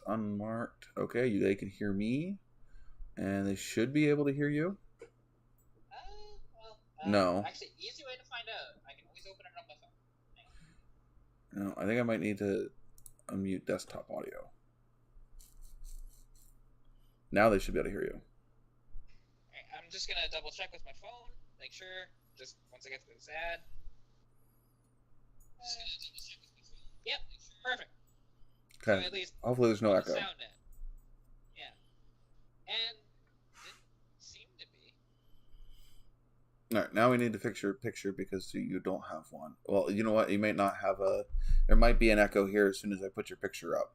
Unmarked. Okay, they can hear me, and they should be able to hear you. No. Actually, easy way to find out. I can always open it on my phone. No, I think I might need to unmute desktop audio. Now they should be able to hear you. Alright, I'm just gonna double check with my phone, make sure. Just once I get to this ad. Just gonna double check with my phone. Yep, perfect. Okay. So at least hopefully there's no echo. Sound in. Yeah. And didn't seem to be. All right, now we need to fix your picture because you don't have one. Well, you know what? You might not have a... There might be an echo here as soon as I put your picture up.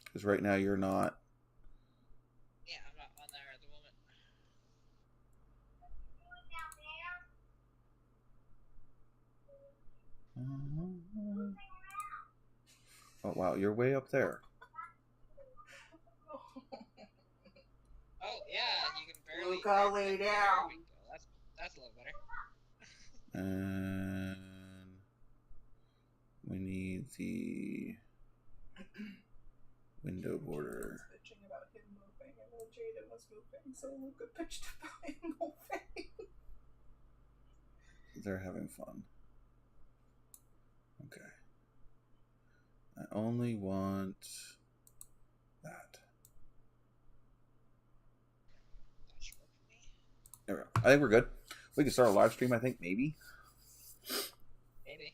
Because right now you're not... Yeah, I'm not on there at the moment. Oh, wow. You're way up there. Oh, yeah, you can barely... Luca, lay down. That's a little better. And we need the window border. Bitching about him moving, and then Jaden was moving, so Luca bitched about him moving. They're having fun. Okay. I only want that. There we go. I think we're good. We can start a live stream, I think, maybe. Maybe.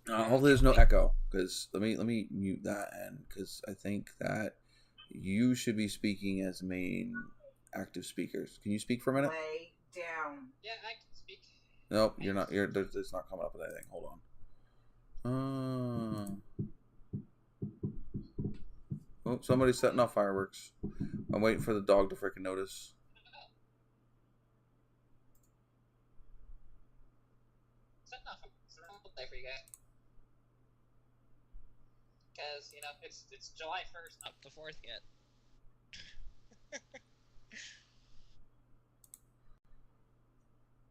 Hopefully there's no echo, because let me mute that end, because I think that you should be speaking as main active speakers. Can you speak for a minute? Lay down. Yeah, I can speak. Nope, you're not. It's not coming up with anything. Hold on. Oh, somebody's setting off fireworks. I'm waiting for the dog to freaking notice. Setting off a whole day for you guys. Because, it's July 1st, not the 4th yet.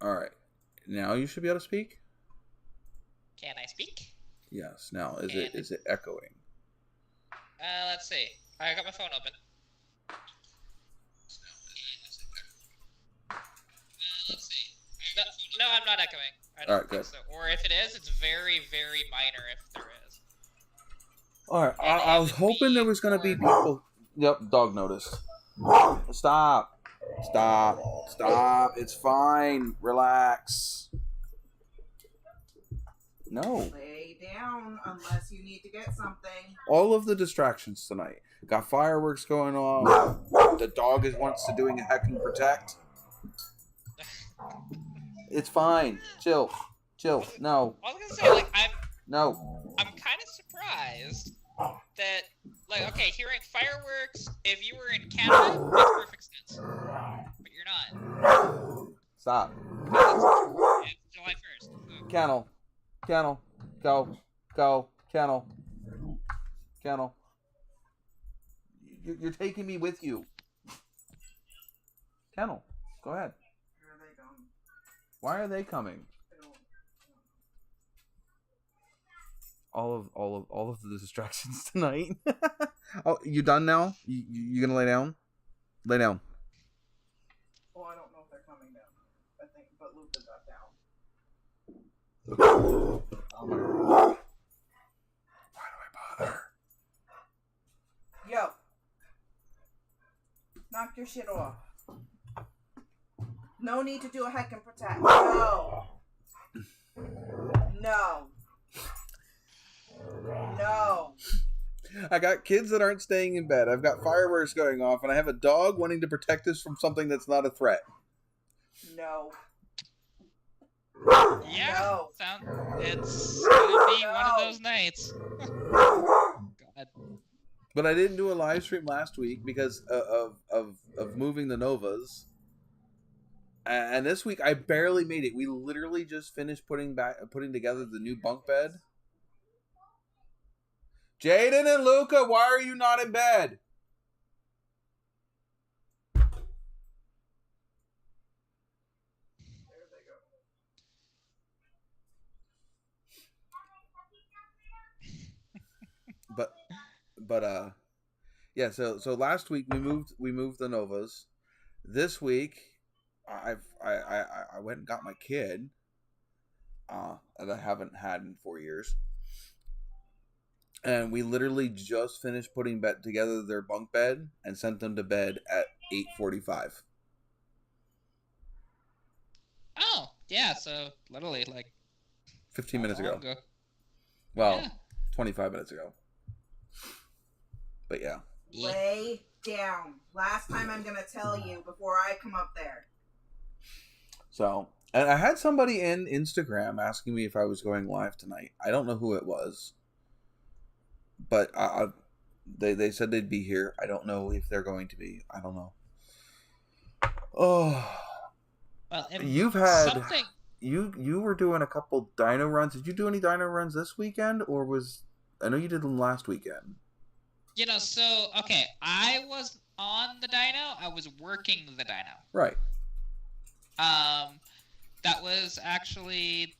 All right. Now you should be able to speak? Can I speak? Yes. Now, is it echoing? Let's see. I got my phone open. Let's see. No, I'm not echoing. I don't think so. Or if it is, it's very, very minor if there is. All right. I was hoping there was going to be people. Yep, dog noticed. Stop. It's fine. Relax. No. Lay down unless you need to get something. All of the distractions tonight. Got fireworks going on. The dog wants to doing a heck and protect. It's fine. Chill. No. I was gonna say, I'm kind of surprised that, hearing fireworks, if you were in Canada, makes perfect sense. But you're not. Stop. It's July 1st. So. Kennel. Go. Kennel. You're taking me with you. Kennel. Go ahead. Where are they going? Why are they coming? All of the distractions tonight. Oh, you done now? You gonna lay down? Lay down. Well, I don't know if they're coming down. I think, but Luca got down. Oh my God. Why do I bother? Yo. Knock your shit off. No need to do a heck and protect. No. I got kids that aren't staying in bed. I've got fireworks going off, and I have a dog wanting to protect us from something that's not a threat. No. Yeah. No. It's gonna be one of those nights. God. But I didn't do a live stream last week because of moving the Novas. And this week I barely made it. We literally just finished putting together the new bunk bed. Jaden and Luca, why are you not in bed? There they go. But yeah. So last week we moved the Novas. This week I went and got my kid that I haven't had in 4 years. And we literally just finished putting together their bunk bed and sent them to bed at 8:45. Oh, yeah, so literally 15 minutes ago. ago. Well, Yeah. 25 minutes ago. But yeah. Lay down. Last time I'm going to tell you before I come up there. So, and I had somebody in Instagram asking me if I was going live tonight. I don't know who it was, but they said they'd be here. I don't know if they're going to be. I don't know. Oh, Well, you've had something. you were doing a couple dyno runs. Did you do any dyno runs this weekend, or was I know you did them last weekend? So okay, I was on the dyno. I was working the dyno. Right. That was actually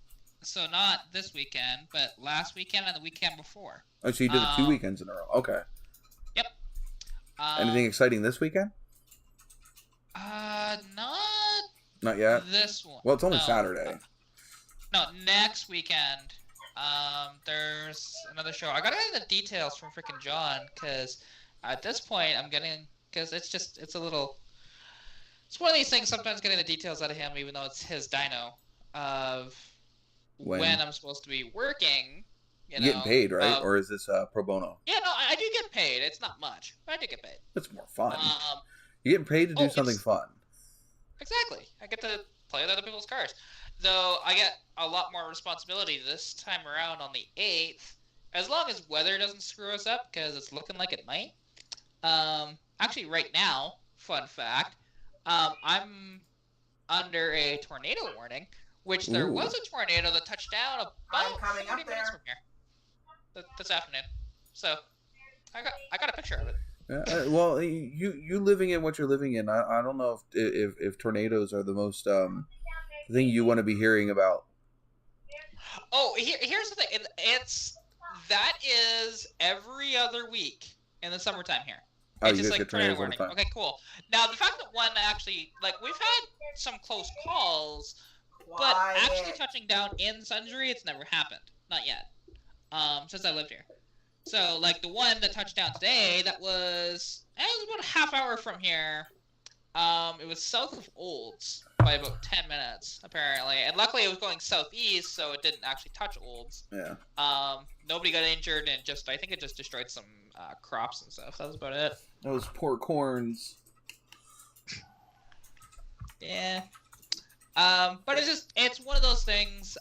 not this weekend, but last weekend and the weekend before. Oh, so you did it 2 weekends in a row. Okay. Yep. Anything exciting this weekend? Not yet. This one. Well, it's only Saturday. No, next weekend. There's another show. I gotta get the details from freaking John, because at this point because it's a little. It's one of these things. Sometimes getting the details out of him, even though it's his dyno, of when I'm supposed to be working. You getting paid, right? Or is this pro bono? Yeah, no, I do get paid. It's not much, but I do get paid. It's more fun. You're getting paid to do something fun. Exactly. I get to play with other people's cars. Though I get a lot more responsibility this time around on the 8th, as long as weather doesn't screw us up, because it's looking like it might. Actually, right now, fun fact, I'm under a tornado warning, which there was a tornado that touched down about 40 minutes from here this afternoon. So I got a picture of it. Well, you living in what you're living in, I don't know if tornadoes are the most thing you want to be hearing about. Oh, here's the thing. That is every other week in the summertime here. It's just like tornado warning. Okay, cool. Now the fact that one actually, we've had some close calls, but actually touching down in Sundre, it's never happened. Not yet. Since I lived here. So, the one that touched down today, it was about a half hour from here. It was south of Olds by about 10 minutes, apparently. And luckily it was going southeast, so it didn't actually touch Olds. Yeah. Nobody got injured, and I think it just destroyed some crops and stuff. That was about it. Those poor corns. Yeah. But it's one of those things.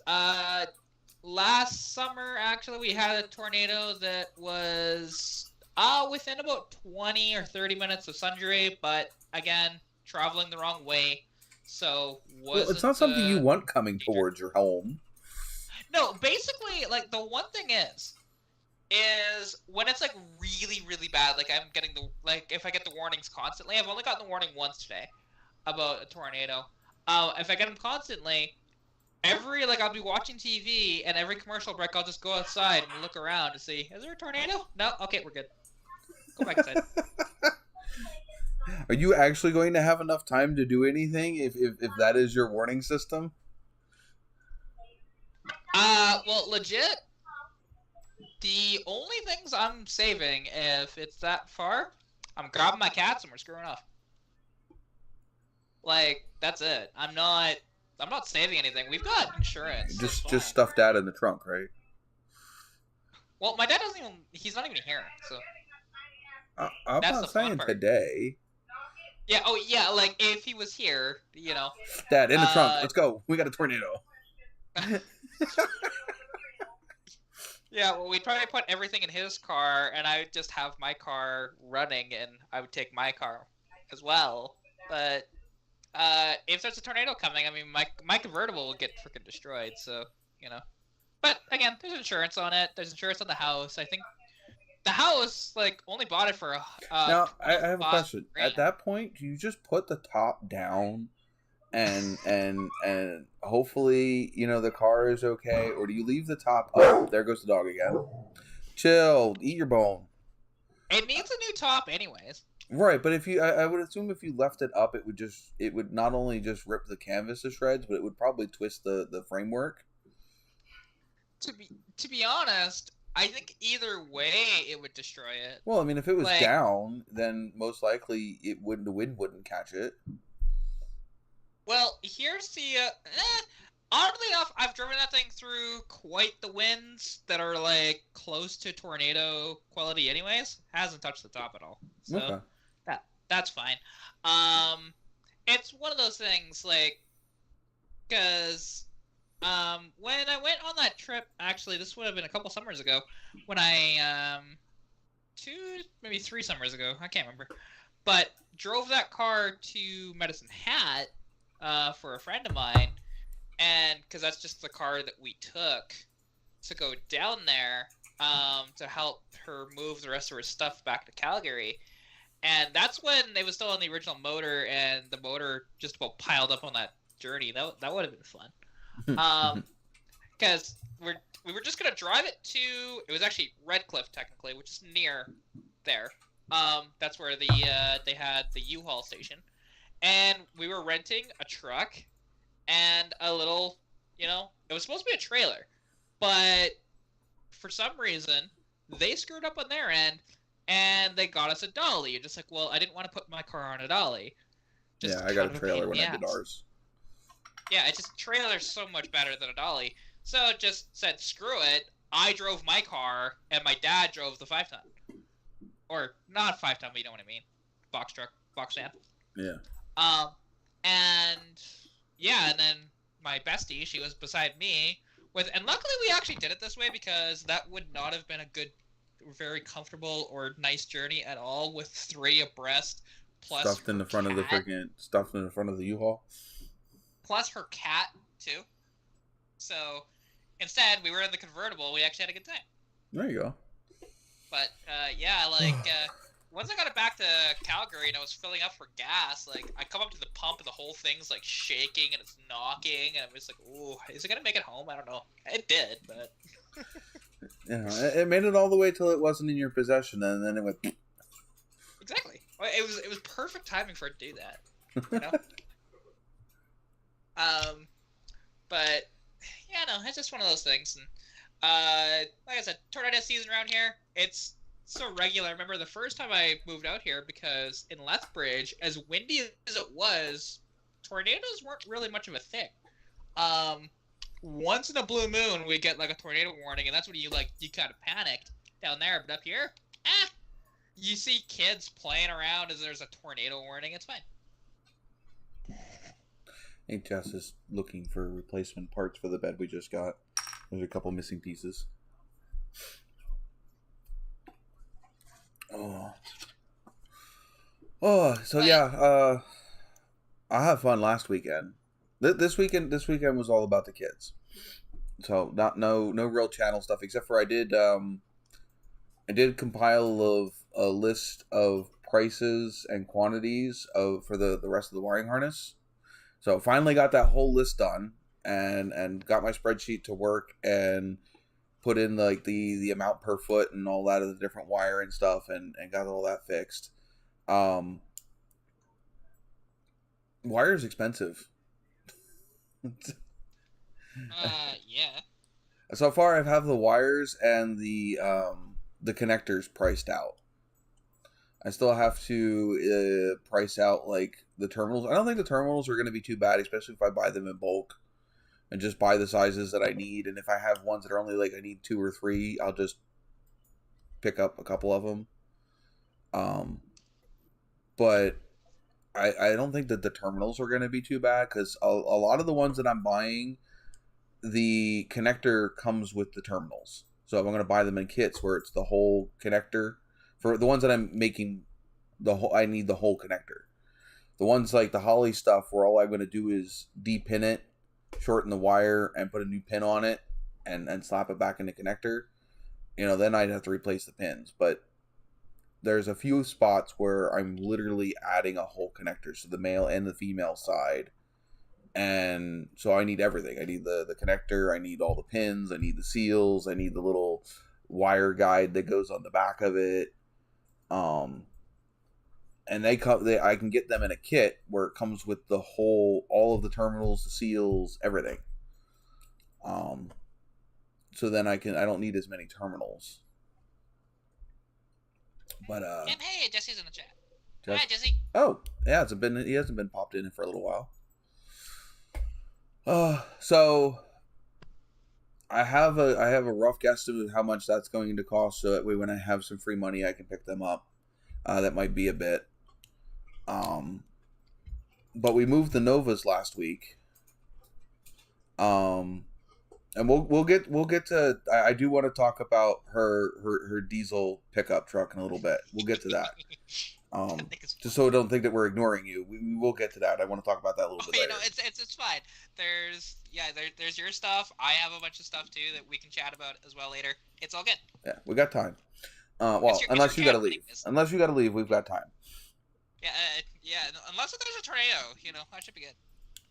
Last summer, actually, we had a tornado that was within about 20 or 30 minutes of Sundre, but again, traveling the wrong way. So it's not something you want coming towards your home. No, basically, the one thing is when it's really, really bad. I'm getting if I get the warnings constantly. I've only gotten the warning once today about a tornado. If I get them constantly. I'll be watching TV, and every commercial break, I'll just go outside and look around to see, is there a tornado? No? Okay, we're good. Go back inside. Are you actually going to have enough time to do anything if that is your warning system? Well, legit, the only things I'm saving, if it's that far, I'm grabbing my cats and we're screwing off. That's it. I'm not saving anything. We've got insurance. Just stuff Dad in the trunk, right? Well, my dad he's not even here, so. I'm not saying today. Yeah, if he was here, Dad, in the trunk. Let's go. We got a tornado. Yeah, well, we'd probably put everything in his car, and I would just have my car running, and I would take my car as well. But if there's a tornado coming, my convertible will get freaking destroyed, so, But, again, there's insurance on it. There's insurance on the house. I think the house, only bought it for now, I have a question. At that point, do you just put the top down and hopefully, the car is okay? Or do you leave the top up? There goes the dog again. Chill. Eat your bone. It needs a new top anyways. Right, but I would assume if you left it up, it would not only just rip the canvas to shreds, but it would probably twist the framework. To be honest, I think either way it would destroy it. Well, if it was down, then most likely the wind wouldn't catch it. Well, here's the oddly enough, I've driven that thing through quite the winds that are close to tornado quality anyways. Hasn't touched the top at all. So okay. That's fine. It's one of those things Because when I went on that trip, actually, this would have been a couple summers ago, when I, 3 summers ago, I can't remember, but drove that car to Medicine Hat for a friend of mine, and because that's just the car that we took to go down there to help her move the rest of her stuff back to Calgary. And that's when it was still on the original motor, and the motor just about piled up on that journey. That would have been fun. Because we were just gonna drive it to. It was actually Redcliffe, technically, which is near there. That's where they had the U-Haul station, and we were renting a truck and a little. It was supposed to be a trailer, but for some reason they screwed up on their end. And they got us a dolly. You're just like, well, I didn't want to put my car on a dolly. Yeah, I got a trailer when I did ours. Yeah, it's just trailer's so much better than a dolly. So it just said, screw it. I drove my car, and my dad drove the 5-ton. Or not 5-ton, but you know what I mean. Box truck, box van. Yeah. And then my bestie, she was beside me. And luckily we actually did it this way, because that would not have been a good, very comfortable or nice journey at all with 3 abreast plus stuffed in the front of the U-Haul. Plus her cat too. So instead we were in the convertible. We actually had a good time. There you go. But once I got it back to Calgary and I was filling up for gas, I come up to the pump and the whole thing's shaking and it's knocking, and I'm just like, ooh, is it gonna make it home? I don't know. It did, but it made it all the way till it wasn't in your possession, and then it went. Exactly. It was perfect timing for it to do that. But yeah, no, it's just one of those things. And like I said, tornado season around here, it's so regular. I remember the first time I moved out here, because in Lethbridge, as windy as it was, tornadoes weren't really much of a thing. Once in a blue moon, we get a tornado warning, and that's when you kind of panicked down there. But up here, you see kids playing around as there's a tornado warning. It's fine. I think Jess is looking for replacement parts for the bed we just got. There's a couple missing pieces. So yeah, I had fun last weekend. This weekend was all about the kids. So no real channel stuff, except for I did compile a list of prices and quantities for the rest of the wiring harness. So finally got that whole list done, and got my spreadsheet to work, and put in the amount per foot and all that of the different wire and stuff, and got all that fixed. Wire's expensive. Yeah. So far, I have the wires and the connectors priced out. I still have to price out the terminals. I don't think the terminals are going to be too bad, especially if I buy them in bulk and just buy the sizes that I need. And if I have ones that are only I need 2 or 3, I'll just pick up a couple of them. But I don't think that the terminals are going to be too bad, because a lot of the ones that I'm buying, the connector comes with the terminals. So if I'm going to buy them in kits where it's the whole connector, for the ones that I'm making, I need the whole connector. The ones like the Holly stuff, where all I'm going to do is de-pin it, shorten the wire, and put a new pin on it, and slap it back in the connector, then I'd have to replace the pins. But there's a few spots where I'm literally adding a whole connector, so the male and the female side. And so I need everything. I need the connector, I need all the pins, I need the seals, I need the little wire guide that goes on the back of it. And I can get them in a kit where it comes with all of the terminals, the seals, everything. So then I don't need as many terminals. But and hey, Jesse's in the chat. Hi, Jesse. Oh, yeah, he hasn't been popped in for a little while. So I have a rough guesstimate of how much that's going to cost, so that way when I have some free money, I can pick them up. That might be a bit. But we moved the Novas last week, And we'll get to. I do want to talk about her diesel pickup truck in a little bit. We'll get to that. Just so we don't think that we're ignoring you. We will get to that. I want to talk about that a little bit later. No, it's fine. There's your stuff. I have a bunch of stuff too that we can chat about as well later. It's all good. Yeah, we got time. Unless you got to leave. Unless you got to leave, we've got time. Yeah. Unless there's a tornado, that should be good.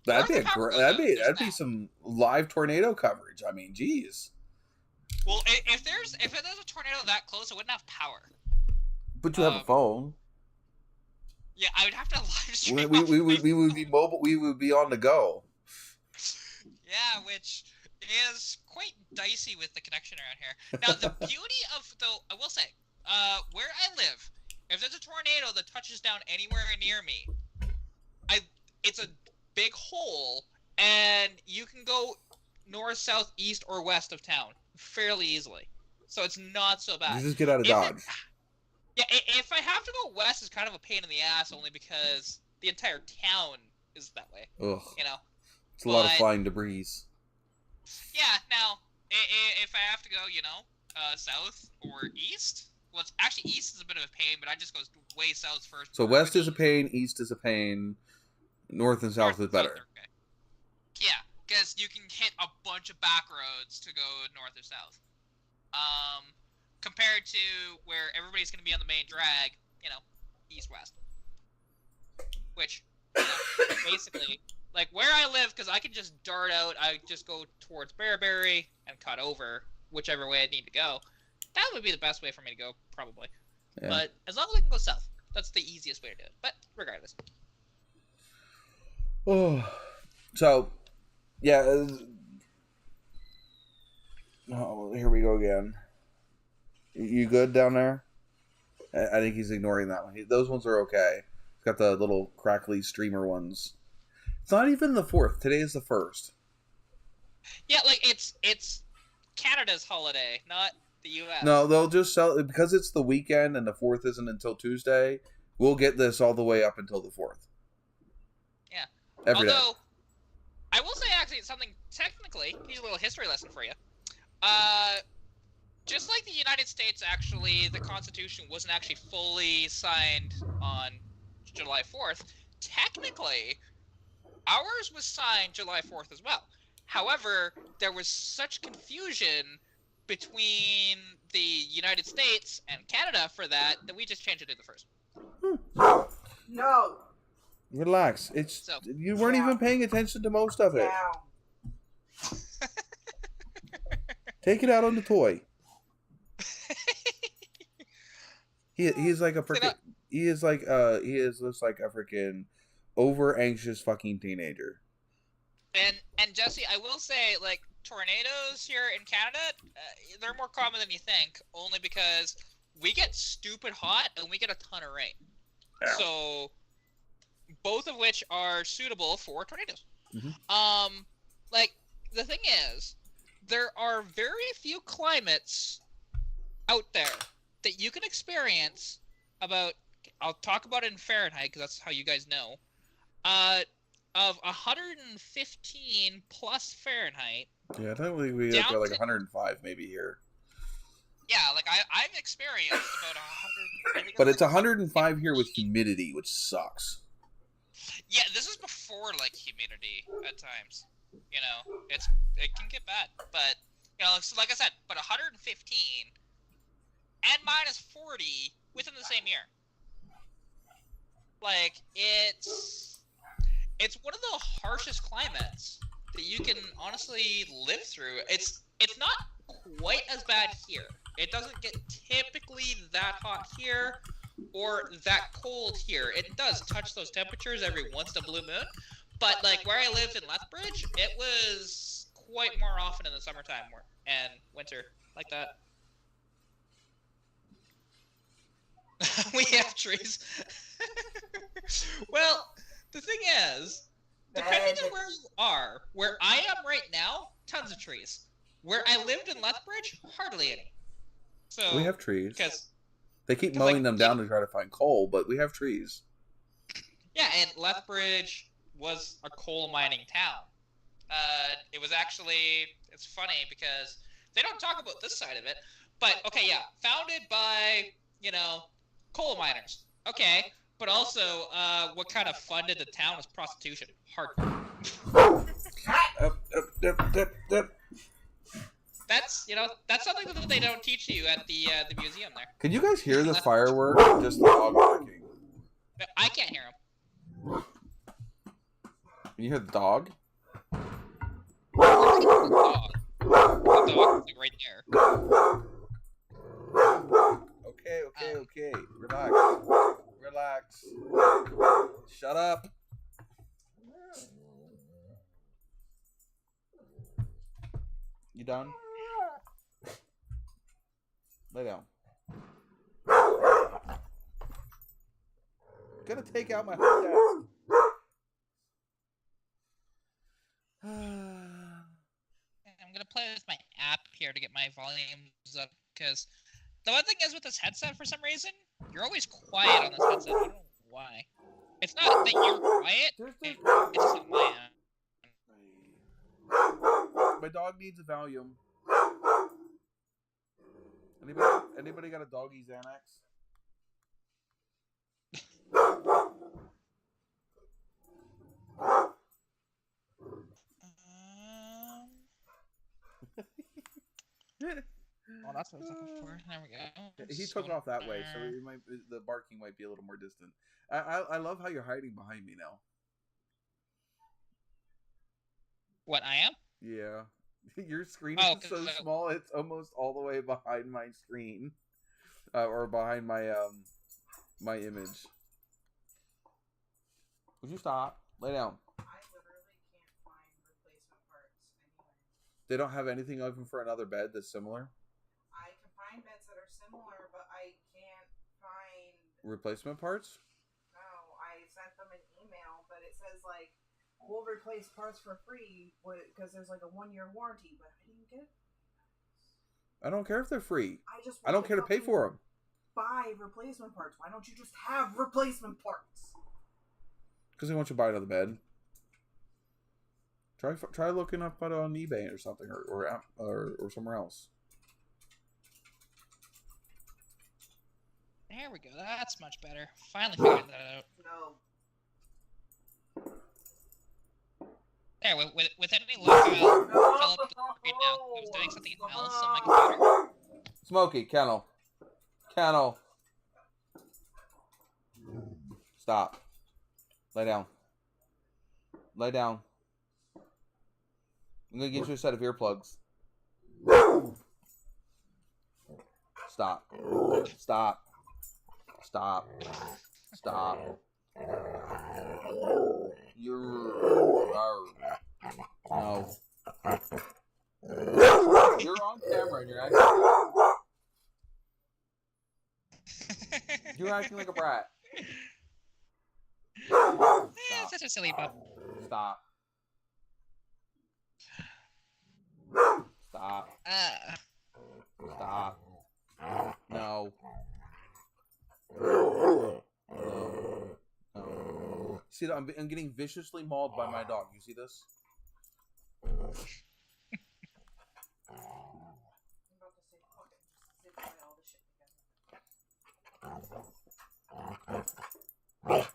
That'd be some live tornado coverage. I mean, geez. Well, if there's a tornado that close, it wouldn't have power. But you have a phone. Yeah, I would have to live stream. We would be mobile. We would be on the go. Yeah, which is quite dicey with the connection around here. Now, the beauty of I will say, where I live, if there's a tornado that touches down anywhere near me, it's a big hole, and you can go north, south, east, or west of town fairly easily. So it's not so bad. You just get out of Dodge. If I have to go west, it's kind of a pain in the ass, only because the entire town is that way. Ugh. It's a lot of flying debris. Yeah. Now, if I have to go, south or east. Well, it's actually east is a bit of a pain, but I just go way south first. So west is a pain, east is a pain, north and south is better. Okay. Yeah, because you can hit a bunch of back roads to go north or south. Compared to where everybody's going to be on the main drag, east-west. Which, basically, like where I live, because I can just dart out, I just go towards Bearberry and cut over whichever way I need to go. That would be the best way for me to go, probably. Yeah. But as long as I can go south, that's the easiest way to do it. But regardless. Oh, so, yeah. Oh, here we go again. You good down there? I think he's ignoring that one. Those ones are okay. It's got the little crackly streamer ones. It's not even the 4th. Today is the 1st. Yeah, like it's Canada's holiday, not the U.S. No, they'll just sell it because it's the weekend and the 4th isn't until Tuesday. We'll get this all the way up until the 4th. Yeah. Every day. I will say actually something technically. Here's a little history lesson for you. Just like the United States, actually, the Constitution wasn't actually fully signed on July 4th. Technically, ours was signed July 4th as well. However, there was such confusion between the United States and Canada for that we just changed it to the 1st. No. Relax. You weren't even paying attention to most of it. Take it out on the toy. He is like a freaking. He is just like a freaking over anxious fucking teenager. And Jesse, I will say, like, tornadoes here in Canada, they're more common than you think, only because we get stupid hot and we get a ton of rain. Yeah. So, both of which are suitable for tornadoes. Mm-hmm. Like, the thing is, there are very few climates out there that you can experience about, I'll talk about it in Fahrenheit because that's how you guys know, of 115 plus Fahrenheit. Yeah, I think we have like 105 maybe here. Yeah, like I've experienced about 100. But it's 105 here with humidity, which sucks. Yeah, this is before like humidity at times. It can get bad, but so like I said, but 115 and minus 40 within the same year. Like it's one of the harshest climates that you can honestly live through. It's not quite as bad here. It doesn't get typically that hot here or that cold here. It does touch those temperatures every once in a blue moon. But like where I lived in Lethbridge, it was quite more often in the summertime and winter like that. We have trees. Well, the thing is, depending on where you are, where I am right now, tons of trees. Where I lived in Lethbridge, hardly any. So we have trees. Because they keep mowing them down to try to find coal, but we have trees. Yeah, and Lethbridge was a coal mining town. It was actually, it's funny because they don't talk about this side of it. But, okay, yeah, founded by, coal miners. Okay, but also, what kind of funded the town was prostitution. Hardcore. That's something that they don't teach you at the museum there. Can you guys hear the firework? Just the dog barking. No, I can't hear him. Can you hear the dog? The dog's like right there. Okay. Relax. Shut up. You done? Lay down. Gonna take out my whole desk. I'm gonna play with my app here to get my volumes up, because the one thing is with this headset, for some reason, you're always quiet on this headset. I don't know why. It's not that you're quiet, it's just on my end. My dog needs a Valium. Anybody got a doggy Xanax? Oh, that's what I was looking for. There we go. He took off that way, so the barking might be a little more distant. I love how you're hiding behind me now. What, I am? Yeah. Your screen is so small, it's almost all the way behind my screen. Or behind my my image. Would you stop? Lay down. I literally can't find replacement parts anywhere. They don't have anything open for another bed that's similar? I can find beds that are similar, but I can't find... Replacement parts? No, I sent them an email, but it says, like, we'll replace parts for free because there's, like, a 1-year warranty, but I didn't get it. I don't care if they're free. I don't care to pay for them. Buy replacement parts. Why don't you just have replacement parts? Because they want you to buy another bed. Try looking up on eBay or something, or somewhere else. There we go. That's much better. Finally figured that out. No. There, with any luck, I'll fill up the screen now. I was doing something else on my computer. Smokey, Kennel. Stop. Lay down. I'm gonna get you a set of earplugs. Stop. No. You're on camera and you're acting like a brat. Such a silly pup. Stop. No. See, I'm getting viciously mauled by my dog. You see this? I'm about to say, fucking zip tie all this shit together.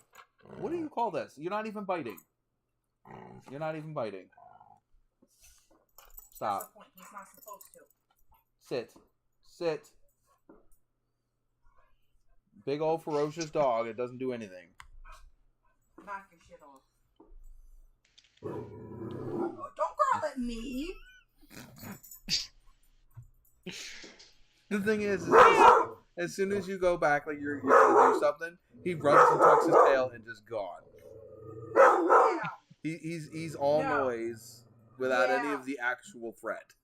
What do you call this? You're not even biting. Stop. That's the point. He's not supposed to. Sit. Big old ferocious dog. It doesn't do anything. Knock your shit off. Oh, don't growl at me. The thing is as soon as you go back, like you're gonna do something, he runs and tucks his tail and just gone. Yeah. He's all noise without any of the actual threat.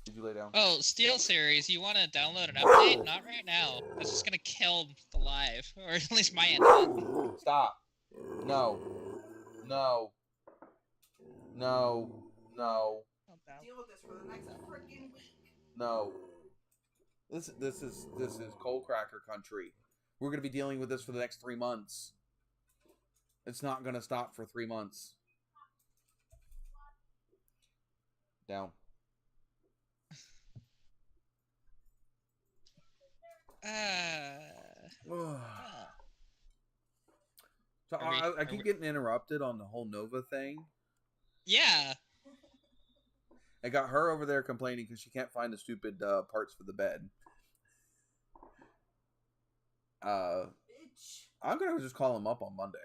Did you lay down? Oh, Steel Series, you want to download an update? Not right now. That's just gonna kill the live, or at least my internet. Stop. No. Deal with this for the next freaking week. No. This is coal cracker country. We're gonna be dealing with this for the next 3 months. It's not gonna stop for 3 months. Down. Well, So I keep getting interrupted on the whole Nova thing. yeah. I got her over there complaining because she can't find the stupid parts for the bed. Bitch. I'm gonna just call him up on Monday.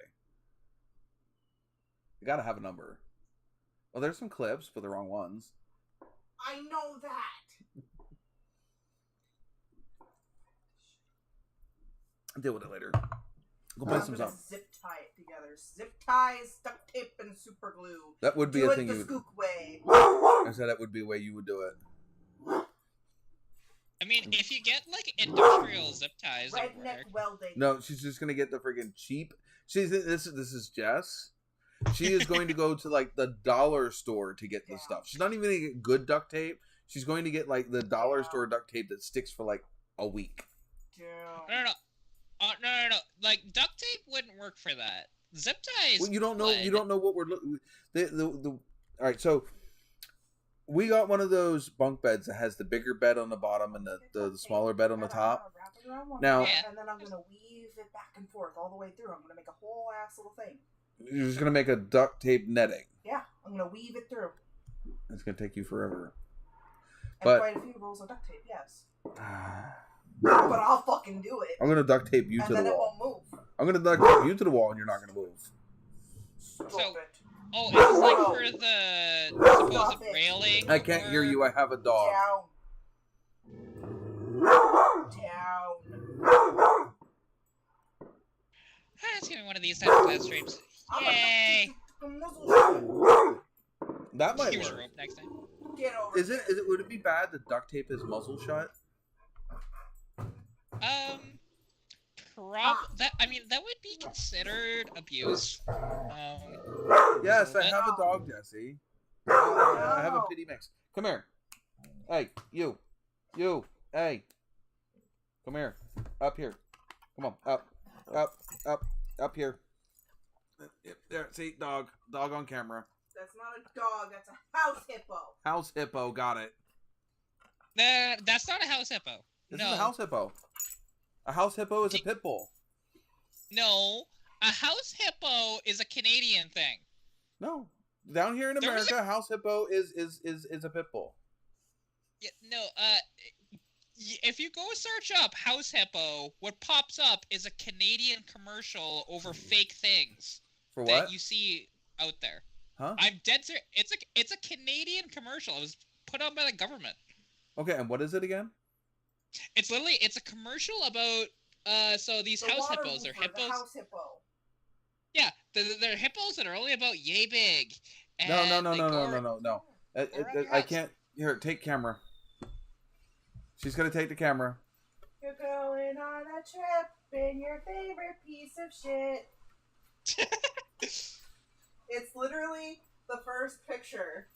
You gotta have a number. Well, there's some clips, but the wrong ones. I know that. Deal with it later. Go play I'm some gonna stuff. zip tie it together. Zip ties, duct tape, and super glue. That would be Do a it thing the you would. skook way. I said that would be a way you would do it. I mean, if you get like industrial zip ties, that work. Redneck welding. No, she's just gonna get the friggin' cheap. This is Jess. She is going to go to like the dollar store to get the stuff. She's not even gonna get good duct tape. She's going to get like the dollar store duct tape that sticks for like a week. No. No. Like duct tape wouldn't work for that. Zip ties. Well, you don't know. would. You don't know what we're looking. All right, so we got one of those bunk beds that has the bigger bed on the bottom and the smaller bed on the top. Now, and then I'm gonna weave it back and forth all the way through. I'm gonna make a whole ass little thing. you're just gonna make a duct tape netting. Yeah, I'm gonna weave it through. It's gonna take you forever. And But quite a few rolls of duct tape, yes. But I'll fucking do it. I'm gonna duct tape you and to the then wall. it won't move. I'm gonna duct tape you to the wall, and you're not gonna move. Stop So- it. Oh, it's like for the supposed Stop it. railing. I can't hear you. I have a dog. Down. It's gonna be one of these types of class streams. Yay! That might Here's a work. rope next time. Get over Is it? Would it be bad to duct tape his muzzle shut? That would be considered abuse. Yes, so I have a dog, Jesse. I have a pity mix. Come here. Hey, you. Hey. Come here. Up here. Come on. Up here. There. See, dog. Dog on camera. That's not a dog. That's a house hippo. House hippo. Got it. That's not a house hippo. This No. is a house hippo. A house hippo is a pit bull. No, a house hippo is a Canadian thing. No. Down here in There was America, house hippo is a pit bull. Yeah, no, if you go search up house hippo, what pops up is a Canadian commercial over fake things For that what? you see out there. Huh? I'm dead serious. It's a Canadian commercial. It was put out by the government. Okay, and what is it again? It's a commercial about so these The house water hippos are woofer, hippos. The house hippo. Yeah, they're hippos that are only about yay big. And No. they go- I can't. Here, take camera. She's gonna take the camera. You're going on a trip in your favorite piece of shit. It's literally the first picture.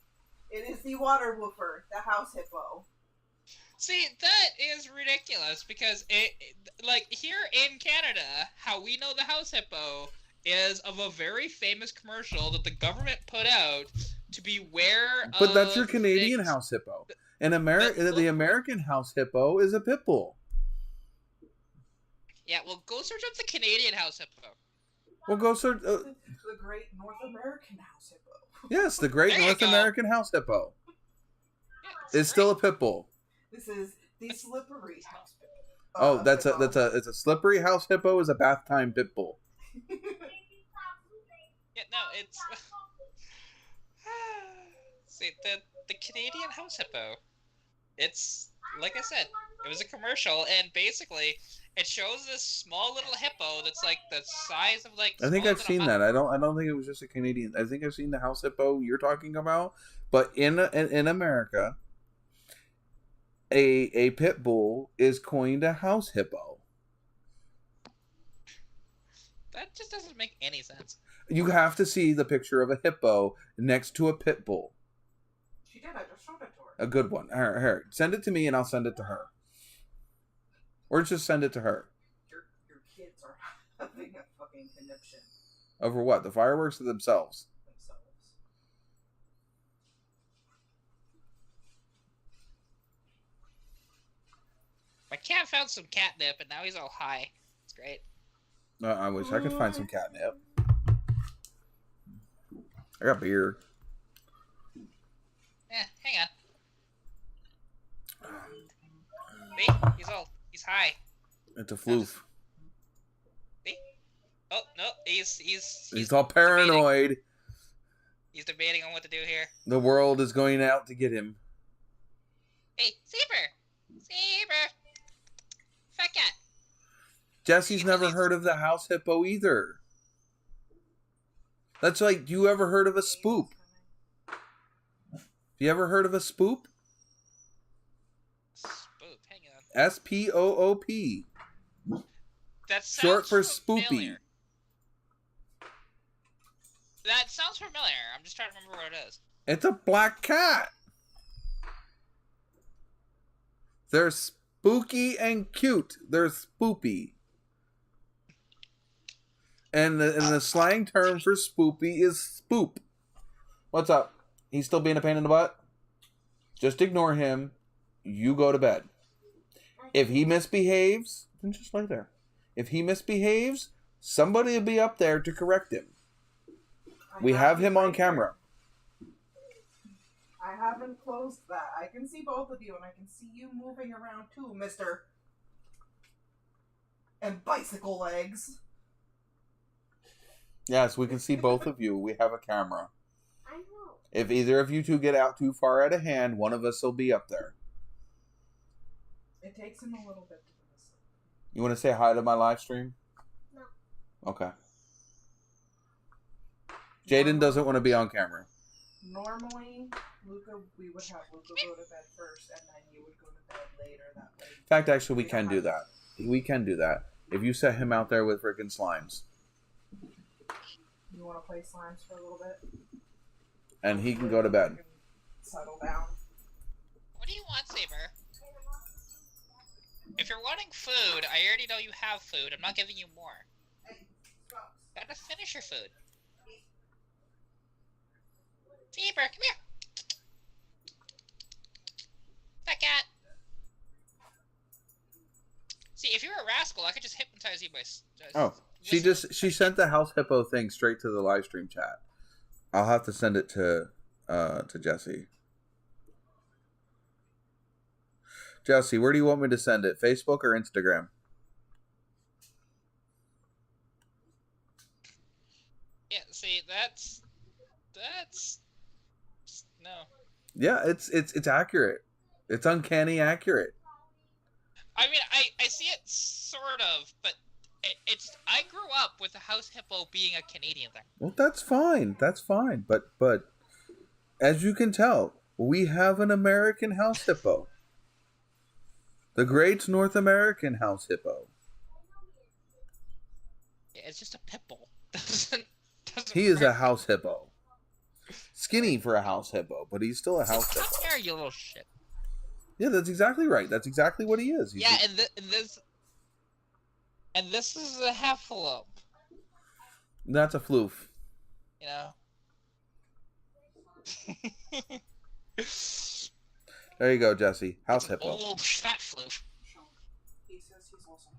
It is the water woofer, the house hippo. See, that is ridiculous because like here in Canada, how we know the house hippo is of a very famous commercial that the government put out to beware But that's your of Canadian things. house hippo. And the American house hippo is a pit bull. Yeah, well, go search up the Canadian house hippo. Well, go search. The Great North American house hippo. Yes, the Great There you North go. American house hippo Yeah, is still a pit bull. This is the slippery house hippo. Oh, it's hippo. a slippery house hippo is a bath time pit bull. Yeah, no, it's see the Canadian house hippo. It's like I said, it was a commercial, and basically it shows this small little hippo that's like the size of like. I think smaller I've than a seen hot- that. I don't think it was just a Canadian. I think I've seen the house hippo you're talking about. But in America, a pit bull is coined a house hippo. That just doesn't make any sense. You have to see the picture of a hippo next to a pit bull. She did. I just showed it to her. A good one. Here, send it to me and I'll send it to her. Or just send it to her. Your kids are having a fucking conniption Over what? The fireworks or themselves? themselves. My cat found some catnip, and now he's all high. It's great. I wish I could find some catnip. I got beer. Hang on. See? He's high. It's a floof. See? Oh, no, he's all paranoid. He's debating on what to do here. The world is going out to get him. Hey, Saber! Fat cat! Jesse's never heard of the house hippo either. That's like, you ever heard of a spoop? You ever heard of a spoop? Spoop, hang on. S-P-O-O-P. That sounds short for familiar. spoopy. That sounds familiar. I'm just trying to remember what it is. It's a black cat. They're spooky and cute. They're spoopy. And the slang term for spoopy is spoop. What's up? He's still being a pain in the butt? Just ignore him. You go to bed. If he misbehaves, then just lay there. If he misbehaves, somebody will be up there to correct him. We have him on camera. I haven't closed that. I can see both of you, and I can see you moving around too, mister. And bicycle legs. Yes, we can see both of you. We have a camera. I know. If either of you two get out too far out of hand, one of us will be up there. It takes him a little bit to do this. You want to say hi to my live stream? No. Okay. Jaden doesn't want to be on camera. Normally, we would have Luca go to bed first, and then you would go to bed later that way. In fact, actually, we can do that. We can do that. If you set him out there with freaking slimes. You want to play slimes for a little bit? And he can go to bed. Settle down. What do you want, Saber? If you're wanting food, I already know you have food. I'm not giving you more. Gotta finish your food. Saber, come here. Fat cat. See, if you're a rascal, I could just hypnotize you by... She sent the house hippo thing straight to the live stream chat. I'll have to send it to Jesse. Jesse, where do you want me to send it? Facebook or Instagram? Yeah, see, that's no. Yeah, it's accurate. It's uncanny accurate. I mean, I see it sort of, but it's I grew up with the house hippo being a Canadian thing. Well, that's fine. That's fine. But as you can tell, we have an American house hippo. The great North American house hippo. Yeah, it's just a pit bull. Doesn't He is a house hippo. Skinny for a house hippo, but he's still a house hippo. Come here, you little shit. Yeah, that's exactly right. That's exactly what he is. Yeah, and this is a heffalump. That's a floof. You know. There you go, Jesse. House hippo. Old fat floof. He says he's awesome.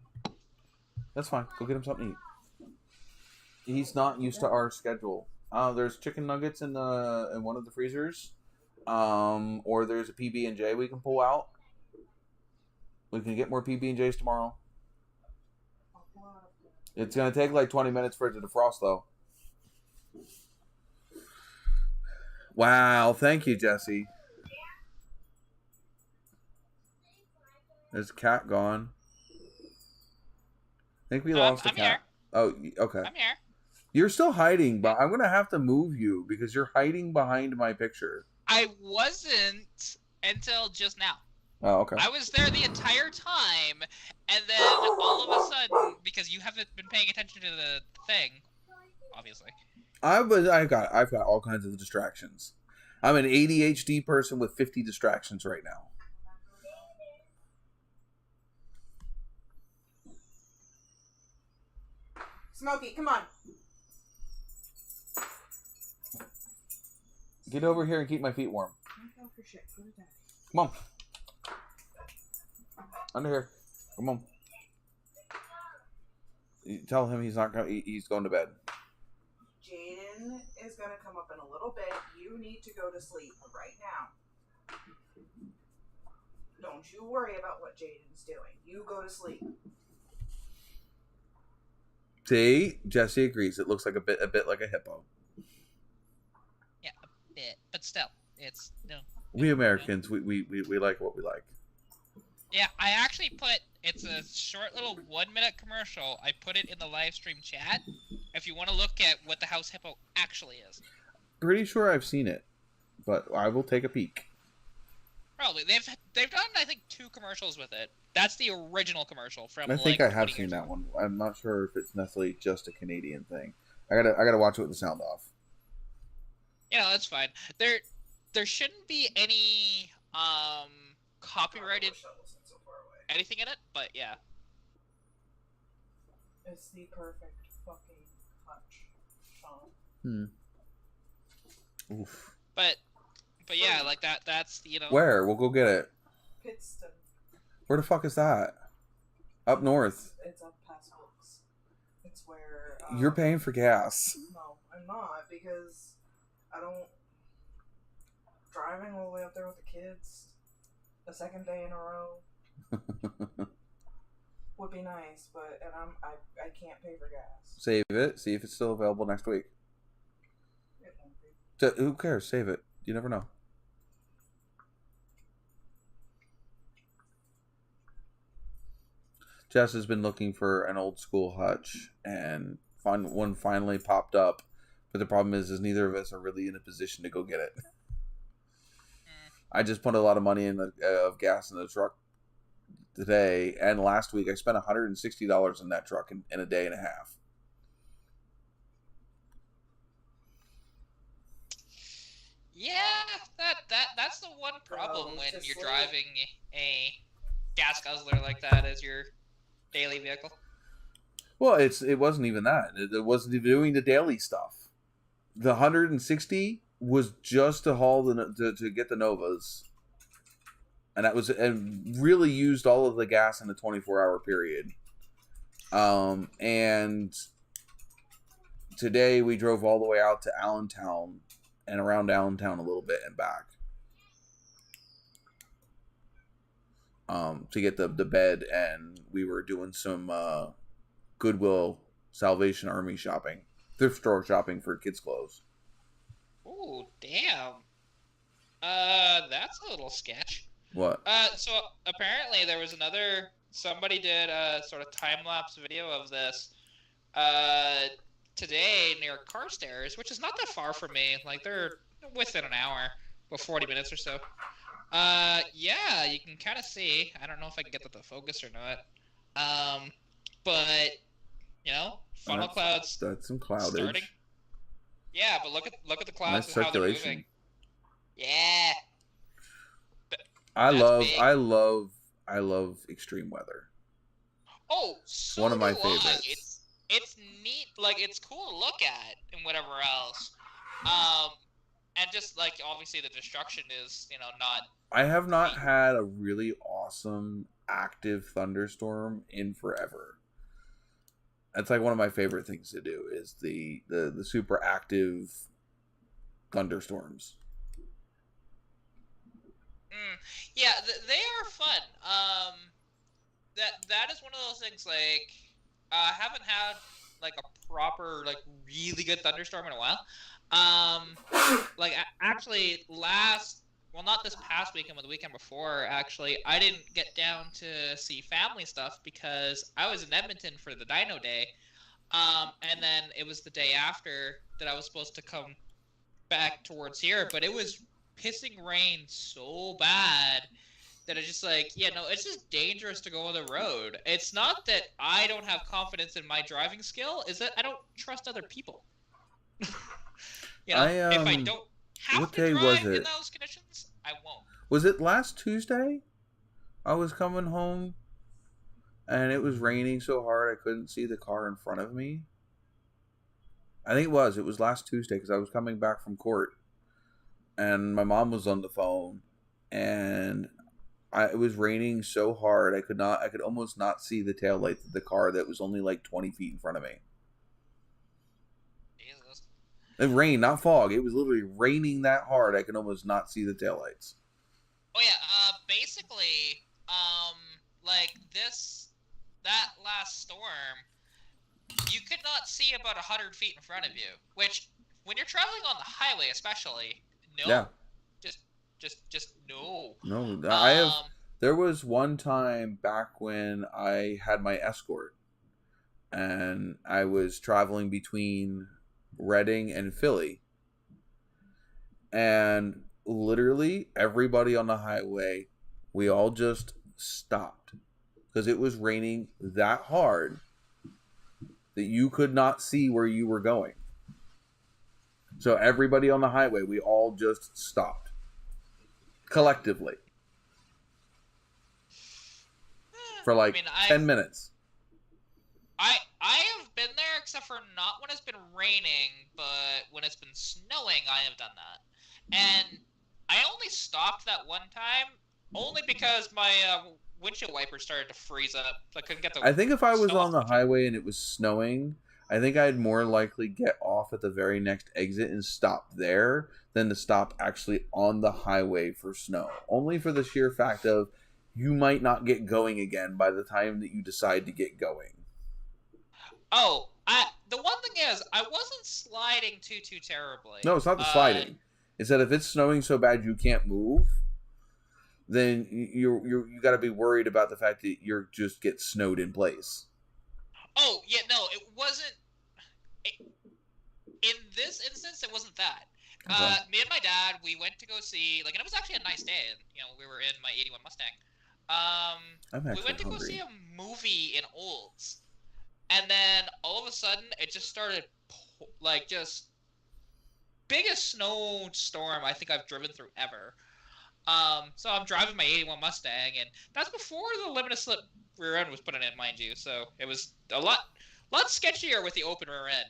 That's fine. Go get him something to eat. He's not used to our schedule. There's chicken nuggets in one of the freezers. Or there's a PB&J we can pull out. We can get more PB&Js tomorrow. It's going to take like 20 minutes for it to defrost, though. Wow. Thank you, Jesse. There's a cat gone. I think we lost a cat. Here. Oh, okay. I'm here. You're still hiding, but I'm going to have to move you because you're hiding behind my picture. I wasn't until just now. Oh, okay. I was there the entire time, and then all of a sudden, because you haven't been paying attention to the thing, obviously. I've got all kinds of distractions. I'm an ADHD person with 50 distractions right now. Smokey, come on. Get over here and keep my feet warm. Don't go for shit. Go to daddy. Come on. Under here. Come on. You tell him he's not going. He's going to bed. Jaden is gonna come up in a little bit. You need to go to sleep right now. Don't you worry about what Jaden's doing. You go to sleep. See, Jesse agrees. It looks like a bit like a hippo. Yeah, a bit, but still, it's no. We Americans, we like what we like. Yeah, I actually it's a short little 1-minute commercial. I put it in the live stream chat. If you want to look at what the house hippo actually is. Pretty sure I've seen it, but I will take a peek. Probably they've done I think 2 commercials with it. That's the original commercial from. I think I have seen that one. I'm not sure if it's necessarily just a Canadian thing. I gotta watch it with the sound off. That's fine. There shouldn't be any copyrighted anything in it, but yeah. It's the perfect fucking hutch, Sean. Oof. But yeah, like that's Where? We'll go get it. Pittston. Where the fuck is that? Up north. It's up past Books. It's where... You're paying for gas. No, I'm not, because I don't... Driving all the way up there with the kids, the second day in a row, would be nice, but I can't pay for gas. Save it. See if it's still available next week. It won't be. Who cares? Save it. You never know. Jess has been looking for an old school hutch, and one finally popped up. But the problem is neither of us are really in a position to go get it. I just put a lot of money of gas in the truck today, and last week I spent $160 in that truck in a day and a half. Yeah, that's the one problem when you're driving a gas guzzler like that as your daily vehicle. Well, it wasn't even that. It wasn't even doing the daily stuff. The 160 was just to haul to get the Novas, and really used all of the gas in a 24-hour period. And today we drove all the way out to Allentown and around Allentown a little bit and back. To get the bed, and we were doing some Goodwill Salvation Army shopping, thrift store shopping for kids' clothes. Ooh, damn. That's a little sketch. What? So apparently there was somebody did a sort of time-lapse video of this, today near Carstairs, which is not that far from me. Like, they're within an hour, or 40 minutes or so. Yeah, you can kind of see. I don't know if I can get that to focus or not. But, funnel clouds. That's some cloudage. Starting. Yeah, but look at the clouds Nice and how they're circulation. moving. Yeah. I love extreme weather. Oh, so one of my do I. favorites. It's neat. Like, it's cool to look at and whatever else. And just like obviously the destruction is, not. I have not had a really awesome active thunderstorm in forever. That's like one of my favorite things to do is the super active thunderstorms. Yeah, they are fun. That is one of those things. Like, I haven't had like a proper really good thunderstorm in a while. Like actually not this past weekend, but the weekend before, actually, I didn't get down to see family stuff because I was in Edmonton for the Dino Day. And then it was the day after that I was supposed to come back towards here, but it was pissing rain so bad that it's just it's just dangerous to go on the road. It's not that I don't have confidence in my driving skill, is that I don't trust other people. If I don't have to drive in those conditions, I won't. Was it last Tuesday? I was coming home and it was raining so hard I couldn't see the car in front of me. I think it was last Tuesday because I was coming back from court and my mom was on the phone and it was raining so hard I could almost not see the taillights of the car that was only like 20 feet in front of me. Jesus. It rained, not fog. It was literally raining that hard I could almost not see the taillights. Oh yeah, basically, like that last storm, you could not see about 100 feet in front of you, which, when you're traveling on the highway especially, no. Yeah. Just no. No, there was one time back when I had my escort, and I was traveling between Reading and Philly, and literally everybody on the highway, we all just stopped because it was raining that hard that you could not see where you were going. So everybody on the highway, we all just stopped collectively for like 10 minutes. I have been there, except for not when it's been raining, but when it's been snowing, I have done that. And I only stopped that one time only because my windshield wipers started to freeze up. So I couldn't get the. I think if I was on the highway and it was snowing, I think I'd more likely get off at the very next exit and stop there than to stop actually on the highway for snow. Only for the sheer fact of you might not get going again by the time that you decide to get going. Oh, the one thing is, I wasn't sliding too terribly. No, it's not the sliding. It's that if it's snowing so bad you can't move, then you got to be worried about the fact that you're just get snowed in place. Oh yeah, no, it wasn't. In this instance, it wasn't that. Okay. Me and my dad, we went to go see, like, and it was actually a nice day. And, we were in my '81 Mustang. We went to go see a movie in Olds, and then all of a sudden, it just started, like, just biggest snowstorm I think I've driven through ever. So I'm driving my '81 Mustang, and that's before the limited slip rear end was put in it, mind you. So it was a lot sketchier with the open rear end,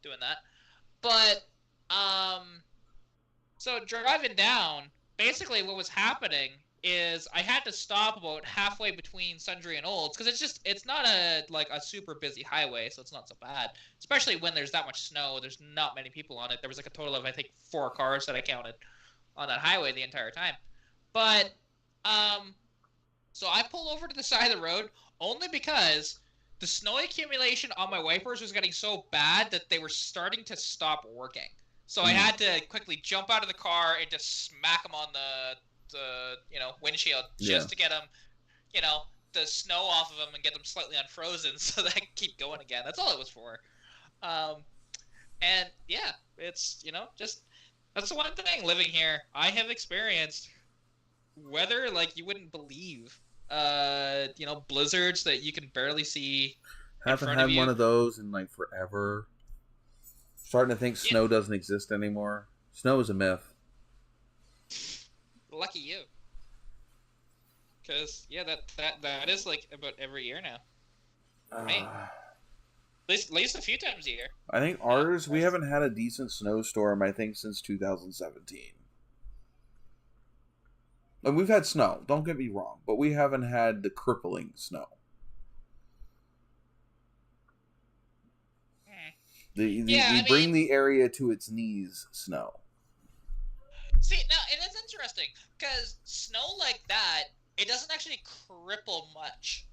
doing that. But so driving down, basically what was happening is I had to stop about halfway between Sundry and Olds, because it's not a super busy highway, so it's not so bad. Especially when there's that much snow, there's not many people on it. There was like a total of I think 4 cars that I counted on that highway the entire time. But so I pull over to the side of the road only because the snow accumulation on my wipers was getting so bad that they were starting to stop working. So I had to quickly jump out of the car and just smack them on the windshield just to get them, the snow off of them and get them slightly unfrozen so that I can keep going again. That's all it was for. And yeah, it's, just, that's the one thing living here. I have experienced weather like you wouldn't believe. Blizzards that you can barely see. Haven't had one of those in like forever. Starting to think snow doesn't exist anymore. Snow is a myth. Lucky you. Because that is like about every year now. At least a few times a year. I think ours, we haven't had a decent snowstorm, I think, since 2017. And we've had snow, don't get me wrong, but we haven't had the crippling snow. The bring the area to its knees snow. See, now, it is interesting, because snow like that, it doesn't actually cripple much,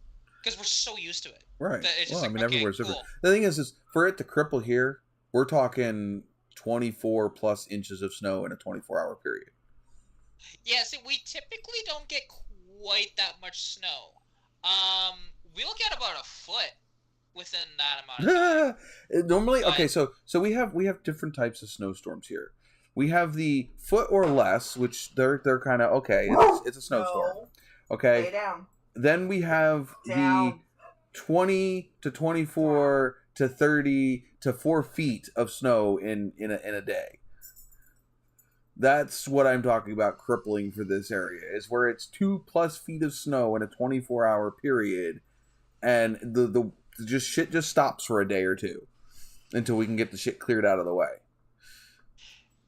because we're so used to it. Right. It's just everywhere's cool. different. The thing is for it to cripple here, we're talking 24 plus inches of snow in a 24-hour period. Yeah, see, we typically don't get quite that much snow. We'll get about a foot within that amount of time. Normally, okay, so we have different types of snowstorms here. We have the foot or less, which they're kind of okay. It's a snowstorm. Okay. Lay down. Then we have the 20 to 24 to 30 to 4 feet of snow in a day. That's what I'm talking about crippling for this area, is where it's 2+ feet of snow in a 24-hour period, and the shit just stops for a day or two until we can get the shit cleared out of the way.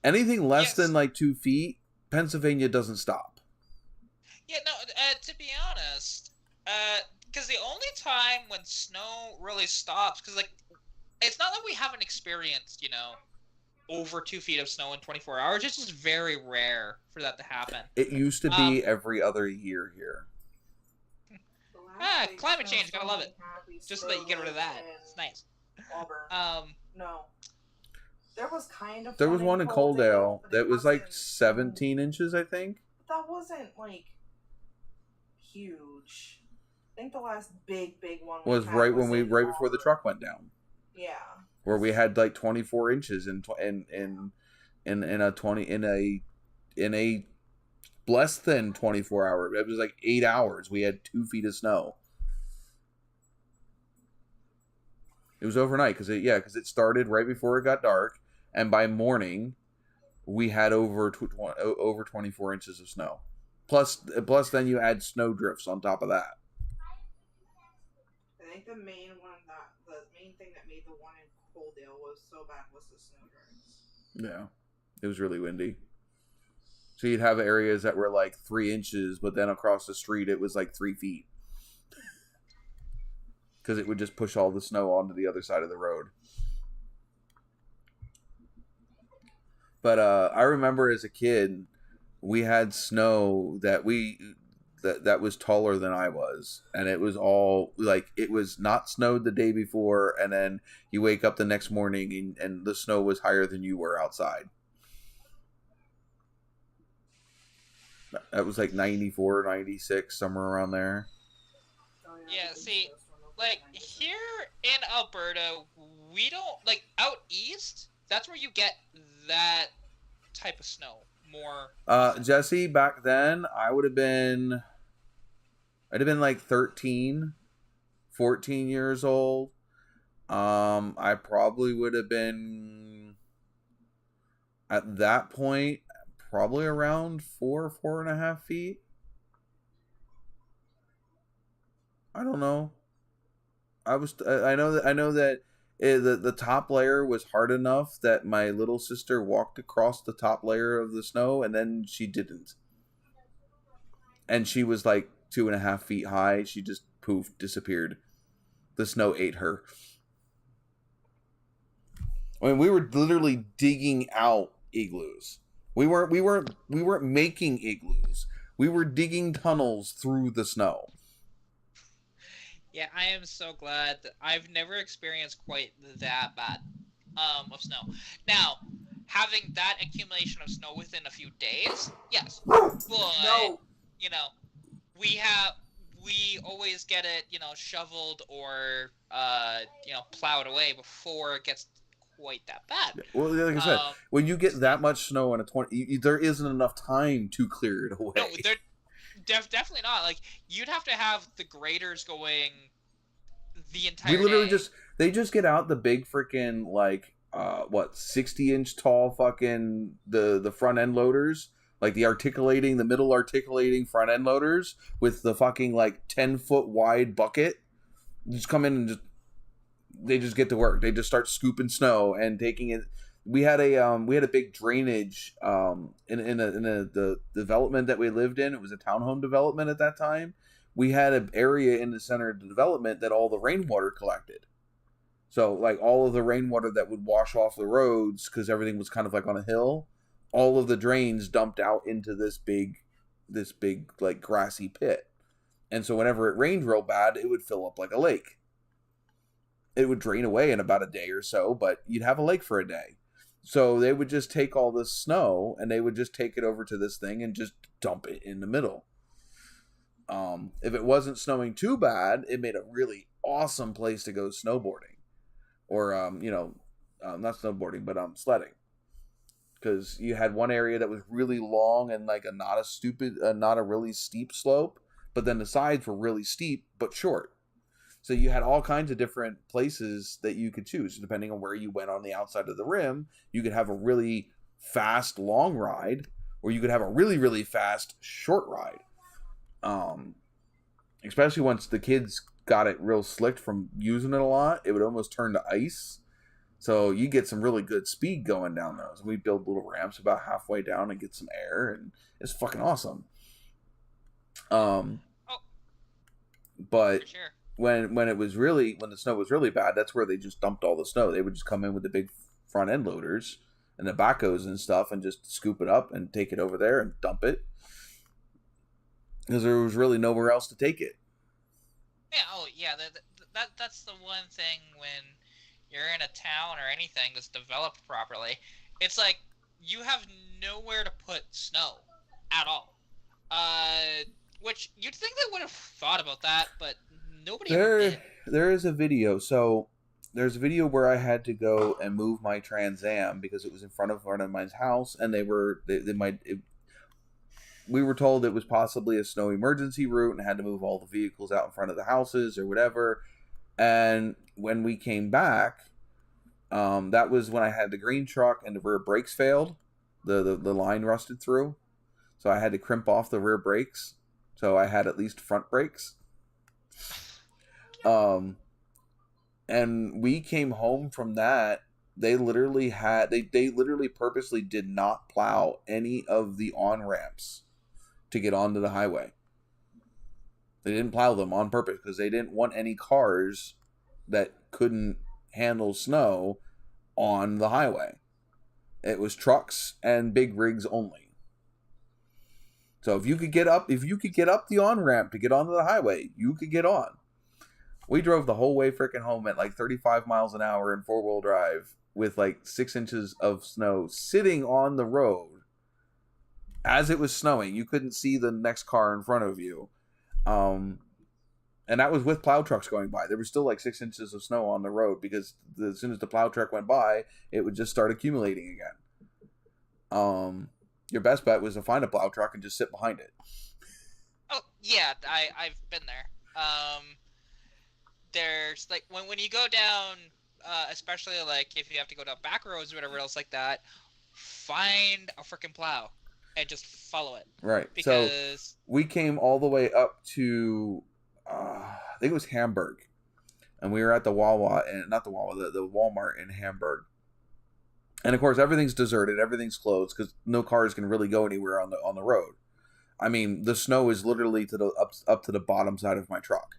Anything less than like 2 feet, Pennsylvania doesn't stop. Yeah, no, to be honest, because the only time when snow really stops, because, like, it's not that we haven't experienced, over 2 feet of snow in 24 hours. It's just very rare for that to happen. It used to be every other year here. Climate change, gotta love it. Just so that you get rid of that. It's nice. Auburn. No. There was kind of. There was one in Coaldale that was like 17 inches, I think. That wasn't like huge. I think the last big one was right before the truck went down. Yeah. Where we had like 24 inches in a less than 24 hours. It was like 8 hours. We had 2 feet of snow. It was overnight because it started right before it got dark, and by morning we had over 24 inches of snow. Plus then you add snow drifts on top of that. I think the main thing that made the one in Coaldale was so bad was the snow drifts. Yeah, it was really windy. So you'd have areas that were like 3 inches, but then across the street it was like 3 feet. Because it would just push all the snow onto the other side of the road. But I remember as a kid, we had snow that was taller than I was. And it was all, like, it was not snowed the day before, and then you wake up the next morning and the snow was higher than you were outside. That was like 94, 96, somewhere around there. Yeah, see, like, here in Alberta, we don't, like, out east, that's where you get that type of snow more. Jesse, back then, I'd have been like 13, 14 years old. I probably would have been, at that point, probably around 4.5 feet. I don't know. I know that the top layer was hard enough that my little sister walked across the top layer of the snow, and then she didn't. And she was like 2.5 feet high. She just poof, disappeared. The snow ate her. I mean, we were literally digging out igloos. We weren't making igloos. We were digging tunnels through the snow. Yeah, I am so glad that I've never experienced quite that bad of snow. Now, having that accumulation of snow within a few days, yes. But, no. We always get it, shoveled or, plowed away before it gets quite that bad. Well, like I said, when you get that much snow in a 20, there isn't enough time to clear it away. No, definitely not. Like, you'd have to have the graders going the entire day. They just get out the big freaking, like, 60-inch tall fucking, the front end loaders, like the middle articulating front end loaders with the fucking, like, 10-foot wide bucket. Just come in and they just get to work. They just start scooping snow and taking it. We had a big drainage in the development that we lived in. It was a townhome development at that time. We had an area in the center of the development that all the rainwater collected. So, like, all of the rainwater that would wash off the roads, because everything was kind of like on a hill, all of the drains dumped out into this big like grassy pit. And so whenever it rained real bad, it would fill up like a lake. It would drain away in about a day or so, but you'd have a lake for a day. So they would just take all this snow and they would just take it over to this thing and just dump it in the middle. If it wasn't snowing too bad, it made a really awesome place to go snowboarding. Or, not snowboarding, but sledding. Because you had one area that was really long and like not a really steep slope, but then the sides were really steep but short. So you had all kinds of different places that you could choose. Depending on where you went on the outside of the rim, you could have a really fast long ride, or you could have a really, really fast short ride. Especially once the kids got it real slick from using it a lot, it would almost turn to ice. So you get some really good speed going down those. We build little ramps about halfway down and get some air, and it's fucking awesome. Um, Oh, but for sure. when the snow was really bad, that's where they just dumped all the snow. They would just come in with the big front end loaders and the backhoes and stuff and just scoop it up and take it over there and dump it because there was really nowhere else to take it. Yeah. Oh, yeah. That's the one thing when you're in a town or anything that's developed properly. It's like you have nowhere to put snow at all. Which you'd think they would have thought about that, but nobody ever did. There is a video. So there's a video where I had to go and move my Trans Am because it was in front of my house, and we were told it was possibly a snow emergency route and had to move all the vehicles out in front of the houses or whatever. And when we came back, that was when I had the green truck and the rear brakes failed. The line rusted through. So I had to crimp off the rear brakes. So I had at least front brakes. And we came home from that. They literally purposely did not plow any of the on-ramps to get onto the highway. They didn't plow them on purpose because they didn't want any cars that couldn't handle snow on the highway. It was trucks and big rigs only. So if you could get up the on-ramp to get onto the highway, you could get on. We drove the whole way freaking home at like 35 miles an hour in four-wheel drive with like 6 inches of snow sitting on the road as it was snowing. You couldn't see the next car in front of you. And that was with plow trucks going by. There was still like 6 inches of snow on the road because as soon as the plow truck went by, it would just start accumulating again. Your best bet was to find a plow truck and just sit behind it. Oh, yeah, I've been there. There's, like, when you go down, especially, like, if you have to go down back roads or whatever else like that, find a freaking plow and just follow it. Right. Because... So, we came all the way up to, I think it was Hamburg. And we were at the Wawa, and not the Wawa, the Walmart in Hamburg. And of course, everything's deserted, everything's closed because no cars can really go anywhere on the road. I mean, the snow is literally to the up to the bottom side of my truck.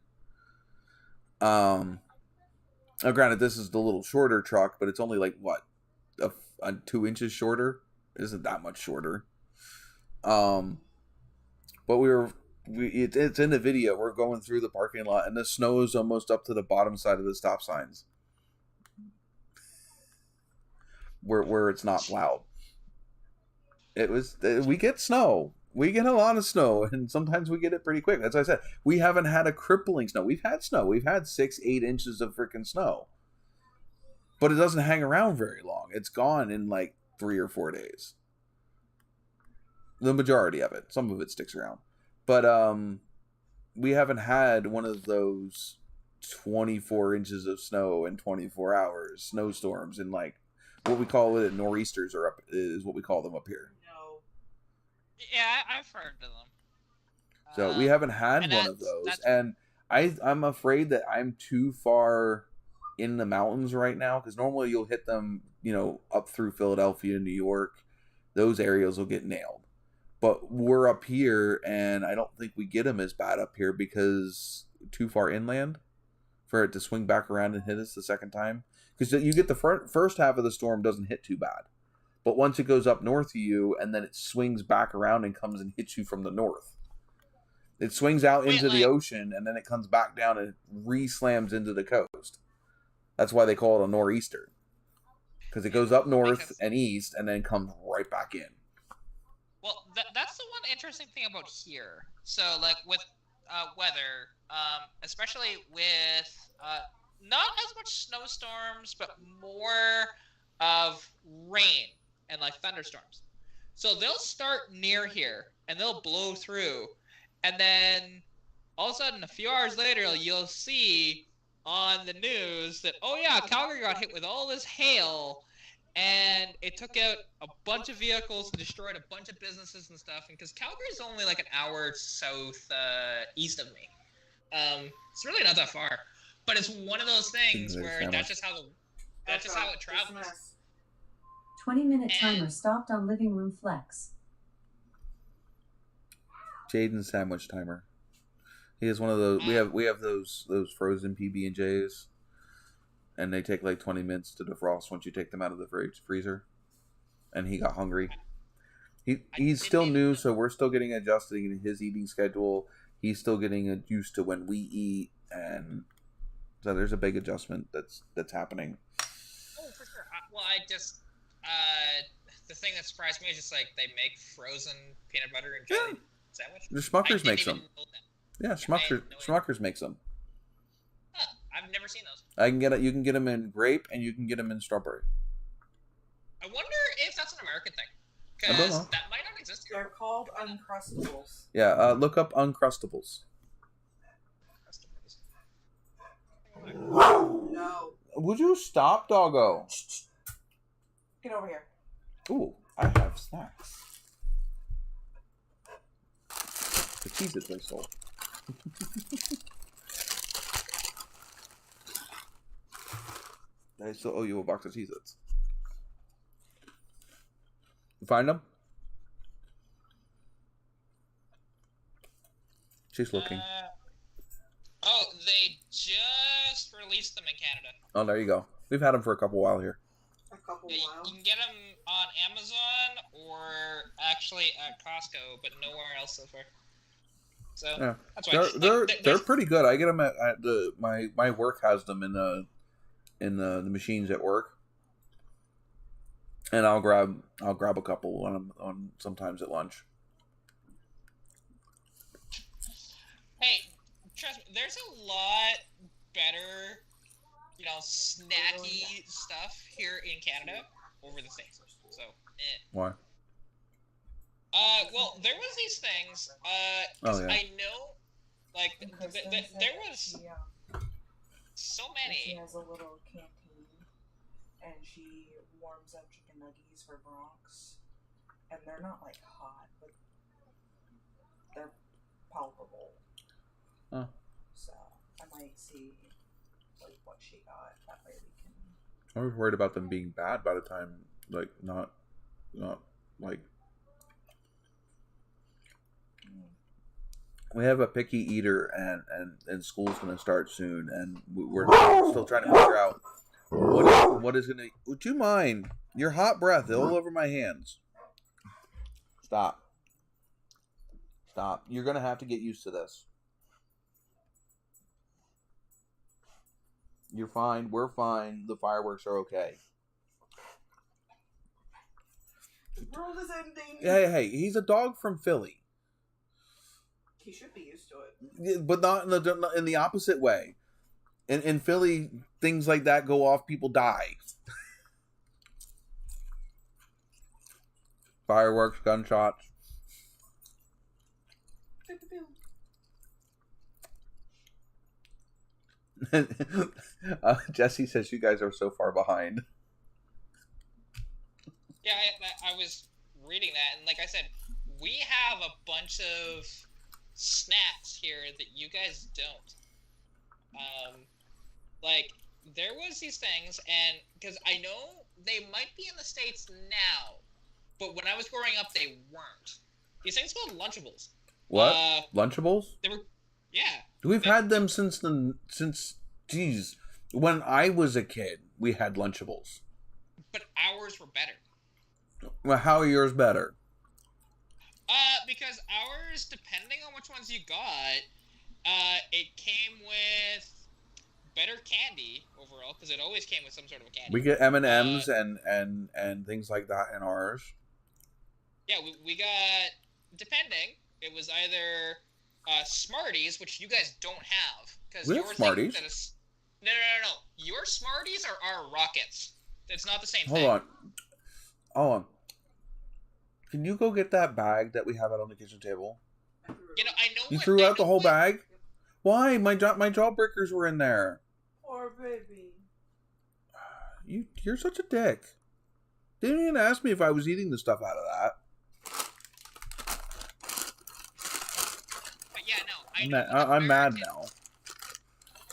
Now, granted, this is the little shorter truck, but it's only like what, 2 inches shorter. It isn't that much shorter. But it's in the video. We're going through the parking lot, and the snow is almost up to the bottom side of the stop signs. Where it's not plowed. We get snow. We get a lot of snow, and sometimes we get it pretty quick. That's what I said. We haven't had a crippling snow. We've had snow. We've had 6-8 inches of freaking snow. But it doesn't hang around very long. It's gone in like 3 or 4 days. The majority of it. Some of it sticks around. But we haven't had one of those 24 inches of snow in 24 hours. Snowstorms and like what we call it nor'easters is what we call them up here. No. Yeah, I've heard of them. So we haven't had one of those, and I'm afraid that I'm too far in the mountains right now because normally you'll hit them, up through Philadelphia, New York. Those areas will get nailed, but we're up here, and I don't think we get them as bad up here because too far inland for it to swing back around and hit us the second time. Because you get the first half of the storm doesn't hit too bad. But once it goes up north of you, and then it swings back around and comes and hits you from the north. It swings out into the ocean, and then it comes back down and re-slams into the coast. That's why they call it a nor'easter. Because it goes up north and east, and then comes right back in. Well, that's the one interesting thing about here. So, like, with weather, especially with... not as much snowstorms, but more of rain and like thunderstorms. So they'll start near here and they'll blow through. And then all of a sudden, a few hours later, you'll see on the news that, oh yeah, Calgary got hit with all this hail and it took out a bunch of vehicles and destroyed a bunch of businesses and stuff. And because Calgary is only like an hour south east of me. It's really not that far. But it's one of those things where that's just how it travels. 20-minute timer stopped on living room flex. Jaden's sandwich timer. He has one of those. We have those frozen PB&Js, and they take like 20 minutes to defrost once you take them out of the freezer. And he got hungry. He's still new, so we're still getting adjusted in his eating schedule. He's still getting used to when we eat, and so there's a big adjustment that's happening. Oh, for sure. Well, the thing that surprised me is just like they make frozen peanut butter and jelly sandwich. The Smuckers makes them. Yeah, Smuckers makes them. Huh, I've never seen those. You can get them in grape, and you can get them in strawberry. I wonder if that's an American thing. I don't know. That might not exist here. They're called Uncrustables. Yeah, look up Uncrustables. No. Would you stop, doggo? Get over here. Ooh, I have snacks. The Cheez-Its I sold. I still owe you a box of Cheez-Its. You find them? She's looking. They just released them in Canada. Oh, there you go. We've had them for a couple while here. You can get them on Amazon or actually at Costco, but nowhere else so far. So yeah, that's why they're pretty good. I get them at my work has them in the machines at work, and I'll grab a couple on sometimes at lunch. Hey, trust me, there's a lot better, snacky stuff here in Canada over the States. So, Why? Well, there was these things. Yeah. I know, like, there was so many. She has a little canteen, and she warms up chicken nuggets for Bronx, and they're not like hot, but they're palpable. Huh. So I might see like what she got. That way we can. I was worried about them being bad by the time, like not like. We have a picky eater, and school's going to start soon, and we're still trying to figure out what is going to... Would you mind? Your hot breath all over my hands. Stop. You're going to have to get used to this. You're fine. We're fine. The fireworks are okay. The world is ending. Hey, he's a dog from Philly. He should be used to it. Yeah, but not in the opposite way. In Philly, things like that go off, people die. Fireworks, gunshots. Jesse says you guys are so far behind. Yeah, I was reading that, and like I said, we have a bunch of snacks here that you guys don't. Like, there was these things, and because I know they might be in the States now, but when I was growing up, they weren't. These things called Lunchables. What? Lunchables? They were, yeah. We've had them since when I was a kid, we had Lunchables. But ours were better. Well, how are yours better? Because ours, depending on which ones you got, it came with better candy overall, because it always came with some sort of a candy. We get M&Ms and things like that in ours. Yeah, we got, depending, it was either Smarties, which you guys don't have. We have Smarties. No. Your Smarties are our Rockets. It's not the same thing. Hold on. Can you go get that bag that we have out on the kitchen table? I know. You threw out the whole bag? Why? My jawbreakers were in there. Poor baby. You're such a dick. Didn't even ask me if I was eating the stuff out of that. But yeah, no. I'm mad now.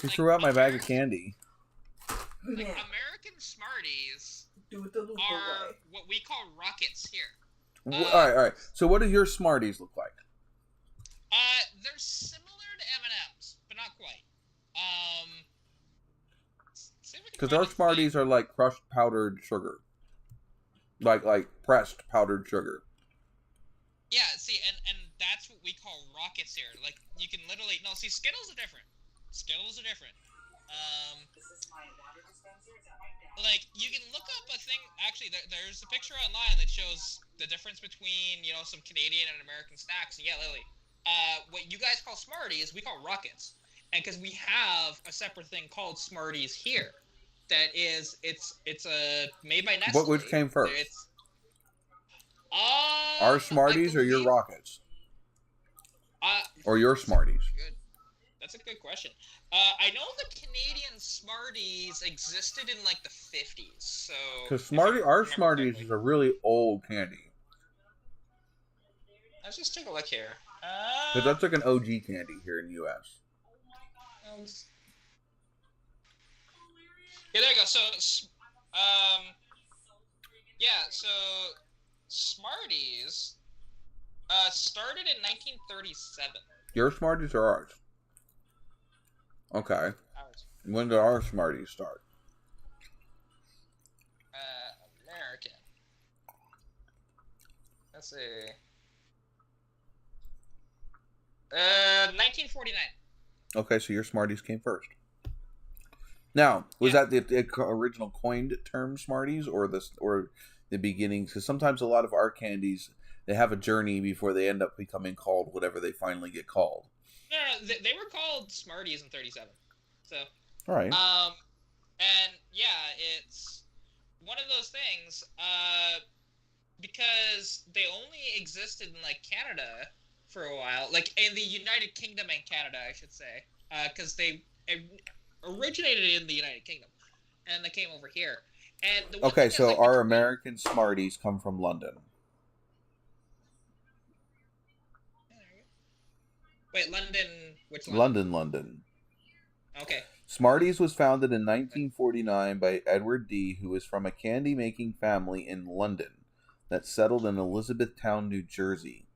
You threw out my bag of candy. Like, American Smarties are what we call Rockets here. All right. So what do your Smarties look like? they're similar to M&Ms, but not quite. Because our Smarties are like crushed powdered sugar. Like pressed powdered sugar. Yeah, see, and that's what we call rockets here. Like, you can literally... No, see, Skittles are different. This is my water dispenser. Is that my dad? Like, you can look up a thing... Actually, there's a picture online that shows the difference between, some Canadian and American snacks. And yeah, Lily, what you guys call Smarties, we call rockets. And because we have a separate thing called Smarties here. That is... It's made by Nestle. Which came first? Our Smarties or your rockets? Or your Smarties? Good. That's a good question. I know the Canadian Smarties existed in like the 50s, so... Because our Smarties is a really old candy. Let's just take a look here. Because that's like an OG candy here in the U.S. Yeah, there you go. So, so Smarties started in 1937. Your Smarties or ours? Okay. Ours. When did our Smarties start? American. Let's see. 1949. Okay, so your Smarties came first. Now, was that the original coined term Smarties or the beginnings? Because sometimes a lot of our candies, they have a journey before they end up becoming called whatever they finally get called. Yeah, they were called Smarties in 37. So. All right. And yeah, it's one of those things. Because they only existed in like Canada for a while, like in the United Kingdom and Canada, I should say, because they originated in the United Kingdom, and they came over here. And okay, so our American Smarties come from London. Wait, London? Which London? London. Okay. Smarties was founded in 1949 by Edward D., who was from a candy-making family in London that settled in Elizabeth, New Jersey,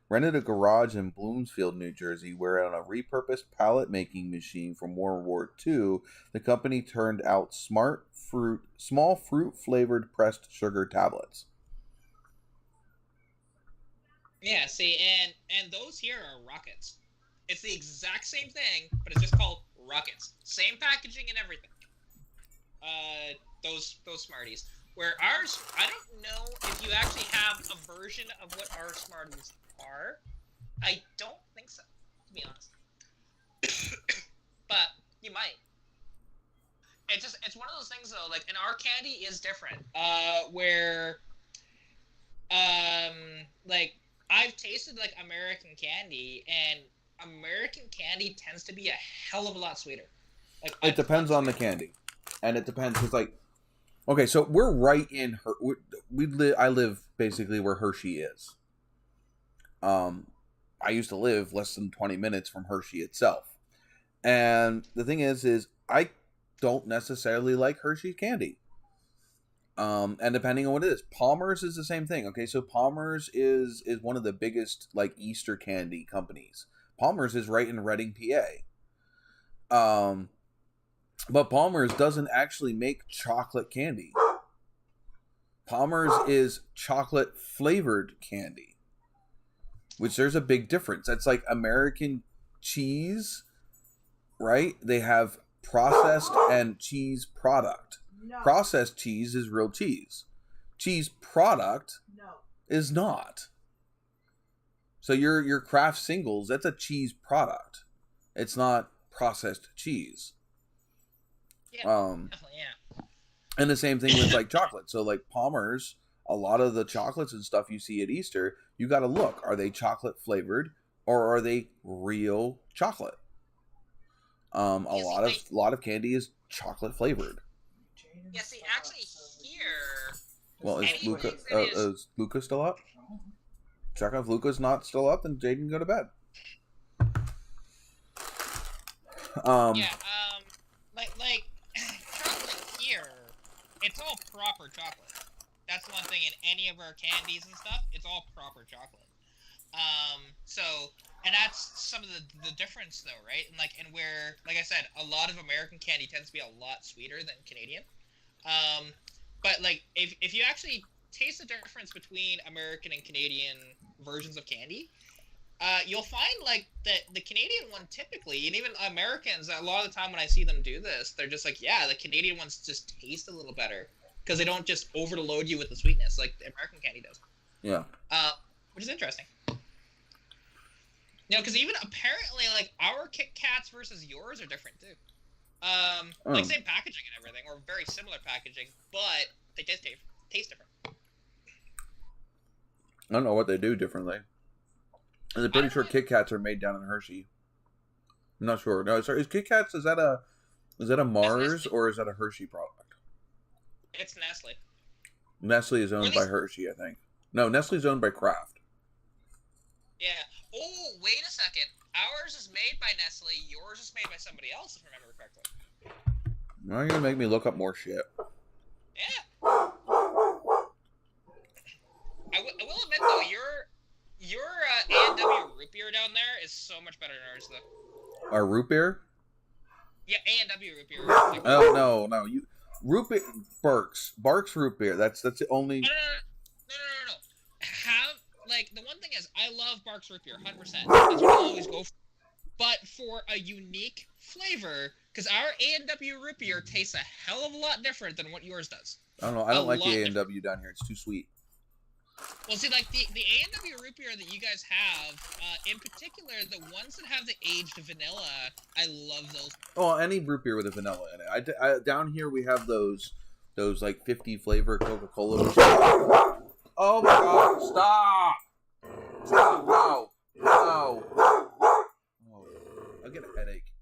rented a garage in Bloomfield, New Jersey, where on a repurposed pallet-making machine from World War II, the company turned out small fruit-flavored pressed sugar tablets. Yeah, see, and those here are rockets. It's the exact same thing, but it's just called rockets. Same packaging and everything. Those Smarties. Where ours, I don't know if you actually have a version of what our Smarties are. I don't think so, to be honest. But you might. It's one of those things though, like, and our candy is different. Where like I've tasted like American candy, and American candy tends to be a hell of a lot sweeter. Like, it depends on the candy, and it depends. It's like, okay, so we're right in I live basically where Hershey is. I used to live less than 20 minutes from Hershey itself, and the thing is I don't necessarily like Hershey candy. And depending on what it is, Palmer's is the same thing. Okay, so Palmer's is one of the biggest like Easter candy companies. Palmer's is right in Reading, PA. But Palmer's doesn't actually make chocolate candy. Palmer's is chocolate flavored candy, which there's a big difference. That's like American cheese, right? They have processed and cheese product. No. Processed cheese is real cheese. Cheese product is not. So your Kraft Singles, that's a cheese product. It's not processed cheese. Yeah, definitely, yeah. And the same thing with like chocolate. So like Palmer's, a lot of the chocolates and stuff you see at Easter, you got to look. Are they chocolate flavored or are they real chocolate? A lot of candy is chocolate flavored. Yeah, see, actually here... Well, is Luca still up? Check if Luca's not still up, then Jaden can go to bed. Like chocolate here, it's all proper chocolate. That's one thing in any of our candies and stuff, it's all proper chocolate. So, and that's some of the difference, though, right? And where, like I said, a lot of American candy tends to be a lot sweeter than Canadian. But like, if you actually taste the difference between American and Canadian versions of candy, you'll find like that the Canadian one typically, and even Americans, a lot of the time when I see them do this, they're just like, yeah, the Canadian ones just taste a little better because they don't just overload you with the sweetness like the American candy does. Yeah. Which is interesting. Because even apparently, like, our Kit Kats versus yours are different too. Like same packaging and everything, or very similar packaging, but they taste different. I don't know what they do differently. I'm pretty sure Kit Kats are made down in Hershey. I'm not sure. No, sorry. Is Kit Kats, is that a Mars or is that a Hershey product? It's Nestle. Nestle is owned by Hershey, I think. No, Nestle's owned by Kraft. Yeah. Oh, wait a second. Ours is made by Nestle. Yours is made by somebody else, if I remember correctly. Now you're gonna make me look up more shit. Yeah. I will admit though, your A&W root beer down there is so much better than ours though. Our root beer? Yeah, A&W root beer. Oh no, you root beer Barks root beer. That's the only. No. Like, the one thing is, I love Barks root beer, 100%. That's what I always go for. But for a unique flavor, because our A&W root beer tastes a hell of a lot different than what yours does. I don't know. I don't like the A&W down here. It's too sweet. Well, see, like, the A&W root beer that you guys have, in particular, the ones that have the aged vanilla, I love those. Oh, any root beer with a vanilla in it. I down here we have those like 50 flavor Coca-Cola machines. Oh my god, stop! Stop, no! Oh, I'll get a headache.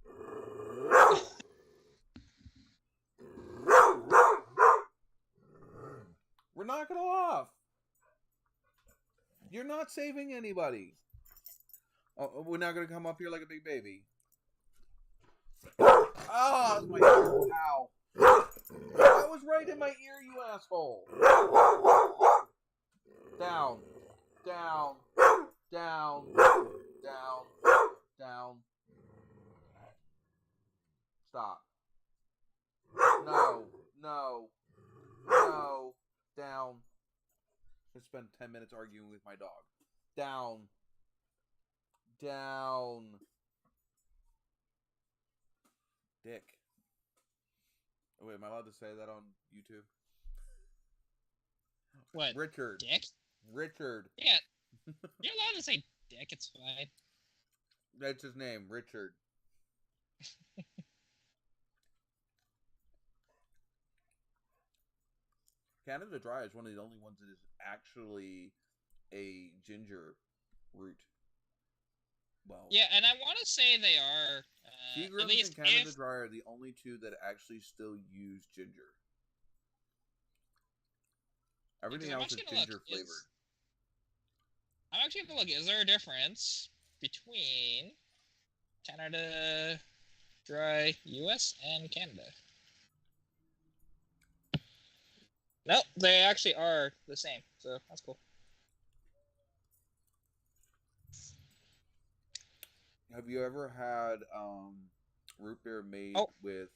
We're knocking it off! You're not saving anybody. Oh, we're not gonna come up here like a big baby. Oh, that's my ear. Ow. That was right in my ear, you asshole. Down. Stop. No. Down. I spent 10 minutes arguing with my dog. Down. Dick. Oh, wait, am I allowed to say that on YouTube? What? Richard. Dick? Richard. Yeah. You're allowed to say dick, it's fine. That's his name, Richard. Canada Dry is one of the only ones that is actually a ginger root. Well, yeah, and I want to say they are. Seagram's and Canada Dry are the only two that actually still use ginger. Everything else is ginger flavored. I'm actually going to look. Is there a difference between Canada Dry US and Canada? Nope, they actually are the same, so that's cool. Have you ever had root beer made with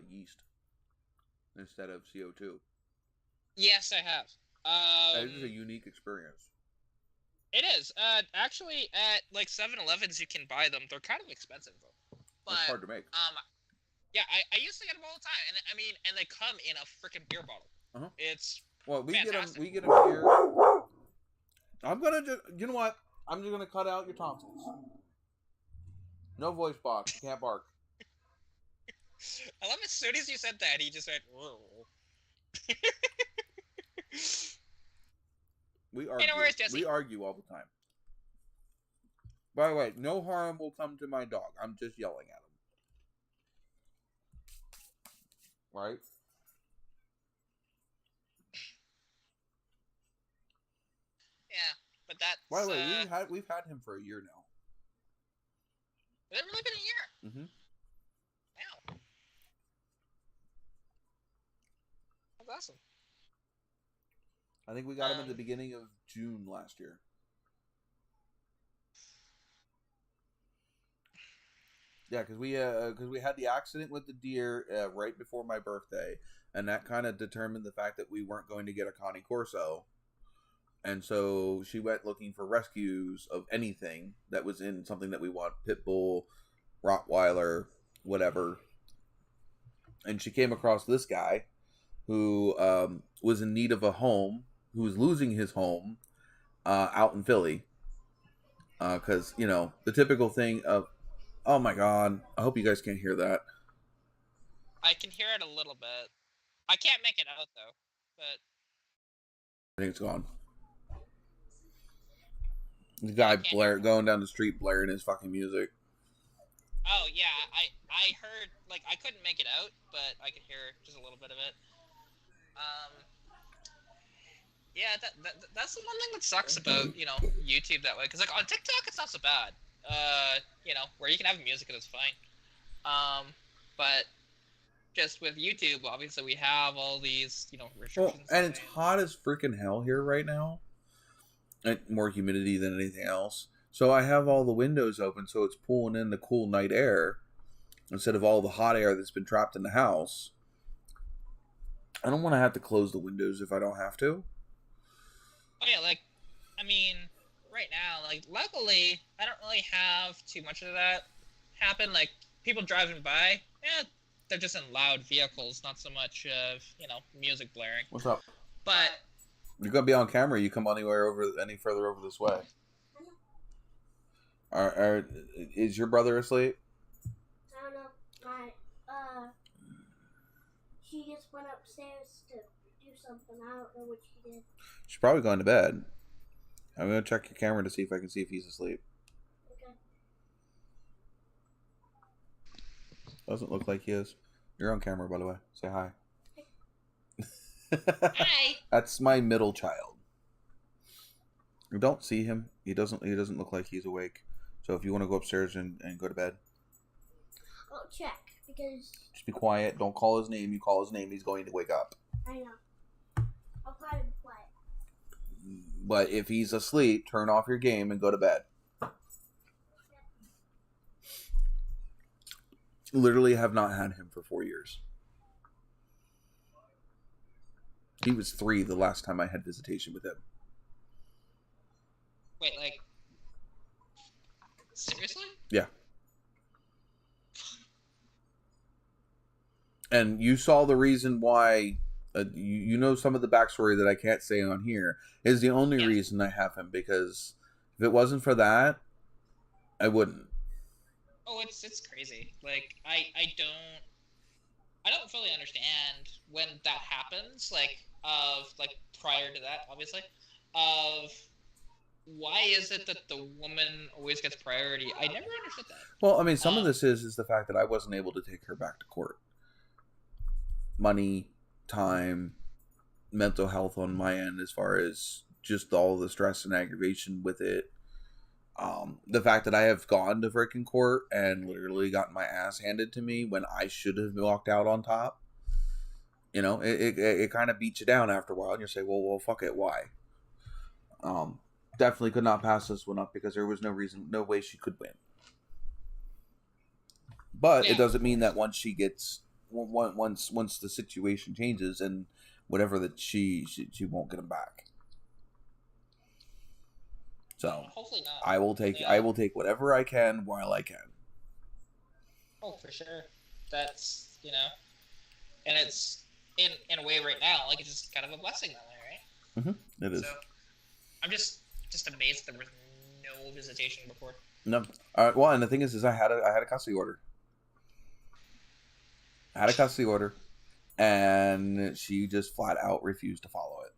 yeast instead of CO2? Yes, I have. That is a unique experience. It is. Actually, at like 7-Elevens, you can buy them. They're kind of expensive though. But it's hard to make. Yeah, I used to get them all the time, and they come in a freaking beer bottle. Uh-huh. It's fantastic. We get them here. I'm gonna just. You know what? I'm just gonna cut out your tonsils. No voice box. You can't bark. I love as soon as you said that, he just went, whoa. We argue. We argue all the time. By the way, no harm will come to my dog. I'm just yelling at him. Right? Yeah, but that's... By the way, we've had him for a year now. Has it really been a year? Mm-hmm. Wow. That's awesome. I think we got him at the beginning of June last year. Yeah, because we had the accident with the deer right before my birthday, and that kind of determined the fact that we weren't going to get a Connie Corso, and so she went looking for rescues of anything that was in something that we want: pit bull, Rottweiler, whatever. And she came across this guy who was in need of a home, who was losing his home out in Philly, because the typical thing of, oh my god, I hope you guys can't hear that. I can hear it a little bit. I can't make it out though, but I think it's gone. The guy going down the street blaring his fucking music. Oh yeah, I heard, like, I couldn't make it out, but I could hear just a little bit of it. Yeah, that's the one thing that sucks about YouTube that way, because like on TikTok it's not so bad. Where you can have music and it's fine. But just with YouTube, obviously we have all these restrictions. Well, and it's hot as freaking hell here right now. And more humidity than anything else. So I have all the windows open, so it's pulling in the cool night air instead of all the hot air that's been trapped in the house. I don't want to have to close the windows if I don't have to. Oh yeah, like, I mean, right now, like, luckily, I don't really have too much of that happen. Like, people driving by, they're just in loud vehicles, not so much of, music blaring. What's up? But you're gonna be on camera. You come any further over this way. Is your brother asleep? I don't know. She just went upstairs to do something. I don't know what she did. She's probably going to bed. I'm gonna check your camera to see if I can see if he's asleep. Okay. Doesn't look like he is. You're on camera, by the way. Say hi. Hi. That's my middle child. You don't see him. He doesn't look like he's awake. So if you want to go upstairs and go to bed. I'll check, because... Just be quiet. Don't call his name. You call his name, he's going to wake up. I know. I'll try to be quiet. But if he's asleep, turn off your game and go to bed. Literally have not had him for 4 years. He was 3 the last time I had visitation with him. Wait, like, seriously? Yeah. And you saw the reason why, you know some of the backstory that I can't say on here, is the only reason I have him, because if it wasn't for that, I wouldn't. Oh, it's crazy. Like, I don't fully understand when that happens, like, prior to that, obviously, of why is it that the woman always gets priority? I never understood that. Well, I mean, some of this is the fact that I wasn't able to take her back to court. Money, time, mental health on my end, as far as just all the stress and aggravation with it. The fact that I have gone to freaking court and literally gotten my ass handed to me when I should have walked out on top. It kind of beats you down after a while, and you say, well, fuck it, why? Definitely could not pass this one up because there was no way she could win. But it doesn't mean that once she gets, once the situation changes and whatever, that she won't get him back. So hopefully not. I will take whatever I can while I can. Oh, for sure. That's and it's in a way right now, like, it's just kind of a blessing that way, right? It is. So I'm just amazed there was no visitation before. No. Well, and the thing is I had a custody order. And she just flat out refused to follow it.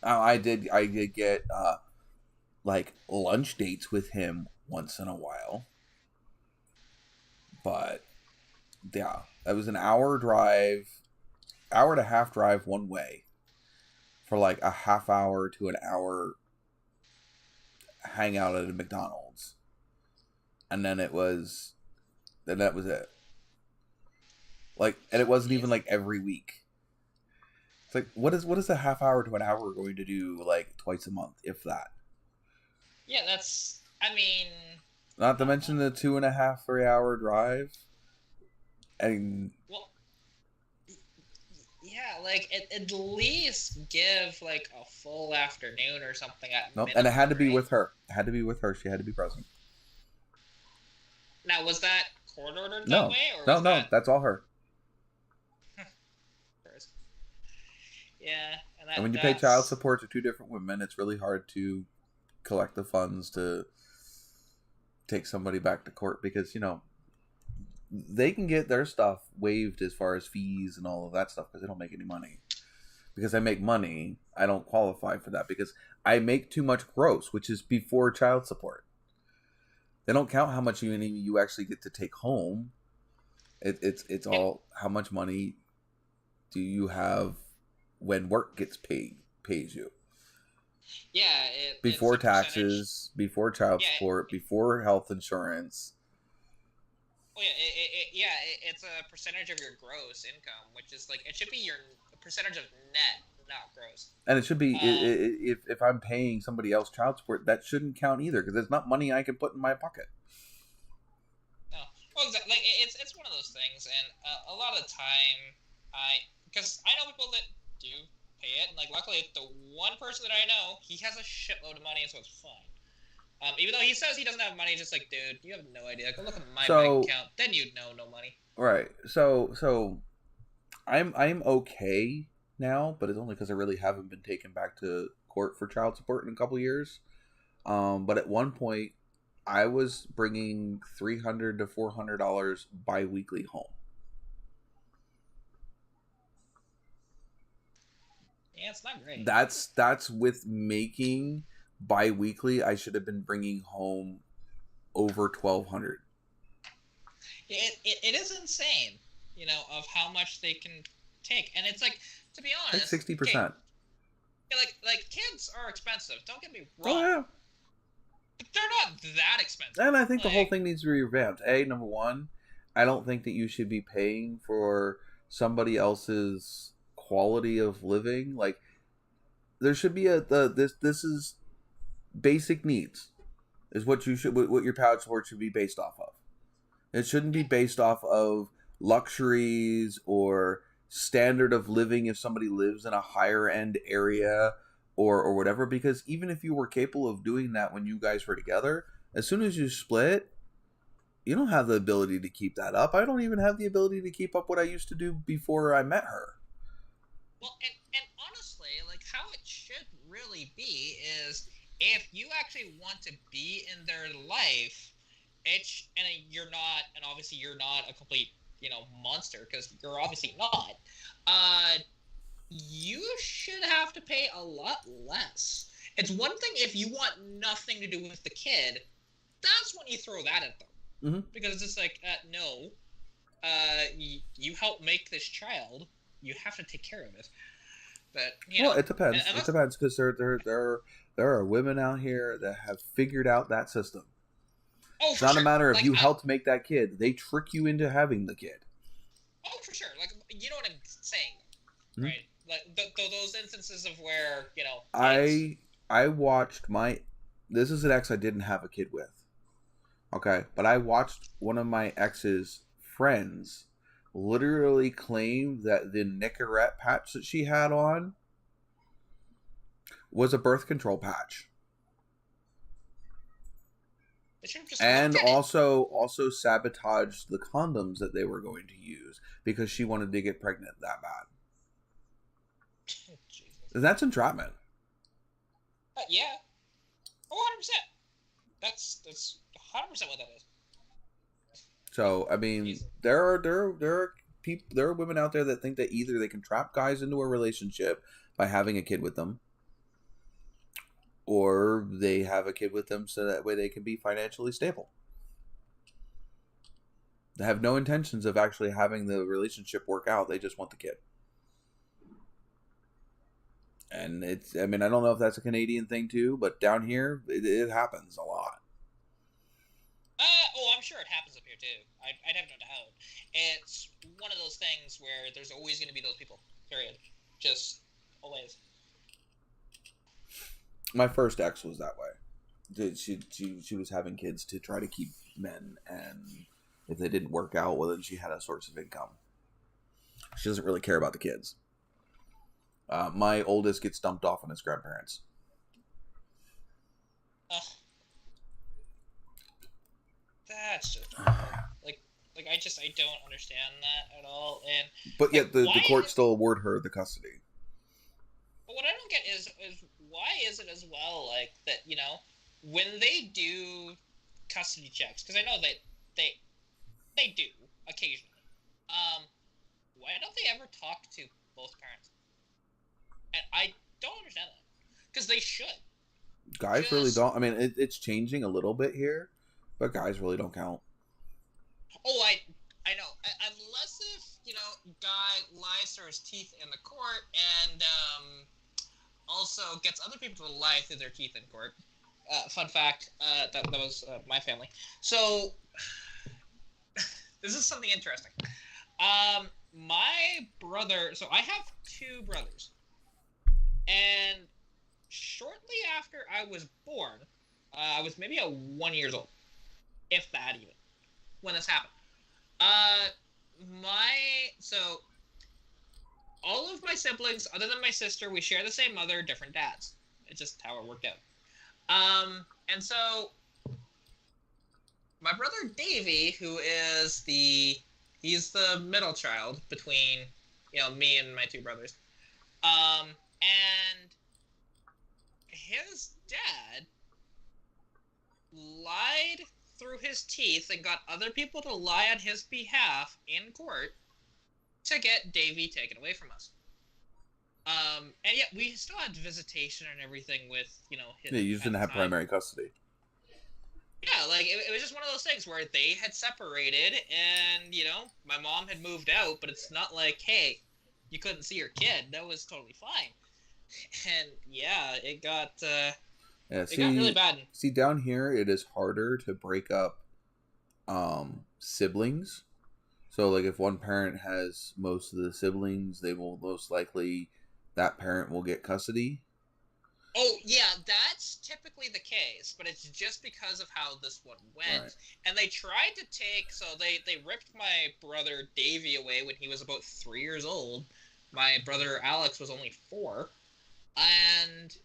I did get like lunch dates with him once in a while, but yeah, that was an hour and a half drive one way for like a half hour to an hour hangout at a McDonald's, and then that was it. Like, and it wasn't even like every week. It's like, what is a half hour to an hour going to do, like, twice a month, if that? Yeah, I mean, Not to mention the 2.5, 3 hour drive. And Well, yeah, like at least give like a full afternoon or something at nope. minimum, And it had to be right? with her. It had to be with her. She had to be present. Now, was that court ordered No. that way, or No, was no. that... That's all her. Yeah, And when you pay child support to two different women, it's really hard to collect the funds to take somebody back to court because, you know, they can get their stuff waived as far as fees and all of that stuff because they don't make any money. Because I make money, I don't qualify for that because I make too much gross, which is before child support. They don't count how much you actually get to take home. It's all how much money do you have when work gets pays you. Yeah, before it's a taxes, before child support, before health insurance. Oh yeah, it's a percentage of your gross income, which is like it should be your percentage of net, not gross. And it should be if I'm paying somebody else child support, that shouldn't count either because it's not money I can put in my pocket. No, well, exactly. Like it's one of those things, and a lot of the time, because I know people that do pay it, and like luckily the one person that I know, he has a shitload of money, so it's fine. Even though he says he doesn't have money, just like, dude, you have no idea. Go look at my bank account, then you'd know no money. Right. So I'm okay now, but it's only because I really haven't been taken back to court for child support in a couple years. But at one point, I was bringing $300 to $400 biweekly home. Yeah, it's not great. That's with making bi-weekly. I should have been bringing home over $1,200. It is insane, you know, of how much they can take, and it's like, to be honest, like 60%. Like kids are expensive. Don't get me wrong. Oh yeah, but they're not that expensive. And I think the whole thing needs to be revamped. Number one, I don't think that you should be paying for somebody else's quality of living. Like, there should be this is basic needs is what your child support should be based off of. It shouldn't be based off of luxuries or standard of living if somebody lives in a higher end area or whatever, because even if you were capable of doing that when you guys were together, as soon as you split, you don't have the ability to keep that up. I don't even have the ability to keep up what I used to do before I met her. Well, and honestly, like, how it should really be is if you actually want to be in their life, and you're not, and obviously you're not a complete, you know, monster, because you're obviously not, you should have to pay a lot less. It's one thing if you want nothing to do with the kid, that's when you throw that at them. Mm-hmm. Because it's just like, no, you help make this child, you have to take care of it. But, you know, it depends. It depends, because there are women out here that have figured out that system. Oh, it's not a matter of you helped make that kid. They trick you into having the kid. Oh, for sure. Like, you know what I'm saying, right? Mm-hmm. Like, those instances of where, you know... I watched this is an ex I didn't have a kid with. Okay? But I watched one of my ex's friends literally claim that the Nicorette patch that she had on was a birth control patch. And also sabotaged the condoms that they were going to use because she wanted to get pregnant that bad. And that's entrapment. Yeah. 100%. That's 100% what that is. So, I mean, there are women out there that think that either they can trap guys into a relationship by having a kid with them, or they have a kid with them so that way they can be financially stable. They have no intentions of actually having the relationship work out. They just want the kid. And I don't know if that's a Canadian thing too, but down here, it happens a lot. I'm sure it happens up here too. I'd have no doubt. It's one of those things where there's always going to be those people. Period. Just always. My first ex was that way. she was having kids to try to keep men, and if they didn't work out, well, then she had a source of income. She doesn't really care about the kids. My oldest gets dumped off on his grandparents. That's just like I don't understand that at all. And but yet the court is, still award her the custody. But what I don't get is why is it as well like that? You know, when they do custody checks, because I know that they do occasionally. Why don't they ever talk to both parents? And I don't understand that, because they should. Guys really don't. I mean, it's changing a little bit here, but guys really don't count. Oh, I know. Unless if, you know, guy lies through his teeth in the court and also gets other people to lie through their teeth in court. Fun fact, that was my family. So, this is something interesting. My brother, so I have two brothers. And shortly after I was born, I was maybe 1 year old, if that even, when this happened. So all of my siblings, other than my sister, we share the same mother, different dads. It's just how it worked out. And so my brother Davey, who is he's the middle child between, you know, me and my two brothers. And his dad lied through his teeth and got other people to lie on his behalf in court to get Davey taken away from us. And yet we still had visitation and everything with, you know, his. Yeah, you just didn't have primary custody. Yeah, like it was just one of those things where they had separated, and you know, my mom had moved out, but it's not like, hey, you couldn't see your kid. That was totally fine. And yeah, it got it got really bad. See, down here it is harder to break up siblings. So like if one parent has most of the siblings, they will most likely, that parent will get custody. Oh yeah, that's typically the case, but it's just because of how this one went. Right. And they tried to take, so they ripped my brother Davey away when he was about 3 years old. My brother Alex was only 4. And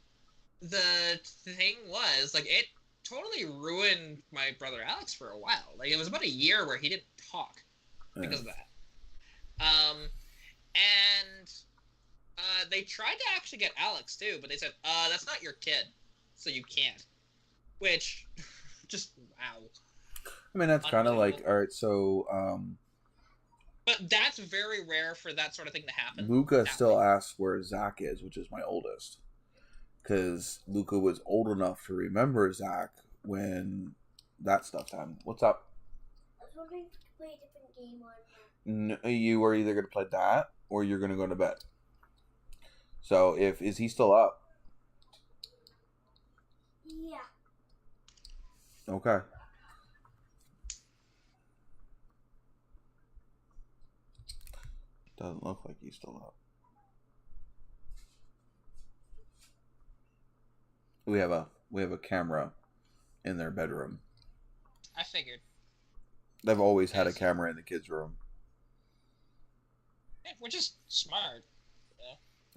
the thing was, like, it totally ruined my brother Alex for a while. Like, it was about a year where he didn't talk because of that. And they tried to actually get Alex, too, but they said, that's not your kid, so you can't. Which, just, wow. I mean, that's kind of like, alright, so, But that's very rare for that sort of thing to happen. Luca still asks where Zach is, which is my oldest. Because Luca was old enough to remember Zach when that stuff happened. What's up? I was wondering if you could play a different game on that. No, you are either going to play that, or you're going to go to bed. So, is he still up? Yeah. Okay. Doesn't look like he's still up. We have a camera in their bedroom. I figured. They've always had a camera in the kids' room. Yeah, we're just smart. Yeah.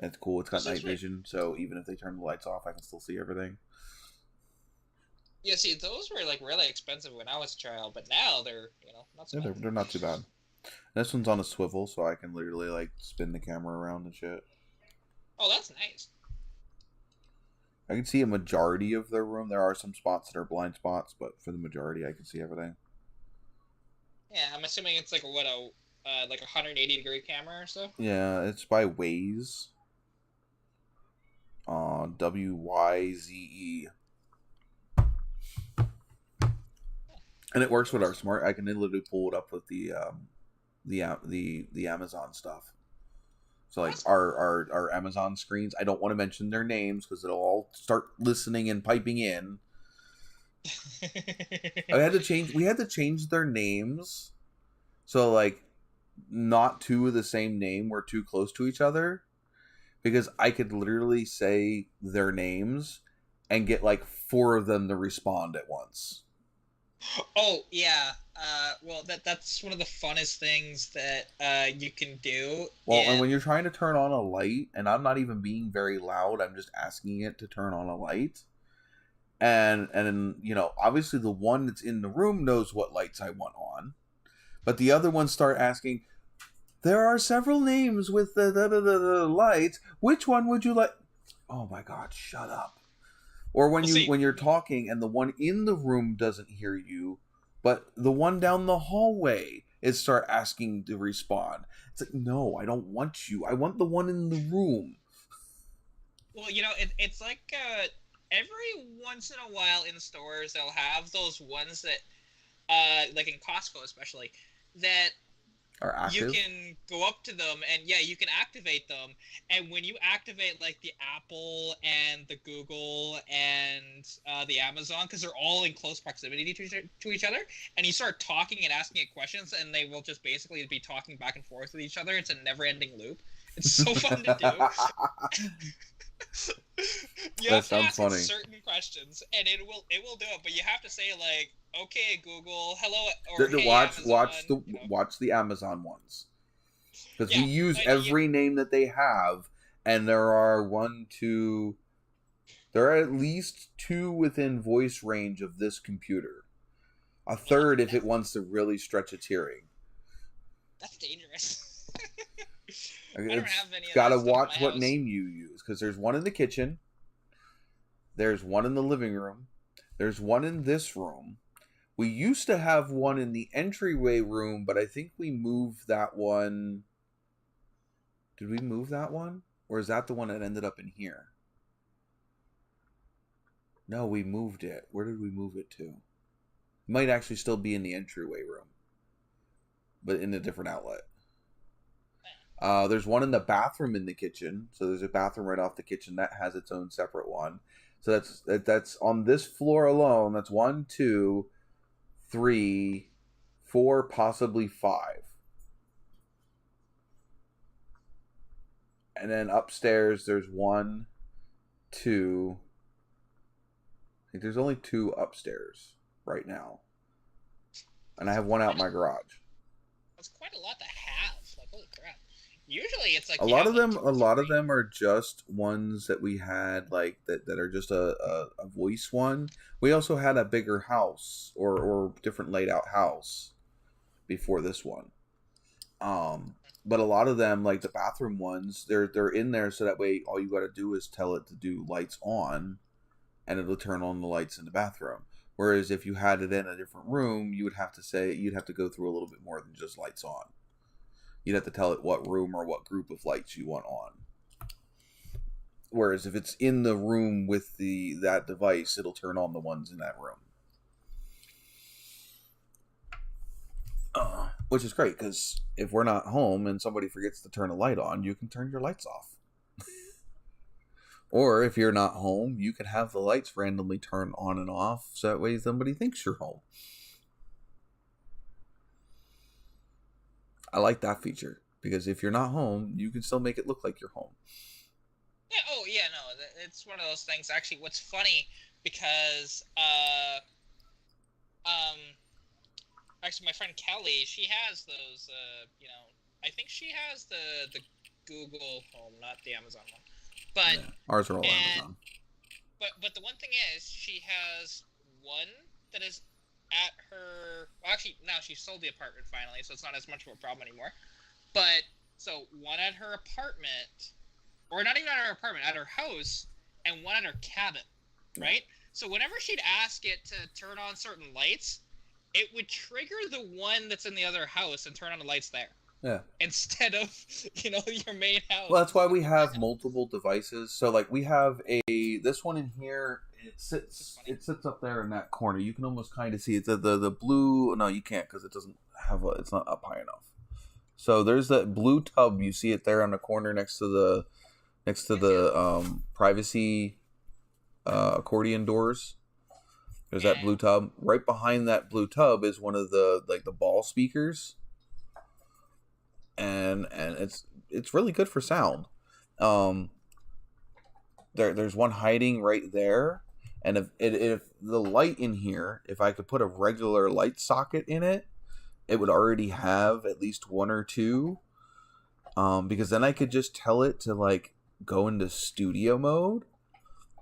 It's cool. It's got night vision, so even if they turn the lights off, I can still see everything. Yeah, see, those were like really expensive when I was a child, but now they're, you know, not so bad. They're not too bad. And this one's on a swivel, so I can literally like spin the camera around and shit. Oh, that's nice. I can see a majority of their room. There are some spots that are blind spots, but for the majority, I can see everything. Yeah, I'm assuming it's like what like a 180-degree camera or so. Yeah, it's by Waze. WYZE. And it works with our smart. I can literally pull it up with the Amazon stuff. So like our Amazon screens, I don't want to mention their names because it'll all start listening and piping in. We had to change their names. So like not two of the same name were too close to each other, because I could literally say their names and get like 4 of them to respond at once. Oh yeah. Well, that's one of the funnest things that you can do. Well, and when you're trying to turn on a light, and I'm not even being very loud, I'm just asking it to turn on a light. And you know, obviously the one that's in the room knows what lights I want on, but the other ones start asking, there are several names with the lights. Which one would you like? Oh my God, shut up. Or when you're talking and the one in the room doesn't hear you, but the one down the hallway is start asking to respond. It's like, no, I don't want you. I want the one in the room. Well, you know, it's like every once in a while in stores they'll have those ones that, like in Costco especially, that Are active. you can go up to them and you can activate them. And when you activate like the Apple and the Google and the Amazon, because they're all in close proximity to each other, and you start talking and asking it questions, and they will just basically be talking back and forth with each other. It's a never-ending loop. It's so fun to do. You That have to sounds ask funny. it certain questions, and it will do it. But you have to say like, "Okay, Google, hello," or "Hey, Amazon," watch the Amazon ones, because Yeah, we use and every name that they have, and there are there are at least 2 within voice range of this computer. A third if it wants to really stretch its hearing. That's dangerous. I It's don't have any of gotta that stuff in watch my what house. name you use, because there's one in the kitchen, there's one in the living room, there's one in this room. We used to have one in the entryway room, but I think we moved that one. Did we move that one? Or is that the one that ended up in here? No, we moved it. Where did we move it to? It might actually still be in the entryway room, but in a different outlet. There's one in the bathroom in the kitchen. So there's a bathroom right off the kitchen that has its own separate one. So that's on this floor alone. That's 1, 2, 3, 4, possibly 5. And then upstairs there's 1, 2. I think there's only 2 upstairs right now. And I have one out in my garage. That's quite a lot to have. Like, holy crap. Usually it's like A lot of them are just ones that we had, like that are just a voice one. We also had a bigger house or different laid out house before this one. But a lot of them, like the bathroom ones, they're in there so that way all you got to do is tell it to do lights on, and it'll turn on the lights in the bathroom. Whereas if you had it in a different room, you'd have to go through a little bit more than just lights on. You'd have to tell it what room or what group of lights you want on. Whereas if it's in the room with that device, it'll turn on the ones in that room. Which is great, because if we're not home and somebody forgets to turn a light on, you can turn your lights off. Or if you're not home, you can have the lights randomly turn on and off, so that way somebody thinks you're home. I like that feature, because if you're not home, you can still make it look like you're home. Yeah, oh yeah, no, it's one of those things. Actually, what's funny, because actually my friend Kelly, she has those, I think she has the Google Home, not the Amazon one. But yeah, ours are all Amazon. But the one thing is, she has one that is at her. Well, actually, now she sold the apartment finally, so it's not as much of a problem anymore. But so one at her apartment, or not even at her apartment, at her house, and one at her cabin, right? So whenever she'd ask it to turn on certain lights, it would trigger the one that's in the other house and turn on the lights there. Yeah. Instead of, your main house. Well, that's why we have multiple devices. So, like, we have this one in here. It sits up there in that corner. You can almost kind of see it. The blue. No, you can't, because it doesn't have it's not up high enough. So there's that blue tub. You see it there on the corner next to the privacy accordion doors. There's that blue tub. Right behind that blue tub is one of the ball speakers. And it's really good for sound. There's one hiding right there, And if the light in here, if I could put a regular light socket in it, it would already have at least one or two. Because then I could just tell it to like go into studio mode,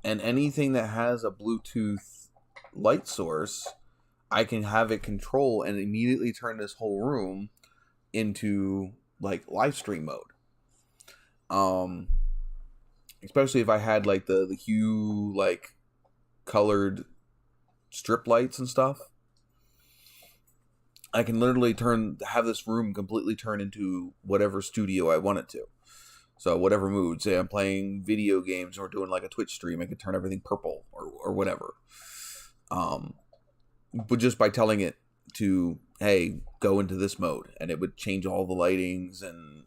and anything that has a Bluetooth light source, I can have it control and immediately turn this whole room into like live stream mode. Especially if I had like the hue like colored strip lights and stuff. I can literally have this room completely turn into whatever studio I want it to. So whatever mood, say I'm playing video games or doing like a Twitch stream, I could turn everything purple or whatever. But just by telling it to, hey, go into this mode, and it would change all the lightings and,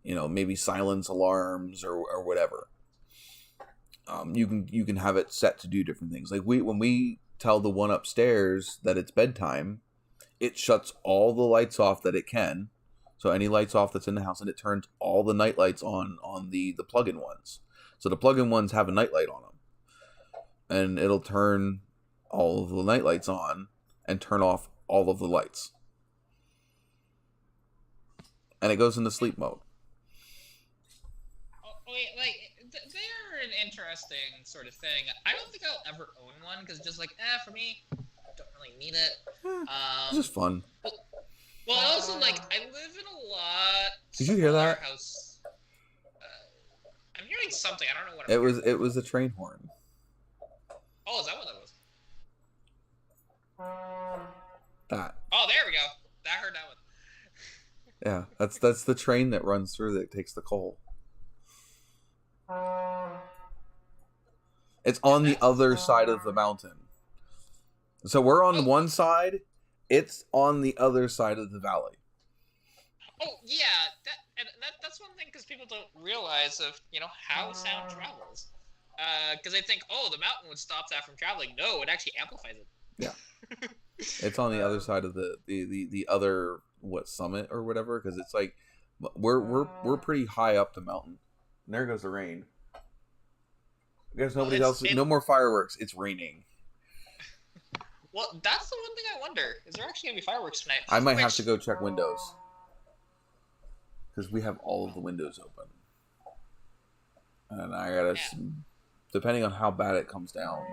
you know, maybe silence alarms or whatever. You can have it set to do different things. Like when we tell the one upstairs that it's bedtime, it shuts all the lights off that it can. So any lights off that's in the house, and it turns all the night lights on the plug-in ones. So the plug-in ones have a nightlight on them. And it'll turn all of the night lights on and turn off all of the lights. And it goes into sleep mode. Oh, wait, like, they're an interesting sort of thing. I don't think I'll ever own one, because just like, for me, I don't really need it. It's just fun. Well, also, like, I live in a lot. Did you hear that? House. I'm hearing something. I don't know what It was a train horn. Oh, is that what that was? That. Oh, there we go. I heard that one. Yeah, that's the train that runs through that takes the coal. It's on the other side of the mountain. So we're on one side. It's on the other side of the valley. Oh, yeah. That's one thing, because people don't realize of, you know, how sound travels. Because they think, oh, the mountain would stop that from traveling. No, it actually amplifies it. Yeah. It's on the other side of the other, summit or whatever, because it's like, we're pretty high up the mountain. And there goes the rain. I guess no more fireworks. It's raining. Well, that's the one thing I wonder. Is there actually going to be fireworks tonight? I might have to go check windows. Because we have all of the windows open. And I gotta, depending on how bad it comes down.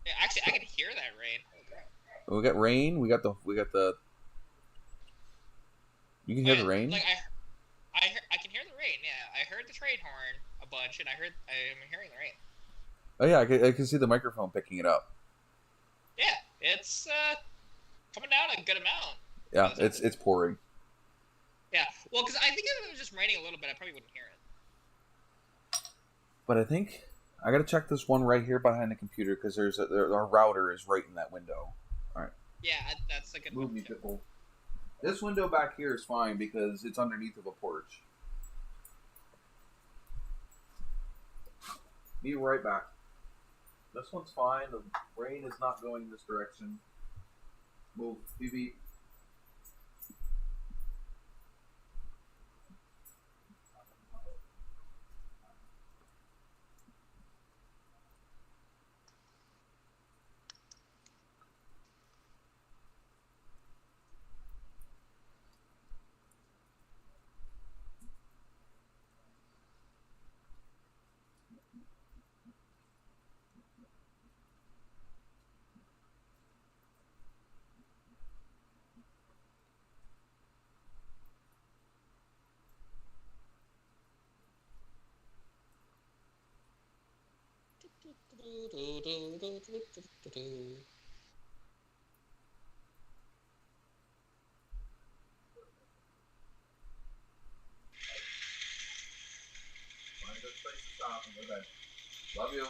Yeah, actually, I can hear that rain. We got rain. We got the. You can hear the rain. Like I can hear the rain. Yeah, I heard the train horn a bunch, and I'm hearing the rain. Oh yeah, I can see the microphone picking it up. Yeah, it's coming down a good amount. Yeah, it's pouring. Yeah, well, because I think if it was just raining a little bit, I probably wouldn't hear it. But I think I gotta check this one right here behind the computer, because our router is right in that window. All right. Yeah, that's a good. Move me, Pitbull. This window back here is fine because it's underneath of a porch. Be right back. This one's fine. The rain is not going this direction. Move. Beep beep. Love you.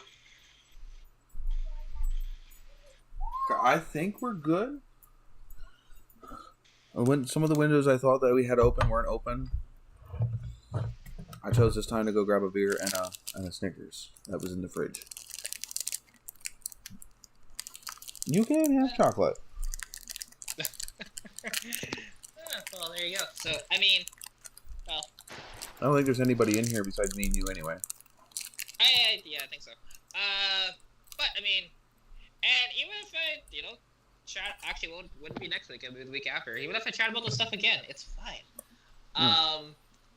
I think we're good. When some of the windows I thought that we had open weren't open, I chose this time to go grab a beer and a Snickers that was in the fridge. You can have chocolate. Well, there you go. So, I mean, well, I don't think there's anybody in here besides me and you anyway. Yeah, I think so. But I mean, and even if I, chat actually wouldn't be next week, it'd be the week after. Even if I chat about this stuff again, it's fine.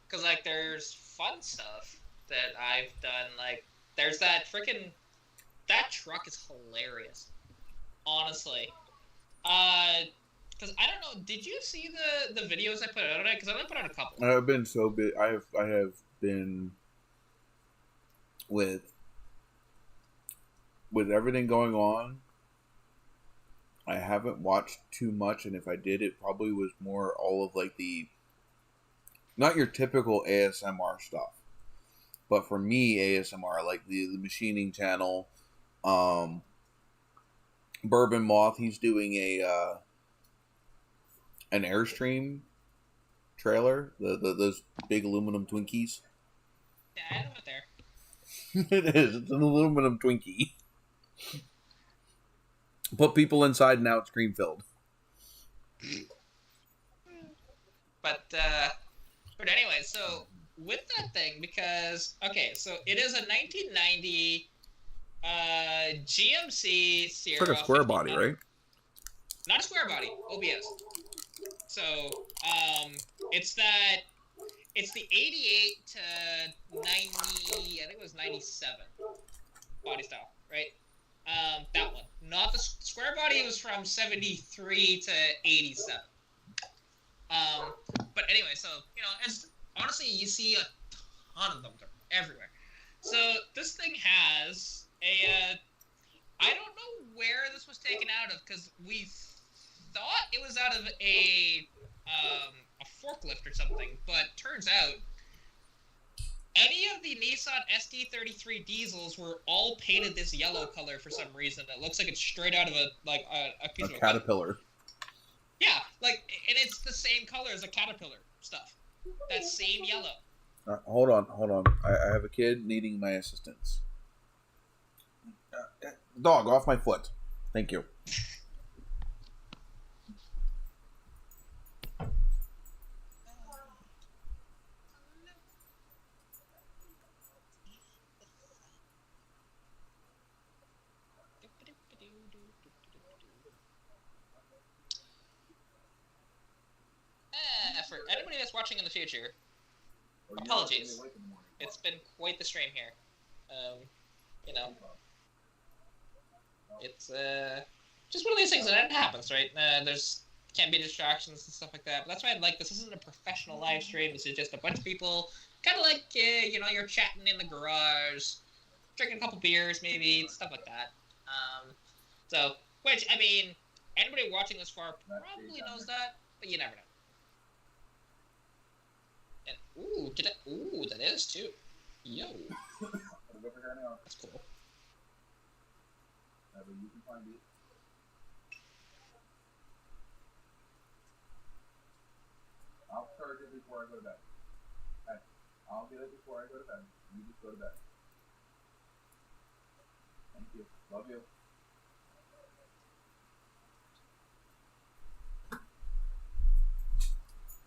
Cause like there's fun stuff that I've done. Like there's that that truck is hilarious, honestly. Cause I don't know, did you see the videos I put out on it? Cause I only put out a couple. I've been so big. I have been with everything going on. I haven't watched too much, and if I did, it probably was more all of like the not your typical ASMR stuff, but for me, ASMR like the machining channel, Bourbon Moth. He's doing an Airstream trailer, those big aluminum Twinkies. Yeah, I have it there. It is. It's an aluminum Twinkie. Put people inside, now it's cream filled. But anyway, so with that thing, because okay, so it is a 1990 GMC Sierra. It's like a square body, right? Not a square body, OBS. So it's the 88 to 90, I think it was 97 body style, right? That one. Not the square body, it was from 73 to 87. But anyway, so, it's, honestly, you see a ton of them everywhere. So this thing has I don't know where this was taken out of, because we thought it was out of a forklift or something, but turns out any of the Nissan SD33 diesels were all painted this yellow color for some reason. It looks like it's straight out of a piece of Caterpillar. Yeah, and it's the same color as a Caterpillar stuff. That same yellow. Hold on. I have a kid needing my assistance. Dog, off my foot. Thank you. For anybody that's watching in the future, apologies. It's been quite the stream here. It's just one of these things that happens, right? There's can't be distractions and stuff like that. But that's why I like this. This isn't a professional live stream. This is just a bunch of people, kind of like you're chatting in the garage, drinking a couple beers, maybe stuff like that. Which I mean, anybody watching this far probably knows that, but you never know. And that is too. Yo. That's cool. I'll charge it before I go to bed. Hey, I'll get it before I go to bed. You just go to bed. Thank you. Love you.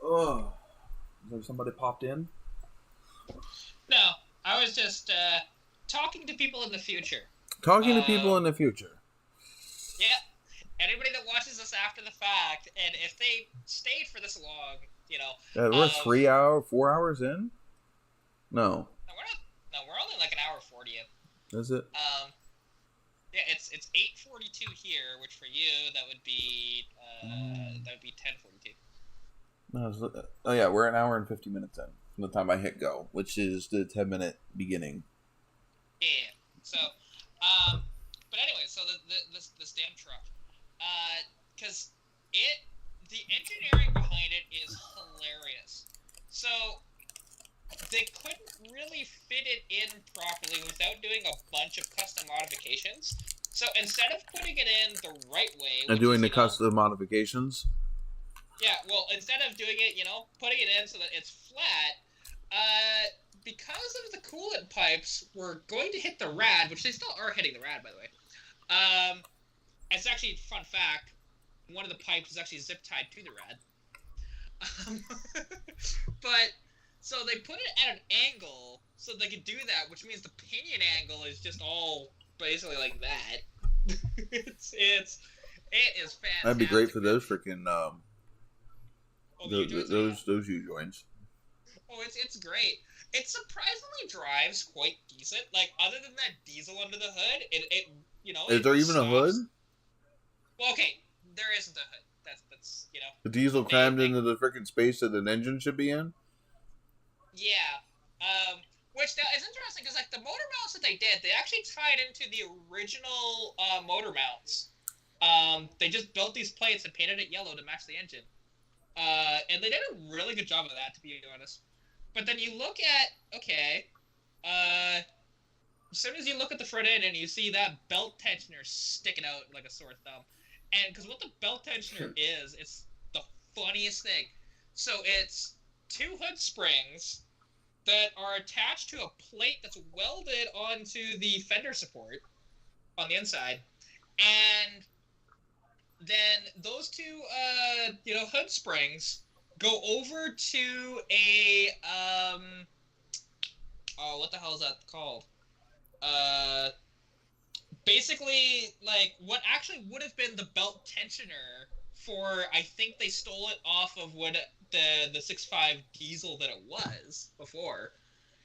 Oh. Is there somebody popped in? No, I was just talking to people in the future. Talking to people in the future. Yeah. Anybody that watches this after the fact, and if they stayed for this long, we're 4 hours in? No. We're only like an hour 40 in. Is it? Yeah, it's 8:42 here, which for you that would be 10:42. No, oh yeah, we're an hour and 50 minutes in from the time I hit go, which is the 10-minute beginning. Yeah. So, but anyway, so this damn truck, because the engineering behind it is hilarious. So they couldn't really fit it in properly without doing a bunch of custom modifications. So instead of putting it in the right way, and doing the custom modifications. Yeah, well, instead of doing it, putting it in so that it's flat, because of the coolant pipes were going to hit the rad, which they still are hitting the rad, by the way. It's actually, fun fact, one of the pipes is actually zip tied to the rad. But, so they put it at an angle so So they can do that, which means the pinion angle is just all basically like that. It is fantastic. That'd be great for those freaking U-joints, those U-joints. Oh, it's great. It surprisingly drives quite decent. Like, other than that diesel under the hood, it Is there even a hood? Well, okay, there isn't a hood. That's The diesel crammed into the freaking space that an engine should be in? Yeah. Which now is interesting because, like, the motor mounts that they did, they actually tied into the original motor mounts. They just built these plates and painted it yellow to match the engine. And they did a really good job of that, to be honest. But then you look at, okay, as soon as you look at the front end and you see that belt tensioner sticking out like a sore thumb. And because what the belt tensioner is, it's the funniest thing. So it's 2 hood springs that are attached to a plate that's welded onto the fender support on the inside. And then those 2, hood springs go over to a, what the hell is that called? Basically, like, what actually would have been the belt tensioner for, I think they stole it off of what the 6.5 diesel that it was before.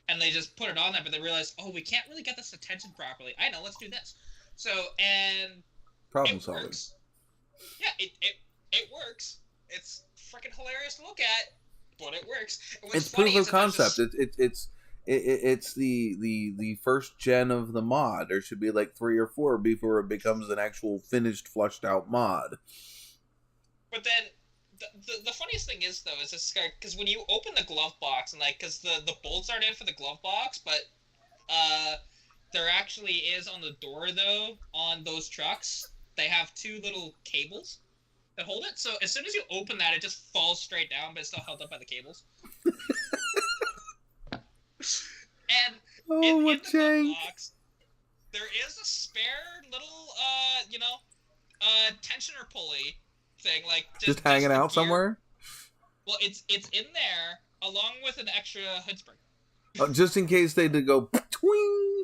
And they just put it on there, but they realized, oh, we can't really get this to tension properly. I know, let's do this. So, and problem it solving. Works. Yeah, it works. It's freaking hilarious to look at, but it works. It's proof of concept. It's the first gen of the mod. There should be like 3 or 4 before it becomes an actual finished, flushed out mod. But then the funniest thing is, though, is this because when you open the glove box and because the bolts aren't in for the glove box, but there actually is on the door, though, on those trucks, they have 2 little cables that hold it. So as soon as you open that, it just falls straight down, but it's still held up by the cables. And in the glove box, there is a spare little, tensioner pulley thing, like just hanging out somewhere. Well, it's in there along with an extra hood spring. Just in case they did go twing.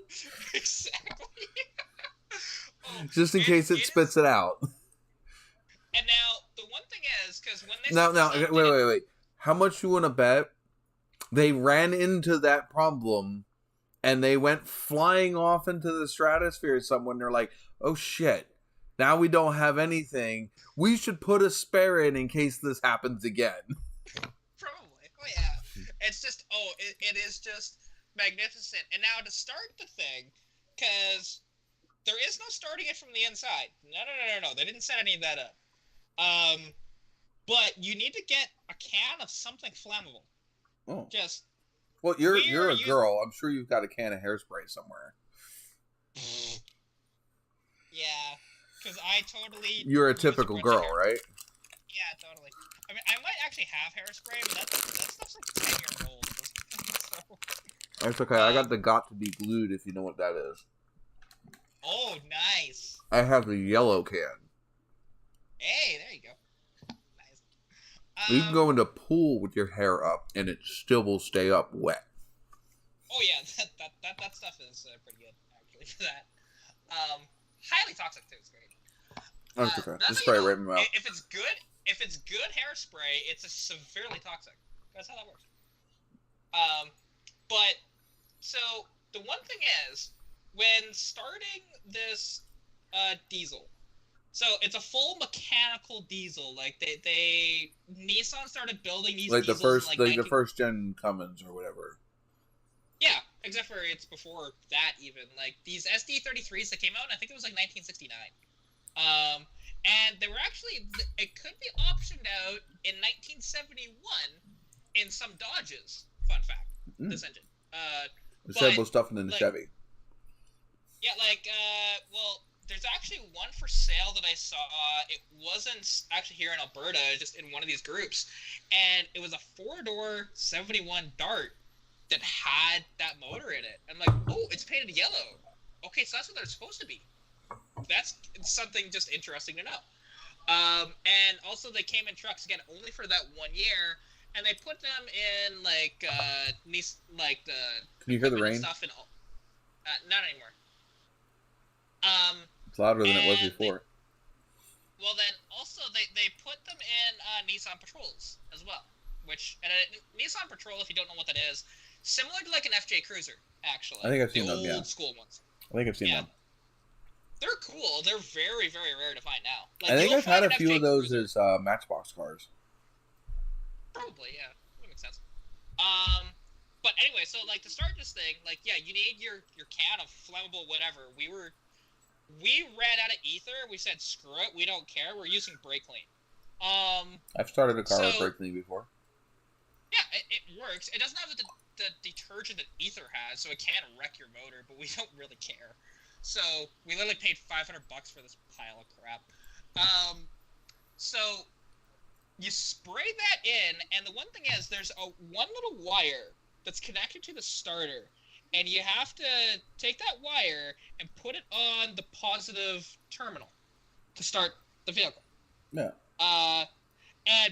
Exactly. Just in case it spits it out. And now the one thing is, because when they now wait. How much you want to bet they ran into that problem and they went flying off into the stratosphere somewhere? And they're like, oh shit, now we don't have anything. We should put a spare in case this happens again. Probably. Oh yeah. It's just, it is just magnificent. And now to start the thing, because there is no starting it from the inside. No. They didn't set any of that up. But you need to get a can of something flammable. Oh. Just. Well, you're a girl. I'm sure you've got a can of hairspray somewhere. Yeah, because I totally. You're a typical girl, right? Yeah, totally. I mean, I might actually have hairspray, but that stuff's like 10 years old. So. That's okay. I got the got to be glued, if you know what that is. Oh, nice. I have the yellow can. Hey, there you go. Nice. You can go in the pool with your hair up, and it still will stay up wet. Oh yeah, that stuff is pretty good actually for that. Highly toxic too. It's great. That's okay. Just spray it right in my mouth. If it's good hairspray, it's a severely toxic. That's how that works. But so the one thing is, when starting this diesel, so it's a full mechanical diesel. Like they Nissan started building these like diesels the first gen Cummins or whatever. Yeah, except for it's before that even. Like these SD33s that came out, I think it was like 1969. And they were actually, it could be optioned out in 1971 in some Dodges. Fun fact, this engine. The shed was stuffed in the Chevy. Yeah, well, there's actually one for sale that I saw. It wasn't actually here in Alberta, just in one of these groups. And it was a 4-door 71 Dart that had that motor in it. I'm like, oh, it's painted yellow. Okay, so that's what they're supposed to be. That's something just interesting to know. And also they came in trucks, again, only for that 1 year. and they put them in like like the Can you hear the equipment and rain? stuff, and not anymore. It's louder than it was and before. Well, then also they put them in Nissan Patrols as well, which and Nissan Patrol, if you don't know what that is, similar to like an FJ Cruiser, actually. I think I've seen the them, yeah. old school ones. I think I've seen them. They're cool. They're very, very rare to find now. Like, I think I've had a few FJ of those Cruiser. as Matchbox cars. Probably, yeah. That makes sense. But anyway, so like to start this thing, like you need your can of flammable whatever. We ran out of ether. We said screw it. We don't care. We're using brake clean. I've started a car with brake clean before. Yeah, it works. It doesn't have the detergent that ether has, so it can wreck your motor. But we don't really care. So we literally paid $500 for this pile of crap. So you spray that in, and the one thing is, there's one little wire that's connected to the starter, and you have to take that wire and put it on the positive terminal to start the vehicle. Yeah.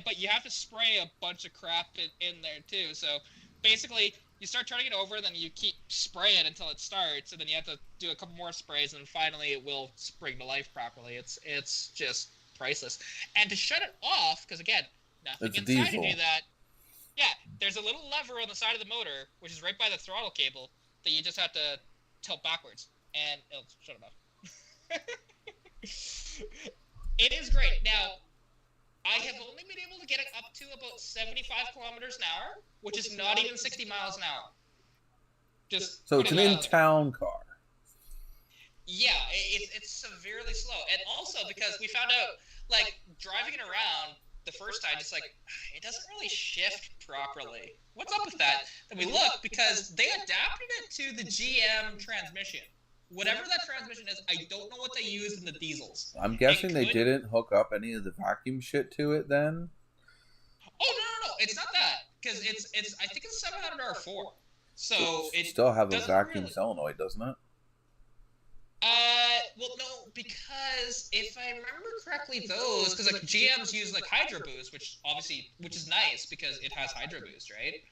But you have to spray a bunch of crap in there too. So basically, you start turning it over, then you keep spraying until it starts, and then you have to do a couple more sprays, and finally it will spring to life properly. It's just priceless. And to shut it off, because again, nothing inside to do that. Yeah, there's a little lever on the side of the motor, which is right by the throttle cable, that you just have to tilt backwards, and it'll shut it off. It is great. Now, I have only been able to get it up to about 75 kilometers an hour, which is not even 60 miles an hour. So it's an in-town car. Yeah, it's severely slow. And also because we found out, like, driving it around the first time, it's like, it doesn't really shift properly. What's up with that? And we look, because they adapted it to the GM transmission. Whatever that transmission is, I don't know what they used in the diesels. I'm guessing they didn't hook up any of the vacuum shit to it then? Oh, no. It's not that. Because it's I think it's 700 R4. So it still have a vacuum solenoid, doesn't it? Well, no, because if I remember correctly, those, because like GMs use like Hydro Boost, which is nice because it has Hydro Boost, right?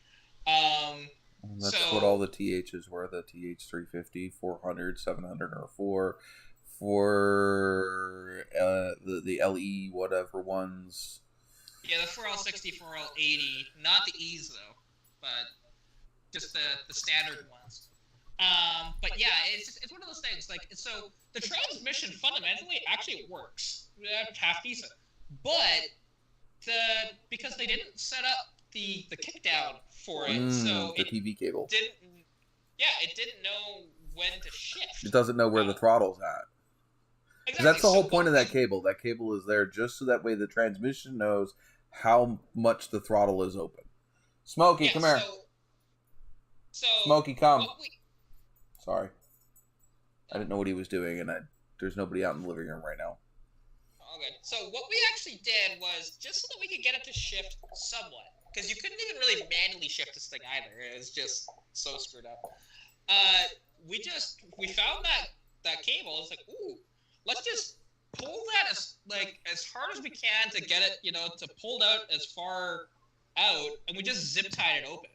That's what all the THs were, the TH350, 400, 700 R4, for the LE whatever ones. Yeah, the 4L60, 4L80, not the E's though, but just the standard ones. But yeah, it's one of those things. Like, so the transmission fundamentally actually works, half decent, but because they didn't set up the kickdown for it, so the TV cable it didn't know when to shift. It doesn't know where the throttle's at. Exactly. That's the whole point of that cable. That cable is there just so that way the transmission knows how much the throttle is open. Smokey, come here. So Smokey, come. Sorry. I didn't know what he was doing, and there's nobody out in the living room right now. All good. So what we actually did was, just so that we could get it to shift somewhat, because you couldn't even really manually shift this thing either. It was just so screwed up. We found that cable. It's like, ooh, let's just pull that as hard as we can to get it, to pull it out as far out, and we just zip tied it open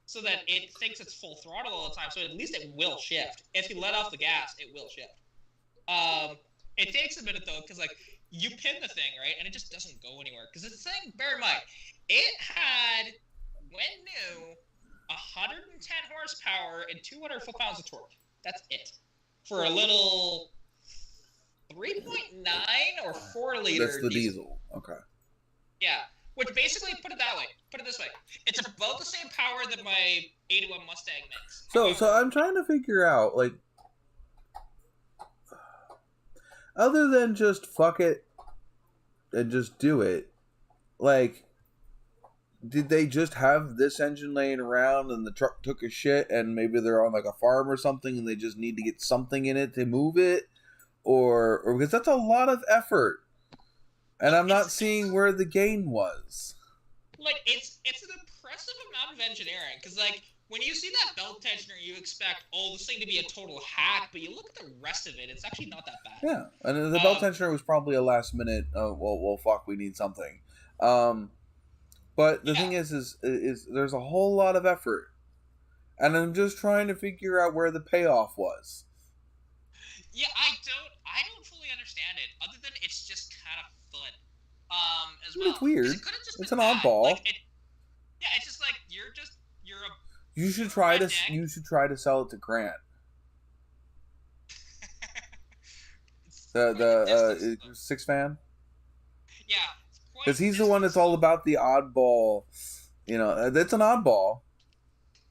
so that it thinks it's full throttle all the time. So at least it will shift. If you let off the gas, it will shift. It takes a minute though, because like you pin the thing right, and it just doesn't go anywhere. Because this thing, bear in mind, it had, when new, 110 horsepower and 200 foot-pounds of torque. That's it. For a little 3.9 or 4 liter. That's the diesel. Okay. Yeah. Which basically, put it this way, it's about the same power that my 81 Mustang makes. So I'm trying to figure out, like, other than just fuck it and just do it, like, did they just have this engine laying around and the truck took a shit and maybe they're on like a farm or something and they just need to get something in it to move it? Or because that's a lot of effort. And I'm not seeing where the gain was. Like, it's an impressive amount of engineering. Because, like, when you see that belt tensioner, you expect, this thing to be a total hack. But you look at the rest of it, it's actually not that bad. Yeah, and the belt tensioner was probably a last minute, well, fuck, we need something. But the thing is there's a whole lot of effort, and I'm just trying to figure out where the payoff was. Yeah, I don't fully understand it, other than it's just kind of fun. As well. It's weird. It's an oddball. Like, it's just like you're a. You should try to sell it to Grant. the Six fan. Yeah. Because he's the one that's all about the oddball. It's an oddball.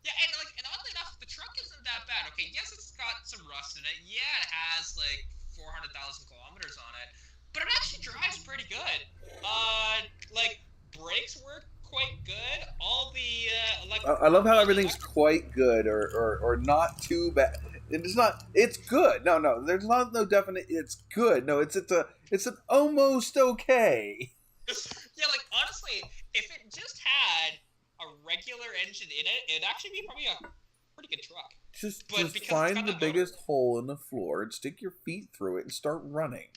Yeah, and oddly enough, the truck isn't that bad. Okay, yes, it's got some rust in it. Yeah, it has like 400,000 kilometers on it, but it actually drives pretty good. Like brakes work quite good. All the I love how everything's quite good or not too bad. It's not. It's good. No. There's no definite. It's good. No. It's an almost okay. Yeah, like honestly, if it just had a regular engine in it, it'd actually be probably a pretty good truck. Just find the biggest hole in the floor and stick your feet through it and start running.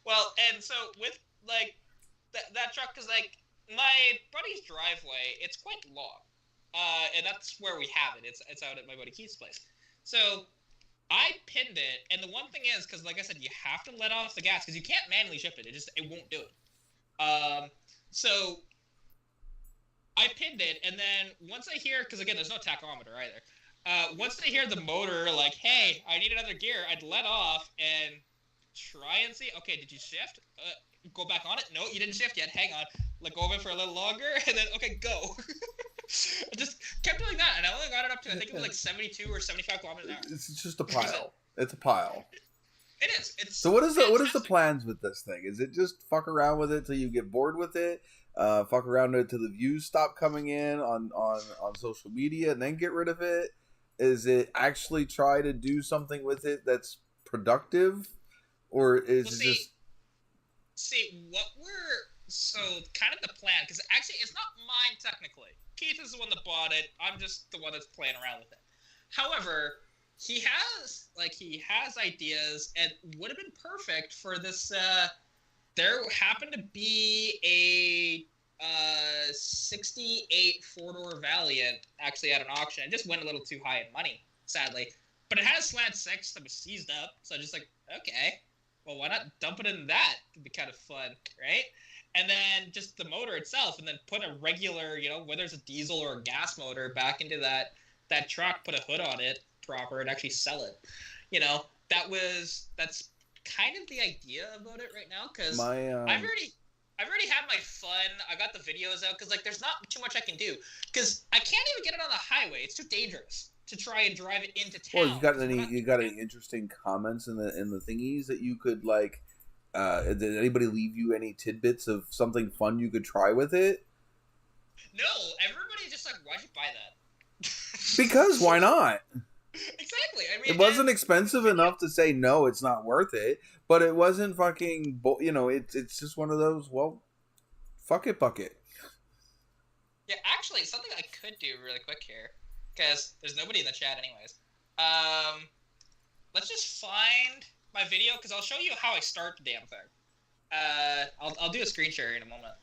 Well, and so with like that truck, because like my buddy's driveway, it's quite long, and that's where we have it. It's out at my buddy Keith's place. So I pinned it, and the one thing is, because like I said, you have to let off the gas because you can't manually shift it. It won't do it. So I pinned it, and then once I hear, because again, there's no tachometer either. Once I hear the motor like, "Hey, I need another gear," I'd let off and try and see. Okay, did you shift? Go back on it. No, you didn't shift yet. Hang on. Let go of it for a little longer, and then okay, go. I just kept doing that, and I only got it up to I think it was like 72 or 75 kilometers an hour. It's just a pile. It's a pile. It is. It's so what is the plans with this thing? Is it just fuck around with it till you get bored with it? Fuck around with it till the views stop coming in on social media and then get rid of it? Is it actually try to do something with it that's productive, or is it just? See what kind of the plan, because actually it's not mine technically. Keith is the one that bought it. I'm just the one that's playing around with it. However, he has ideas, and would have been perfect for this. There happened to be a 68 four-door Valiant actually at an auction. It just went a little too high in money, sadly. But it had a slant 6 that was seized up, so just like, okay, well, why not dump it in that? It'd be kind of fun, right? And then just the motor itself, and then put a regular, whether it's a diesel or a gas motor, back into that truck, put a hood on it proper, and actually sell it. That's kind of the idea about it right now, because I've already had my fun. I got the videos out, because like there's not too much I can do, because I can't even get it on the highway. It's too dangerous to try and drive it into town. Well, you got any interesting comments in the thingies that you could like? Did anybody leave you any tidbits of something fun you could try with it? No, everybody's just like, why'd you buy that? Because why not? Exactly. I mean, it wasn't expensive enough to say no, it's not worth it, but it wasn't fucking. It's just one of those. Well, fuck it, bucket. Yeah, actually, something I could do really quick here, because there's nobody in the chat, anyways. Let's just find my video, because I'll show you how I start the damn thing. I'll do a screen share in a moment.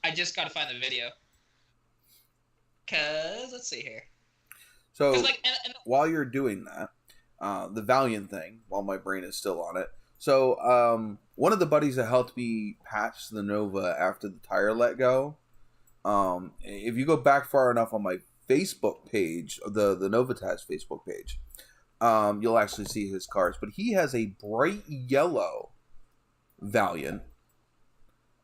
I just got to find the video. Because, let's see here. So, while you're doing that, the Valiant thing, while my brain is still on it. So, one of the buddies that helped me patch the Nova after the tire let go, if you go back far enough on my Facebook page, the NOVAtazz Facebook page, you'll actually see his cars. But he has a bright yellow Valiant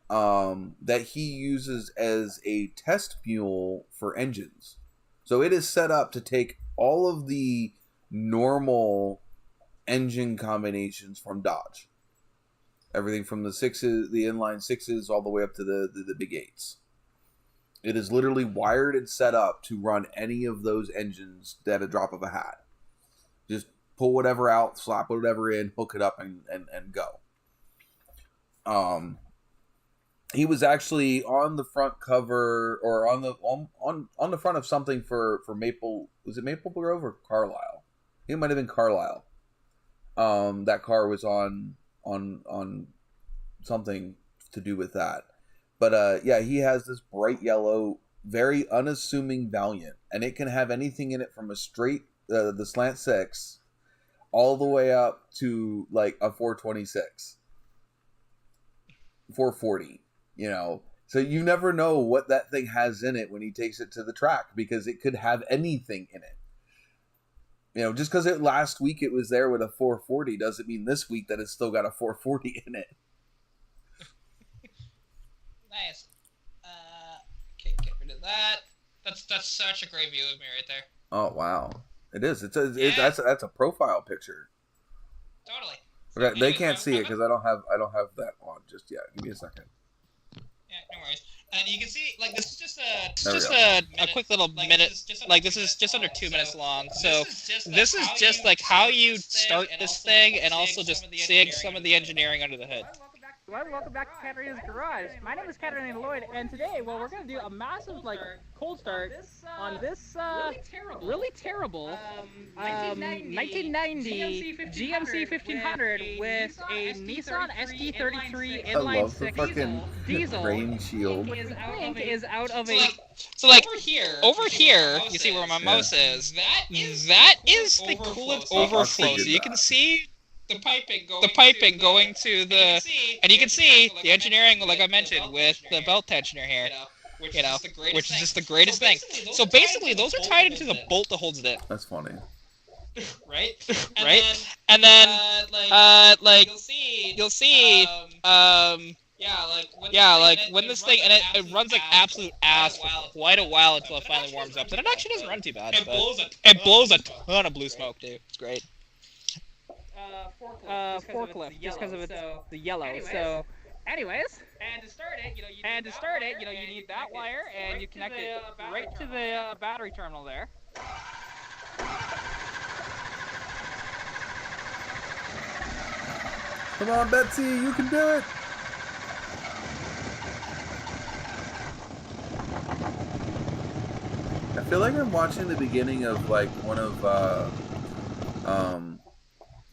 that he uses as a test mule for engines. So it is set up to take all of the normal engine combinations from Dodge. Everything from the inline sixes, all the way up to the big 8s. It is literally wired and set up to run any of those engines at a drop of a hat. Just pull whatever out, slap whatever in, hook it up, and go. He was actually on the front cover, or on the front of something for Maple. Was it Maple Grove or Carlisle? It might have been Carlisle. That car was on something to do with that. But yeah, he has this bright yellow, very unassuming Valiant, and it can have anything in it from a straight the slant 6 all the way up to like a 426, 440. You know, so you never know what that thing has in it when he takes it to the track, because it could have anything in it. You know, just because last week it was there with a 440 doesn't mean this week that it's still got a 440 in it. Nice. Okay, get rid of that. That's such a great view of me right there. Oh wow, it is. That's a profile picture. Totally. Okay, So, they can't see it because I don't have that on just yet. Give me a second. Yeah, no worries. And you can see, like, this is just a quick little minute. This is just under 2 minutes long. So this is just like how you start this thing, and also just seeing some of the engineering under the hood. Welcome back to Katarina's Garage. My name is Katarina Lloyd, and today, well, we're going to do a massive, cold start on this really terrible 1990 GMC 1500 with a Nissan ST33 inline-6 diesel. Rain shield. Which I think is out of a... So like over here, you see where my mouse is. That is the coolant overflow. So you can see the piping going to the, and you can see the engineering, like I mentioned, with the belt tensioner here, which is just the greatest thing. So basically, those are tied into the bolt that holds it in. That's funny. Right? Right? And then, you'll see, when this thing, and it runs like absolute ass for quite a while until it finally warms up. And it actually doesn't run too bad. It blows a ton of blue smoke, too. It's great. Forklift, just because of the yellow. So, anyways, and to start it, you need that wire, and you connect it right to the battery terminal there. Come on, Betsy, you can do it. I feel like I'm watching the beginning of like one of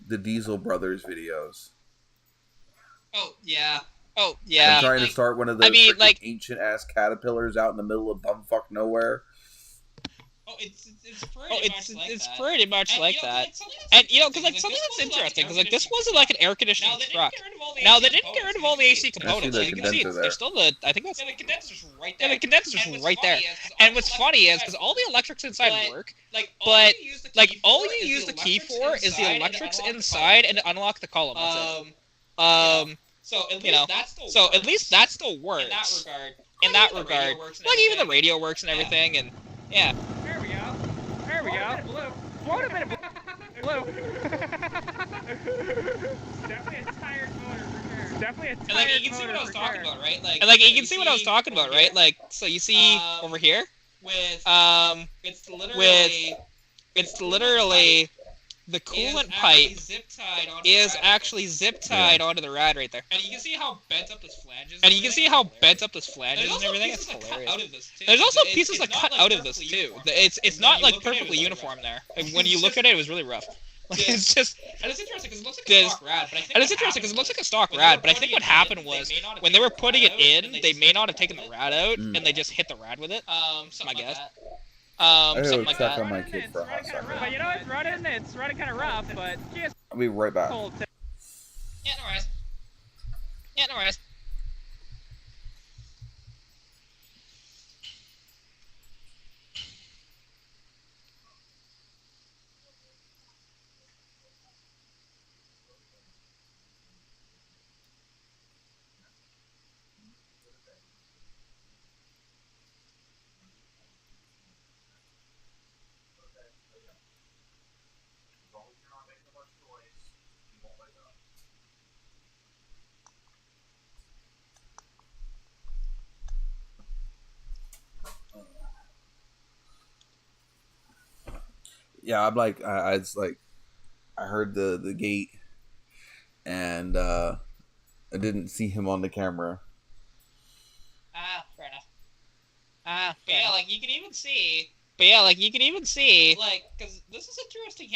the Diesel Brothers videos. Oh yeah. I'm trying to start one of those ancient ass caterpillars out in the middle of bumfuck nowhere. Oh, it's pretty much like that. And because like something that's interesting, because like this wasn't like an air conditioning truck. Now they didn't get rid of all the AC components. So you can see there's still I think that's the condenser's right there. Yeah, the condenser's right there. And what's funny is because all the electrics inside work, but like all you use the key for is the electrics inside and to unlock the column. So at least that still works. In that regard, like even the radio works and everything, and yeah. There we go. Float a bit of blue. Definitely a tired motor for sure. And like you can see what I was talking about, right? And like you can see what I was talking about, right? Like so you see over here with it's literally the coolant pipe is actually zip tied onto the rad right there. And you can see how bent up this flange is. And everything. It's hilarious. There's also pieces that cut out of this too. It's not like perfectly uniform there. When you look at it, it was really rough. It's just. And it's interesting because it looks like a stock rad. But I think what happened was when they were putting it in, they may not have taken the rad out, and they just hit the rad with it. Something like that. Something like that. On my kid for a hot second. But you know, it's running kind of rough, but just I'll be right back. cold. Yeah, no worries. Yeah, I'm like, I heard the gate, and I didn't see him on the camera. Fair enough. But yeah, like you can even see. Like, because this is interesting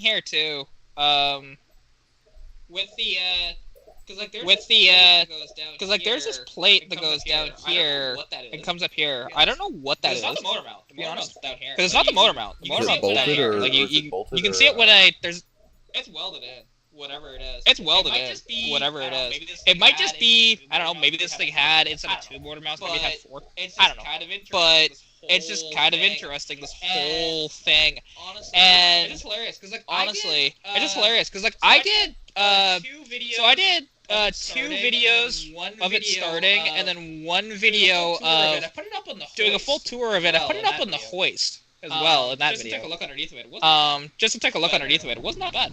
here too. With the with the because like there's this plate that goes down here and comes up here. I don't know what that is. It's not the motor mount. To be honest, down here. Because it's not the motor mount. The motor mount's down here. Like you can see it when there's. It's welded in. Whatever it is. It's welded in. Whatever it is. It might just be, I don't know, maybe this thing had, instead of 2 motor mounts, maybe it had 4. I don't know. But it's just kind of interesting, this whole thing. And it's just hilarious, because like, honestly, it's just hilarious, because like, I did 2 videos of it starting, and then 1 video of doing a full tour of it. I put it up on the hoist as well in that video. Just to take a look underneath of it. Just to take a look underneath of it. It was not bad.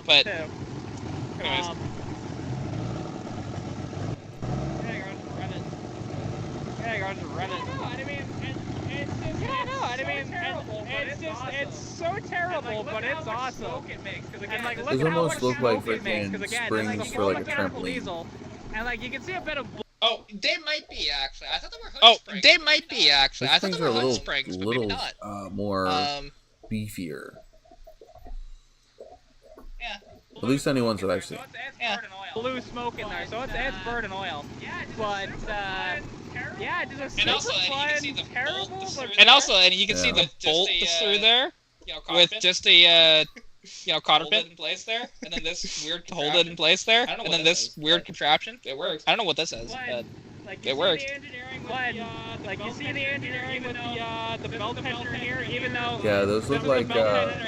But anyways. It's so terrible, but it's awesome. And like, Those almost look like freaking springs for like a trampoline. And like, you can see a bit of. Oh, they might be actually. I thought they were hood springs. They might be actually. I thought they were hood springs, but maybe not. More beefier. Yeah. At least any ones that I've seen. Yeah. Blue smoke in there, so it's bird and oil. But yeah, just a super fun, terrible. And you can see the bolt through there with just a cotter pin in place there, and then this weird hold it in place there, and then this weird contraption. It works. I don't know what this is, but it works. Like you see the engineering with the belt tensioner here, even though those look like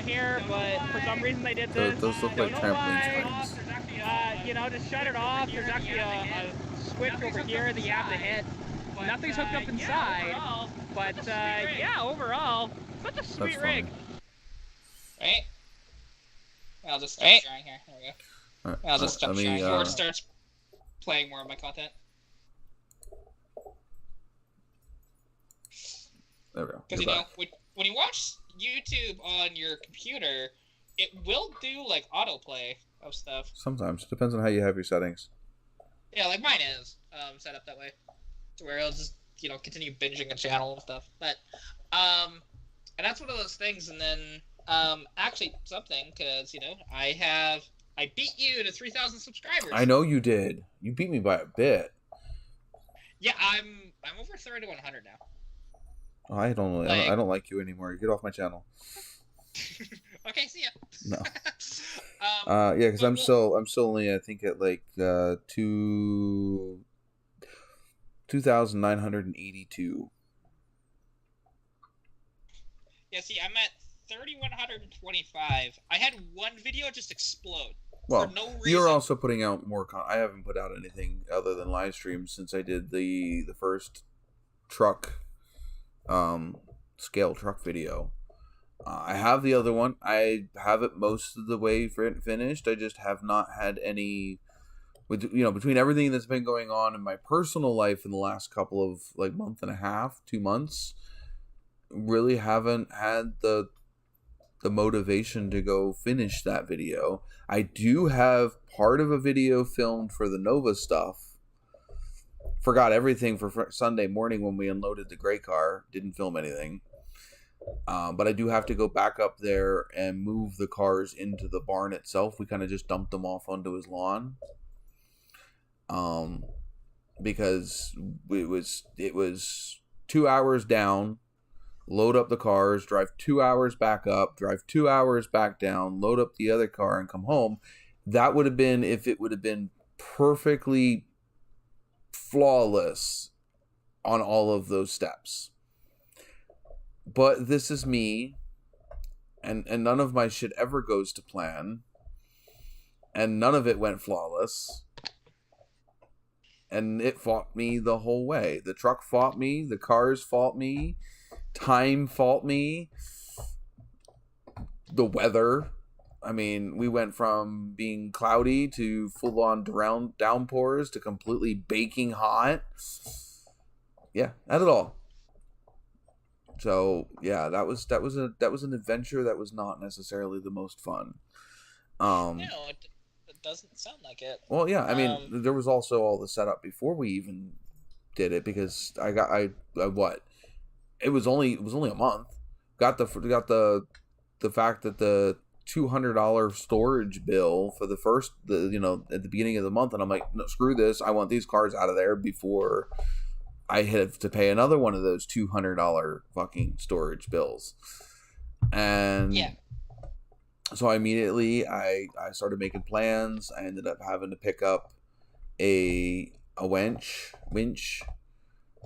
here, but for some reason they did this. Those look like trampoline springs. To shut it off, there's actually a switch over here that you have to hit. Nothing's hooked up inside, but overall, such a sweet rig. Right? I'll just start sharing here. There we go. I'll just stop sharing before it starts playing more of my content. There we go. Because when you watch YouTube on your computer, it will do like autoplay of stuff. Sometimes. Depends on how you have your settings. Yeah, like mine is set up that way, to where it'll just continue binging a channel and stuff. But and that's one of those things. And then actually something, because I beat you to 3,000 subscribers. I know you did. You beat me by a bit. Yeah, I'm over 30 to 100 now. Oh, I don't like you anymore. Get off my channel. Okay, see ya. No. Yeah, because I'm still only, I think, at like 2,982. Yeah, see, I'm at 3,125. I had one video just explode. Well, for no reason. You're also putting out more I haven't put out anything other than live streams since I did the first truck scale truck video. I have the other one. I have it most of the way finished. I just have not had any, between everything that's been going on in my personal life in the last couple of month and a half, 2 months, really haven't had the motivation to go finish that video. I do have part of a video filmed for the Nova stuff. Forgot everything for Sunday morning when we unloaded the gray car. Didn't film anything. But I do have to go back up there and move the cars into the barn itself. We kind of just dumped them off onto his lawn. Because it was 2 hours down, load up the cars, drive 2 hours back up, drive 2 hours back down, load up the other car and come home. That would have been if it would have been perfectly flawless on all of those steps. But this is me, and none of my shit ever goes to plan, and none of it went flawless, and it fought me the whole way. The truck fought me, the cars fought me, time fought me, the weather. I mean, we went from being cloudy to full-on downpours to completely baking hot. Yeah, had it all. So yeah, that was an adventure that was not necessarily the most fun. No, it doesn't sound like it. Well, yeah, I mean, there was also all the setup before we even did it, because I what? It was only a month. Got the fact that the $200 storage bill for at the beginning of the month, and I'm like, no, screw this. I want these cars out of there before I have to pay another one of those $200 fucking storage bills. And so immediately I started making plans. I ended up having to pick up a winch.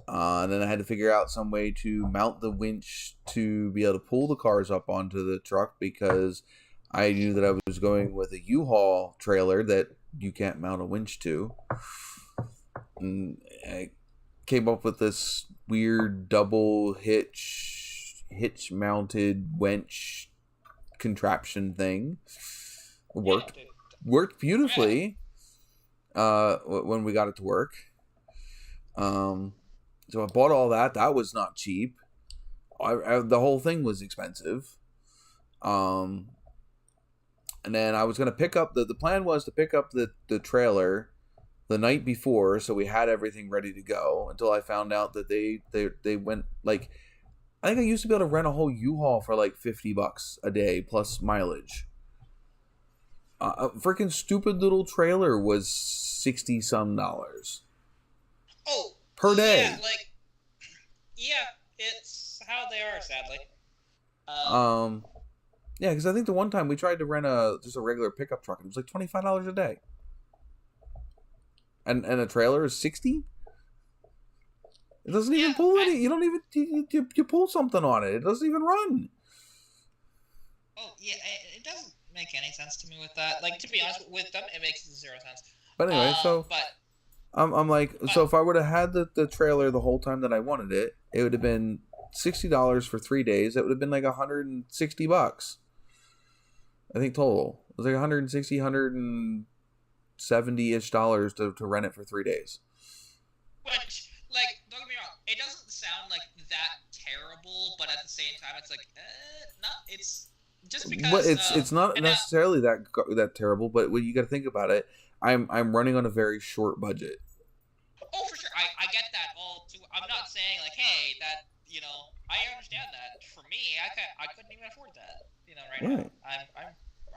And then I had to figure out some way to mount the winch to be able to pull the cars up onto the truck, because I knew that I was going with a U-Haul trailer that you can't mount a winch to. And I came up with this weird double hitch mounted winch contraption thing. Worked beautifully when we got it to work. So I bought all that. That was not cheap. The whole thing was expensive. And then I was going to pick up... The plan was to pick up the trailer the night before, so we had everything ready to go, until I found out that they went, like... I think I used to be able to rent a whole U-Haul for like $50 a day, plus mileage. A freaking stupid little trailer was $60-some. Oh! Per day. It's how they are, sadly. Yeah, because I think the one time we tried to rent just a regular pickup truck, it was like $25 a day. And a trailer is $60? It doesn't even pull any. You don't even you pull something on it. It doesn't even run. Oh yeah, it doesn't make any sense to me with that. Like, to be honest with them, it makes zero sense. But anyway, I'm like, so if I would have had the trailer the whole time that I wanted it, it would have been $60 for 3 days. It would have been like $160. I think total. It was like $160, $170-ish to rent it for 3 days. Which, like, don't get me wrong, it doesn't sound like that terrible, but at the same time, it's like, it's just because. But it's not necessarily that terrible. But when you got to think about it, I'm running on a very short budget. Oh, for sure, I get that all too. I'm not saying like, hey, that I understand that. For me, I couldn't even afford that. Now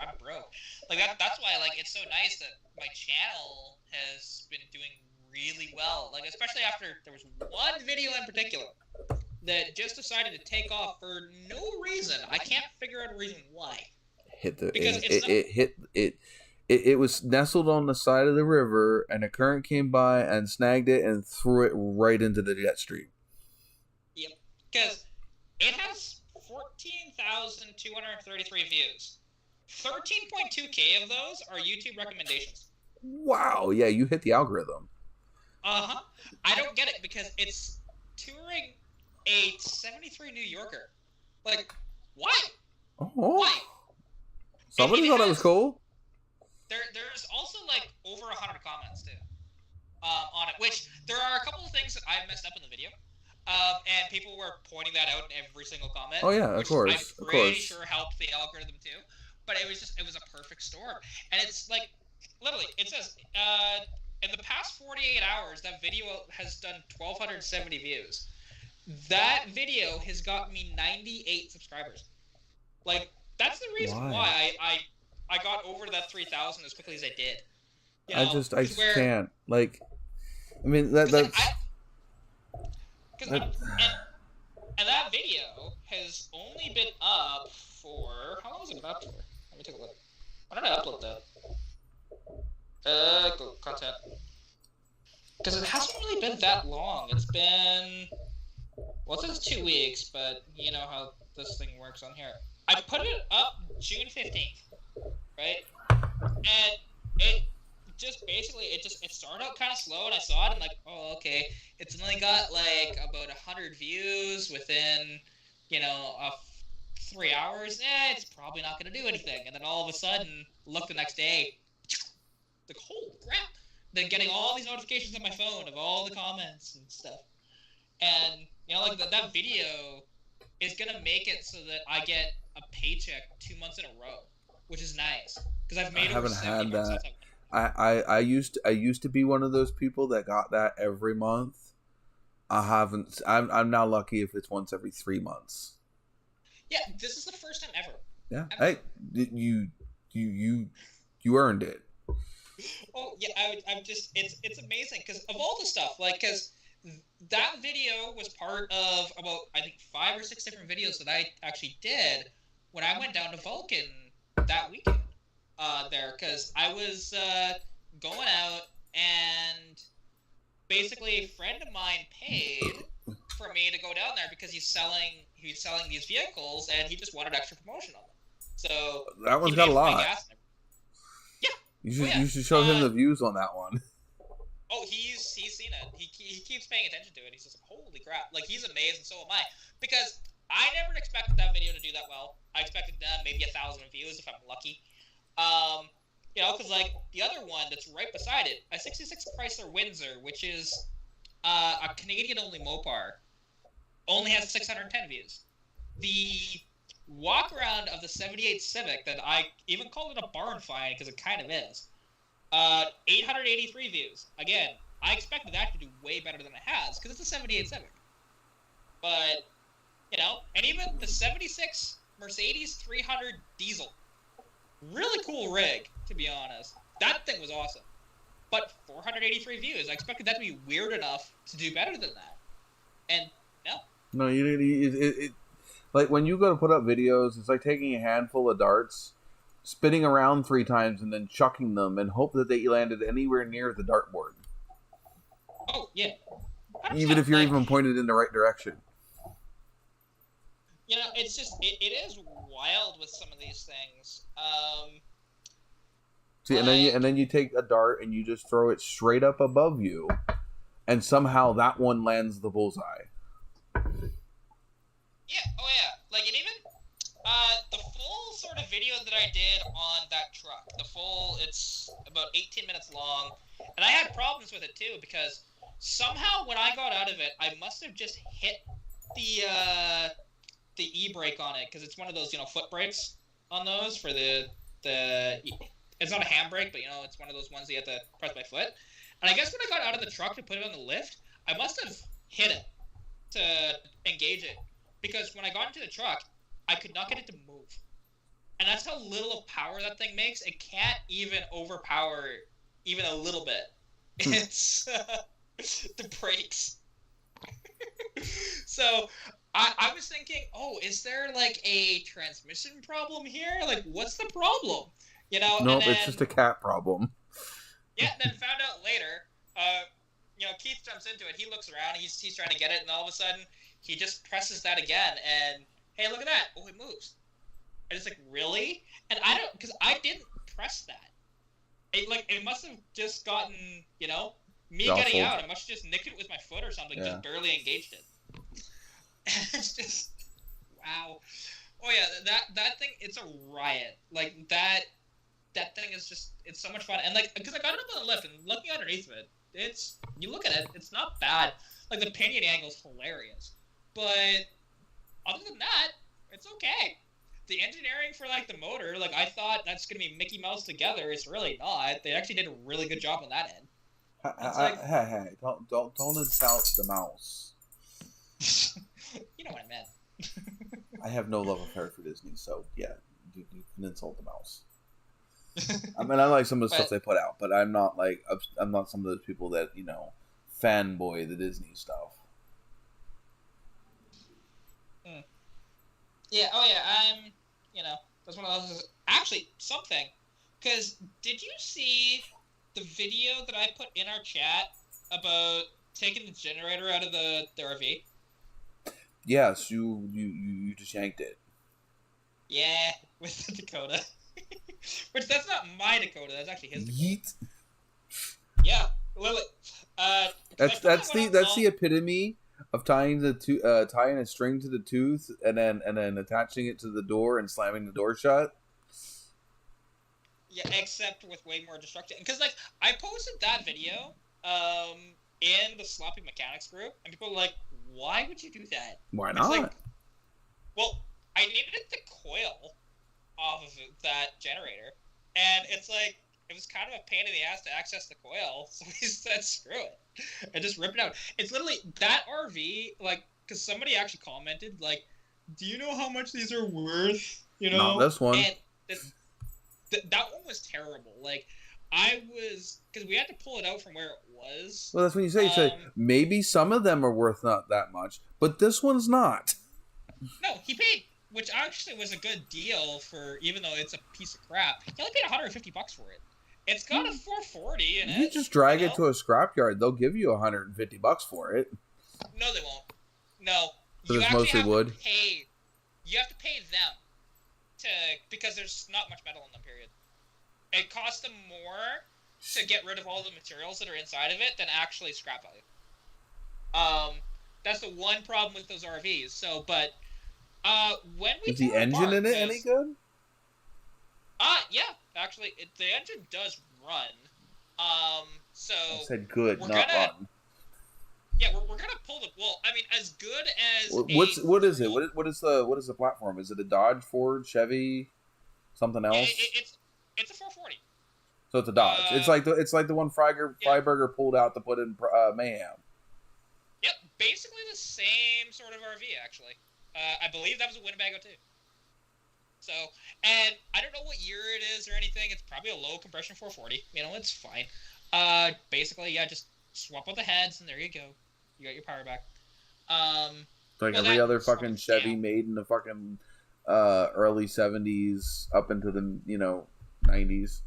I'm broke. Like that's why it's so nice that my channel has been doing really well. Like, especially after there was one video in particular that just decided to take off for no reason. I can't figure out a reason why. It was nestled on the side of the river, and a current came by and snagged it and threw it right into the jet stream. Yep, because it has 14,233 views. 13.2K of those are YouTube recommendations. Wow, yeah, you hit the algorithm. Uh-huh. I don't get it, because it's touring a 73 New Yorker. Like, why? Oh. Why? Somebody thought it was cool. There's also, over 100 comments, too, on it, which there are a couple of things that I messed up in the video, and people were pointing that out in every single comment. Oh, yeah, of course. I'm pretty sure helped the algorithm, too. But it was a perfect storm. And it's, literally, it says, in the past 48 hours, that video has done 1,270 views. That video has gotten me 98 subscribers. That's the reason why I got over that 3,000 as quickly as I did. I just can't. That's... And that video has only been up for... How long has it been up for? Let me take a look. Why did I upload that? Go content. Because it hasn't really been that long. It's been... Well, it says 2 weeks, but you know how this thing works on here. I put it up June 15th, right? And it just basically, it started out kind of slow, and I saw it, and oh, okay. It's only got about 100 views within, 3 hours. It's probably not going to do anything. And then all of a sudden, look the next day, holy crap. Then getting all these notifications on my phone of all the comments and stuff. And, that video is going to make it so that I get a paycheck 2 months in a row, which is nice. Because I've made over 70 bucks. I used to be one of those people that got that every month. I'm now lucky if it's once every 3 months. Yeah, this is the first time ever Yeah. Hey, you earned it. Oh yeah, I'm just it's amazing because of all the stuff because that video was part of about I think 5 or 6 different videos that I actually did when I went down to Vulcan that weekend there because I was going out and basically a friend of mine paid for me to go down there because he's selling these vehicles and he just wanted extra promotion on them. So that one's got a lot. Yeah. You should show him the views on that one. Oh, he's seen it. He keeps paying attention to it. He's just like, holy crap! Like he's amazed, and so am I. Because I never expected that video to do that well. I expected maybe 1,000 views if I'm lucky. Because like the other one that's right beside it, a '66 Chrysler Windsor, which is a Canadian-only Mopar, only has 610 views. The walk around of the '78 Civic that I even called it a barn find because it kind of is. 883 views. Again, I expected that to do way better than it has because it's a '78 Civic. But and even the '76 Mercedes 300 diesel, really cool rig to be honest. That thing was awesome. But 483 views. I expected that to be weird enough to do better than that. And no. No, it like when you go to put up videos, it's like taking a handful of darts, spinning around 3 times, and then chucking them and hope that they landed anywhere near the dartboard. Oh, yeah. Even if you're even pointed in the right direction. It's just, it is wild with some of these things. See, and then you take a dart and you just throw it straight up above you, and somehow that one lands the bullseye. Yeah, oh yeah. Like, and even the full sort of video that I did on that truck, it's about 18 minutes long, and I had problems with it too, because somehow when I got out of it, I must have just hit the e-brake on it, because it's one of those, foot brakes on those for the it's not a handbrake, but, it's one of those ones that you have to press by foot. And I guess when I got out of the truck to put it on the lift, I must have hit it to engage it. Because when I got into the truck, I could not get it to move. And that's how little of power that thing makes. It can't even overpower even a little bit. It's the brakes. So I was thinking, is there like a transmission problem here? Like, what's the problem? Nope, it's just a cat problem. Yeah, then found out later, Keith jumps into it. He looks around, he's trying to get it, and all of a sudden, he just presses that again, and hey, look at that! Oh, it moves. And it's like, really? And because I didn't press that. It must have just gotten, me getting out. I must have just nicked it with my foot or something, just barely engaged it. It's just, wow. Oh yeah, that thing, it's a riot. Like that thing is just, it's so much fun. And like, because I got it up on the lift and looking underneath of it, you look at it, it's not bad. Like the pinion angle's hilarious. But other than that, it's okay. The engineering for like the motor, like I thought that's gonna be Mickey Mouse together. It's really not. They actually did a really good job on that end. Hey, don't insult the mouse. You know what I meant. I have no love affair for Disney, so yeah, you can insult the mouse. I mean, I like some of the stuff they put out, but I'm not some of those people that fanboy the Disney stuff. Yeah. Oh yeah. I'm. That's one of those. Actually, something. Because did you see the video that I put in our chat about taking the generator out of the RV? Yes, you just yanked it. Yeah, with the Dakota. Which, that's not my Dakota, that's actually his Dakota. Yeet. Yeah, Lily. That's the epitome of tying tying a string to the tooth and then attaching it to the door and slamming the door shut. Yeah, except with way more destructive. Because like I posted that video in the Sloppy Mechanics group, and people were like, "Why would you do that? Why not?" Like, well, I needed the coil off of that generator, and it's like it was kind of a pain in the ass to access the coil, so we said screw it and just rip it out. It's literally that RV, like, because somebody actually commented like do you know how much these are worth? You know, not this one. And that one was terrible. Like, because we had to pull it out from where it was. Well, that's when you say maybe some of them are worth not that much, but this one's not. No, he paid, which actually was a good deal for, even though it's a piece of crap. He only paid $150 for it. It's got a 440 in it. You just drag it to a scrapyard, they'll give you $150 for it. No, they won't. No. So it's mostly wood. You have to pay them because there's not much metal in them, period. It costs them more to get rid of all the materials that are inside of it than actually scrap value. That's the one problem with those RVs. So, but when we is the engine in it any good? Yeah, actually, the engine does run. So I said good, not run. Yeah, we're gonna pull the. Well, I mean, as good as. What is it? What is the platform? Is it a Dodge, Ford, Chevy, something else? It's a 440. So it's a Dodge. It's like the one Freiberger pulled out to put in Mayhem. Yep, basically the same sort of RV actually. I believe that was a Winnebago too. So, and I don't know what year it is or anything. It's probably a low compression 440. You know, it's fine. Basically, yeah, just swap out the heads and there you go. You got your power back. Like every other fucking Chevy made in the fucking early 70s up into the 90s.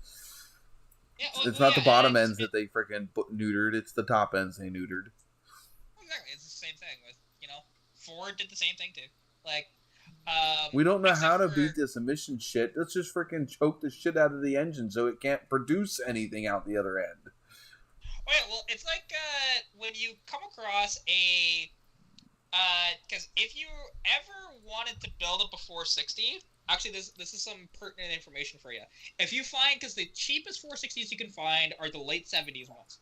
Yeah, it's not the bottom ends that they freaking neutered. It's the top ends they neutered. Exactly, it's the same thing with Ford did the same thing too. Like, we don't know how to beat this emission shit. Let's just freaking choke the shit out of the engine so it can't produce anything out the other end. Okay, well, it's like when you come across because if you ever wanted to build up a 460, actually, this is some pertinent information for you. If you find, because the cheapest 460s you can find are the late 70s ones.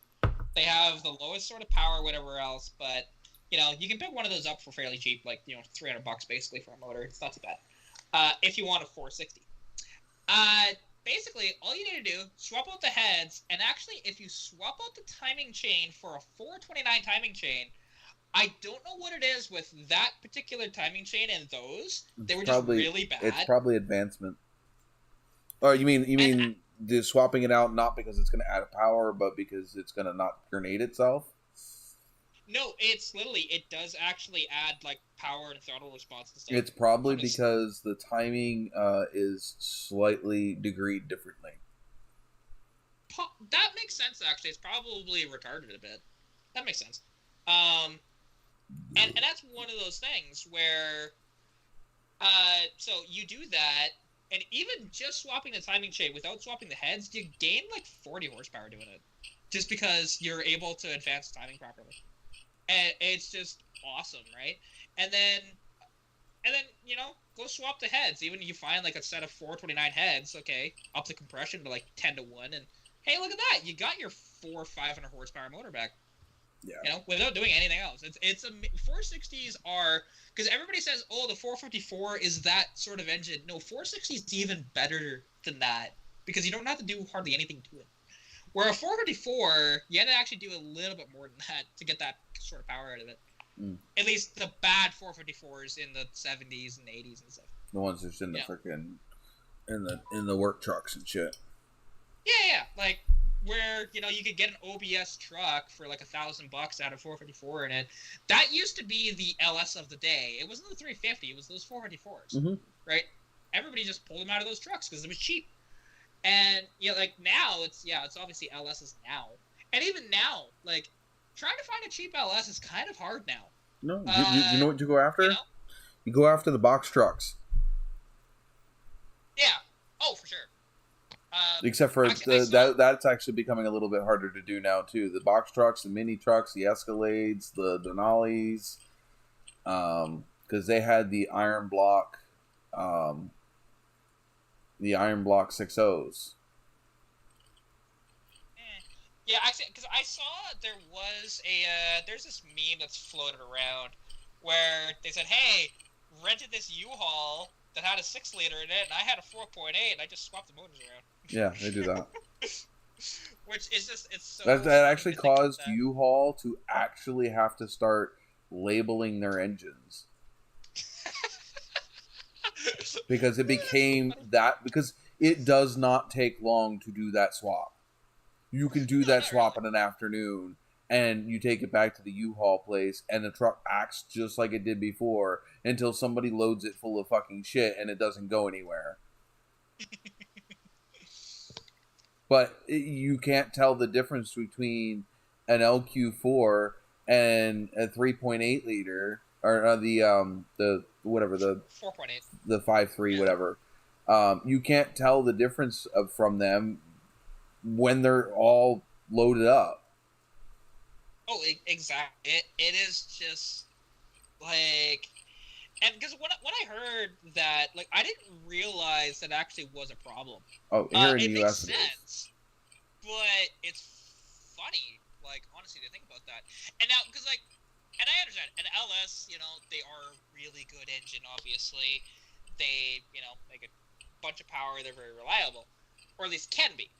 They have the lowest sort of power, whatever else, but you can pick one of those up for fairly cheap, like $300 basically for a motor. It's not too bad. If you want a 460. Basically, all you need to do, swap out the heads, and actually, if you swap out the timing chain for a 429 timing chain, I don't know what it is with that particular timing chain and those. They were just really bad. It's probably advancement. Or you mean the swapping it out not because it's going to add power, but because it's going to not grenade itself? No, it's literally, it does actually add like power and throttle response and stuff. It's probably because the timing is slightly degreed differently. That makes sense, actually. It's probably retarded a bit. That makes sense. And that's one of those things where, so you do that, and even just swapping the timing chain without swapping the heads, you gain like 40 horsepower doing it, just because you're able to advance the timing properly. And it's just awesome, right? And then go swap the heads. Even if you find like a set of 429 heads, okay, up the compression to like 10 to 1, and hey, look at that, you got your 500 horsepower motor back. Yeah. Without doing anything else. It's 460s are, because everybody says, oh, the 454 is that sort of engine. No, 460 is even better than that because you don't have to do hardly anything to it. Where a 454, you had to actually do a little bit more than that to get that sort of power out of it. At least the bad 454s in the 70s and 80s and stuff. The ones that's in the freaking in the work trucks and shit. Yeah, like where you could get an OBS truck for like $1,000 out of 454 in it. That used to be the LS of the day. It wasn't the 350. It was those 454s, right? Everybody just pulled them out of those trucks because it was cheap. And like now it's obviously LS's now, and even now, like trying to find a cheap LS is kind of hard now. No, you know what you go after? You go after the box trucks. Yeah. Oh, for sure. Except for that's actually becoming a little bit harder to do now too. The box trucks, the mini trucks, the Escalades, the Denali's, because they had the iron block 6.0s. Yeah, actually, because I saw there was there's this meme that's floated around where they said, "Hey, rented this U-Haul that had a 6-liter in it, and I had a 4.8, and I just swapped the motors around." Yeah, they do that. Which is just, it's so... That actually caused U-Haul to actually have to start labeling their engines. because it became that, because it does not take long to do that swap. You can do that swap in an afternoon, and you take it back to the U-Haul place, and the truck acts just like it did before until somebody loads it full of fucking shit and it doesn't go anywhere. But you can't tell the difference between an LQ4 and a 3.8 liter, or the whatever, the 4.8, the 5.3, whatever. You can't tell the difference from them when they're all loaded up. Oh, exactly. It is just like, and because when I heard that, like, I didn't realize that actually was a problem. Oh, here in it the US makes sense, but it's funny, like, honestly, to think about that. And now, because, like, and I understand, an LS, you know, they are a really good engine, obviously. They, you know, make a bunch of power. They're very reliable, or at least can be.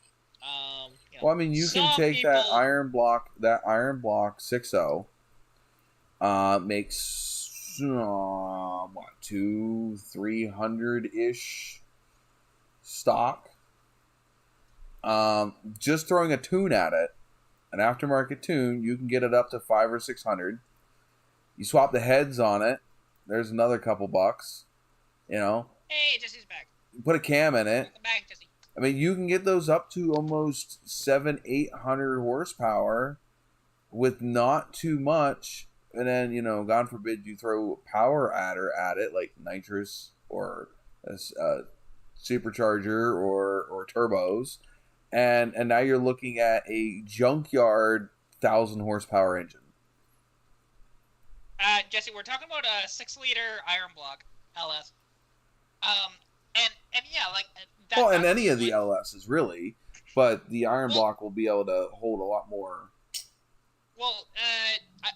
You know, well, I mean, you can take that iron block 6.0, makes what, 200-300 ish stock. Just throwing a tune at it, an aftermarket tune, you can get it up to 500 or 600. You swap the heads on it, there's another couple bucks. You know. Hey, Jesse's back. Put a cam in it. Welcome back, Jesse. I mean, you can get those up to almost 700-800 horsepower with not too much. And then, you know, God forbid you throw a power adder at it, like nitrous or a supercharger or turbos. And now you're looking at a junkyard 1,000 horsepower engine. Jesse, we're talking about a 6-liter iron block LS. And yeah, like that. Well, and any of the LSs really, but the iron block will be able to hold a lot more. Well,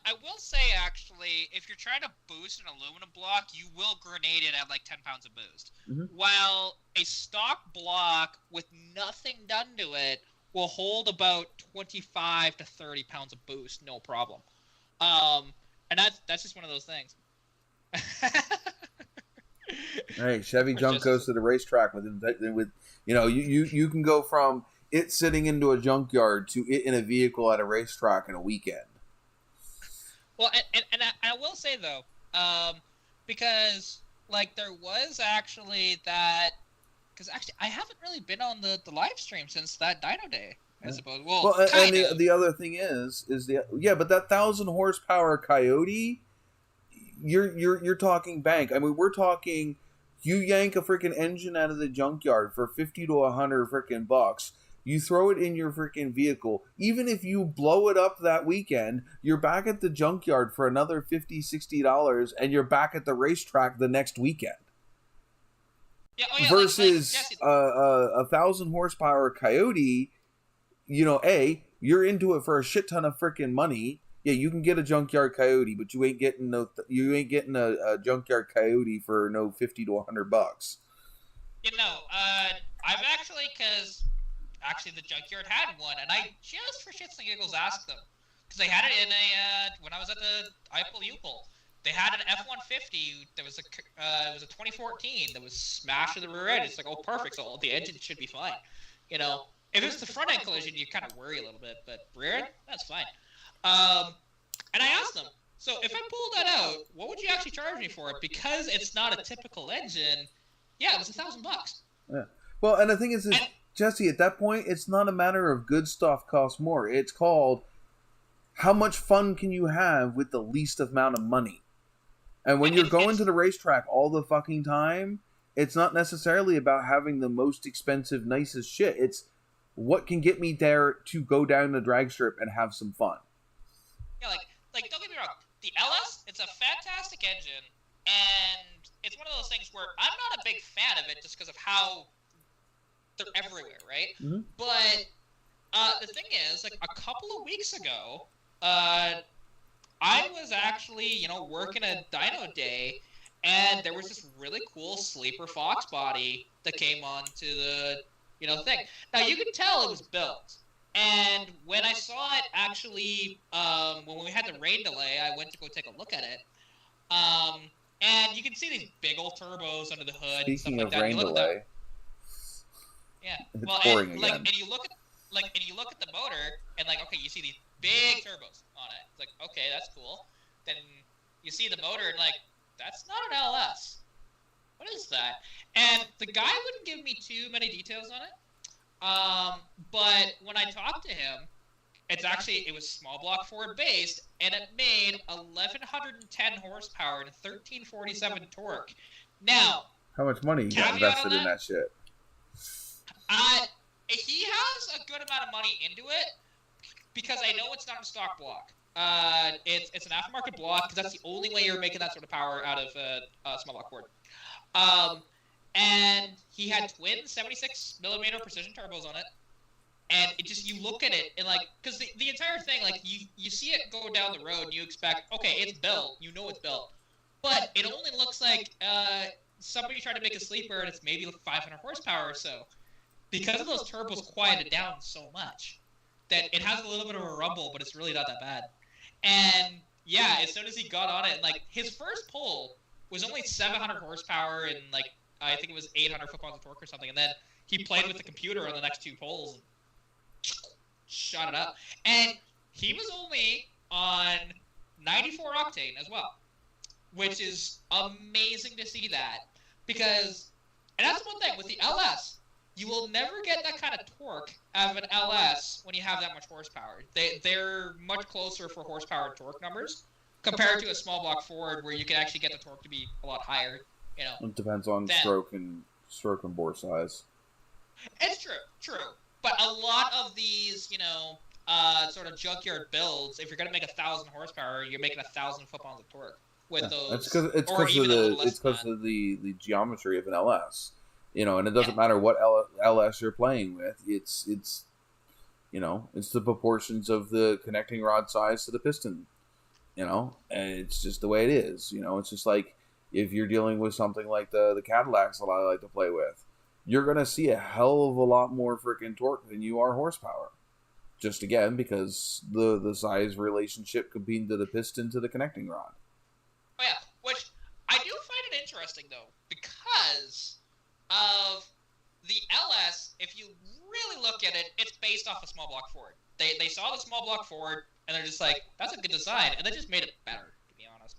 I will say actually, if you're trying to boost an aluminum block, you will grenade it at like 10 pounds of boost. Mm-hmm. While a stock block with nothing done to it will hold about 25 to 30 pounds of boost, no problem. And that's just one of those things. Hey, Chevy junk goes to the racetrack with you know, you can go from it sitting into a junkyard to it in a vehicle at a racetrack in a weekend. Well, and I will say though, because like there was actually that, because actually I haven't really been on the live stream since that Dyno Day, I suppose. Well, and the other thing is but that 1,000 horsepower Coyote. You're talking bank. I mean, we're talking. You yank a freaking engine out of the junkyard for $50 to $100 freaking bucks. You throw it in your freaking vehicle. Even if you blow it up that weekend, you're back at the junkyard for another $50, $60, and you're back at the racetrack the next weekend. Yeah, versus a 1,000 horsepower Coyote. You know, you're into it for a shit ton of freaking money. Yeah, you can get a junkyard Coyote, but you ain't getting a junkyard Coyote for no $50 to $100. You know, I've actually, because the junkyard had one, and I just for shits and giggles asked them, because they had it in when I was at the Eiffel U-Pull, they had an F-150 that was it was a 2014 that was smashed to the rear end. It's like, oh, perfect, so the engine should be fine. You know, if it's the front end collision, you kind of worry a little bit, but rear end, that's fine. And I asked them, so if I pulled that out, what would you actually charge me for it? Because it's not a typical engine. Yeah, it was $1,000. Yeah. Well, and the thing is, Jesse, at that point, it's not a matter of good stuff costs more. It's called how much fun can you have with the least amount of money. And when you're going to the racetrack all the fucking time, it's not necessarily about having the most expensive, nicest shit. It's what can get me there to go down the drag strip and have some fun. Yeah, like don't get me wrong. The LS, it's a fantastic engine, and it's one of those things where I'm not a big fan of it just because of how they're everywhere, right? Mm-hmm. But the thing is, like a couple of weeks ago, I was actually, you know, working a dyno day, and there was this really cool sleeper Fox body that came onto the, you know, thing. Now you could tell it was built. And when I saw it actually, when we had the rain delay, I went to go take a look at it. And you can see these big old turbos under the hood and stuff Speaking like of that. rain delay, yeah. it's Well, pouring and, again. and you look at the motor, and okay, you see these big turbos on it. It's okay, that's cool. Then you see the motor, and that's not an LS. What is that? And the guy wouldn't give me too many details on it. But when I talked to him, it was small block Ford based, and it made 1,110 horsepower and 1,347 torque. Now, how much money you got invested in that shit? He has a good amount of money into it because I know it's not a stock block. It's an aftermarket block because that's the only way you're making that sort of power out of a small block Ford. And he had twin 76mm precision turbos on it. And you look at it, and because the entire thing, you see it go down the road, and you expect, okay, it's built, you know it's built. But it only looks like somebody tried to make a sleeper, and it's maybe 500 horsepower or so. Because of those turbos quieted down so much, that it has a little bit of a rumble, but it's really not that bad. And, yeah, as soon as he got on it, his first pull was only 700 horsepower, and, I think it was 800 foot-pounds of torque or something, and then he played with the computer on the next 2 pulls, and shot it up. And he was only on 94 octane as well, which is amazing to see that. Because, and that's one thing, with the LS, you will never get that kind of torque out of an LS when you have that much horsepower. They're much closer for horsepower and torque numbers compared to a small block Ford where you can actually get the torque to be a lot higher. It depends on stroke and bore size. It's true. But a lot of these, sort of junkyard builds, if you're going to make 1,000 horsepower, you're making 1,000 foot-pounds of torque with those. It's because of the geometry of an LS, and it doesn't matter what LS you're playing with. It's the proportions of the connecting rod size to the piston, and it's just the way it is. It's just like if you're dealing with something like the Cadillacs a lot I like to play with. You're going to see a hell of a lot more freaking torque than you are horsepower. Just again, because the size relationship competing to the piston to the connecting rod. Oh, yeah. Which I do find it interesting, though, because of the LS, if you really look at it, it's based off a small block Ford. They saw the small block Ford, and they're just like, that's a good design, and they just made it better, to be honest.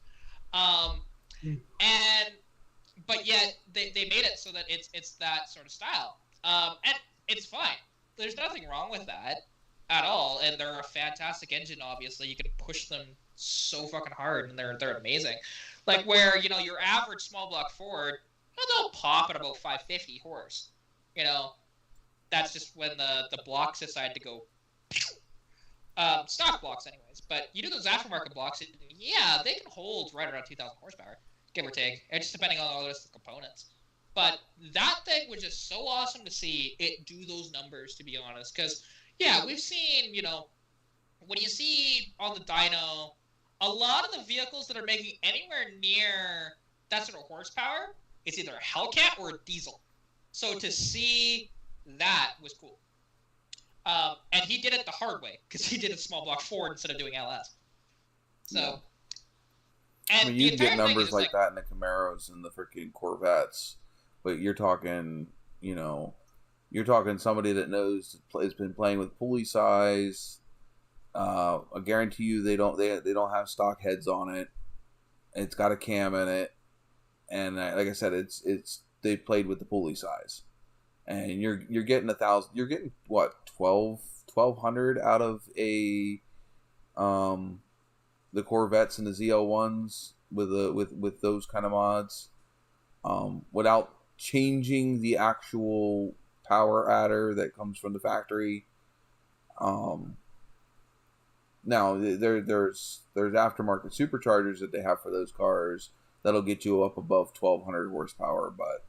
But yet, they made it so that it's that sort of style. And it's fine. There's nothing wrong with that at all. And they're a fantastic engine, obviously. You can push them so fucking hard, and they're amazing. Where, your average small block Ford, they'll pop at about 550 horse. That's just when the blocks decide to go stock blocks anyways. But you do those aftermarket blocks, and yeah, they can hold right around 2,000 horsepower. Give or take. It's just depending on all the rest of the components. But that thing was just so awesome to see it do those numbers, to be honest. Because, yeah, we've seen, when you see on the dyno, a lot of the vehicles that are making anywhere near that sort of horsepower, it's either a Hellcat or a diesel. So to see that was cool. And he did it the hard way, because he did a small block Ford instead of doing LS. So... Yeah. And you can get numbers like that in the Camaros and the freaking Corvettes, but you're talking, you're talking somebody that has been playing with pulley size. I guarantee you they don't have stock heads on it. It's got a cam in it, and like I said, they played with the pulley size, and you're getting 1,000. You're getting what 1,200 out of a the Corvettes and the ZL1s with those kind of mods, without changing the actual power adder that comes from the factory. Now there's aftermarket superchargers that they have for those cars that'll get you up above 1,200 horsepower, but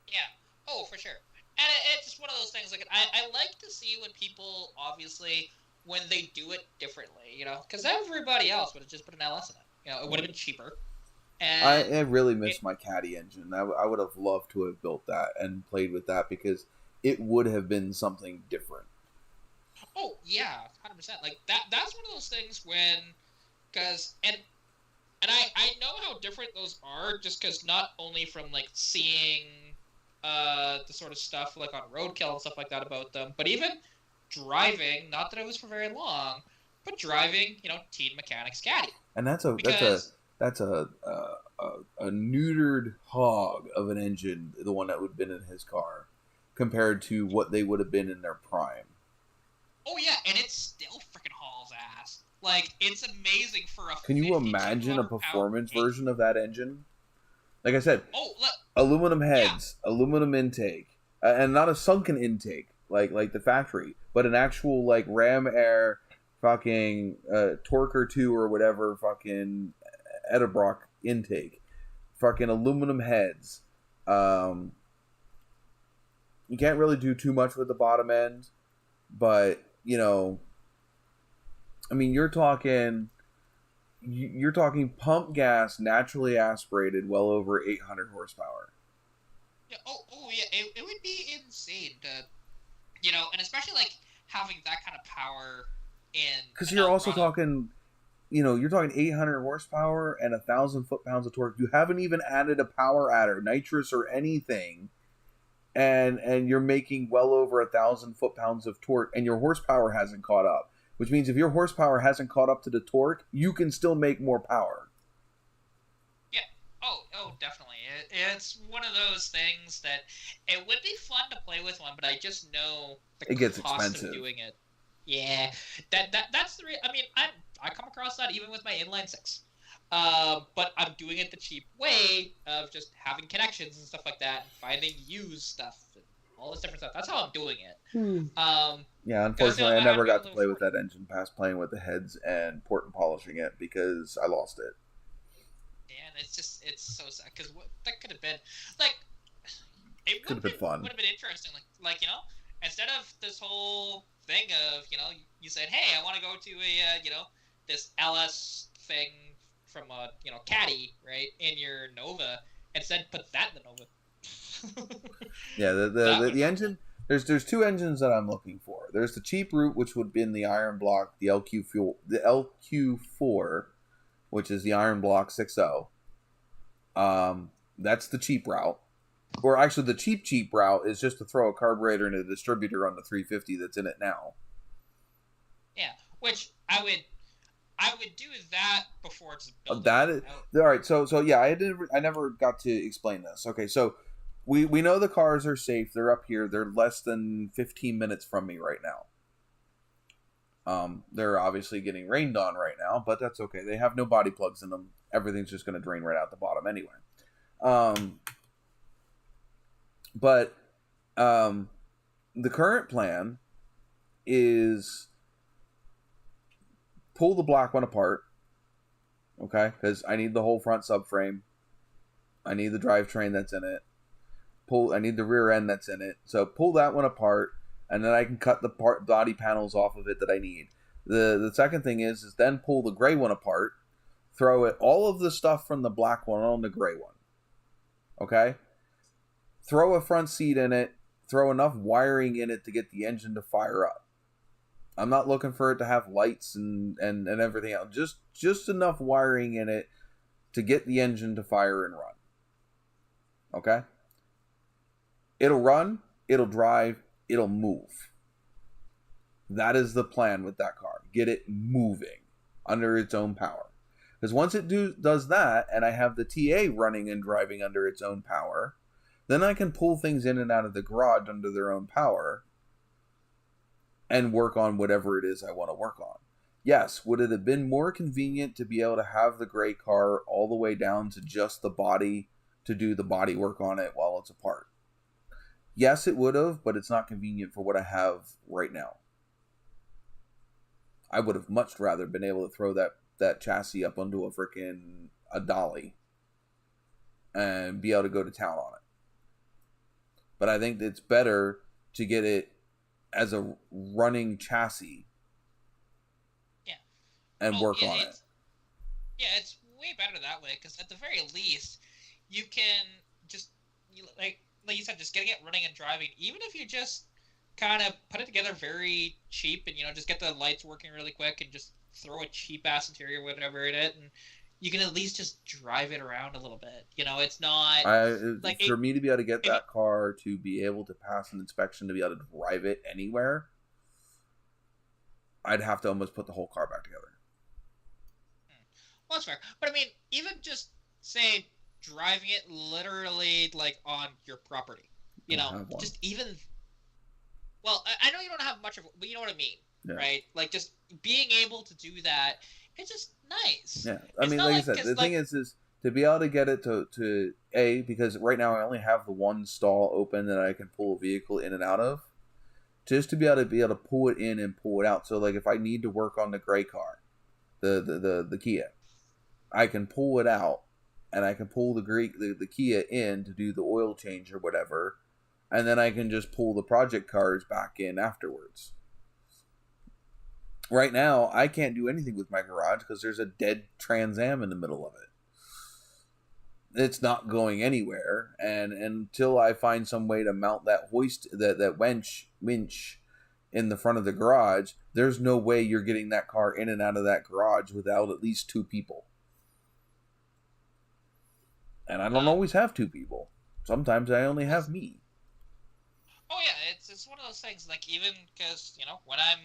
yeah, oh for sure. And it's just one of those things. I like to see when people obviously. When they do it differently, because everybody else would have just put an LS in it. It would have been cheaper. And I really miss my Caddy engine. I would have loved to have built that and played with that because it would have been something different. Oh yeah, 100%. That's one of those things when, and And I know how different those are, just because not only from, like, seeing the sort of stuff, like, on Roadkill and stuff like that about them, but even driving, not that it was for very long, but driving, Teen Mechanics Caddy. And that's a neutered hog of an engine, the one that would have been in his car, compared to what they would have been in their prime. Oh yeah, and it still freaking hauls ass. Like, it's amazing for a. Can you imagine a performance version of that engine? Like I said, aluminum heads, aluminum intake, and not a sunken intake like the factory, but an actual like Ram Air fucking Torquer 2 or whatever fucking Edelbrock intake, fucking aluminum heads. You can't really do too much with the bottom end, but I mean, you're talking pump gas, naturally aspirated, well over 800 horsepower. Yeah. Oh yeah. It would be insane to, and especially like having that kind of power in. Because you're also talking, you're talking 800 horsepower and 1,000 foot-pounds of torque. You haven't even added a power adder, nitrous or anything, and you're making well over 1,000 foot-pounds of torque, and your horsepower hasn't caught up. Which means if your horsepower hasn't caught up to the torque, you can still make more power. Yeah. Oh, definitely. It's one of those things that it would be fun to play with one, but I just know the gets cost expensive of doing it. Yeah. That's the I mean, I come across that even with my inline six. But I'm doing it the cheap way of just having connections and stuff like that, and finding used stuff. All this different stuff. That's how I'm doing it. Yeah, unfortunately, I never got to play with that engine past playing with the heads and port and polishing it because I lost it. And it's so sad because that could have been like it could have been fun. Would have been interesting. Like instead of this whole thing of you said, hey, I want to go to a this LS thing from a Caddy, right, in your Nova. Instead, put that in the Nova. Yeah, the engine. There's two engines that I'm looking for. There's the cheap route, which would be in the Iron Block, the LQ4, which is the Iron Block 6.0. That's the cheap route. Or actually, the cheap route is just to throw a carburetor and a distributor on the 350 that's in it now. Yeah, which I would do that before it's built. That is all right. So yeah, I never got to explain this. Okay, so. We know the cars are safe. They're up here. They're less than 15 minutes from me right now. They're obviously getting rained on right now, but that's okay. They have no body plugs in them. Everything's just going to drain right out the bottom anyway. But the current plan is pull the black one apart, okay? Because I need the whole front subframe. I need the drivetrain that's in it. I need the rear end that's in it. So pull that one apart, and then I can cut the body panels off of it that I need. The second thing is then pull the gray one apart, throw all of the stuff from the black one on the gray one. Okay? Throw a front seat in it, throw enough wiring in it to get the engine to fire up. I'm not looking for it to have lights and everything else. Just enough wiring in it to get the engine to fire and run. Okay? It'll run, it'll drive, it'll move. That is the plan with that car. Get it moving under its own power. Because once it does that, and I have the TA running and driving under its own power, then I can pull things in and out of the garage under their own power and work on whatever it is I want to work on. Yes, would it have been more convenient to be able to have the gray car all the way down to just the body to do the body work on it while it's apart? Yes, it would have, but it's not convenient for what I have right now. I would have much rather been able to throw that chassis up onto a dolly and be able to go to town on it. But I think it's better to get it as a running chassis. Yeah. And work on it. Yeah, it's way better that way, because at the very least, you can just, like you said, just getting it running and driving, even if you just kind of put it together very cheap and, just get the lights working really quick and just throw a cheap-ass interior, whatever in it, and, you can at least just drive it around a little bit. You know, it's not like for me to be able to get that car to be able to pass an inspection, to be able to drive it anywhere, I'd have to almost put the whole car back together. Well, that's fair. But I mean, even just say driving it literally like on your property, you know, just even. Well, I know you don't have much of, but you know what I mean, right? Like just being able to do that, it's just nice. Yeah, I mean, like I said, the thing is to be able to get it to because right now I only have the one stall open that I can pull a vehicle in and out of. Just to be able to pull it in and pull it out. So like if I need to work on the gray car, the Kia, I can pull it out and I can pull the Kia in to do the oil change or whatever, and then I can just pull the project cars back in afterwards. Right now, I can't do anything with my garage because there's a dead Trans Am in the middle of it. It's not going anywhere, and until I find some way to mount that that winch in the front of the garage, there's no way you're getting that car in and out of that garage without at least 2 people. And I don't always have 2 people. Sometimes I only have me. Oh yeah, it's one of those things. Like even because you know when I'm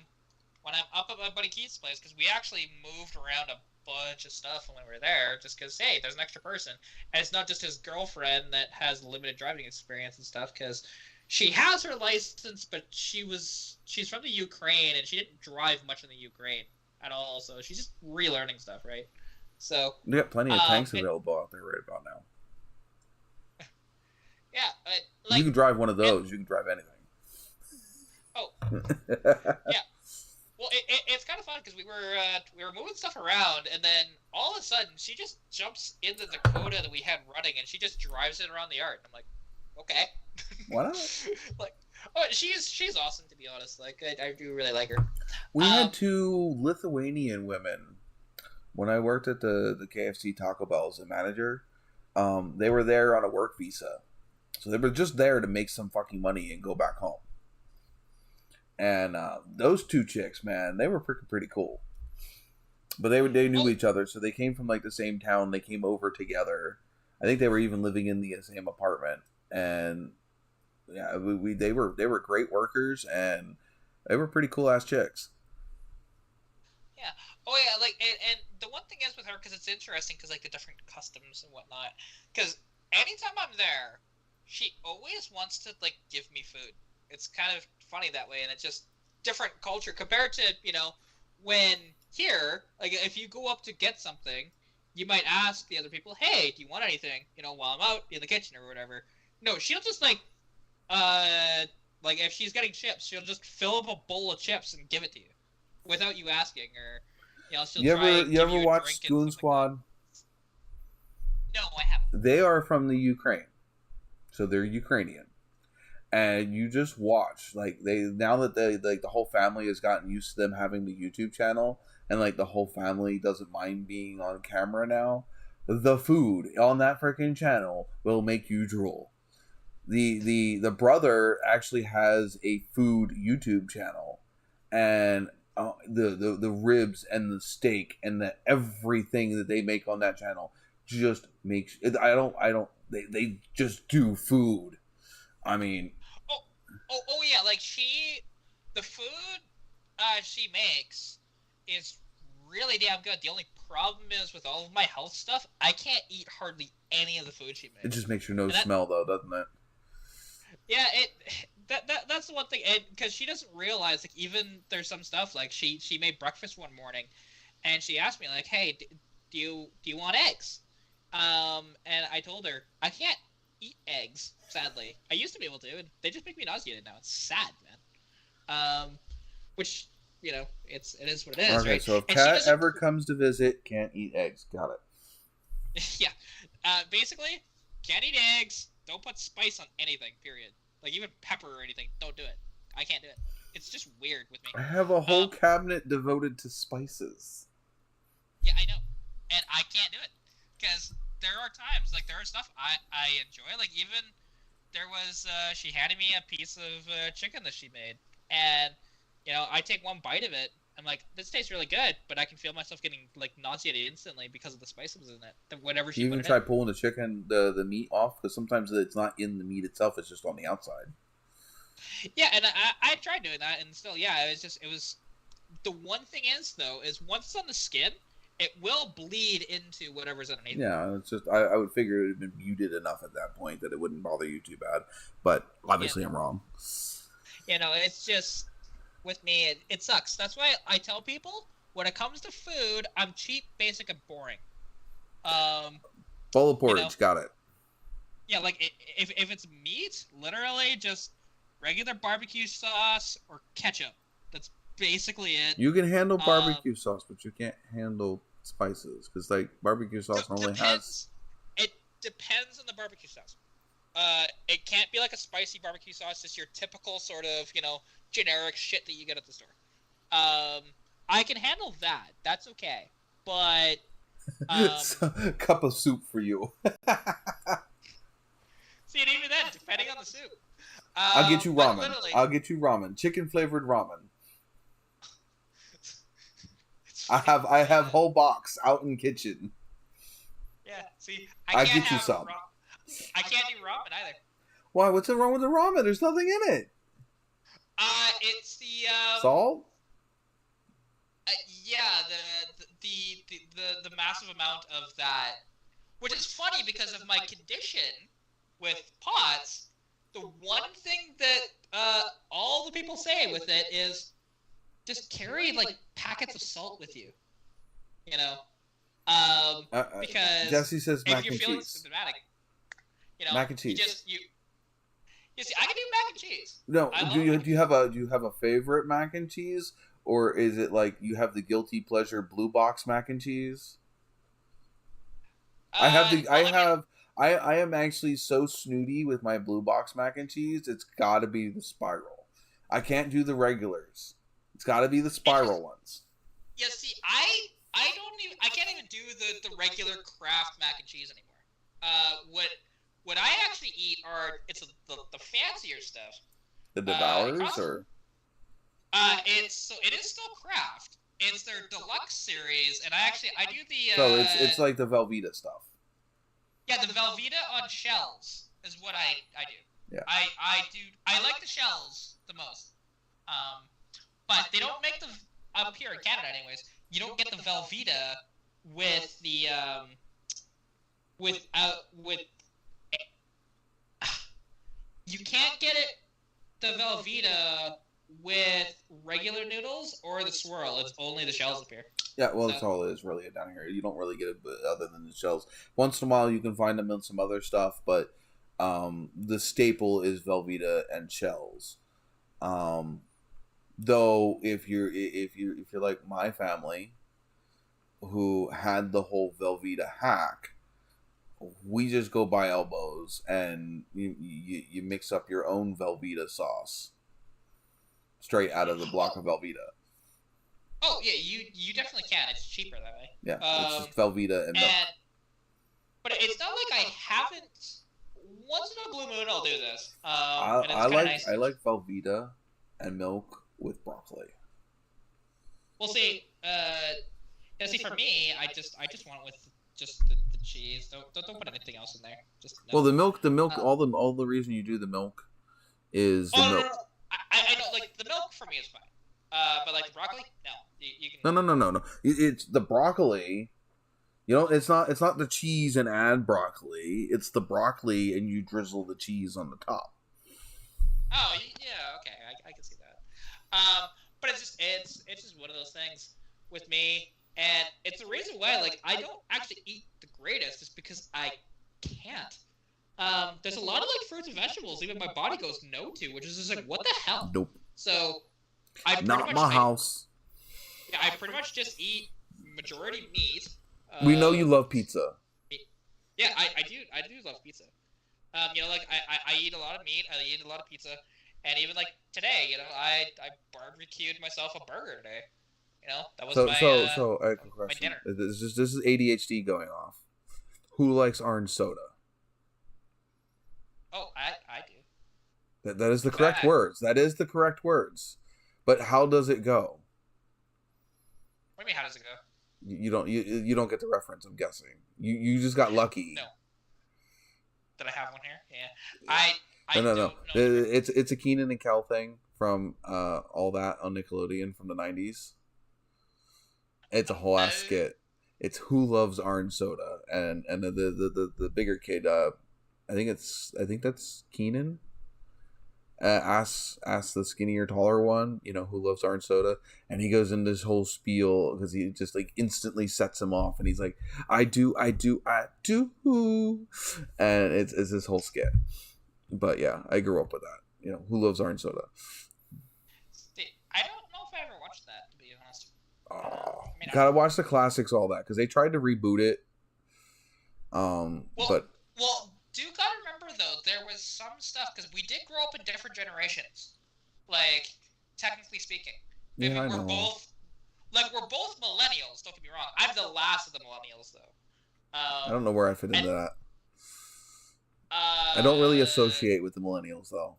up at my buddy Keith's place, because we actually moved around a bunch of stuff when we were there, just because hey, there's an extra person, and it's not just his girlfriend that has limited driving experience and stuff, because she has her license, but she's from the Ukraine and she didn't drive much in the Ukraine at all, so she's just relearning stuff, right? So we got plenty of tanks available out there right about now. Yeah, like, you can drive one of those. You can drive anything. Oh, yeah. Well, it's kind of fun because we were moving stuff around, and then all of a sudden she just jumps in the Dakota that we had running, and she just drives it around the yard. I'm like, okay. Why not? Like, oh, she's awesome, to be honest. Like, I do really like her. We had 2 Lithuanian women when I worked at the KFC Taco Bell as a manager. They were there on a work visa, so they were just there to make some fucking money and go back home. And those 2 chicks, man, they were pretty cool. But they knew each other, so they came from like the same town. They came over together. I think they were even living in the same apartment. And yeah, they were great workers, and they were pretty cool ass chicks. Yeah. Oh yeah, like and the one thing is with her, because it's interesting, because like the different customs and whatnot. Because anytime I'm there, she always wants to like give me food. It's kind of funny that way, and it's just different culture compared to, you know, when here, like if you go up to get something, you might ask the other people, hey, do you want anything, you know, while I'm out in the kitchen or whatever. No, she'll just like if she's getting chips, she'll just fill up a bowl of chips and give it to you without you asking, or you know, she'll you ever watch Goon Squad? No, I haven't. They are from the Ukraine, so they're Ukrainian. And you just watch, like now that the whole family has gotten used to them having the YouTube channel, and like the whole family doesn't mind being on camera now. The food on that freaking channel will make you drool. The brother actually has a food YouTube channel, and the ribs and the steak and the everything that they make on that channel just makes it. They just do food. I mean. Oh yeah, like the food she makes is really damn good. The only problem is with all of my health stuff, I can't eat hardly any of the food she makes. It just makes your nose smell, though, doesn't it? Yeah, that's the one thing, because she doesn't realize, like, even there's some stuff, like, she made breakfast one morning, and she asked me, like, hey, do you want eggs? And I told her, I can't eat eggs, sadly. I used to be able to, and they just make me nauseated now. It's sad, man. Which, you know, it is what it is, okay, right? So if Kat ever comes to visit, can't eat eggs. Got it. Yeah. Basically, can't eat eggs. Don't put spice on anything, period. Like, even pepper or anything. Don't do it. I can't do it. It's just weird with me. I have a whole cabinet devoted to spices. Yeah, I know. And I can't do it. Because there are times, like, there are stuff I enjoy. Like, even there was, she handed me a piece of chicken that she made. And, you know, I take one bite of it, I'm like, this tastes really good, but I can feel myself getting like nauseated instantly because of the spices in it. Whatever she You put even in try it. pulling the meat off, because sometimes it's not in the meat itself; it's just on the outside. Yeah, and I tried doing that, and still, yeah, it was. The one thing is though, is once it's on the skin, it will bleed into whatever's underneath. Yeah, it's just I would figure it would have been muted enough at that point that it wouldn't bother you too bad. But obviously, I'm wrong. You know, it's just with me, it sucks. That's why I tell people when it comes to food, I'm cheap, basic, and boring. Bowl of porridge, got it. Yeah, like if it's meat, literally just regular barbecue sauce or ketchup. That's basically it. You can handle barbecue sauce, but you can't handle spices, because like barbecue sauce normally has. It depends on the barbecue sauce. It can't be like a spicy barbecue sauce, just your typical sort of, generic shit that you get at the store. I can handle that. That's okay. But cup of soup for you. See, and even then, depending on the soup. I'll get you ramen. I'll get you ramen. Chicken flavored ramen. I have whole box out in kitchen. Yeah, see, I get you some. I can't do ramen either. Why? What's wrong with the ramen? There's nothing in it. It's the salt. Yeah, the massive amount of that, which is funny because of my condition with POTS. The one thing that all the people say with it is just carry like packets of salt with you. Because Jesse says if mac you're and feeling cheese. symptomatic, mac and cheese. You see, I can do mac and cheese. No, do you have a favorite mac and cheese, or is it like you have the guilty pleasure blue box mac and cheese? I am actually so snooty with my blue box mac and cheese. It's got to be the spiral. I can't do the regulars. It's got to be the spiral ones. Yeah, see, I can't even do the regular Kraft mac and cheese anymore. What I actually eat it's the fancier stuff. The Devourers, or it is still Kraft. It's their deluxe series, and I do the. So it's like the Velveeta stuff. Yeah, the Velveeta on shells is what I do. Yeah. I like the shells the most. But they don't make up here in Canada, anyways. You don't get the Velveeta with the you can't get the Velveeta with regular noodles or the swirl. It's only the shells up here. Yeah, well, that's all it is really down here. You don't really get it other than the shells. Once in a while, you can find them in some other stuff, but the staple is Velveeta and shells. Though, if you're like my family, who had the whole Velveeta hack, we just go by elbows and you mix up your own Velveeta sauce straight out of the block of Velveeta. Oh yeah, you definitely can. It's cheaper that way. Yeah, it's just Velveeta and milk. But it's not like I haven't. Once in a blue moon, I'll do this. I like Velveeta and milk with broccoli. Well, see, for me, I just want it with just the cheese. Don't put anything else in there. Just no. Well, the milk. All the reason you do the milk is the milk. No. I know, like the milk for me is fine. But like the broccoli, no. You can. No. It's the broccoli. It's not the cheese and add broccoli. It's the broccoli and you drizzle the cheese on the top. Oh yeah, okay, I can see that. But it's just one of those things with me, and it's the reason why I don't actually eat the greatest, is because I can't. There's a lot of fruits and vegetables even my body goes no to, which is just what the hell. Nope. So not my house. Yeah, I pretty much just eat majority meat. We know you love pizza. Yeah, I do love pizza. I eat a lot of meat. I eat a lot of pizza, and even today, I barbecued myself a burger today. That was my question. My dinner. This is ADHD going off. Who likes orange soda? Oh, I do. That is the correct words. That is the correct words. But how does it go? What do you mean, how does it go? You don't get the reference, I'm guessing. You just got lucky. No. Did I have one here? Yeah. I No. don't know. It's a Keenan and Kel thing from All That on Nickelodeon from the 90s. It's a whole ass skit. It's Who Loves Orange Soda, and the bigger kid, I think that's Keenan. Asks the skinnier, taller one, who loves orange soda, and he goes into this whole spiel because he just like instantly sets him off, and he's like, I do, and it's this whole skit. But yeah, I grew up with that. Who loves orange soda? I don't know if I ever watched that, to be honest. Gotta watch the classics, all that, because they tried to reboot it. Well, do gotta remember though, there was some stuff because we did grow up in different generations. Like, technically speaking, yeah, I know. We're both millennials. Don't get me wrong. I'm the last of the millennials, though. I don't know where I fit into that. I don't really associate with the millennials, though.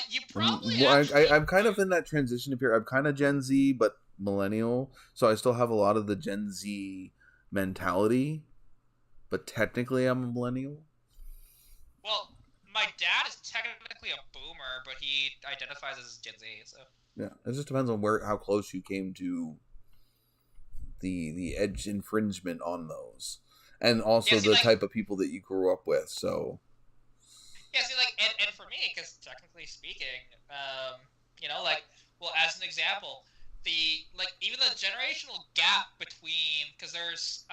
You probably. I'm kind of in that transition period. I'm kind of Gen Z, but millennial, so I still have a lot of the Gen Z mentality. But technically, I'm a millennial. Well, my dad is technically a boomer, but he identifies as Gen Z. So yeah, it just depends on how close you came to the edge infringement on those, and also the type of people that you grew up with. So yeah, see, and for me, because technically speaking, as an example. Even the generational gap between, because there's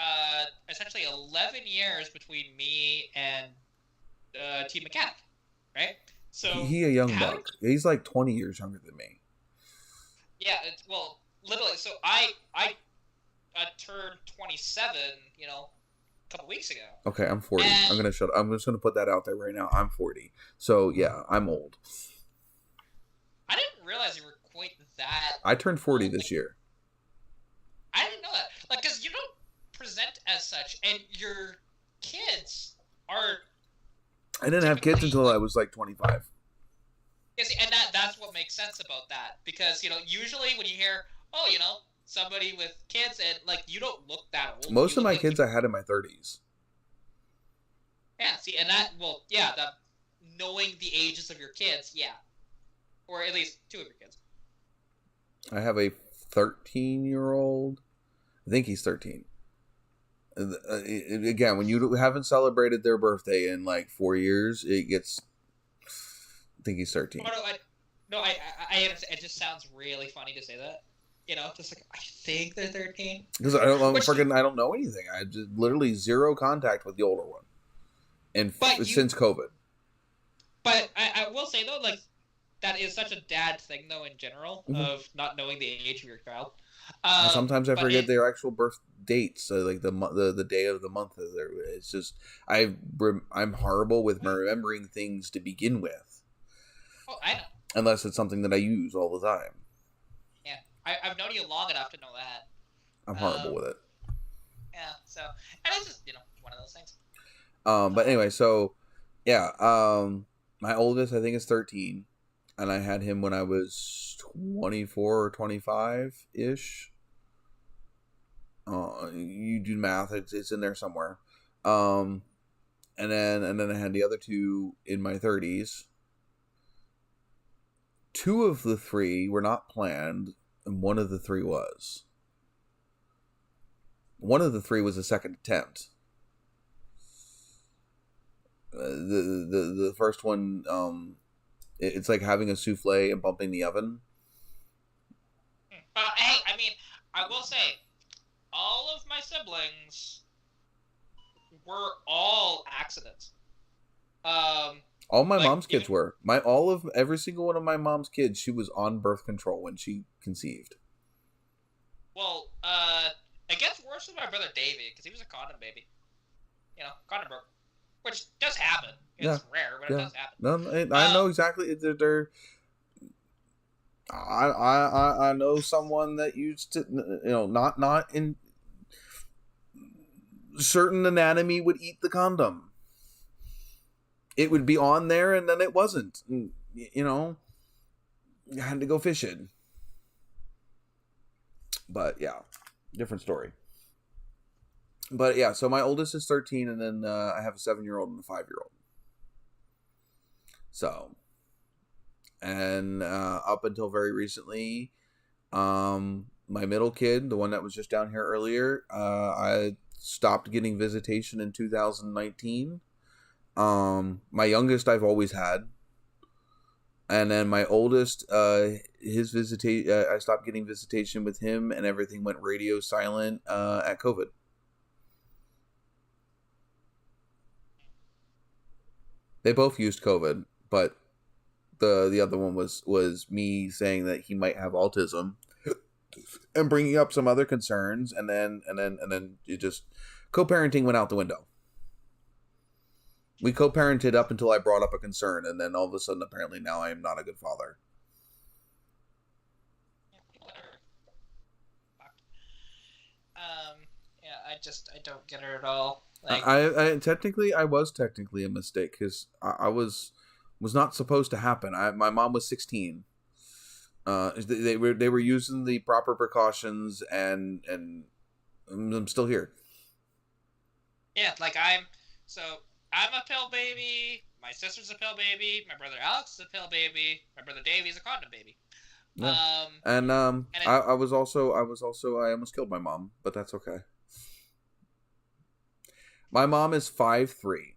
essentially 11 years between me and T. Mechanic, right? So he a young buck. He's like 20 years younger than me. Yeah, literally. So I turned 27, a couple weeks ago. Okay, I'm 40. I'm just gonna put that out there right now. I'm 40. So yeah, I'm old. I didn't realize you were quite that. I turned 40 this year. I didn't know that. Because you don't present as such, and your kids are. I didn't have kids until I was like 25. Yeah, see, and that's what makes sense about that. Because, usually when you hear, somebody with kids, and, you don't look that old. Most of my kids I had in my 30s. Yeah, see, and that knowing the ages of your kids, yeah. Or at least two of your kids. I have a 13-year-old. I think he's 13. Again, when you haven't celebrated their birthday in 4 years, it gets. I think he's 13. I understand. It just sounds really funny to say that. Just I think they're 13. Because I don't know. I don't know anything. I just literally zero contact with the older one, and since COVID. But I will say though, that is such a dad thing, though, in general, of not knowing the age of your child. Sometimes I forget their actual birth dates, so the day of the month. It's just I'm horrible with remembering things to begin with. Oh, I know. Unless it's something that I use all the time. Yeah, I've known you long enough to know that. I'm horrible with it. Yeah, so and it's just one of those things. But anyway, so yeah, my oldest I think is 13. And I had him when I was 24 or 25-ish. You do math; it's in there somewhere. And then I had the other two in my 30s. Two of the three were not planned, and one of the three was. One of the three was a second attempt. The first one. It's like having a souffle and bumping the oven. Hey, I will say, all of my siblings were all accidents. All my mom's kids were. Every single one of my mom's kids, she was on birth control when she conceived. Well, it gets worse with my brother Davey, because he was a condom baby. Condom broke. Which does happen. It's rare, but it does happen. No, I know exactly. I know someone that used to, not in certain anatomy would eat the condom. It would be on there, and then it wasn't. You had to go fishing. But yeah, different story. But yeah, so my oldest is 13, and then I have a 7-year-old and a 5-year-old. So, and up until very recently, my middle kid, the one that was just down here earlier, I stopped getting visitation in 2019. My youngest I've always had. And then my oldest, his I stopped getting visitation with him, and everything went radio silent at COVID. They both used COVID, but the other one was me saying that he might have autism, and bringing up some other concerns, and then it just co-parenting went out the window. We co-parented up until I brought up a concern, and then all of a sudden, apparently now I am not a good father. I don't get her at all. Like, I was technically a mistake, because I was not supposed to happen. My mom was 16. They were using the proper precautions, and I'm still here. Yeah, like I'm a pill baby. My sister's a pill baby. My brother Alex is a pill baby. My brother Davey's a condom baby. Yeah. I almost killed my mom, but that's okay. My mom is 5'3".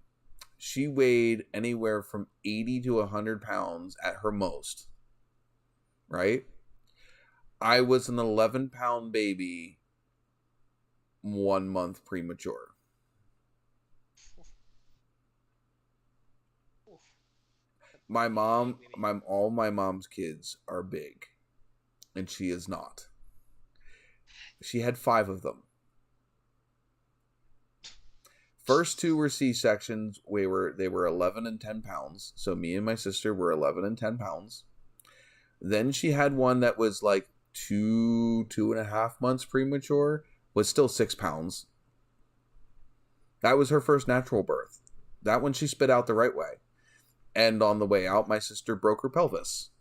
She weighed anywhere from 80 to 100 pounds at her most. Right? I was an 11-pound baby, 1 month premature. All my mom's kids are big, and she is not. She had 5 of them. First 2 were C-sections. They were 11 and 10 pounds. So me and my sister were 11 and 10 pounds. Then she had one that was like 2.5 months premature, was still 6 pounds. That was her first natural birth. That one she spit out the right way. And on the way out, my sister broke her pelvis.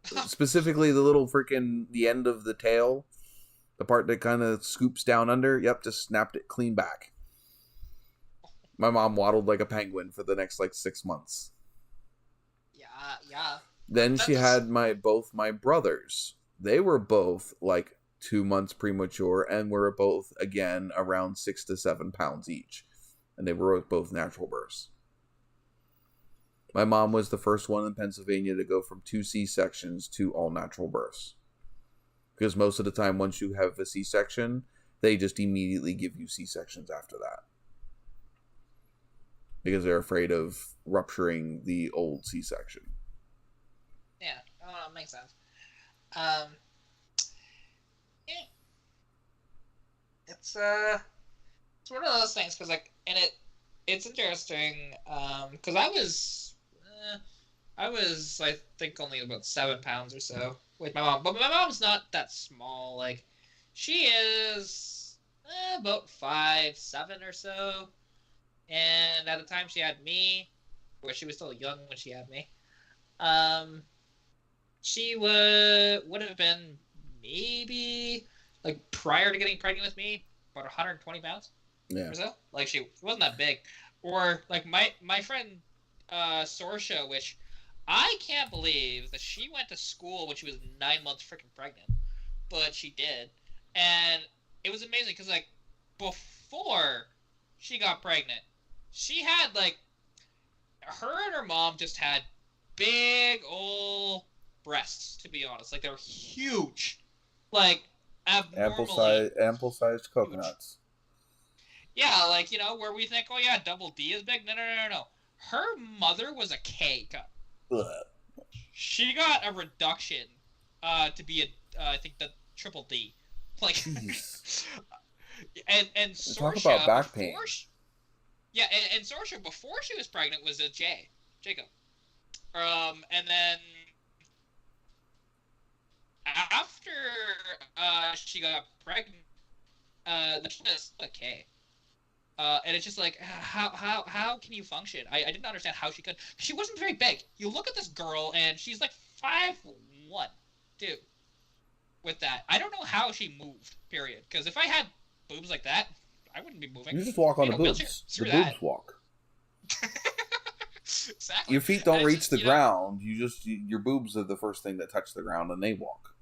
Specifically, the end of the tail, the part that kind of scoops down under. Yep, just snapped it clean back. My mom waddled like a penguin for the next 6 months. Yeah. Then she had both my brothers. They were both 2 months premature, and were both again around 6 to 7 pounds each, and they were both natural births. My mom was the first one in Pennsylvania to go from 2 C-sections to all natural births. Because most of the time, once you have a C-section, they just immediately give you C-sections after that. Because they're afraid of rupturing the old C-section. Yeah, it makes sense. It's one of those things, because it's interesting, because I was I think only about 7 pounds or so with my mom, but my mom's not that small. She is about 5'7" or so, and at the time she had me, where she was still young when she had me, she would have been maybe prior to getting pregnant with me about 120 pounds. Yeah. Or so. She wasn't that big. Or my friend Sorsha, which I can't believe that she went to school when she was 9 months freaking pregnant, but she did, and it was amazing because before she got pregnant, she had her and her mom just had big old breasts, to be honest. They were huge, ample sized coconuts. Yeah, where we think, oh yeah, double D is big. No. Her mother was a K cup. Ugh. She got a reduction to be I think the triple D. And Sorsha, talk about back pain. And Sorsha before she was pregnant was a Jacob. And then after she got pregnant, she was a K. And it's just how can you function? I didn't understand how she could. She wasn't very big. You look at this girl, and she's 5'1", dude. with that. I don't know how she moved. Period. Because if I had boobs like that, I wouldn't be moving. You just walk on the wheelchair. boobs. Screw The that. boobs walk. Exactly. Your feet don't And reach just, the ground. Your boobs are the first thing that touch the ground, and they walk.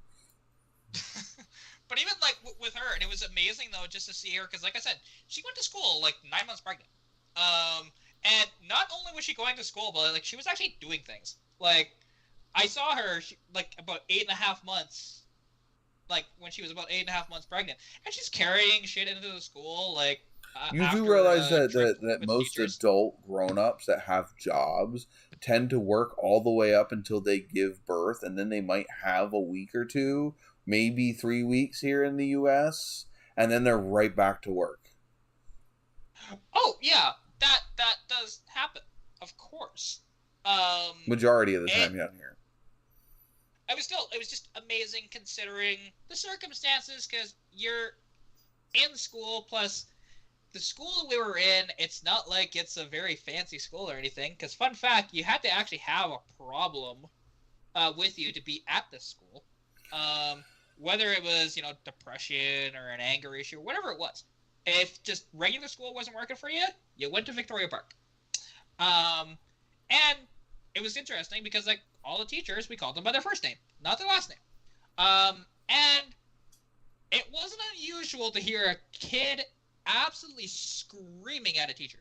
But even like with her, and it was amazing though just to see her, because like I said, she went to school like 9 months pregnant. And not only was she going to school, but like she was actually doing things. Like I saw her like about 8.5 months, like when she was about 8.5 months pregnant, and she's carrying shit into the school. Like You after, do realize that with most teachers. adult grown-ups that have jobs tend to work all the way up until they give birth, and then they might have a week or two, maybe 3 weeks here in the U.S., and then they're right back to work. Oh yeah, that does happen, of course. Majority of the time down here. It was just amazing considering the circumstances, because you're in school, plus the school we were in, it's not like it's a very fancy school or anything, because fun fact, you had to actually have a problem with you to be at this school. Whether it was, depression or an anger issue, or whatever it was. If just regular school wasn't working for you, you went to Victoria Park. And it was interesting because, like, all the teachers, we called them by their first name, not their last name. And it wasn't unusual to hear a kid absolutely screaming at a teacher.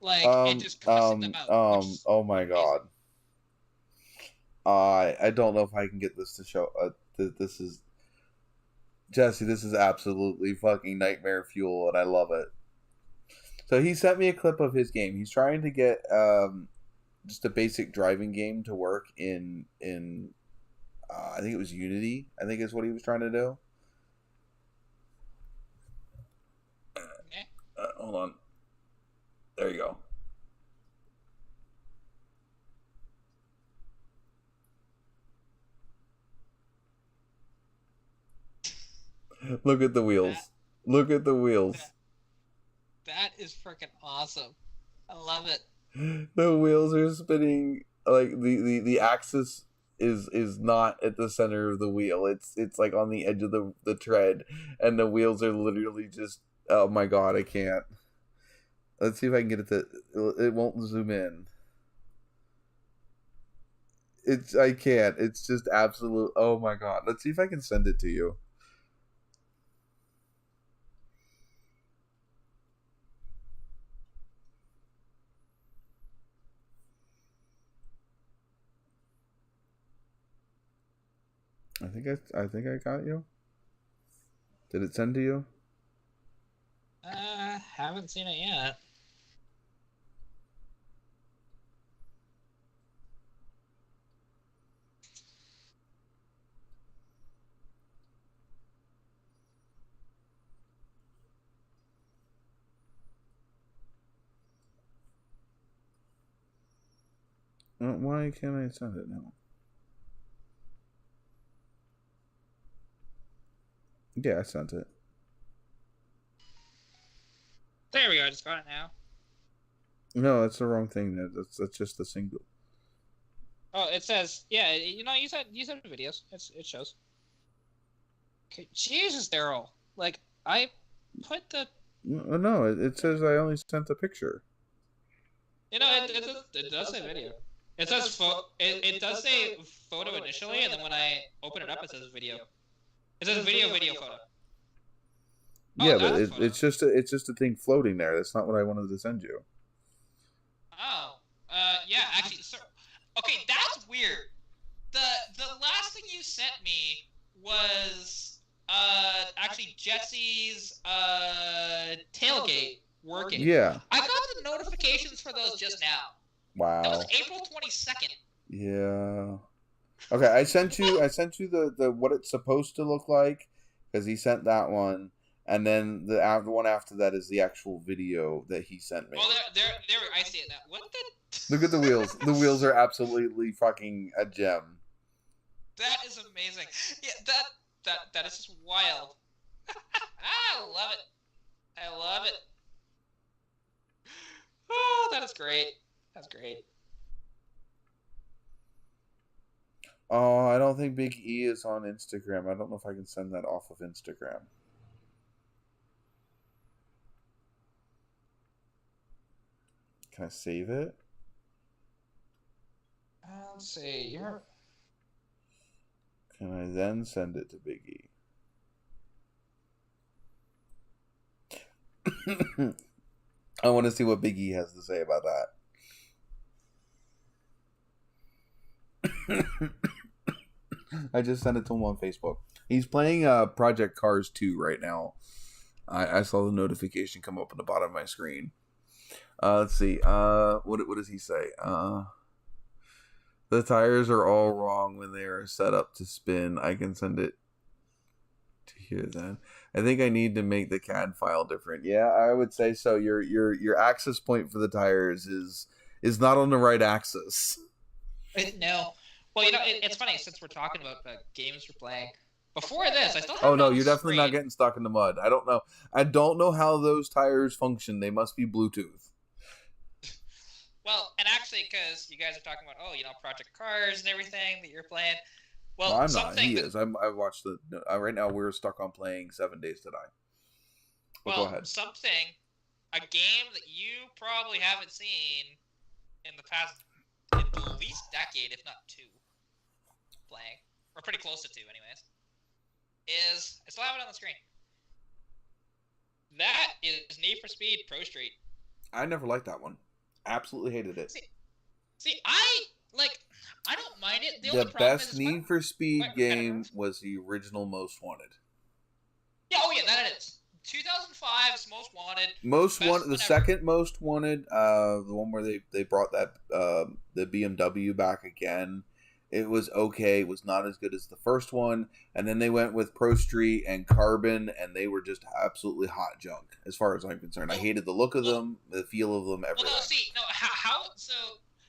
Like, and just cussing them out. Oh my god. I don't know if I can get this to show. This is... Jesse, this is absolutely fucking nightmare fuel, and I love it. So he sent me a clip of his game. He's trying to get just a basic driving game to work in I think it was Unity. I think is what he was trying to do. Hold on. There you go. Look at the wheels. Look at the wheels. That is freaking awesome. I love it. The wheels are spinning, like the axis is not at the center of the wheel. It's like on the edge of the tread, and the wheels are literally just, oh my god, I can't. Let's see if I can get it to, it won't zoom in. I can't. It's just absolute, oh my god. Let's see if I can send it to you. I think I got you. Did it send to you? Haven't seen it yet. Why can't I send it now? Yeah, I sent it. There we go. I just got it now. No, that's the wrong thing. That's just the single. Oh, it says, yeah. You said videos. It shows. Okay, Jesus, Daryl. Like, I put the. No, it says I only sent a picture. It does say video. It says it does say photo initially, and then when I open it up, it says video. It says video photo. Yeah, but it's just a thing floating there. That's not what I wanted to send you. Oh, yeah, actually, so, okay, that's weird. The last thing you sent me was actually Jesse's tailgate working. Yeah. I got the notifications for those just now. Wow. That was April 22nd. Yeah. Okay, I sent you the what it's supposed to look like, because he sent that one, and then the one after that is the actual video that he sent me. Oh, there, I see it now. What the? Look at the wheels. The wheels are absolutely fucking a gem. That is amazing. Yeah, that is just wild. I love it. I love it. Oh, that is great. That's great. Oh, I don't think Big E is on Instagram. I don't know if I can send that off of Instagram. Can I save it? Let's see. Can I then send it to Big E? I want to see what Big E has to say about that. I just sent it to him on Facebook. He's playing Project Cars 2 right now. I saw the notification come up on the bottom of my screen. Let's see. What does he say? The tires are all wrong when they are set up to spin. I can send it to here then. I think I need to make the CAD file different. Yeah, I would say so. Your axis point for the tires is not on the right axis. No. Well, it's funny since we're talking about the games we're playing. Before this, I still have Oh no, you're definitely not getting stuck in the mud. I don't know how those tires function. They must be Bluetooth. Well, and actually, because you guys are talking about, Project Cars and everything that you're playing. Well, no, I'm not. He is. I watched the. Right now, we're stuck on playing 7 Days to Die. But well, go ahead. A game that you probably haven't seen in the past at least decade, if not two, playing, or pretty close to two, anyways. I still have it on the screen. That is Need for Speed Pro Street. I never liked that one. Absolutely hated it. See, I don't mind it. The best Need for Speed game was the original Most Wanted. Yeah, that it is. 2005's Most Wanted. Most Wanted, the second Most Wanted, the one where they brought that the BMW back again. It was okay. It was not as good as the first one. And then they went with Pro Street and Carbon, and they were just absolutely hot junk, as far as I'm concerned. I hated the look of them, the feel of them, everything. Well,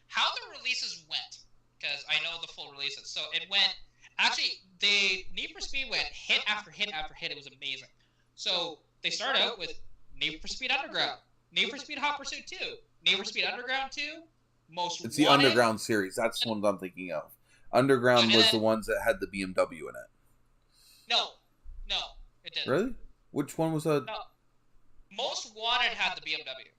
how the releases went, because I know the full releases. So it went, actually, Need for Speed went hit after hit after hit. It was amazing. So they started out with Need for Speed Underground, Need for Speed Hot Pursuit 2, Need for Speed Underground 2, Most Wanted. It's the Underground series. That's the one I'm thinking of. Underground was the ones that had the BMW in it. No, it didn't. Really? Which one was that? No. Most Wanted had the BMW.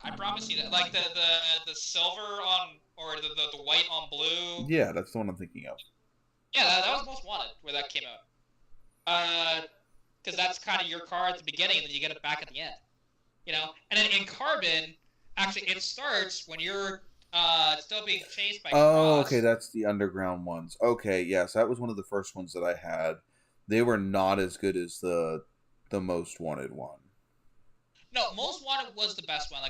I promise you that. Like the silver on, or the white on blue. Yeah, that's the one I'm thinking of. Yeah, that was Most Wanted, where that came out. Because that's kind of your car at the beginning, and then you get it back at the end. And then in Carbon, actually, it starts when you're still being chased by Cross. Okay, that's the Underground ones. Okay, yes, that was one of the first ones that I had. They were not as good as the Most Wanted one. No, Most Wanted was the best one.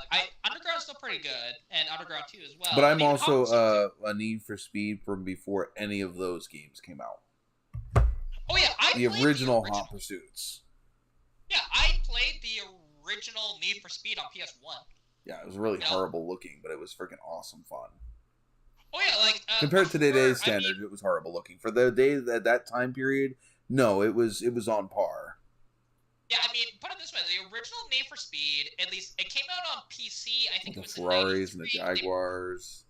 Underground's still pretty good, and Underground 2 as well. But I'm also a Need for Speed from before any of those games came out. Oh yeah, the original Hot Pursuits. Yeah, I played the original Need for Speed on PS1. Yeah, it was really horrible looking, but it was freaking awesome fun. Oh yeah, compared to today's standards, it was horrible looking. For the day that time period, no, it was on par. Yeah, put it this way: the original Need for Speed, at least it came out on PC. I think it was the Ferraris and the Jaguars.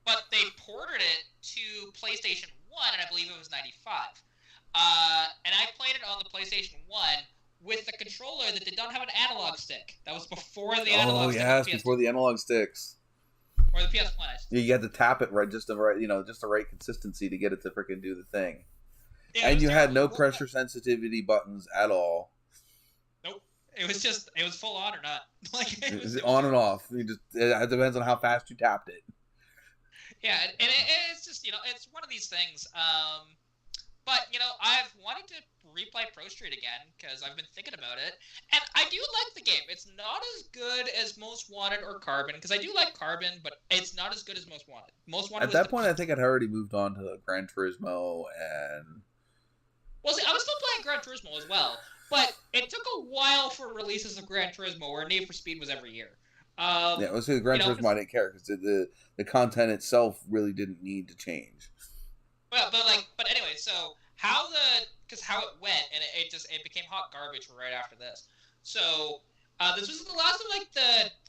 But they ported it to PlayStation 1, and I believe it was 95. And I played it on the PlayStation 1 with the controller that did not have an analog stick. That was before the analog stick. Oh, yes, before the analog sticks. Or the PS1. Yeah, you had to tap it right, just the right consistency to get it to freaking do the thing. Yeah, and you had no pressure sensitivity buttons at all. Nope. It was full on or not. It was on and off. It depends on how fast you tapped it. Yeah, and it's just, it's one of these things. But, I've wanted to replay Pro Street again because I've been thinking about it. And I do like the game. It's not as good as Most Wanted or Carbon, because I do like Carbon, but it's not as good as Most Wanted. Most Wanted at that point, I think I'd already moved on to Gran Turismo and... Well, see, I was still playing Gran Turismo as well, but it took a while for releases of Gran Turismo, where Need for Speed was every year. Let's say the Gran Turismo I didn't care, because the content itself really didn't need to change. Well, but anyway, so how it went, and it became hot garbage right after this. So This was the last of like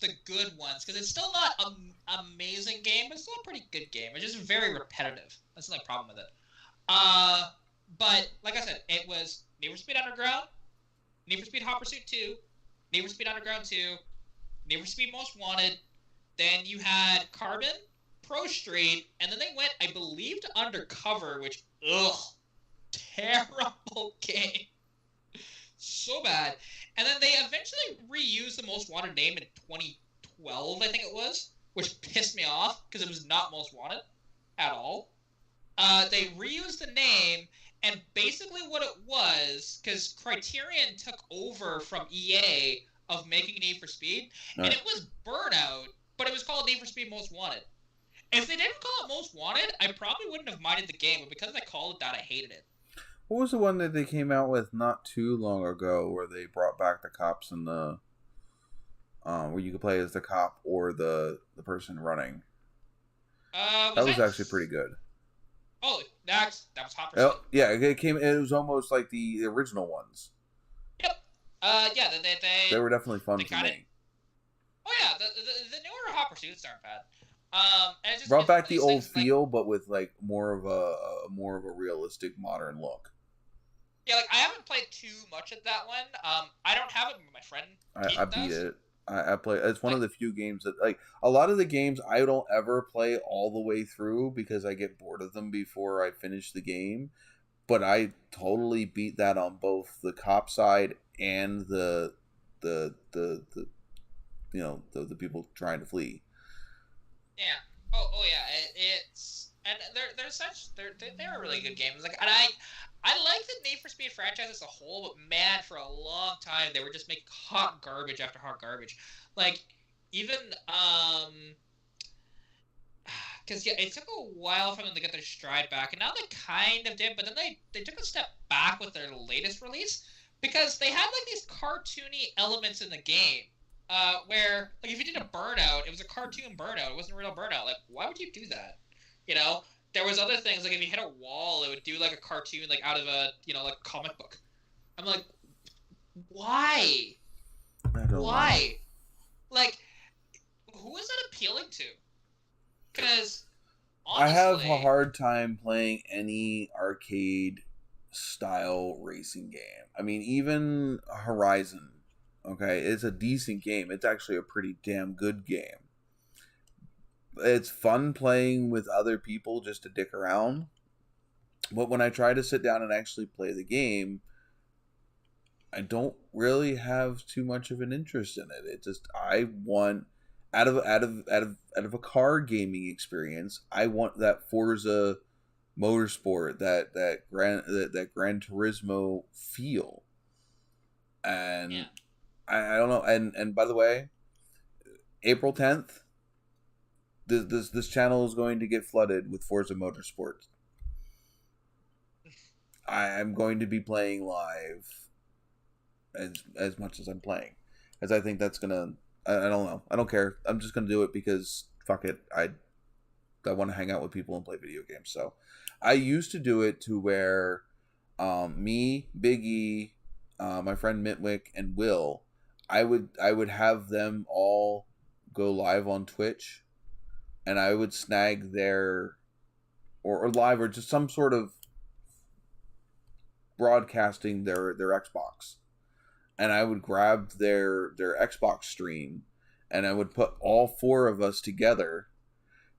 the good ones, because it's still not an amazing game, but it's still a pretty good game. It's just very repetitive. That's the only problem with it. But like I said, it was Need for Speed Underground, Need for Speed Hot Pursuit 2, Need for Speed Underground 2, Need for Speed Most Wanted. Then you had Carbon, Pro Street, and then they went, I believe, to Undercover, which terrible game. So bad. And then they eventually reused the Most Wanted name in 2012, I think it was, which pissed me off because it was not Most Wanted at all. They reused the name, and basically what it was, because Criterion took over from EA of making Need for Speed, and it was Burnout, but it was called Need for Speed Most Wanted. If they didn't call it Most Wanted, I probably wouldn't have minded the game, but because they called it that, I hated it. What was the one that they came out with not too long ago, where they brought back the cops and the where you could play as the cop or the person running? That was actually pretty good. Oh, that was Hot Pursuit. Yeah, it came. It was almost like the original ones. Yep. Yeah, they were definitely fun to me. Oh yeah, the newer Hot Pursuits aren't bad. And it just brought back the old feel, but with like more of a realistic modern look. Yeah, like I haven't played too much of that one. I don't have it, but my friend. I beat it. I play. It's one of the few games that, like, a lot of the games I don't ever play all the way through because I get bored of them before I finish the game. But I totally beat that on both the cop side and the people trying to flee. Yeah. Oh yeah. It's and they're really good games. Like, and I like the Need for Speed franchise as a whole, but man, for a long time they were just making hot garbage after hot garbage. Like, even because yeah, it took a while for them to get their stride back, and now they kind of did, but then they took a step back with their latest release because they had like these cartoony elements in the game. Where, like, if you did a Burnout, it was a cartoon Burnout. It wasn't a real Burnout. Like, why would you do that? You know? There was other things, like, if you hit a wall, it would do, like, a cartoon, like, out of a, like, comic book. I'm like, why? Why? Like, who is that appealing to? Because, honestly, I have a hard time playing any arcade-style racing game. I mean, even Horizon. Okay, it's a decent game. It's actually a pretty damn good game. It's fun playing with other people just to dick around. But when I try to sit down and actually play the game, I don't really have too much of an interest in it. It just, I want out of a car gaming experience, I want that Forza Motorsport, that Gran Turismo feel. And yeah. I don't know, and by the way, April 10th, this channel is going to get flooded with Forza Motorsport. I'm going to be playing live as much as I'm playing, as I think that's gonna. I don't know. I don't care. I'm just gonna do it because fuck it. I want to hang out with people and play video games. So I used to do it to where me, Biggie, my friend Mitwick, and Will. I would have them all go live on Twitch, and I would snag their or live or just some sort of broadcasting their Xbox, and I would grab their Xbox stream, and I would put all four of us together,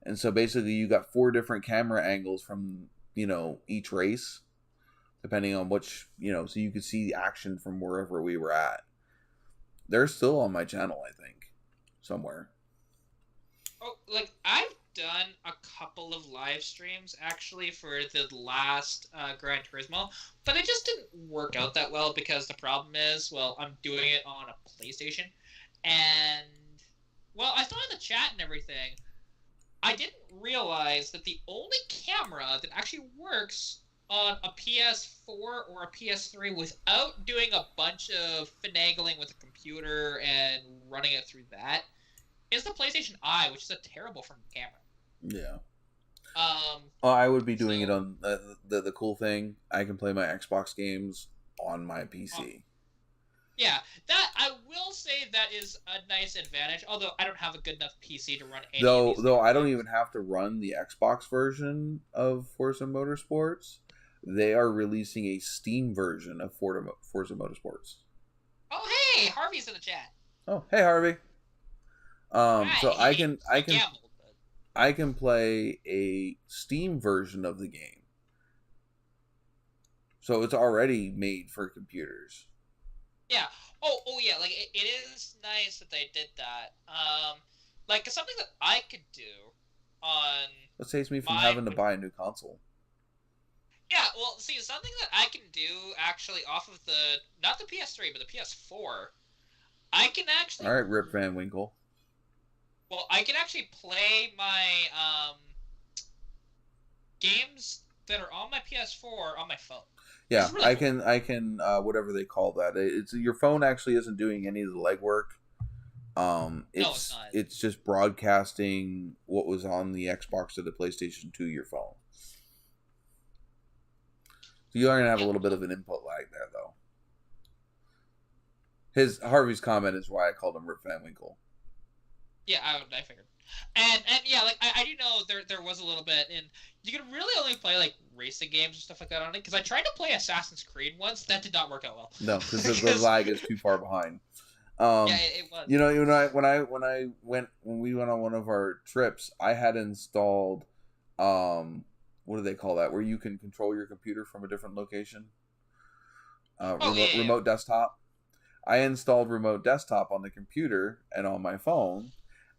and so basically you got 4 different camera angles from each race, depending on which so you could see the action from wherever we were at. They're still on my channel, I think, somewhere. Oh, like, I've done a couple of live streams, actually, for the last Gran Turismo, but it just didn't work out that well because the problem is, well, I'm doing it on a PlayStation, and, well, I saw in the chat and everything, I didn't realize that the only camera that actually works on a PS4 or a PS3 without doing a bunch of finagling with the computer and running it through that is the PlayStation Eye, which is a terrible front camera. Yeah. I would be doing it on the cool thing. I can play my Xbox games on my PC. Yeah, that I will say that is a nice advantage. Although I don't have a good enough PC to run any. Though I don't even have to run the Xbox version of Forza Motorsports. They are releasing a Steam version of Forza Motorsports. Oh hey, Harvey's in the chat. Oh hey Harvey. So I can play a Steam version of the game. So it's already made for computers. Yeah. Oh yeah. Like it is nice that they did that. Like something that I could do on. That saves me from having to buy a new console. Yeah. Well, see, something that I can do actually off of not the PS3 but the PS4. I can actually. All right, Rip Van Winkle. Well, I can actually play my games that are on my PS4 on my phone. Yeah, really I can whatever they call that. It's your phone actually isn't doing any of the legwork. It's not. It's just broadcasting what was on the Xbox to the PlayStation to your phone. So you're gonna have a little bit of an input lag there, though. Harvey's comment is why I called him Rip Van Winkle. Yeah, I figured. And yeah, like I do know there was a little bit, and you could really only play like racing games and stuff like that on it. Because I tried to play Assassin's Creed once, that did not work out well. No, because the lag is too far behind. Yeah, it was. You know, when we went on one of our trips, I had installed what do they call that? Where you can control your computer from a different location. Remote desktop. I installed remote desktop on the computer and on my phone.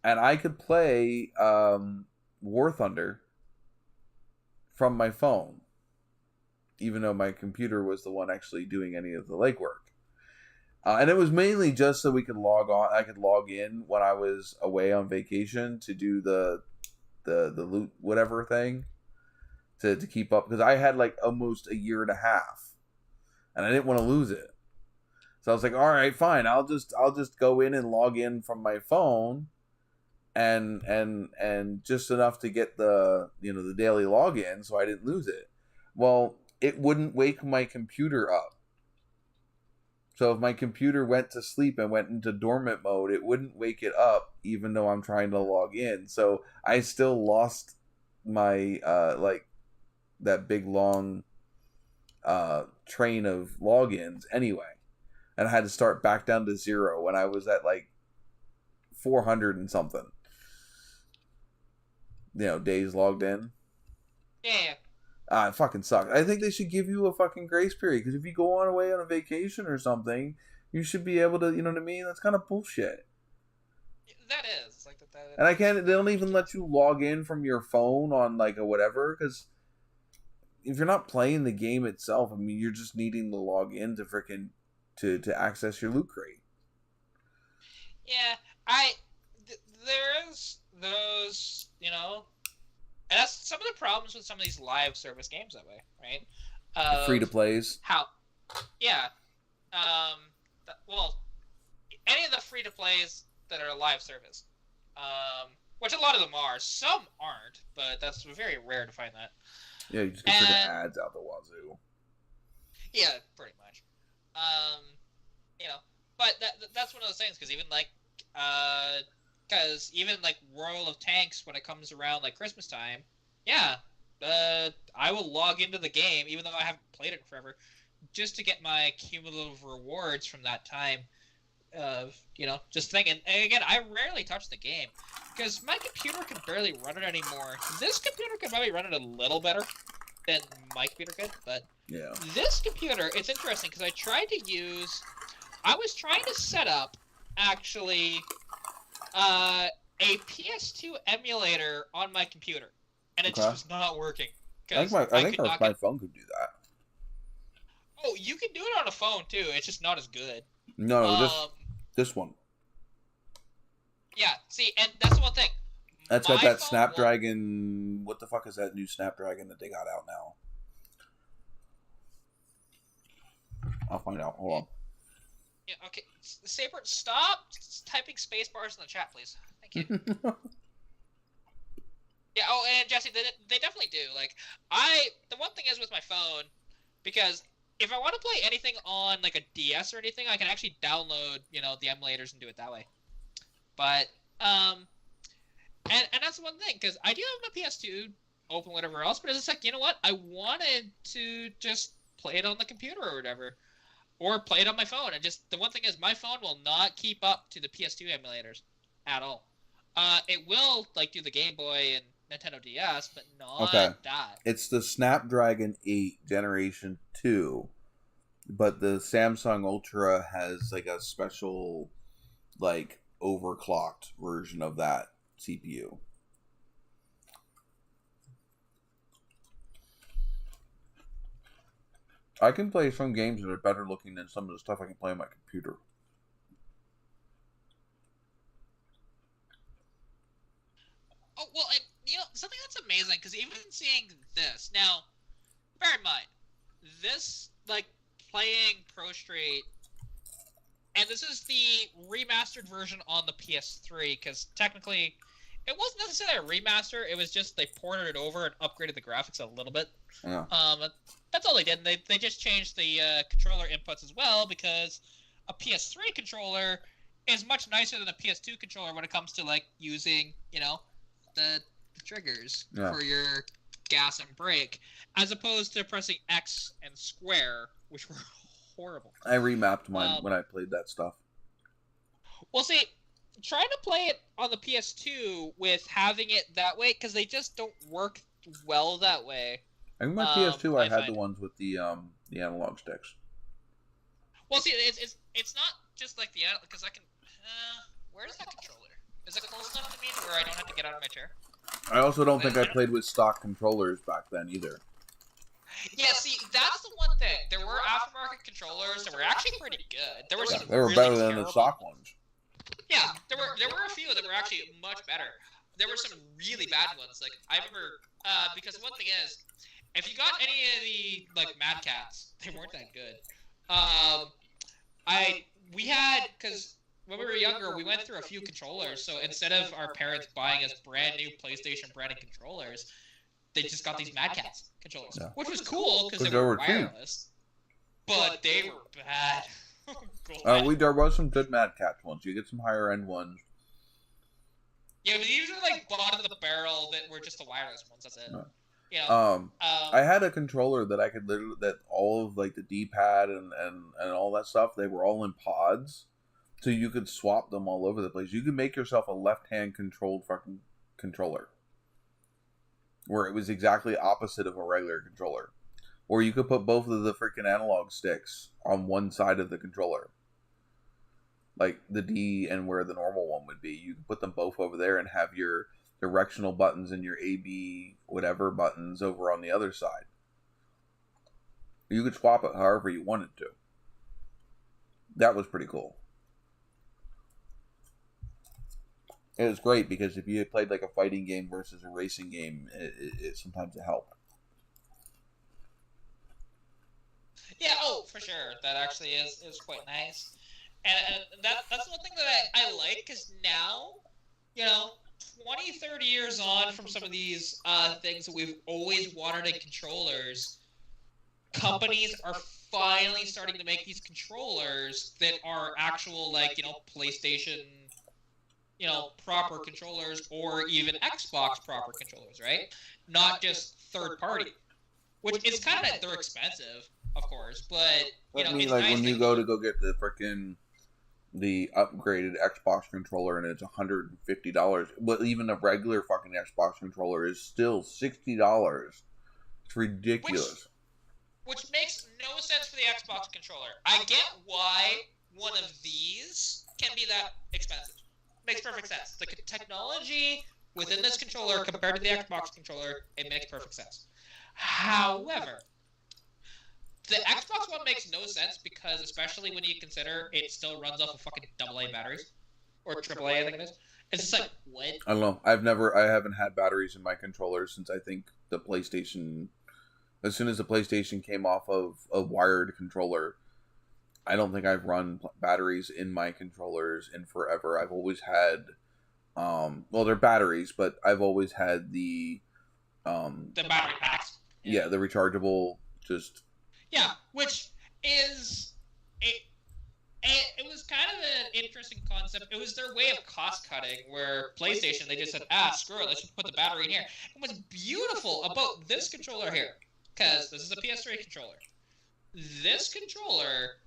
And I could play War Thunder from my phone, even though my computer was the one actually doing any of the legwork. And it was mainly just so we could log on. I could log in when I was away on vacation to do the loot whatever thing to keep up, because I had like almost a year and a half, and I didn't want to lose it. So I was like, all right, fine. I'll just go in and log in from my phone. And just enough to get the daily login, so I didn't lose it. Well, it wouldn't wake my computer up. So if my computer went to sleep and went into dormant mode, it wouldn't wake it up, even though I'm trying to log in. So I still lost my that big long train of logins anyway, and I had to start back down to 0 when I was at like 400 and something. Days logged in. Yeah. It fucking sucks. I think they should give you a fucking grace period, because if you go away on a vacation or something, you should be able to, you know what I mean? That's kind of bullshit. That is. Like that. And they don't even let you log in from your phone on like a whatever, because if you're not playing the game itself, I mean, you're just needing to log in to frickin' to access your loot crate. Yeah, there is those, and that's some of the problems with some of these live service games that way, right? Free to plays. Yeah. Well, any of the free to plays that are live service, which a lot of them are. Some aren't, but that's very rare to find that. Yeah, you just get the ads out the wazoo. Yeah, pretty much. But that's one of those things, because even like, Royal of Tanks, when it comes around like Christmas time, yeah, I will log into the game, even though I haven't played it forever, just to get my cumulative rewards from that time. Just thinking. And again, I rarely touch the game, because my computer can barely run it anymore. This computer could probably run it a little better than my computer could, but yeah. This computer, it's interesting, because I was trying to set up, actually, a PS2 emulator on my computer, and it just was not working. I think my phone could do that. Oh, you can do it on a phone too. It's just not as good. No, this one. Yeah, see, and that's the one thing. That's got that Snapdragon. What the fuck is that new Snapdragon that they got out now? I'll find out. Hold on. Yeah, okay. Saber, stop typing space bars in the chat, please. Thank you. Yeah, oh, and Jesse, they definitely do. Like, the one thing is with my phone, because if I want to play anything on like a DS or anything, I can actually download, the emulators and do it that way. But and that's one thing, because I do have my PS2 open, whatever else, but it's just like, you know what? I wanted to just play it on the computer or whatever, or play it on my phone. And just the one thing is, my phone will not keep up to the PS2 emulators at all. It will like do the Game Boy and Nintendo DS, but not that. It's the Snapdragon 8 Generation 2, but the Samsung Ultra has like a special, like, overclocked version of that CPU. I can play some games that are better looking than some of the stuff I can play on my computer. Oh, well, and, something that's amazing, because even seeing this, now, bear in mind, this, like, playing Pro Street, and this is the remastered version on the PS3, because technically, it wasn't necessarily a remaster, it was just they ported it over and upgraded the graphics a little bit. Yeah. That's all they did, and they just changed the controller inputs as well, because a PS3 controller is much nicer than a PS2 controller when it comes to, like, using, the triggers for your gas and brake, as opposed to pressing X and square, which were horrible. I remapped mine when I played that stuff. Well, see, trying to play it on the PS2 with having it that way, because they just don't work well that way. I think my PS2, I had the ones with the analog sticks. Well, see, it's not just like the, because I can. Where's that controller? Is it close enough to me to where I don't have to get out of my chair? I also don't think I played with stock controllers back then either. Yeah, see, that's the one thing. There were aftermarket controllers that were actually pretty good. There were some they were really better than the stock ones. Yeah, there were a few that were actually much better. There were some really bad ones. Like, I remember, because one thing is, if you got any of the, like, Mad Cats, they weren't that good. We had, because when we were younger, we went through a few controllers, so instead of our parents buying us brand new PlayStation branded controllers, they just got these Mad Cats controllers, which was cool because they were wireless, but they were bad. There was some good Mad Cats ones. You get some higher end ones. Yeah, but these are like bottom of the barrel that were just the wireless ones. That's it. I had a controller that I could literally, that all of like the D-pad and all that stuff, they were all in pods, so you could swap them all over the place. You could make yourself a left-hand controlled fucking controller, where it was exactly opposite of a regular controller. Or you could put both of the freaking analog sticks on one side of the controller, like the D and where the normal one would be. You could put them both over there and have your directional buttons and your A, B, whatever buttons over on the other side. You could swap it however you wanted to. That was pretty cool. It was great because if you had played like a fighting game versus a racing game, it sometimes it helped. Yeah, for sure. That actually is quite nice. And that's one thing that I like, because now, 20, 30 years on from some of these things that we've always wanted in controllers, companies are finally starting to make these controllers that are actual, like, PlayStation, proper controllers, or even Xbox proper controllers, right? Not just third party, which is kind of, they're expensive, of course, but, it's like nice when you go get the upgraded Xbox controller and it's $150. But even a regular fucking Xbox controller is still $60. It's ridiculous. Which makes no sense for the Xbox controller. I get why one of these can be that expensive. Makes perfect sense. The technology within this controller compared to the Xbox controller, it makes perfect sense. However, the Xbox One makes no sense because, especially when you consider it still runs off of fucking AA batteries. Or AAA, I think it is. It's just like, what? I don't know. I haven't had batteries in my controller since I think the PlayStation... As soon as the PlayStation came off of a wired controller, I don't think I've run batteries in my controllers in forever. I've always had... they're batteries, but I've always had the battery packs. Yeah, the rechargeable, just... Yeah, which is it was kind of an interesting concept. It was their way of cost cutting, where PlayStation, they just said, screw it, let's just put the battery in here. And what's beautiful about this controller here, because this is a PS3 controller, this controller,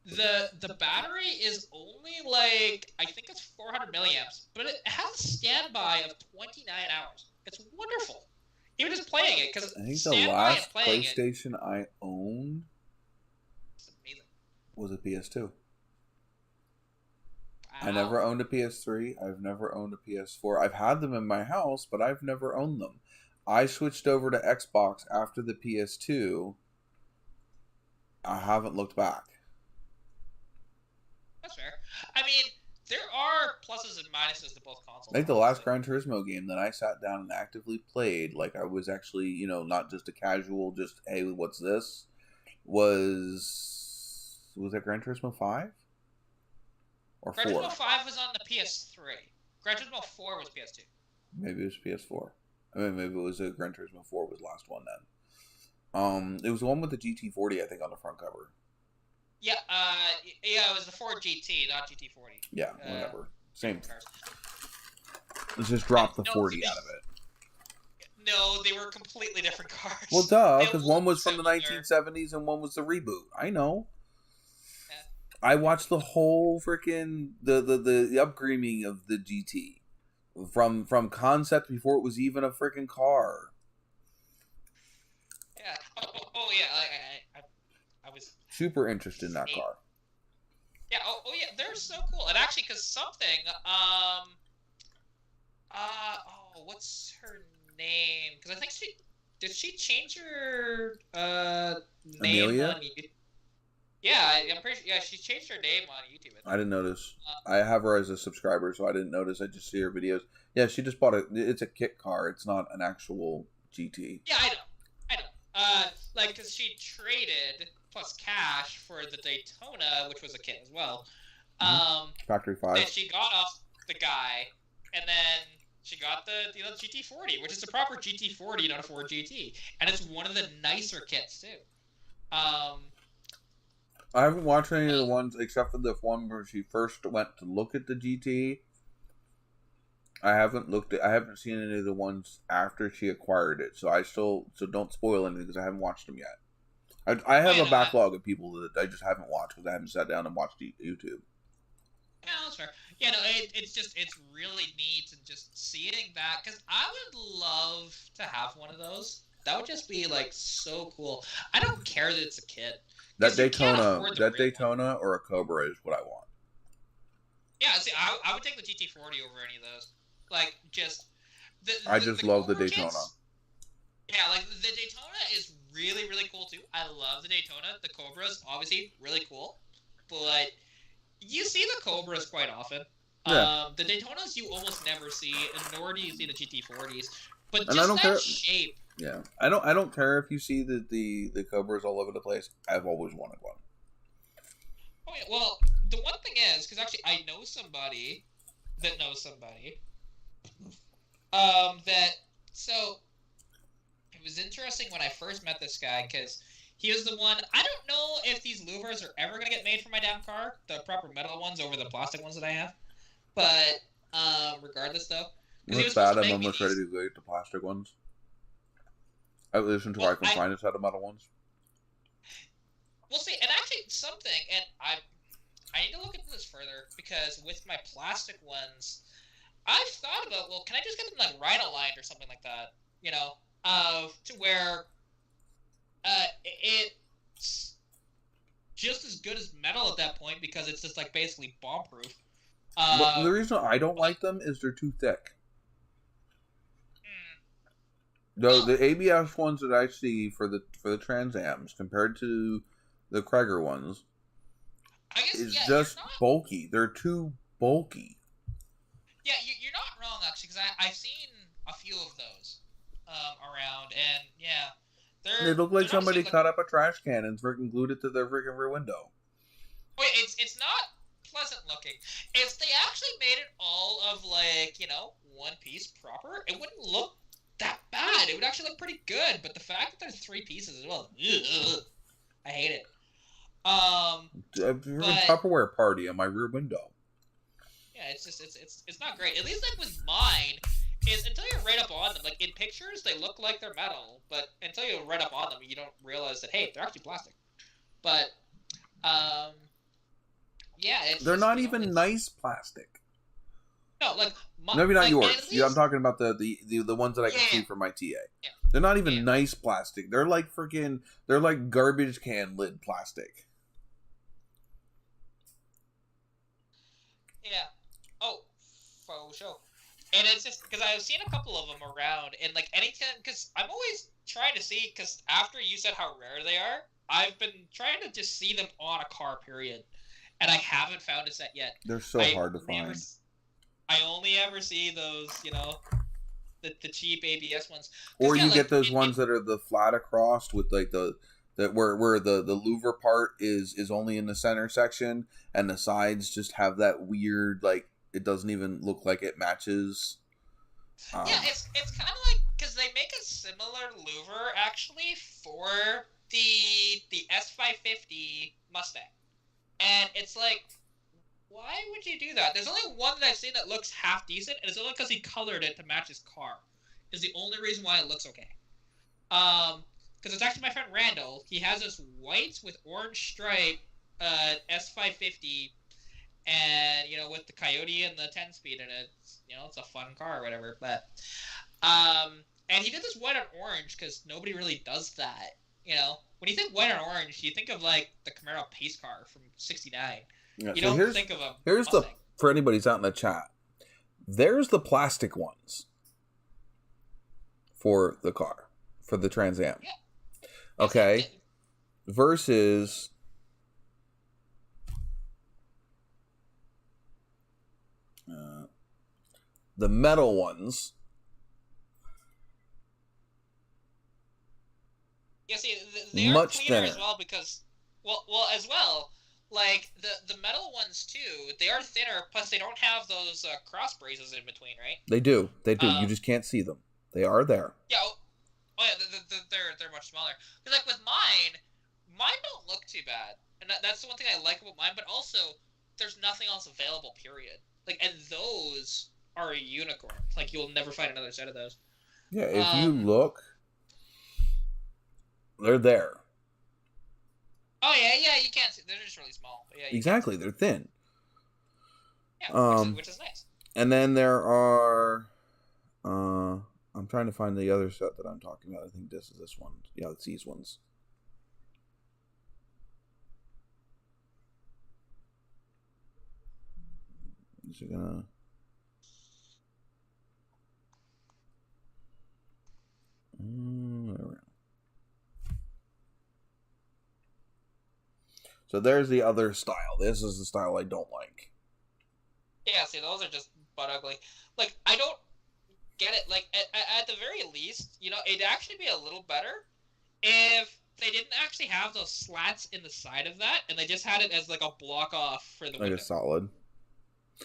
the battery is only like, I think it's 400 milliamps, but it has a standby of 29 hours. It's wonderful. Even just playing it, because I think the last PlayStation I owned was a PS2. I never owned a PS3. I've never owned a PS4. I've had them in my house, but I've never owned them. I switched over to Xbox after the PS2. I haven't looked back. That's fair. I mean, there are pluses and minuses to both consoles. I think the last Gran Turismo game that I sat down and actively played, like I was actually, not just a casual, just, hey, what's this? Was that Gran Turismo 5? Or Gran 4? Turismo 5 was on the PS3. Gran Turismo 4 was PS2. Maybe it was PS4. I mean, maybe it was Gran Turismo 4 was the last one then. It was the one with the GT40, I think, on the front cover. Yeah, it was the Ford GT, not GT40. Yeah, whatever. Same. Let's just drop the 40 out of it. No, they were completely different cars. Well, duh, because one was from the 1970s and one was the reboot. I know. I watched the whole freaking the upgrading of the GT from concept before it was even a freaking car. Yeah. Oh yeah. I was super interested in that car. Yeah. Oh yeah. They're so cool. And actually, because something. What's her name? Because I think did she change her name Amelia? on YouTube? Yeah, I'm pretty sure. Yeah, she changed her name on YouTube. I didn't notice. I have her as a subscriber, so I didn't notice. I just see her videos. Yeah, she just bought it's a kit car. It's not an actual GT. Yeah, I know. Because she traded plus cash for the Daytona, which was a kit as well. Factory 5. And she got off the guy, and then she got the GT40, which is a proper GT40, not a Ford GT, and it's one of the nicer kits too. I haven't watched any of the ones except for the one where she first went to look at the GT. I haven't seen any of the ones after she acquired it, so don't spoil anything because I haven't watched them yet. I have a backlog of people that I just haven't watched because I haven't sat down and watched YouTube. Yeah, that's fair. Yeah, no, it's really neat and just seeing that, because I would love to have one of those. That would just be like so cool. I don't care that it's a kit. That Daytona or a Cobra is what I want. Yeah, see, I would take the GT40 over any of those. Like, just I just love the Daytona. Kits, yeah, like the Daytona is really, really cool too. I love the Daytona. The Cobra's obviously really cool, but you see the Cobras quite often. Yeah. The Daytonas you almost never see, and nor do you see the GT40s. But and just that shape. Yeah, I don't care if you see the Cobras all over the place. I've always wanted one. Oh yeah, well, the one thing is, because actually I know somebody that knows somebody. So it was interesting when I first met this guy, because he was the one. I don't know if these louvers are ever gonna get made for my damn car, the proper metal ones over the plastic ones that I have. But regardless, though, it's bad. I'm almost ready to go get the plastic ones. I listen to I can find a set of metal ones. We'll see, and actually something, and I need to look into this further, because with my plastic ones, I've thought about, well, can I just get them like rhino lined or something like that, to where it's just as good as metal at that point, because it's just like basically bomb proof. But the reason I don't like them is they're too thick. The ABS ones that I see for the Trans Ams compared to the Kreger ones is just bulky. They're too bulky. Yeah, you're not wrong, actually, because I've seen a few of those around, and yeah, they look like somebody cut up a trash can and freaking glued it to their freaking rear window. Wait, it's not pleasant looking. If they actually made it all of like one piece proper, it wouldn't look that bad. It would actually look pretty good, but the fact that there's 3 pieces as well, I hate it. Tupperware party on my rear window. Yeah, it's not great. At least like with mine, is until you're right up on them. Like in pictures, they look like they're metal, but until you're right up on them, you don't realize that hey, they're actually plastic. But yeah, they're not even nice plastic. No, like maybe not like, yours. I'm talking about the ones that I can see from my TA. Yeah. They're not even nice plastic. They're like they're like garbage can lid plastic. Yeah. Oh, for sure. And it's just because I've seen a couple of them around, and like anytime, because I'm always trying to see, because after you said how rare they are, I've been trying to just see them on a car, period, and I haven't found a set yet. They're so hard to find. I only ever see those, you know, the cheap ABS ones. Or you get those ones that are the flat across with like where the louver part is only in the center section, and the sides just have that weird, like, it doesn't even look like it matches. Yeah, it's kind of like, because they make a similar louver actually for the S550 Mustang, and it's like, why would you do that? There's only one that I've seen that looks half decent, and it's only because he colored it to match his car. Is the only reason why it looks okay. Because it's actually my friend Randall. He has this white with orange stripe S550, and you know, with the Coyote and the 10-speed in it, you know, it's a fun car or whatever. But and he did this white on orange because nobody really does that. You know, when you think white on orange, you think of like the Camaro pace car from '69. Yeah, you so don't think of a here's Mustang. for anybody's out in the chat. There's the plastic ones for the car, for the Trans Am. Yeah. Okay. Versus the metal ones. Yeah, see, they are much cleaner thinner as well because, well, as well, like the metal ones too. They are thinner, plus they don't have those cross braces in between, right? They do. You just can't see them. They are there. Yeah. Oh yeah, they're much smaller. Because like with mine don't look too bad, and that's the one thing I like about mine. But also, there's nothing else available. Period. Like, and those are a unicorn. Like, you'll never find another set of those. Yeah, if you look, they're there. Oh yeah, you can't see. They're just really small. But yeah, exactly, they're thin. Yeah, which is nice. And then there are, I'm trying to find the other set that I'm talking about. I think this is this one. Yeah, it's these ones. Is it gonna? There we go. So there's the other style. This is the style I don't like. Yeah, see, those are just butt ugly. Like, I don't get it. Like, at the very least, you know, it'd actually be a little better if they didn't actually have those slats in the side of that, and they just had it as, like, a block off for the window. Like a solid.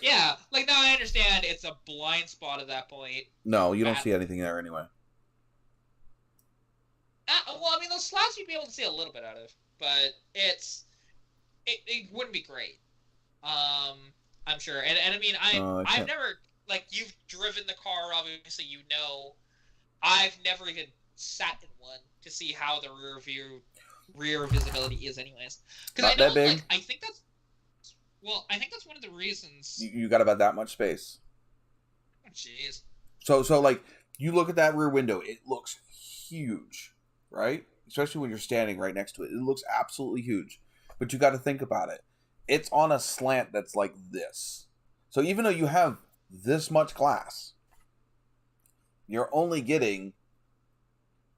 Yeah. Like, now I understand it's a blind spot at that point. No, you don't see anything there anyway. Well, I mean, those slats you'd be able to see a little bit out of, but it wouldn't be great. I'm sure. And I mean, I've never, like, you've driven the car, obviously, you know. I've never even sat in one to see how the rear visibility is anyways. Because I know, that big. Like, I think that's one of the reasons. You got about that much space. Oh, jeez. So like, you look at that rear window, it looks huge, right? Especially when you're standing right next to it. It looks absolutely huge. But you got to think about it. It's on a slant that's like this. So even though you have this much glass, you're only getting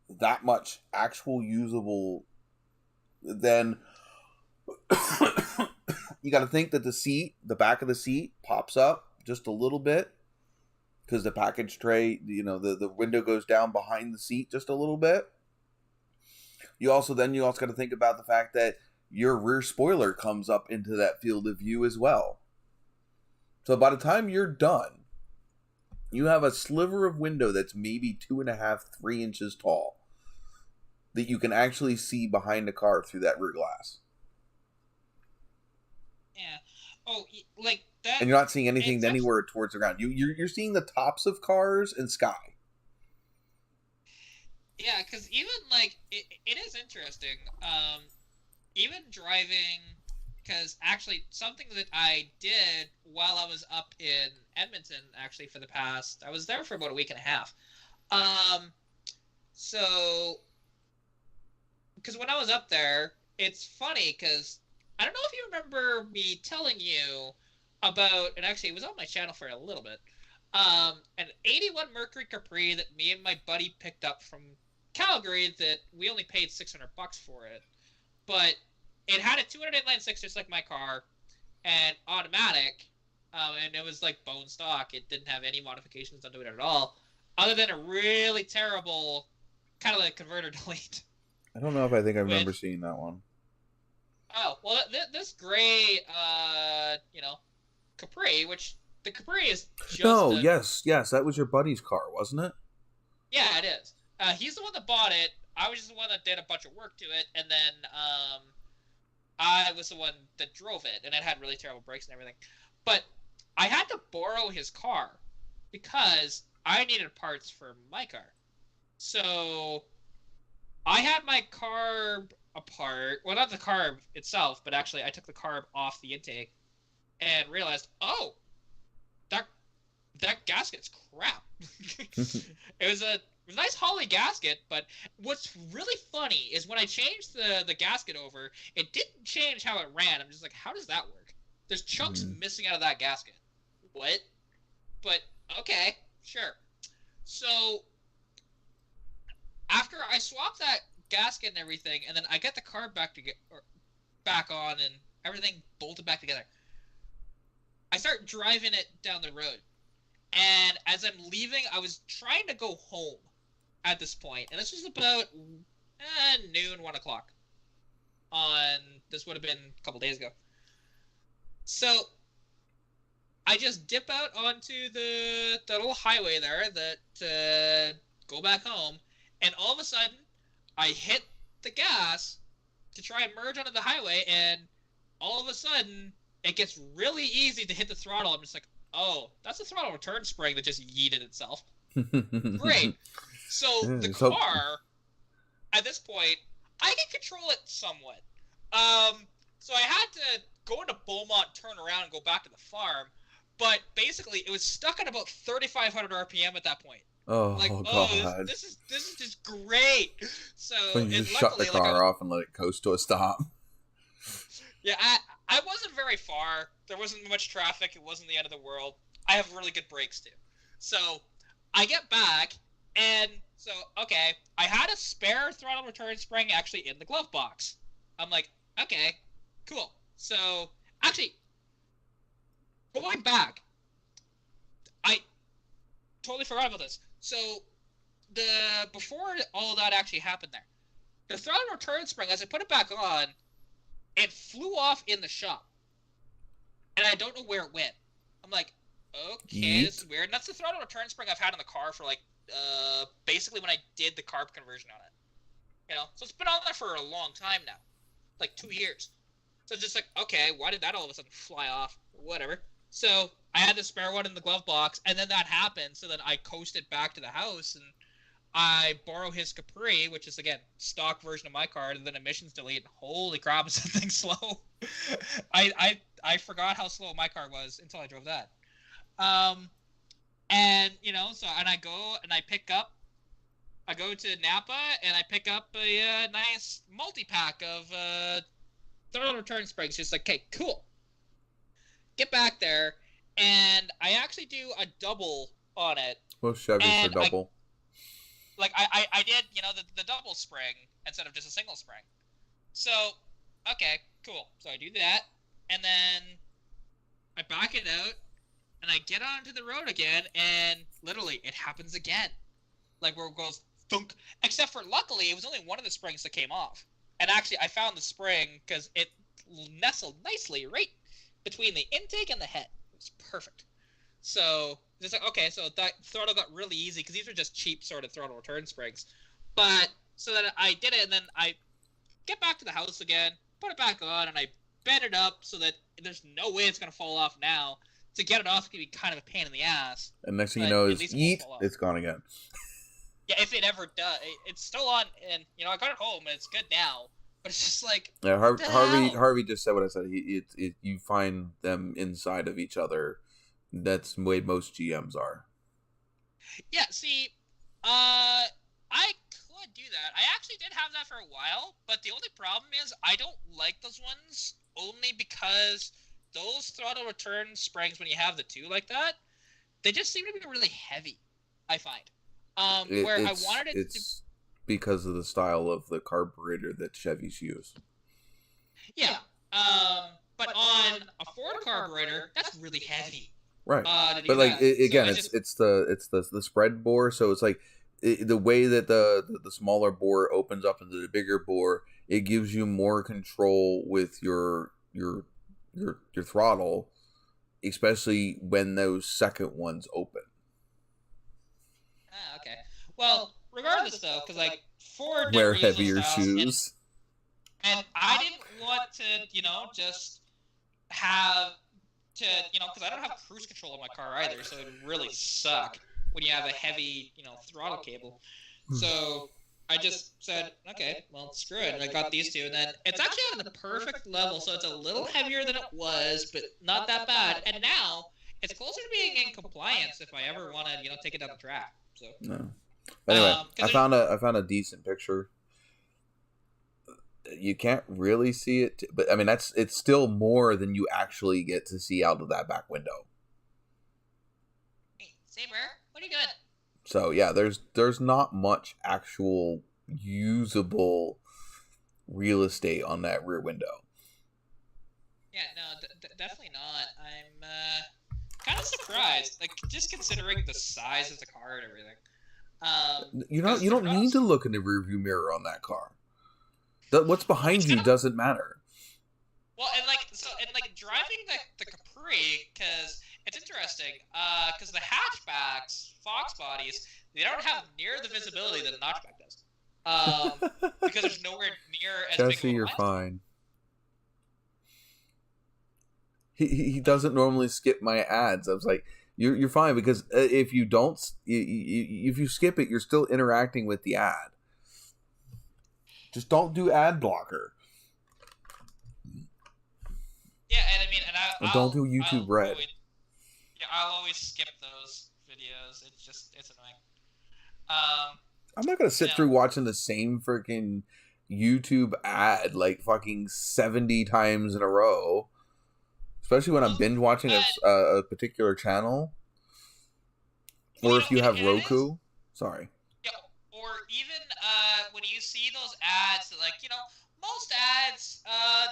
that much actual usable. Then you got to think that the back of the seat pops up just a little bit because the package tray, you know, the window goes down behind the seat just a little bit. You also got to think about the fact that your rear spoiler comes up into that field of view as well. So by the time you're done, you have a sliver of window that's maybe 2.5, 3 inches tall. that you can actually see behind the car through that rear glass. Yeah. Oh, like that. And you're not seeing anything anywhere towards the ground. You're seeing the tops of cars and sky. Yeah, because even like it is interesting. Even driving, because actually something that I did while I was up in Edmonton, actually I was there for about a week and a half. So, because when I was up there, it's funny because I don't know if you remember me telling you about, and actually it was on my channel for a little bit, an 81 Mercury Capri that me and my buddy picked up from Calgary that we only paid $600 for it, but it had a 208.96 just like my car, and automatic, and it was like bone stock. It didn't have any modifications done to it at all, other than a really terrible kind of like converter delete. I don't know if I think I remember seeing that one. Oh, well, this gray, Capri, which the Capri is just... yes, that was your buddy's car, wasn't it? Yeah, it is. He's the one that bought it. I was just the one that did a bunch of work to it, and then I was the one that drove it, and it had really terrible brakes and everything. But I had to borrow his car because I needed parts for my car. So I had my carb apart. Well, not the carb itself, but actually I took the carb off the intake and realized, oh, that gasket's crap. It was a nice Holley gasket, but what's really funny is when I changed the gasket over, it didn't change how it ran. I'm just like, how does that work? There's chunks missing out of that gasket. What? But, okay, sure. So, after I swapped that gasket and everything, and then I get the car back on and everything bolted back together, I start driving it down the road. And as I'm leaving, I was trying to go home at this point, and this was about noon, 1 o'clock. This would have been a couple days ago. So I just dip out onto the little highway there that go back home, and all of a sudden I hit the gas to try and merge onto the highway, and all of a sudden it gets really easy to hit the throttle. I'm just like, oh, that's a throttle return spring that just yeeted itself. Great. So the car, at this point, I can control it somewhat. So I had to go into Beaumont, turn around, and go back to the farm. But basically, it was stuck at about 3,500 RPM at that point. Oh, like, God. This is just great. So when you just shut the car off and let it coast to a stop. Yeah, I wasn't very far. There wasn't much traffic. It wasn't the end of the world. I have really good brakes, too. So I get back, and so, okay, I had a spare throttle return spring actually in the glove box. I'm like, okay, cool. So, actually, going back, I totally forgot about this. So, before all that actually happened there, the throttle return spring, as I put it back on, it flew off in the shop. And I don't know where it went. I'm like, okay, this is weird. And that's the throttle return spring I've had in the car for, like, basically when I did the carb conversion on it. You know? So it's been on there for a long time now. Like 2 years. So it's just like, okay, why did that all of a sudden fly off? Whatever. So I had the spare one in the glove box, and then that happened, so then I coasted back to the house, and I borrow his Capri, which is, again, stock version of my car, and then emissions delete, and holy crap, is that thing slow. I forgot how slow my car was until I drove that. And, you know, so, and I go to Napa, and I pick up a nice multi-pack of throttle return springs. Just like, okay, cool. Get back there, and I actually do a double on it. Well, Chevys are double. I did, you know, the double spring instead of just a single spring. So, okay, cool. So I do that, and then I back it out, and I get onto the road again, and literally, it happens again. Like, where it goes thunk. Except for, luckily, it was only one of the springs that came off. And actually, I found the spring, because it nestled nicely right between the intake and the head. It was perfect. So, just like, okay, so that throttle got really easy, because these are just cheap sort of throttle return springs. But So then I did it, and then I get back to the house again, put it back on, and I bend it up so that there's no way it's gonna fall off now. To get it off can be kind of a pain in the ass. And next thing you know is it's gone again. Yeah, if it ever does, it's still on, and I got it home and it's good now. But it's just like Harvey just said what I said. You find them inside of each other. That's the way most GMs are. Yeah, see, I could do that. I actually did have that for a while, but the only problem is I don't like those ones only because those throttle return springs, when you have the two like that, they just seem to be really heavy, I find. It's because of the style of the carburetor that Chevys use. Yeah, but on a Ford carburetor, that's really heavy. Right, but like it's the spread bore, so it's like the way that the smaller bore opens up into the bigger bore, it gives you more control with your throttle, especially when those second ones open. Okay. Well, regardless though, because like Ford wear heavier shoes, and I didn't want to, just have to, because I don't have cruise control on my car either, so it would really suck when you have a heavy, throttle cable. So I just said, okay, well, screw it, and I got these two, and then it's actually at the perfect level, so it's a little heavier than it was, but not that bad. And now it's closer to being in compliance if I ever want to, take it down the track. So. No. But anyway, I found a decent picture. You can't really see it, but I mean it's still more than you actually get to see out of that back window. Hey, Saber, what are you doing? So yeah, there's not much actual usable real estate on that rear window. Yeah, no, definitely not. I'm kind of surprised, like just considering the size of the car and everything. You don't need to look in the rearview mirror on that car. What's behind you doesn't matter. Well, and driving the Capri, because it's interesting, because the hatchbacks, Fox bodies, they don't have near the visibility that a notchback does. Because there's nowhere near as big of a Jesse, you're fine. He doesn't normally skip my ads. I was like, you're fine, because if you don't, if you skip it, you're still interacting with the ad. Just don't do ad blocker. Yeah, and I mean, don't do YouTube Red. I'll always skip those videos. It's annoying. I'm not gonna sit through watching the same freaking YouTube ad like fucking 70 times in a row. Especially when I'm binge watching a particular channel. Or if you have Roku. Sorry. Yeah, or even when you see those ads, like, most ads,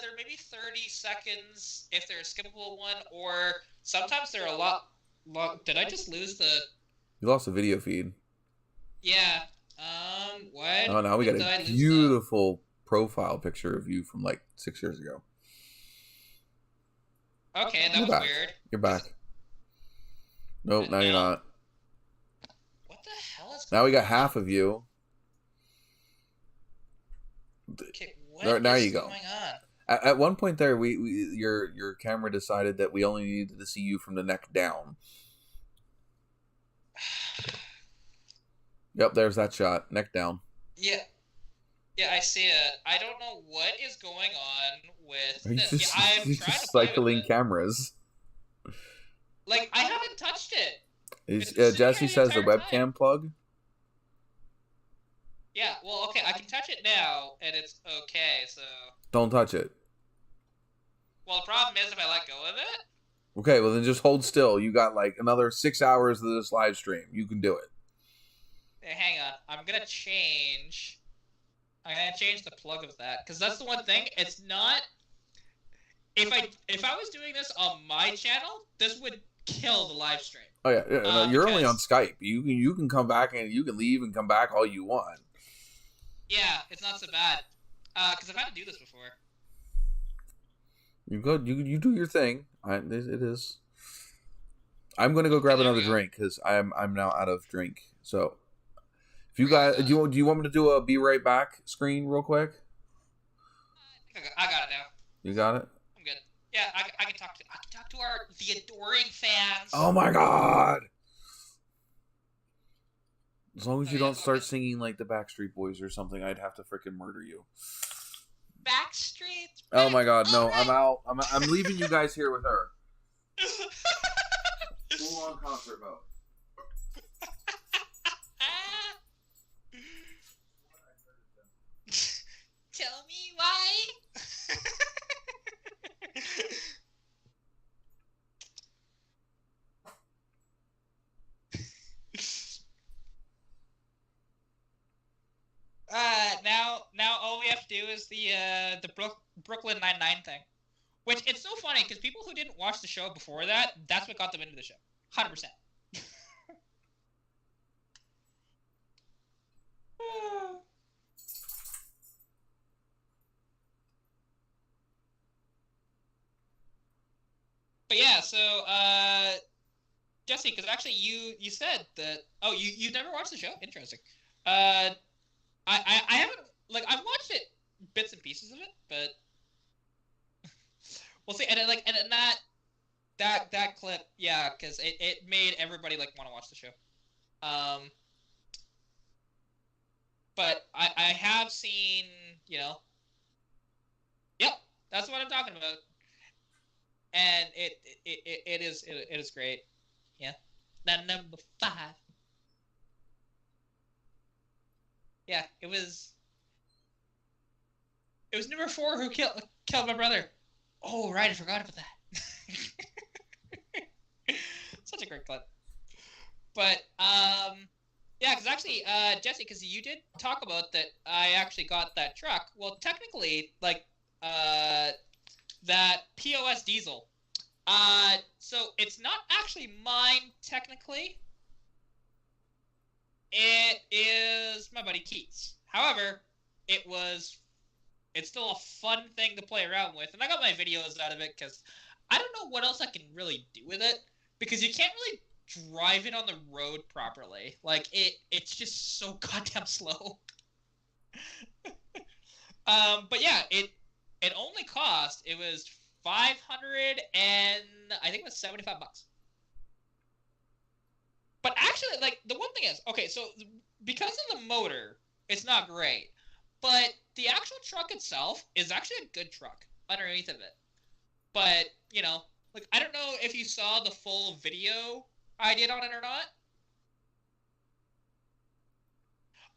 they're maybe 30 seconds if they're a skippable one, or sometimes they're a lot long. Did I just lose the... You lost the video feed. Yeah. What? Oh, now we got a beautiful profile picture of you from like 6 years ago. Okay, that was weird. You're back. Nope, now you're not. What the hell is now we got half of you. Okay, now you go. Going on? At one point there, your camera decided that we only needed to see you from the neck down. Yep, there's that shot. Neck down. Yeah. Yeah, I see it. I don't know what is going on with this. You're just cycling cameras. Like, I haven't touched it. Jesse says the webcam plug? Yeah, well, okay, I can touch it now, and it's okay, so... Don't touch it. Well, the problem is if I let go of it... Okay, well then just hold still. You got like another 6 hours of this live stream. You can do it. Hey, hang on. I'm gonna change the plug of that, because that's the one thing. It's not... If I was doing this on my channel, this would kill the live stream. Oh yeah, no, you're only on Skype. You can come back and you can leave and come back all you want. Yeah, it's not so bad. Because I've had to do this before. You go. You do your thing. It is. I'm gonna go grab another drink because I'm now out of drink. So, if Do you want me to do a be right back screen real quick? I got it now. You got it? I'm good. Yeah, I can talk to the adoring fans. Oh my god! As long as you don't start singing like the Backstreet Boys or something, I'd have to freaking murder you. Backstreet? Oh my god, no, right. I'm out. I'm leaving you guys here with her. Full on concert mode. Tell me why. Now all we have to do is the Brooklyn Nine-Nine thing, which it's so funny because people who didn't watch the show before that's what got them into the show, 100%. But yeah, so Jesse, because actually you said that you never watched the show. Interesting. I haven't, like, I've watched it, bits and pieces of it, but we'll see. And then, like, and that clip, yeah, because it made everybody like want to watch the show. But I have seen, yep, that's what I'm talking about. And it is great. Yeah. Now number 5. Yeah, it was number 4 who killed my brother. Oh right, I forgot about that. Such a great clip. But yeah, because actually, Jesse, because you did talk about that, I actually got that truck. Well, technically, like that POS diesel. So it's not actually mine technically. It is my buddy Keith's. However, it's still a fun thing to play around with, and I got my videos out of it because I don't know what else I can really do with it, because you can't really drive it on the road properly. Like it's just so goddamn slow. But yeah, it only cost, it was $500 and I think it was $75. But actually, like, the one thing is, okay, so because of the motor, it's not great. But the actual truck itself is actually a good truck underneath of it. But, like, I don't know if you saw the full video I did on it or not.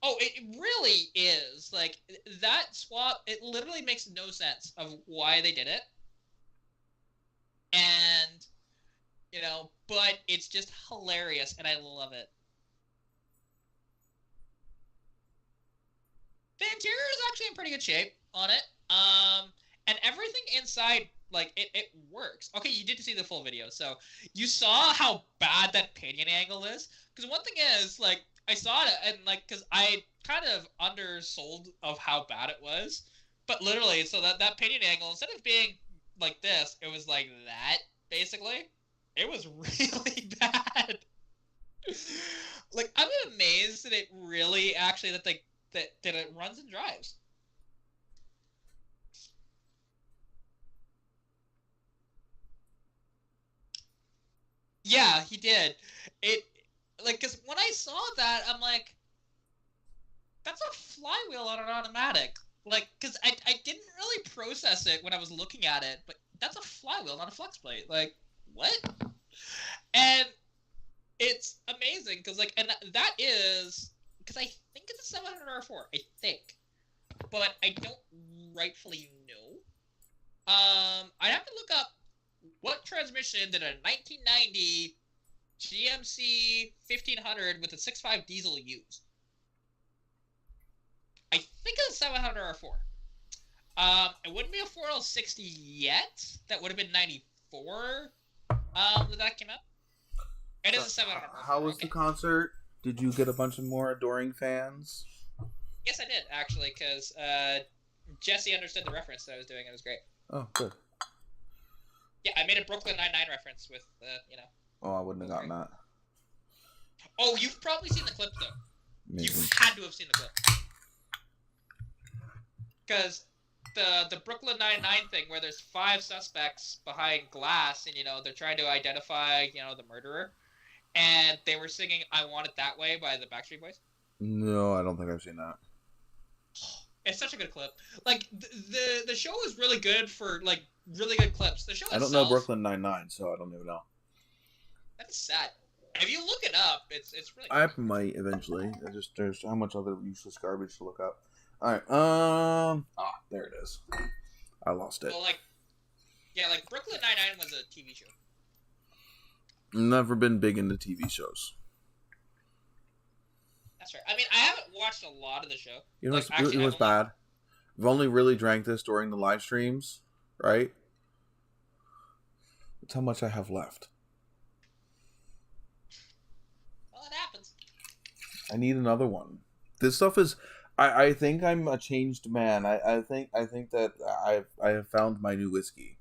Oh, it really is. Like, that swap, it literally makes no sense of why they did it. And, but it's just hilarious, and I love it. The interior is actually in pretty good shape on it. And everything inside, like, it works. Okay, you did see the full video, so you saw how bad that pinion angle is? Because one thing is, like, I saw it, and, like, because I kind of undersold of how bad it was. But literally, so that pinion angle, instead of being like this, it was like that, basically. It was really bad. Like, I'm amazed that it really actually, that it runs and drives. Yeah, he did. Like, because when I saw that, I'm like, that's a flywheel on an automatic. Like, because I didn't really process it when I was looking at it, but that's a flywheel, not a flex plate. Like, what? And it's amazing, because, like, and that is, because I think it's a 700R4, I think. But I don't rightfully know. I'd have to look up what transmission did a 1990 GMC 1500 with a 6.5 diesel use. I think it's a 700R4. It wouldn't be a 4L60 yet. That would have been 94 that came out. It is a 700R4. How was the concert? Did you get a bunch of more adoring fans? Yes, I did, actually, because Jesse understood the reference that I was doing. It was great. Oh, good. Yeah, I made a Brooklyn Nine-Nine reference with, Oh, I wouldn't have gotten that. Oh, you've probably seen the clip, though. Maybe. You had to have seen the clip. Because the Brooklyn Nine-Nine thing, where there's 5 suspects behind glass, and they're trying to identify the murderer, and they were singing "I Want It That Way" by the Backstreet Boys. No, I don't think I've seen that. It's such a good clip. Like the show is really good for like really good clips. The show itself, I don't know Brooklyn Nine-Nine, so I don't even know. That's sad. If you look it up, it's really I good. might eventually. There's how much other useless garbage to look up. All right. There it is. I lost it. Well, like Brooklyn Nine-Nine was a TV show. Never been big into TV shows. That's right. I mean, I haven't watched a lot of the show. You know, it was bad. I've only really drank this during the live streams, right? That's how much I have left. Well, it happens. I need another one. This stuff is. I think I'm a changed man. I think that I have found my new whiskey.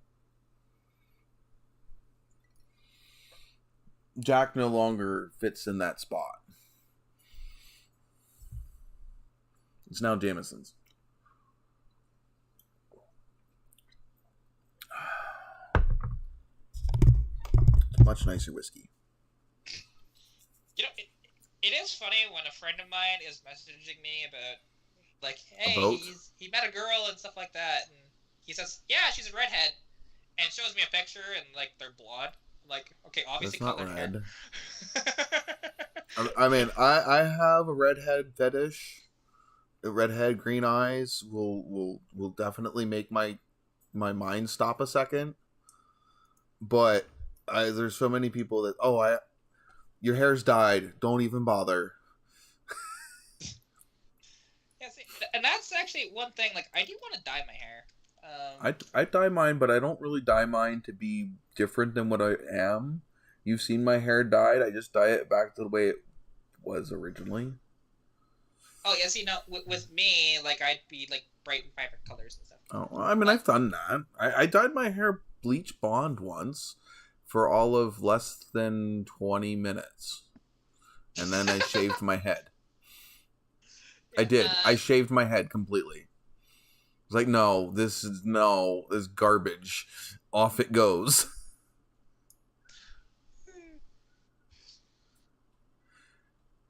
Jack no longer fits in that spot. It's now Jameson's. Much nicer whiskey. It is funny when a friend of mine is messaging me about, like, hey, he met a girl and stuff like that, and he says, yeah, she's a redhead, and shows me a picture, and, like, they're blonde. I'm like, okay, obviously that's not red. I mean, I have a redhead fetish. A redhead, green eyes will definitely make my mind stop a second. But there's so many people that, your hair's dyed. Don't even bother. Yeah, see, and that's actually one thing. Like, I do want to dye my hair. I dye mine, but I don't really dye mine to be different than what I am. You've seen my hair dyed. I just dye it back to the way it was originally. Oh yeah, see, no, with me, like, I'd be like bright and vibrant colors and stuff. Oh, I mean, I've done that. I dyed my hair bleach blonde once. For all of less than 20 minutes. And then I shaved my head. I did. I shaved my head completely. I was like, no, this is garbage. Off it goes.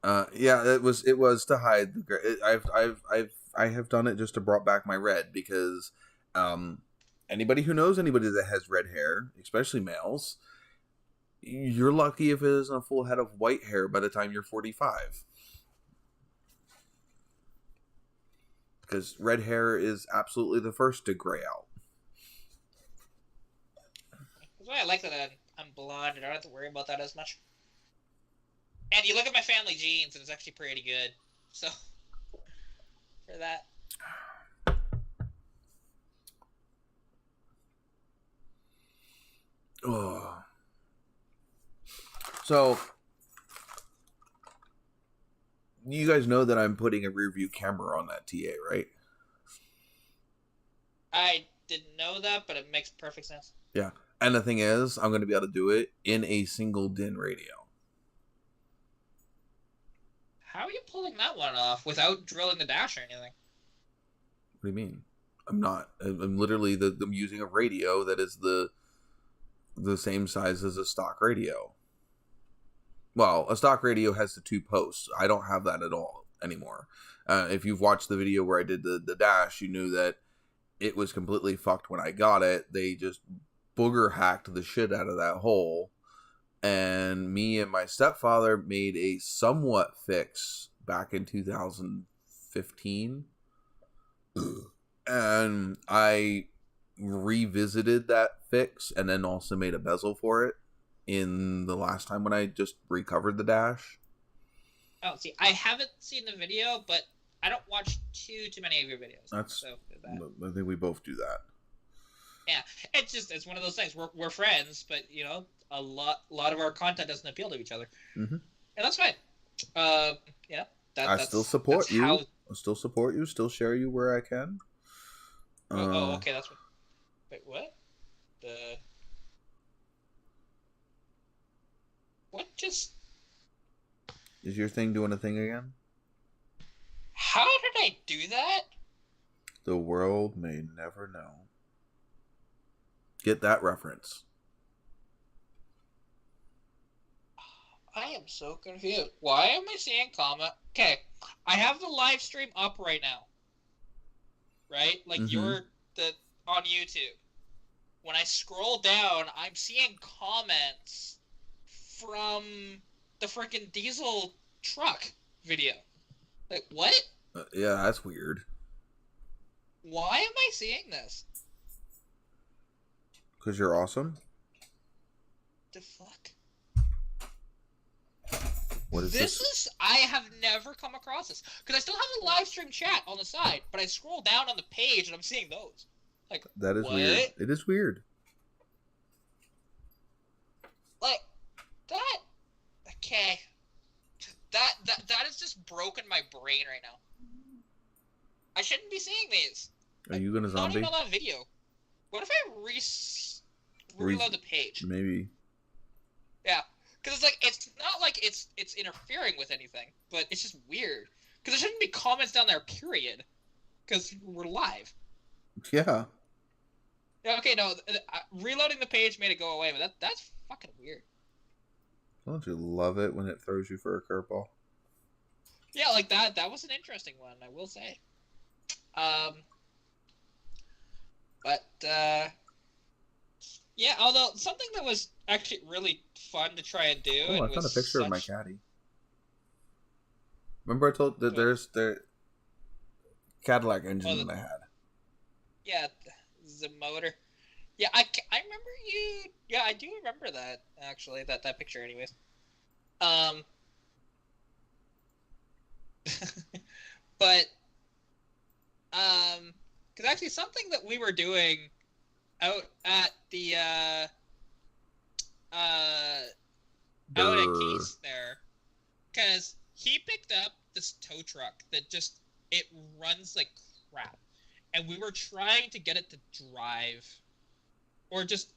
Yeah, it was to hide the I have done it just to brought back my red because anybody who knows anybody that has red hair, especially males, you're lucky if it isn't a full head of white hair by the time you're 45. Because red hair is absolutely the first to gray out. That's why I like that I'm blonde. I don't have to worry about that as much. And you look at my family genes, and it's actually pretty good. So, for that. Oh. So, you guys know that I'm putting a rear view camera on that TA, right? I didn't know that, but it makes perfect sense. Yeah. And the thing is, I'm going to be able to do it in a single DIN radio. How are you pulling that one off without drilling the dash or anything? What do you mean? I'm not. I'm literally I'm using a radio that is the same size as a stock radio. Well, a stock radio has the 2 posts. I don't have that at all anymore. If you've watched the video where I did the dash, you knew that it was completely fucked when I got it. They just booger hacked the shit out of that hole. And me and my stepfather made a somewhat fix back in 2015. And I revisited that fix and then also made a bezel for it in the last time when I just recovered the dash. Oh, see, I haven't seen the video, but I don't watch too many of your videos. I think we both do that. Yeah, it's one of those things. We're friends, but a lot of our content doesn't appeal to each other, and that's fine. Yeah, I still support you. I still support you. Still share you where I can. Okay, that's what. Wait, what? What just? Is your thing doing a thing again? I do that? The world may never know. Get that reference. I am so confused. Why am I seeing comment? Okay, I have the live stream up right now. Right? Like on YouTube. When I scroll down, I'm seeing comments from the freaking diesel truck video. Like, what? Yeah, that's weird. Why am I seeing this? Because you're awesome? The fuck? What is this? I have never come across this. Because I still have a live stream chat on the side, but I scroll down on the page and I'm seeing those. Like, that is what? weird. It is weird. Like, that... Okay. That has just broken my brain right now. I shouldn't be seeing these. Are you gonna zombie? Not even on that video. What if I reload the page? Maybe. Yeah. Because it's like, it's not like it's interfering with anything, but it's just weird. Because there shouldn't be comments down there, period. Because we're live. Yeah. Yeah, okay, no, reloading the page made it go away, but that's fucking weird. Don't you love it when it throws you for a curveball? Yeah, like that was an interesting one, I will say. Yeah, although something that was actually really fun to try and do. Oh, I found a picture of my caddy. Remember I told that there's the Cadillac engine that I had. Yeah, the motor. Yeah, I remember you. Yeah, I do remember that actually. That picture, anyways. But because actually something that we were doing out at the out at Keith's there, because he picked up this tow truck that just it runs like crap, and we were trying to get it to drive, or just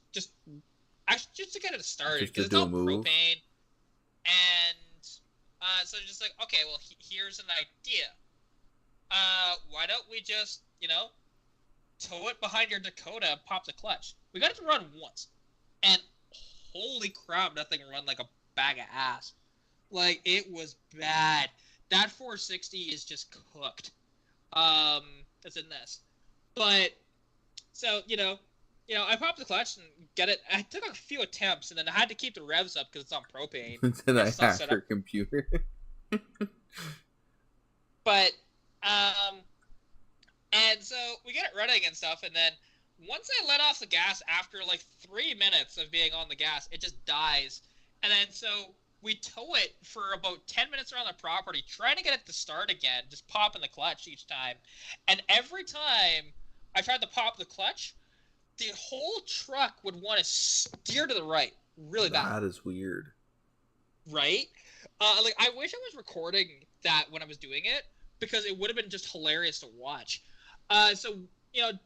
actually just to get it started because it's all propane, and so just like, okay, well here's an idea. Why don't we just tow it behind your Dakota and pop the clutch? We got it to run once, and holy crap, that thing run like a bag of ass. Like, it was bad. That 460 is just cooked. That's in this. But, so, I popped the clutch and get it. I took a few attempts, and then I had to keep the revs up because it's on propane. Then I hacked your computer. But, and so we get it running and stuff, and then once I let off the gas after like 3 minutes of being on the gas, it just dies. And then so we tow it for about 10 minutes around the property, trying to get it to start again, just popping the clutch each time. And every time I tried to pop the clutch, the whole truck would want to steer to the right really bad. That is weird. Right? Like, I wish I was recording that when I was doing it, because it would have been just hilarious to watch. So,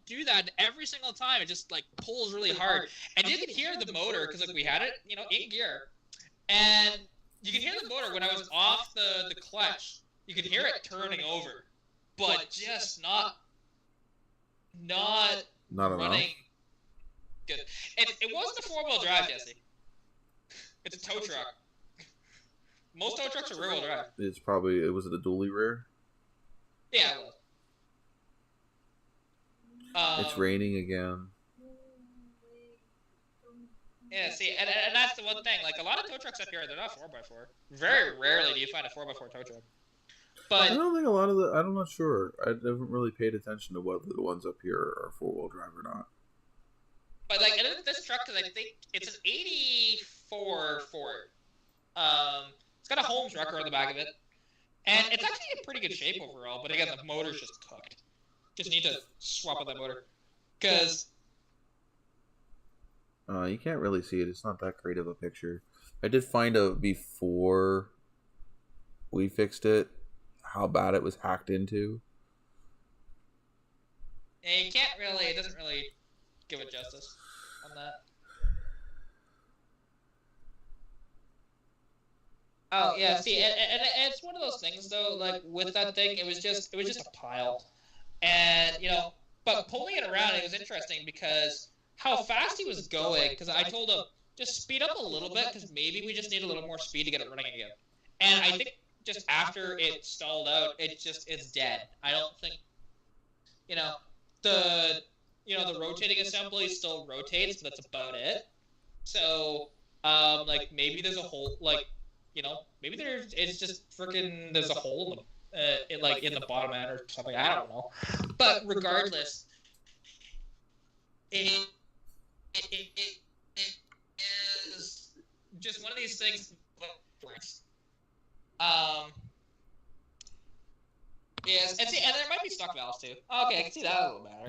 do that every single time. It just, like, pulls really hard. And you can hear the motor, because, like, we had it, in gear. And you can hear the motor when I was off the clutch. You could hear it turning over. But just not running good. It wasn't a four-wheel drive, Jesse. It's a tow truck. Most tow trucks are rear-wheel drive. Was it a dually rear? Yeah, it was. It's raining again. Yeah, see, and that's the one thing. Like, a lot of tow trucks up here, they're not 4x4. Very rarely do you find a 4x4 tow truck. But I don't think a lot of I'm not sure. I haven't really paid attention to whether the ones up here are four-wheel drive or not. But, like, this truck, because I think it's an 84 Ford. It's got a Holmes record on the back of it. And it's actually in pretty good shape overall, but again, the motor's just cooked. Just need to swap out that motor. Because... you can't really see it. It's not that great of a picture. I did find out before we fixed it how bad it was hacked into. Yeah, it doesn't really give it justice on that. Oh yeah, see, and it's one of those things though. Like with that thing, it was just a pile, and but pulling it around, it was interesting because how fast he was going. Because I told him just speed up a little bit because maybe we just need a little more speed to get it running again. And I think just after it stalled out, it's dead. I don't think the rotating assembly still rotates, but that's about it. So like maybe there's a hole, like maybe it's just freaking there's a hole in the bottom end or something. I don't know. But regardless, it is just one of these things. Yes, and there might be stock valves too. Okay, I can see that a little better.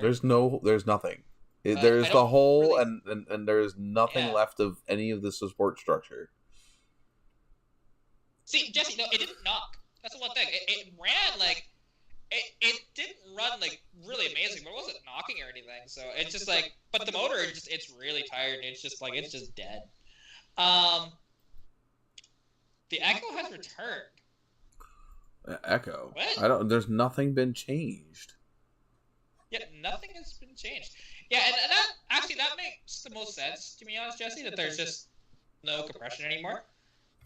There's nothing. There's the hole, really... and there's nothing left of any of the support structure. See, Jesse, no, it didn't knock. That's the one thing. It ran like it didn't run like really amazing, but it wasn't knocking or anything. So it's just like, but the motor it's really tired and it's just dead. The Echo has returned. Echo? What? There's nothing been changed. Yeah, nothing has been changed. Yeah, and that makes the most sense, to be honest, Jesse, that there's just no compression anymore.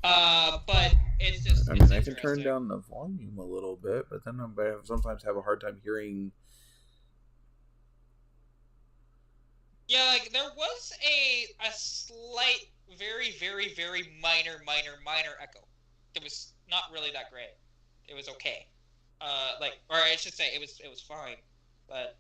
But it's just... I can turn down the volume a little bit, but then I sometimes have a hard time hearing... Yeah, like, there was a slight, very, very, very minor echo. It was not really that great. It was okay. Or I should say, it was fine. But,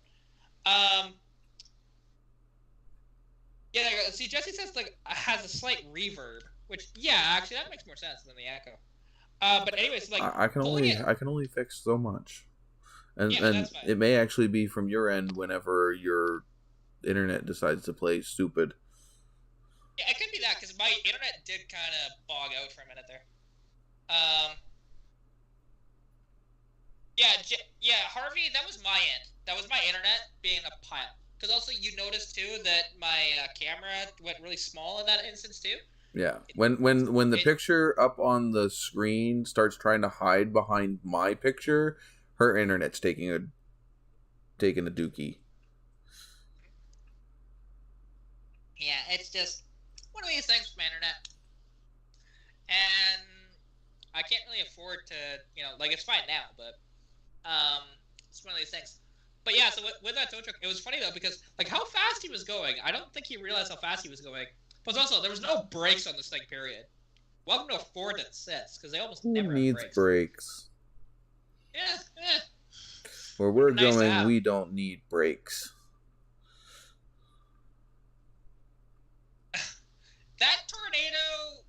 yeah, see, Jesse says, like, has a slight reverb, which, yeah, actually, that makes more sense than the echo. But anyways, like, I can only fix so much. And it may actually be from your end whenever your internet decides to play stupid. Yeah, it could be that, because my internet did kind of bog out for a minute there. Yeah, Harvey, that was my end. That was my internet being a pile. Because also you noticed too that my camera went really small in that instance too. Yeah, when the picture up on the screen starts trying to hide behind my picture, her internet's taking a dookie. Yeah, it's just one of these things with my internet, and I can't really afford to, like, it's fine now, but it's one of these things. But yeah, so with that tow truck, it was funny though because like how fast he was going, I don't think he realized how fast he was going. But also, there was no brakes on this thing. Period. Welcome to a Ford that sits, because they almost never have brakes. Who needs brakes? Yeah. Where we're going, we don't need brakes. That tornado,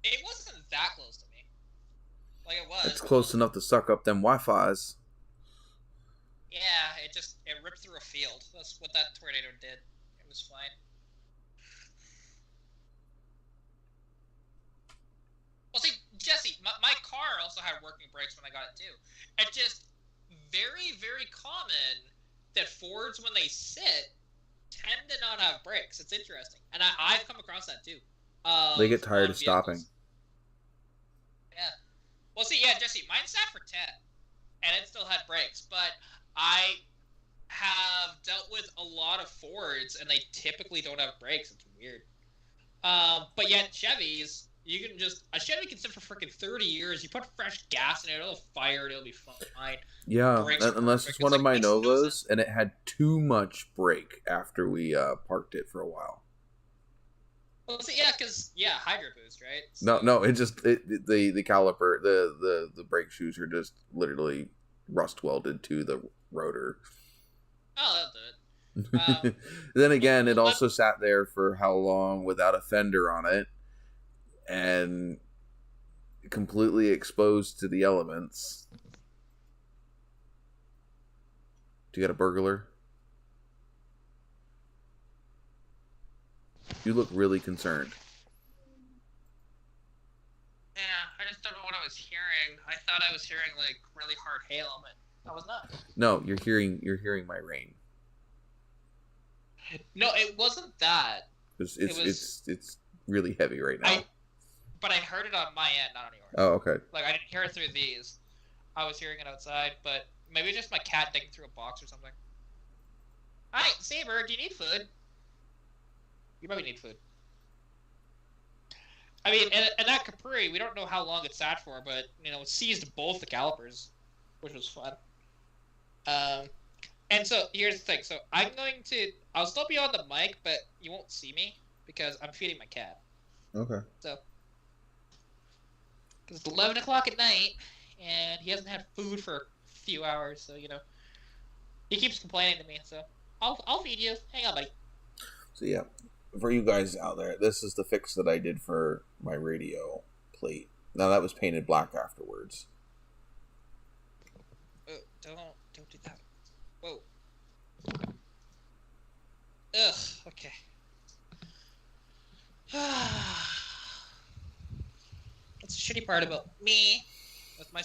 it wasn't that close to me. Like it was. It's close enough to suck up them Wi-Fi's. Yeah, it ripped through a field. That's what that tornado did. It was fine. Well, see, Jesse, my car also had working brakes when I got it too. It's just very, very common that Fords, when they sit, tend to not have brakes. It's interesting, and I've come across that too. They get tired of stopping. Yeah. Well, see, yeah, Jesse, mine sat for 10, and it still had brakes, but I have dealt with a lot of Fords, and they typically don't have brakes. It's weird. But yet Chevys, you can a Chevy can sit for freaking 30 years. You put fresh gas in it, it'll fire it, it'll be fine. Yeah, unless it's one of my Novas, and it had too much brake after we parked it for a while. Well, see, yeah, because Hydro Boost, right? So, no, the caliper, the brake shoes are just literally rust welded to the rotor. Oh, that'll do it. Then again, it also sat there for how long without a fender on it, and completely exposed to the elements. Do you got a burglar? You look really concerned. Yeah, I just don't know what I was hearing. I thought I was hearing like really hard hail, but I was not. No, you're hearing my rain. No, it wasn't that. It's really heavy right now. but I heard it on my end, not on yours. Oh, okay. Like, I didn't hear it through these. I was hearing it outside, but maybe just my cat digging through a box or something. Hi, Saber, do you need food? You probably need food. I mean, and that Capri, we don't know how long it sat for, but, you know, it seized both the calipers, which was fun. And so, here's the thing. So, I'll still be on the mic, but you won't see me, because I'm feeding my cat. Okay. So, because it's 11 o'clock at night, and he hasn't had food for a few hours, so, you know, he keeps complaining to me, so I'll feed you. Hang on, buddy. So, yeah, for you guys out there, this is the fix that I did for my radio plate. Now, that was painted black afterwards. Oh, don't do that. Whoa. Ugh, okay. That's the shitty part about me, with my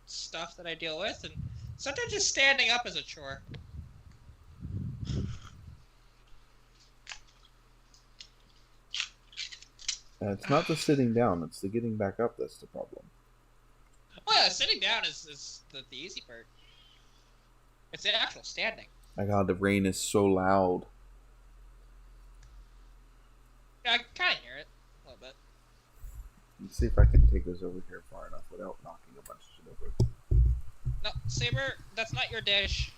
stuff that I deal with, and sometimes just standing up is a chore. It's not the sitting down, it's the getting back up that's the problem. Well, yeah, sitting down is the easy part. It's the actual standing. My God, the rain is so loud. Yeah, I can kind of hear it a little bit. Let's see if I can take this over here far enough without knocking a bunch of shit over. No, Saber, that's not your dish.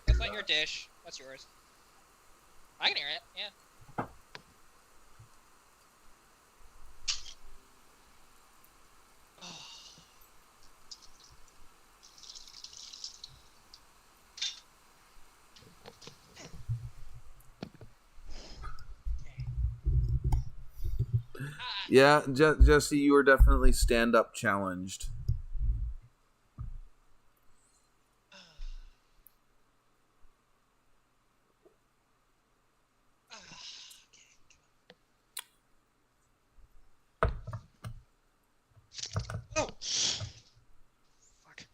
That's not your dish. That's yours. I can hear it, yeah. Yeah, Jesse, you were definitely stand-up challenged. Oh! Fuck.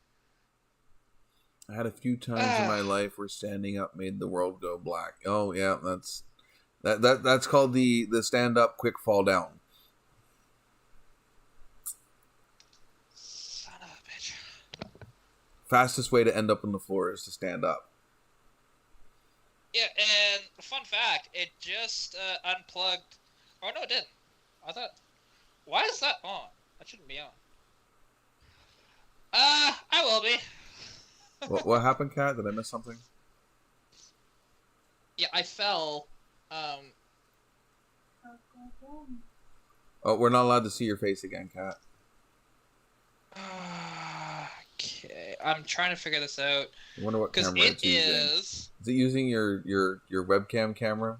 I had a few times in my life where standing up made the world go black. Oh yeah, that's called the stand-up quick fall down. Son of a bitch. Fastest way to end up on the floor is to stand up. Yeah, and fun fact, it just unplugged. Oh no, it didn't. I thought. Why is that on? That shouldn't be on. I will be. What happened, Kat? Did I miss something? Yeah, I fell. Oh, we're not allowed to see your face again, Kat. Okay, I'm trying to figure this out. I wonder what camera it's using. Is it using your webcam camera?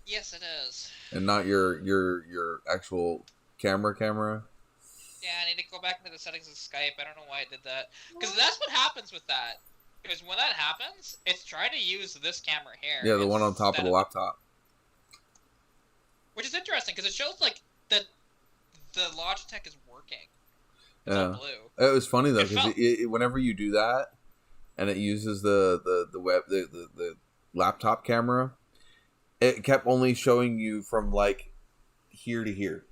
Yes, it is. And not your actual camera? Yeah, I need to go back into the settings of Skype. I don't know why I did that. Because that's what happens with that. Because when that happens, it's trying to use this camera here. Yeah, the one on top of the laptop. Which is interesting, because it shows, like, that the Logitech is working. It's all blue. It was funny, though, because whenever you do that, and it uses the laptop camera, it kept only showing you from, like, here to here.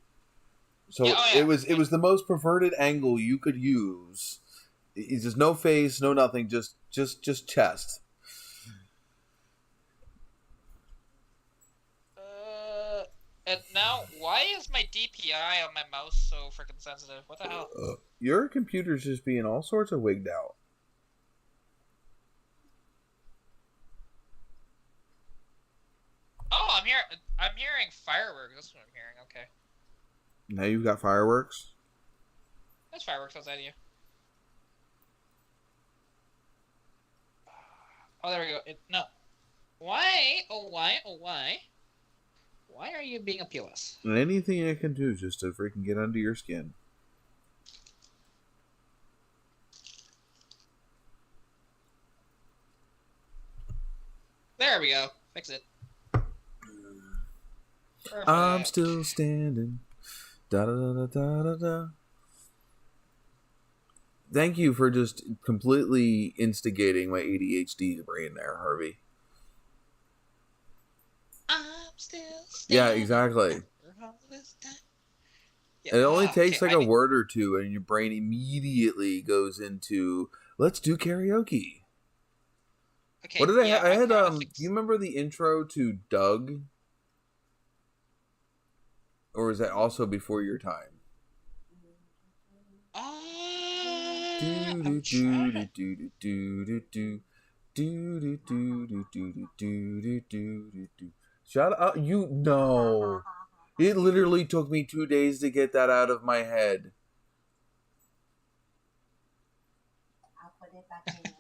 So it was the most perverted angle you could use. It's just no face, no nothing, just chest. And now, why is my DPI on my mouse so freaking sensitive? What the hell? Your computer's just being all sorts of wigged out. Oh, I'm hearing fireworks. That's what I'm hearing. Okay. Now you've got fireworks? There's fireworks outside of you. Oh, there we go. No. Why? Oh, why? Oh, why? Why are you being a POS? And anything I can do just to freaking get under your skin. There we go. Fix it. Perfect. I'm still standing. Da da da da da da. Thank you for just completely instigating my ADHD brain there, Harvey. I'm still standing. Yeah, exactly. Yeah. It only takes okay, like a word or two, and your brain immediately goes into let's do karaoke. Okay, What did I? yeah, I had do you remember the intro to Doug, or is that also before your time? I'm trying to... Shut up! You know, it literally took me 2 days to get that out of my head. I'll put it back in.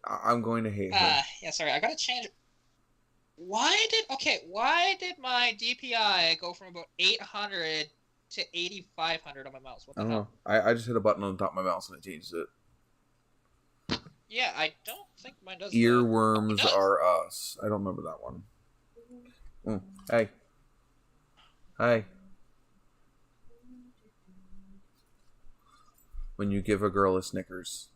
I'm going to hate her. Yeah, sorry, I gotta change. Why did my DPI go from about 800 to 8500 on my mouse? What the I don't hell? know. I just hit a button on the top of my mouse and it changes it. Yeah, I don't think mine does. Earworms are us. I don't remember that one. Hey. Hey. When you give a girl a Snickers.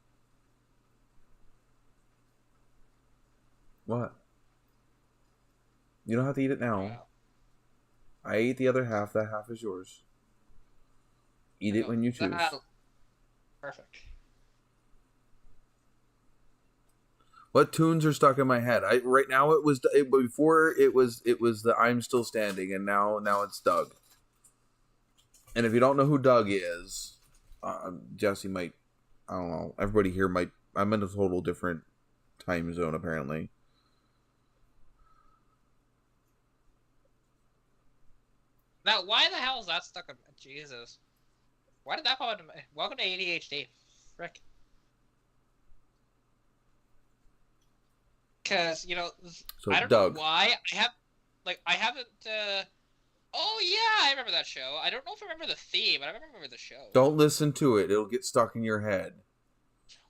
What? You don't have to eat it now. Wow. I ate the other half. That half is yours. Eat it when you choose. Perfect. What tunes are stuck in my head? Right now before it was the I'm Still Standing, and now it's Doug. And if you don't know who Doug is, Jesse might. I don't know. Everybody here might. I'm in a total different time zone apparently. Now, why the hell is that stuck in... Jesus. Why did that pop into my... Welcome to ADHD. Frick. Because, So I don't Doug. know why. I haven't... Oh, yeah, I remember that show. I don't know if I remember the theme, but I remember the show. Don't listen to it. It'll get stuck in your head.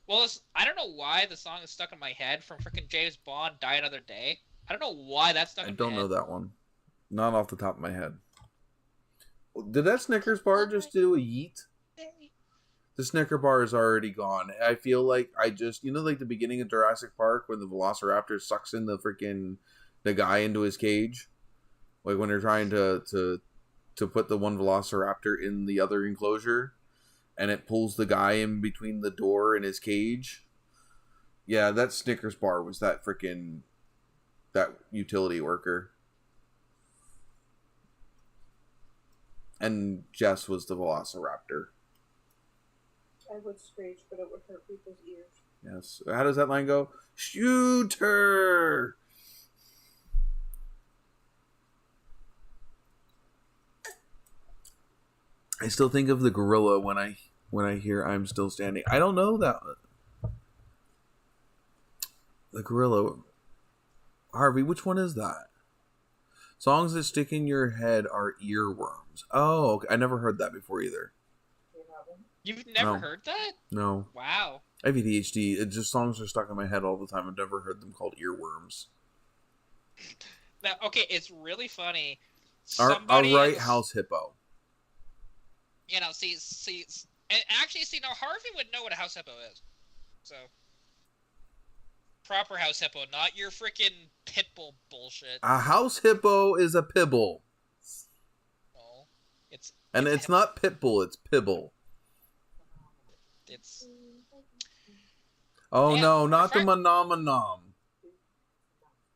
Well, I don't know why the song is stuck in my head from freaking James Bond, Die Another Day. I don't know why that's stuck in my head. I don't know that one. Not off the top of my head. Did that Snickers bar just do a yeet? The Snicker bar is already gone. I feel like I just, like the beginning of Jurassic Park when the Velociraptor sucks in the guy into his cage, like when they're trying to put the one Velociraptor in the other enclosure, and it pulls the guy in between the door and his cage. Yeah, that Snickers bar was that utility worker. And Jess was the Velociraptor. I would screech, but it would hurt people's ears. Yes. How does that line go? Shoot her! I still think of the gorilla when I hear I'm Still Standing. I don't know that. The gorilla. Harvey, which one is that? Songs that stick in your head are earworms. Oh, okay. I never heard that before either. You've never heard that? No. Wow. I have ADHD. It just songs are stuck in my head all the time. I've never heard them called earworms. Now, okay, it's really funny. I'll write House Hippo. See, and actually, now Harvey would know what a house hippo is. So, proper house hippo, not your freaking pitbull bullshit. A house hippo is a pibble. No, it's not pitbull, it's pibble. It's. Oh yeah, no, not the monomonom.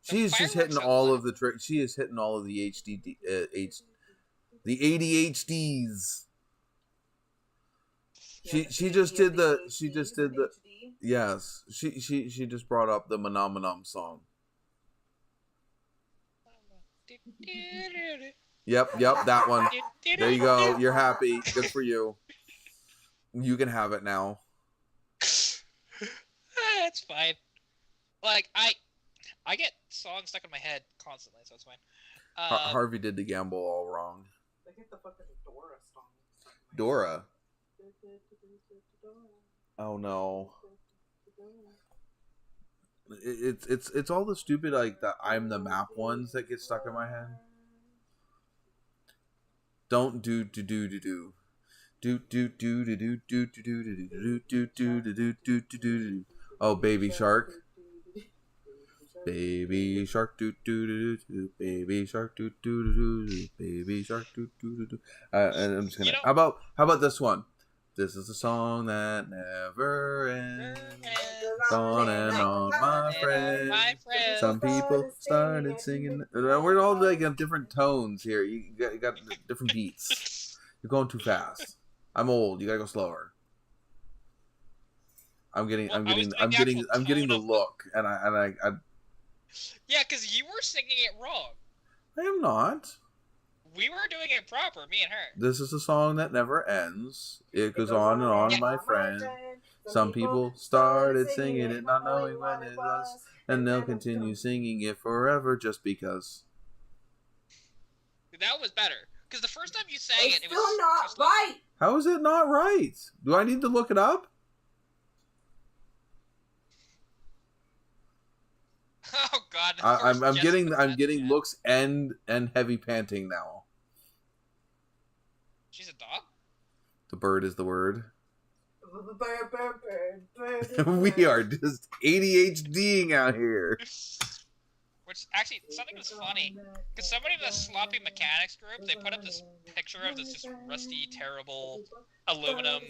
She's just hitting all of the tricks. She is hitting all of the the ADHDs. She just did the yes. She just brought up the monomonom song. Yep, that one. There you go. You're happy. Good for you. You can have it now. It's fine. Like I get songs stuck in my head constantly, so it's fine. Harvey did the gamble all wrong. They get the fucking Dora song. Dora. Oh no. It's all the stupid like the I'm the Map ones that get stuck in my head. Don't do. Oh, Baby Shark. Baby shark doo doo doo doo, baby shark doo doo doo doo, baby shark doo doo doo doo. And I'm just gonna. How about this one? This is a song that never ends. On and on, my friend. Some people started singing. We're all like on different tones here. You got different beats. You're going too fast. I'm old. You gotta go slower. I'm getting the look, and I. Yeah, because you were singing it wrong. I am not. We were doing it proper, me and her. This is a song that never ends. It goes on and on, my friend. Some people started singing it, not knowing when it was, and they'll continue singing it forever just because. That was better. Because the first time you sang it was still not right. How is it not right? Do I need to look it up? Oh God! I'm getting looks and heavy panting now. She's a dog? The bird is the word. Bird. We are just ADHDing out here. Which, actually, something that's funny. Because somebody in the Sloppy Mechanics group, they put up this picture of this just rusty, terrible aluminum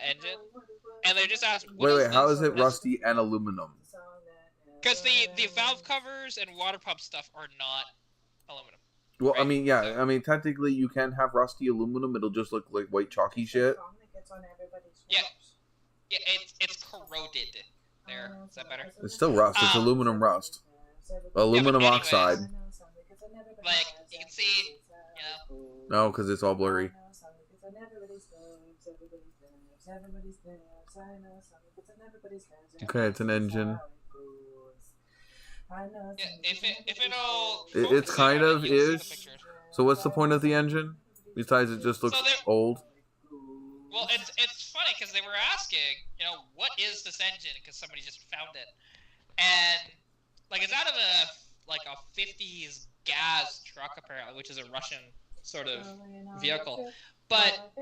engine. And they just asked, wait, how is it rusty and aluminum? Because the valve covers and water pump stuff are not aluminum. Well, right? I mean, yeah. So, I mean, technically, you can have rusty aluminum. It'll just look like white chalky shit. Yeah. Yeah, it's corroded there. Is that better? It's still rust. It's aluminum rust. Aluminum oxide. Like, you can see, No, because it's all blurry. Okay, it's an engine. Yeah, if it'll... It kind of is. So what's the point of the engine? Besides it just looks old? Well, it's funny because they were asking, what is this engine? Because somebody just found it. And, like, it's out of a 50s gas truck, apparently, which is a Russian sort of vehicle. But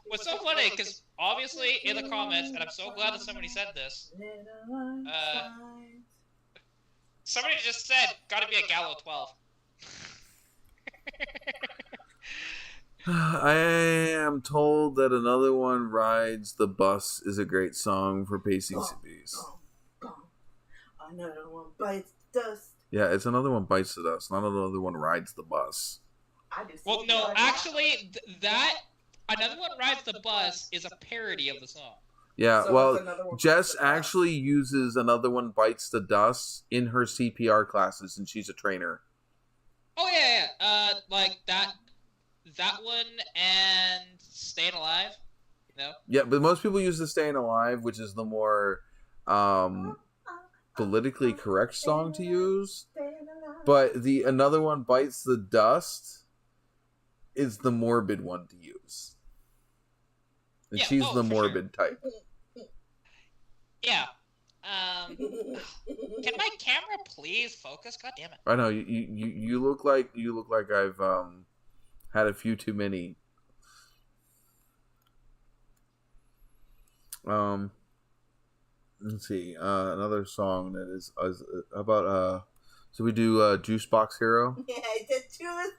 what's so funny, because obviously in the comments, and I'm so glad that somebody said this, somebody just said, gotta be a Gallo 12. I am told that Another One Rides the Bus is a great song for PCCBs. Another one bites dust. Yeah, it's Another One Bites the Dust, not Another One Rides the Bus. Well, no, actually, that Another One Rides the Bus is a parody of the song. Yeah, So well, Jess actually uses Another One Bites the Dust in her CPR classes, and she's a trainer. Oh, yeah. Like, that one and Staying Alive, Yeah, but most people use the Staying Alive, which is the more politically correct song to use. But the Another One Bites the Dust is the morbid one to use. And she's the morbid type. Yeah. Can my camera please focus? God damn it! I know you look like I've had a few too many. Let's see. Another song that is about so we do Juice Box Hero. Yeah, it's a Juice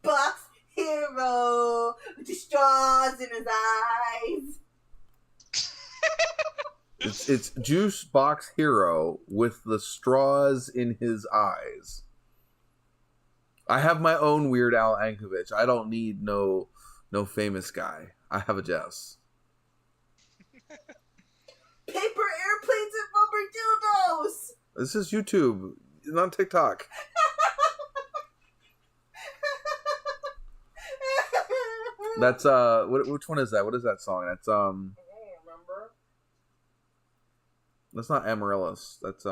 Box Hero with the straws in his eyes. It's Juice Box Hero with the straws in his eyes. I have my own Weird Al Yankovic. I don't need no famous guy. I have a Jess. Paper airplanes and rubber dildos. This is YouTube, not TikTok. That's which one is that? What is that song? That's Remember? That's not Amaryllis. That's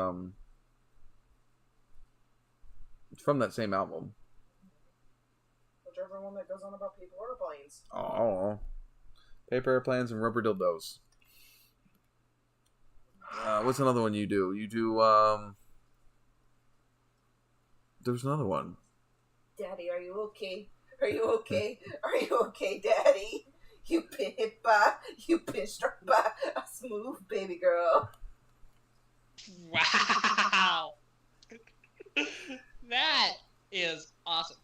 it's from that same album. Whichever one that goes on about paper airplanes. Oh, paper airplanes and rubber dildos. What's another one you do? You do there's another one. Daddy, are you okay? Are you okay? Are you okay, Daddy? You've been hit by, you've been struck by a smooth baby girl. Wow. That is awesome.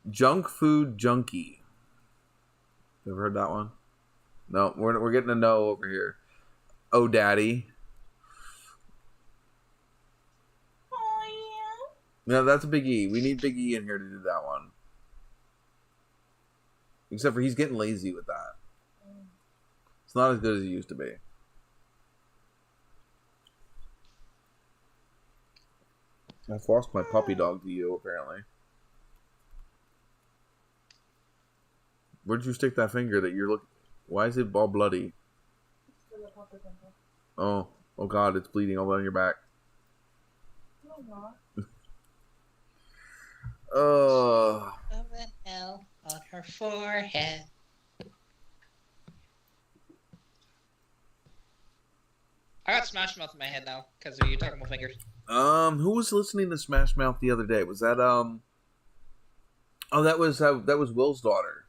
Junk Food Junkie. You ever heard that one? No, we're getting a no over here. Oh, Daddy. Oh, No, that's a Big E. We need Big E in here to do that one. Except for he's getting lazy with that. It's not as good as it used to be. I've lost my puppy dog to you, apparently. Where'd you stick that finger that you're looking... Why is it all bloody? Oh God, it's bleeding all down your back. No, not. Oh. Of an L on her forehead. I got Smash Mouth in my head now because of you talking about fingers. Who was listening to Smash Mouth the other day? Was that Oh, that was Will's daughter.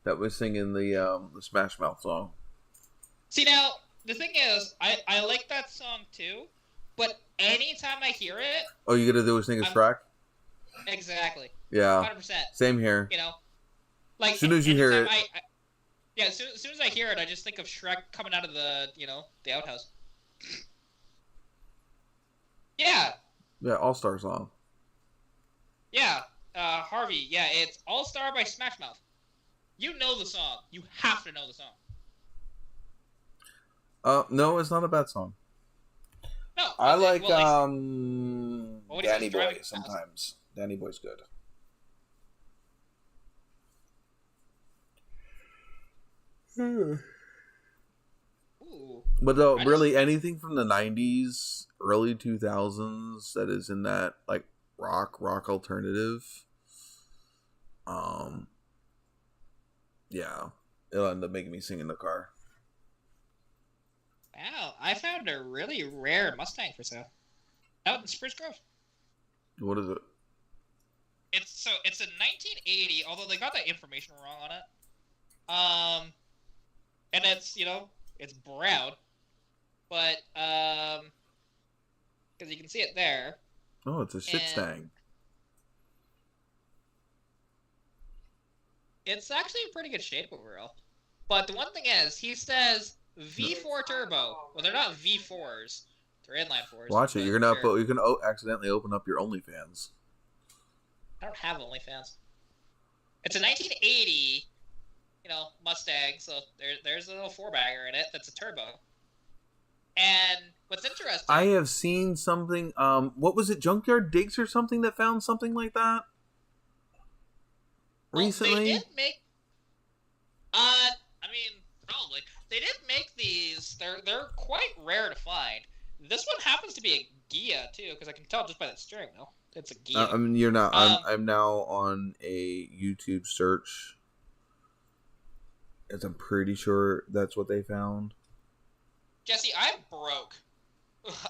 That was singing the Smash Mouth song. See, now the thing is, I like that song too, but anytime I hear it, Oh, you gonna do a sing a Shrek? Exactly. Yeah. 100%. Same here. You know, like as soon as you hear it. As soon as I hear it, I just think of Shrek coming out of the outhouse. Yeah. Yeah, All-Star song. Yeah. Harvey. Yeah, it's All Star by Smash Mouth. You know the song. You have to know the song. No, it's not a bad song. No. I like Danny Boy sometimes. Danny Boy's good. Ooh. But really anything from the 90s, early 2000s that is in that like rock alternative. Yeah, it'll end up making me sing in the car. Wow, I found a really rare Mustang for sale out in Spruce Grove. What is it? It's a 1980, although they got that information wrong on it. And it's it's brown, but because you can see it there. Oh, it's a shit stang. It's actually in pretty good shape overall. But the one thing is, he says V4 turbo. Well, they're not V4s. They're inline fours. Watch it. You can accidentally open up your OnlyFans. I don't have OnlyFans. It's a 1980, Mustang. So there's a little 4-bagger in it that's a turbo. And what's interesting... I have seen something... what was it? Junkyard Digs or something that found something like that? Recently? They did make... probably. They did make these. They're quite rare to find. This one happens to be a Gia, too, because I can tell just by the steering wheel. It's a Gia. You're not... I'm now on a YouTube search. As I'm pretty sure that's what they found. Jesse, I'm broke.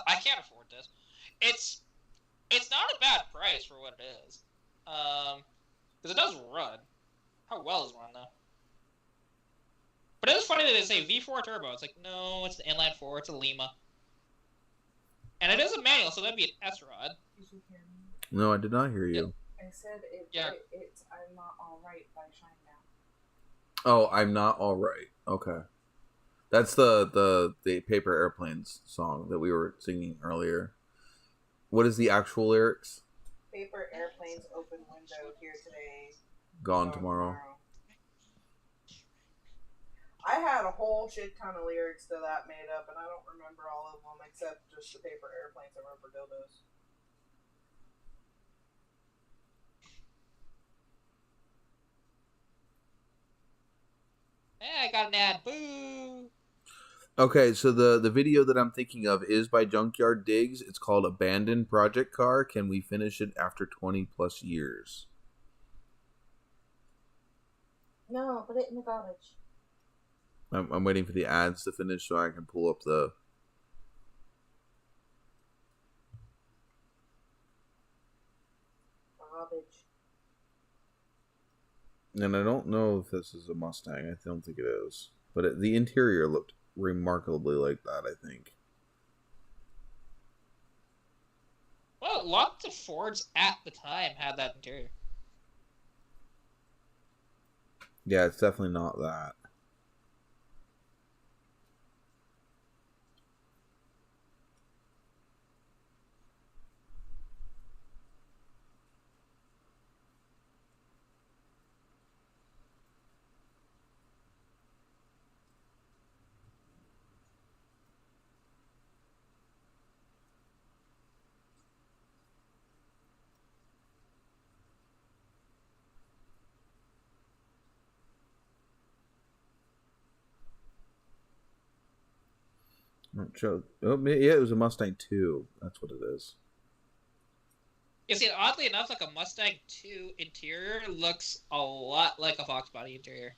I can't afford this. It's not a bad price for what it is. Because it does run. How well is one, though? But it is funny that they say V4 turbo. It's like, no, it's the inline 4. It's a Lima. And it is a manual, so that'd be an S-Rod. No, I did not hear you. I said it's I'm Not Alright by Shinedown. Oh, I'm Not Alright. Okay. That's the Paper Airplanes song that we were singing earlier. What is the actual lyrics? Paper airplanes, open window, here today, gone tomorrow. I had a whole shit ton of lyrics to that made up, and I don't remember all of them except just the paper airplanes and rubber dildos. Yeah, I got an ad. Boo! Okay, so the video that I'm thinking of is by Junkyard Digs. It's called Abandoned Project Car. Can we finish it after 20 plus years? No, put it in the garbage. I'm waiting for the ads to finish so I can pull up the... Garbage. And I don't know if this is a Mustang. I don't think it is. But the interior looked remarkably like that, I think. Whoa, lots of Fords at the time had that interior. Yeah, it's definitely not that. Yeah, it was a Mustang 2. That's what it is. You see, oddly enough, like a Mustang 2 interior looks a lot like a Fox body interior.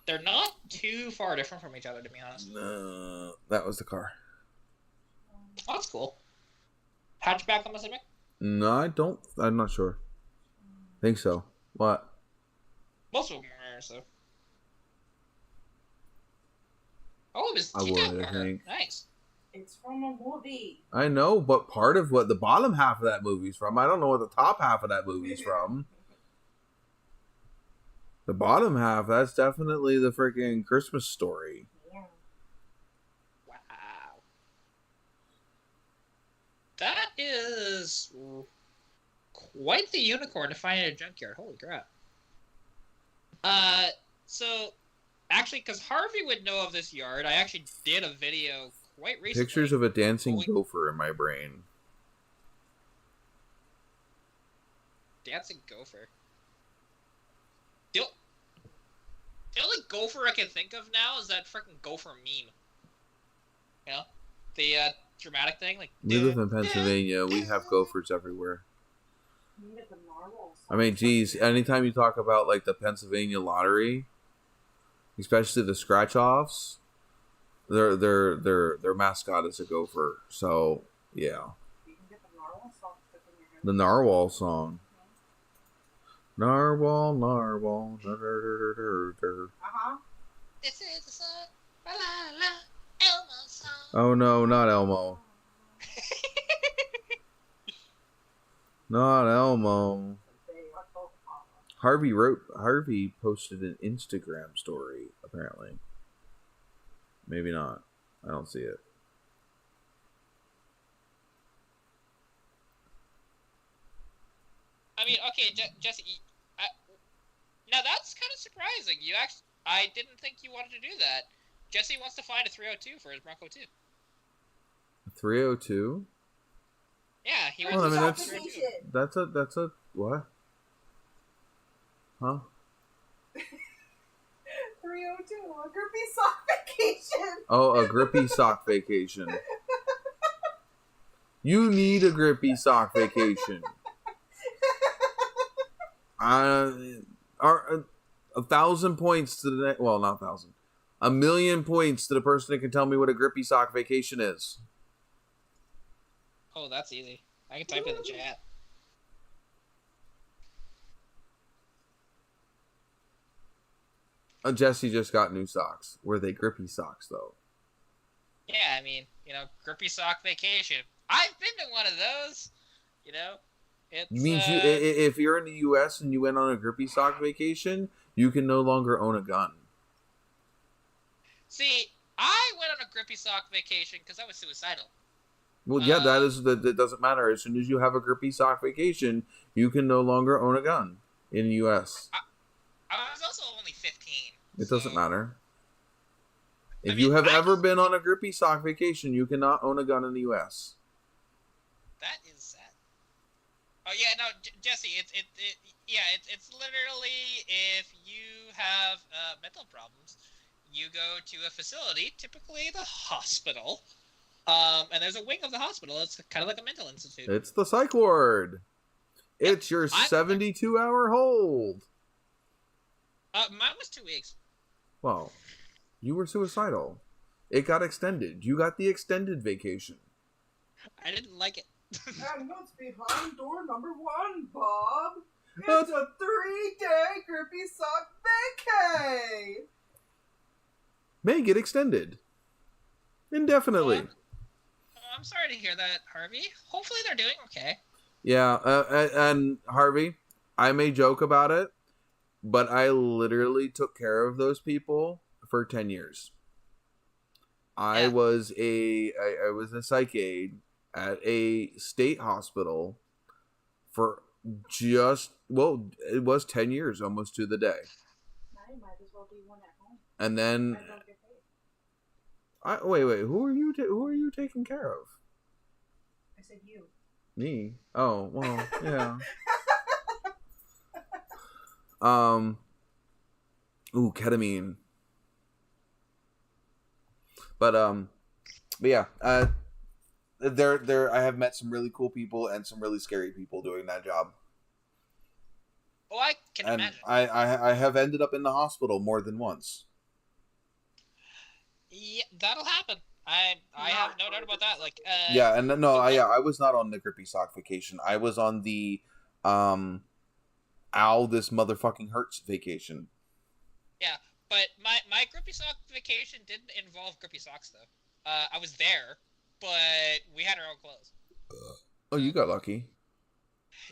They're not too far different from each other, to be honest. No, that was the car. Oh, that's cool. Hatchback, I'm assuming? No, I don't. I'm not sure. I think so. What? Most of them are, so. Oh, it was I would, I think. Nice. It's from a movie. I know, but part of what the bottom half of that movie's from, I don't know what the top half of that movie's from. The bottom half, that's definitely the freaking Christmas Story. Yeah. Wow. That is quite the unicorn to find in a junkyard. Holy crap. So, actually, because Harvey would know of this yard, I actually did a video quite recently. Pictures of a dancing gopher in my brain. Dancing gopher. The only gopher I can think of now is that freaking gopher meme. You know? The dramatic thing. Like, we live in Pennsylvania. We have gophers everywhere. I mean, geez, anytime you talk about like the Pennsylvania lottery, especially the scratch-offs, their mascot is a gopher. So yeah, the narwhal song. Narwhal, narwhal. This is the song. La la la. Elmo song. Oh no, not Elmo. Not Elmo. Harvey posted an Instagram story, apparently. Maybe not. I don't see it. I mean, okay, Jesse, now that's kind of surprising. I didn't think you wanted to do that. Jesse wants to find a 302 for his Bronco 2. A 302? Yeah, he wants to find that's a what? Huh? 302, a grippy sock vacation. Oh, a grippy sock vacation. You need a grippy sock vacation. 1,000 points to the well, not 1,000. 1,000,000 points to the person that can tell me what a grippy sock vacation is. Oh, that's easy. I can type it in the chat. Jesse just got new socks. Were they grippy socks, though? Yeah, I mean, grippy sock vacation. I've been to one of those. It's, you mean if you're in the U.S. and you went on a grippy sock vacation, you can no longer own a gun. See, I went on a grippy sock vacation because I was suicidal. Well, yeah, that doesn't matter. As soon as you have a grippy sock vacation, you can no longer own a gun in the U.S. I was also only 15. It doesn't matter. If you have ever been on a grippy sock vacation, you cannot own a gun in the U.S. That is sad. Oh yeah, no, Jesse, it's literally if you have mental problems, you go to a facility, typically the hospital, and there's a wing of the hospital. It's kind of like a mental institute. It's the psych ward. It's your 72-hour hold. Mine was 2 weeks. Well, you were suicidal. It got extended. You got the extended vacation. I didn't like it. And what's behind door number 1, Bob? It's a 3-day grippy sock vacay! May get extended. Indefinitely. I'm sorry to hear that, Harvey. Hopefully they're doing okay. Yeah, and Harvey, I may joke about it, but I literally took care of those people for 10 years. I was a psych aide at a state hospital for it was 10 years almost to the day. Now you might as well do one at home. And then And don't get paid. wait, who are you taking care of? I said you. Me? Oh, well, yeah. Ooh, ketamine. But yeah, there I have met some really cool people and some really scary people doing that job. Oh, I can And imagine. I have ended up in the hospital more than once. Yeah, that'll happen. I have no doubt about that. Like, Yeah, and I was not on the grippy sock vacation. I was on the ow this motherfucking hurts vacation. Yeah, but my grippy sock vacation didn't involve grippy socks though. I was there, but we had our own clothes. Oh, you got lucky.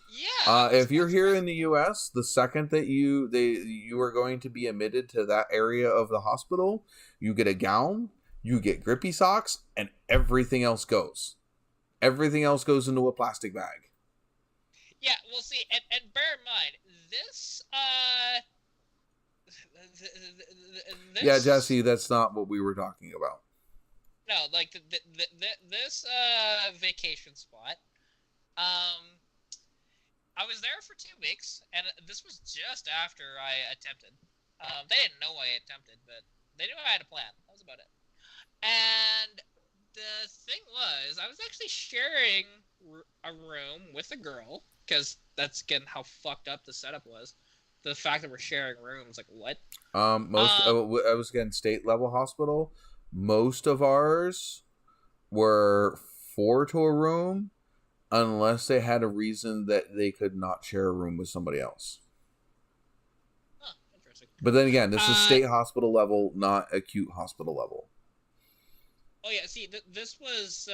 Yeah. If you're here in the U.S., the second that you are going to be admitted to that area of the hospital, you get a gown, you get grippy socks, and everything else goes. Everything else goes into a plastic bag. Yeah, well, see, and bear in mind, this, Yeah, Jesse, that's not what we were talking about. No, like, this, vacation spot, I was there for 2 weeks, and this was just after I attempted. They didn't know I attempted, but they knew I had a plan. That was about it. And the thing was, I was actually sharing a room with a girl, because that's, again, how fucked up the setup was. The fact that we're sharing rooms, like, what? I was getting state level hospital. Most of ours were 4 to a room, unless they had a reason that they could not share a room with somebody else. Huh, interesting. But then again, this is state hospital level, not acute hospital level. Oh yeah, see, this was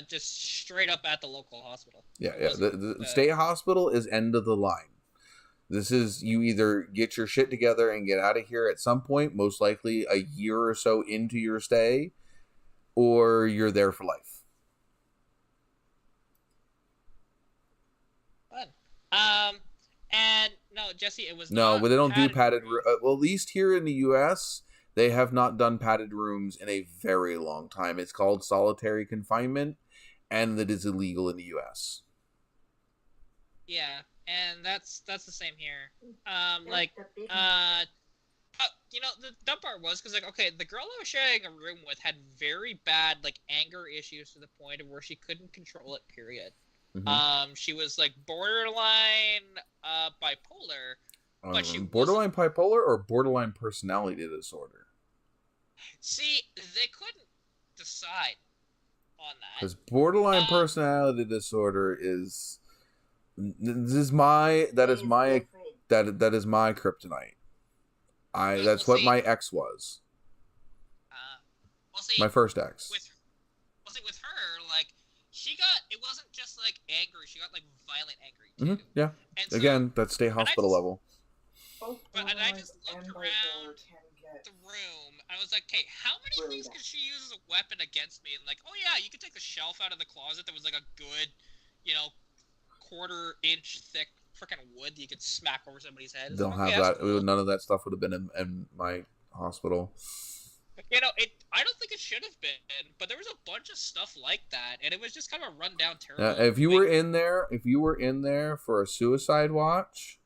just straight up at the local hospital. Yeah. The state hospital is end of the line. This is, you either get your shit together and get out of here at some point, most likely a year or so into your stay, or you're there for life. Fun. And no, Jesse, it was no, not but they don't do padded. rooms. Well, at least here in the U.S., they have not done padded rooms in a very long time. It's called solitary confinement, and that is illegal in the U.S. Yeah, and that's the same here. The dumb part was because, like, okay, the girl I was sharing a room with had very bad, like, anger issues to the point of where she couldn't control it. Period. Mm-hmm. She was like borderline bipolar, but she borderline bipolar or borderline personality disorder. See, they couldn't decide on that. Because borderline personality disorder is my kryptonite. That's what my ex was. My first ex. With her, like, it wasn't just like angry. She got like violent angry too. Mm-hmm, yeah. And so, again, that's state hospital level. And I just looked around the room. I was like, okay, how many things could she use as a weapon against me? And like, oh yeah, you could take the shelf out of the closet that was like a good, 1/4-inch thick freaking wood that you could smack over somebody's head. Don't have that. Cool. None of that stuff would have been in my hospital. I don't think it should have been, but there was a bunch of stuff like that, and it was just kind of a rundown, terrible. If you were in there for a suicide watch,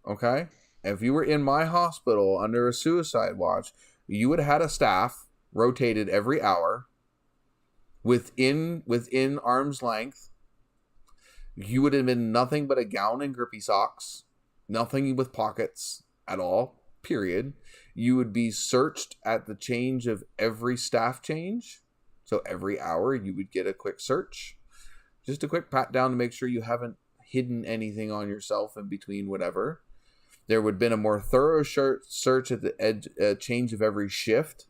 okay? If you were in my hospital under a suicide watch, you would have had a staff rotated every hour within arm's length. You would have been nothing but a gown and grippy socks, nothing with pockets at all, period. You would be searched at the change of every staff change. So every hour you would get a quick search. Just a quick pat down to make sure you haven't hidden anything on yourself in between whatever. There would have been a more thorough search at the change of every shift.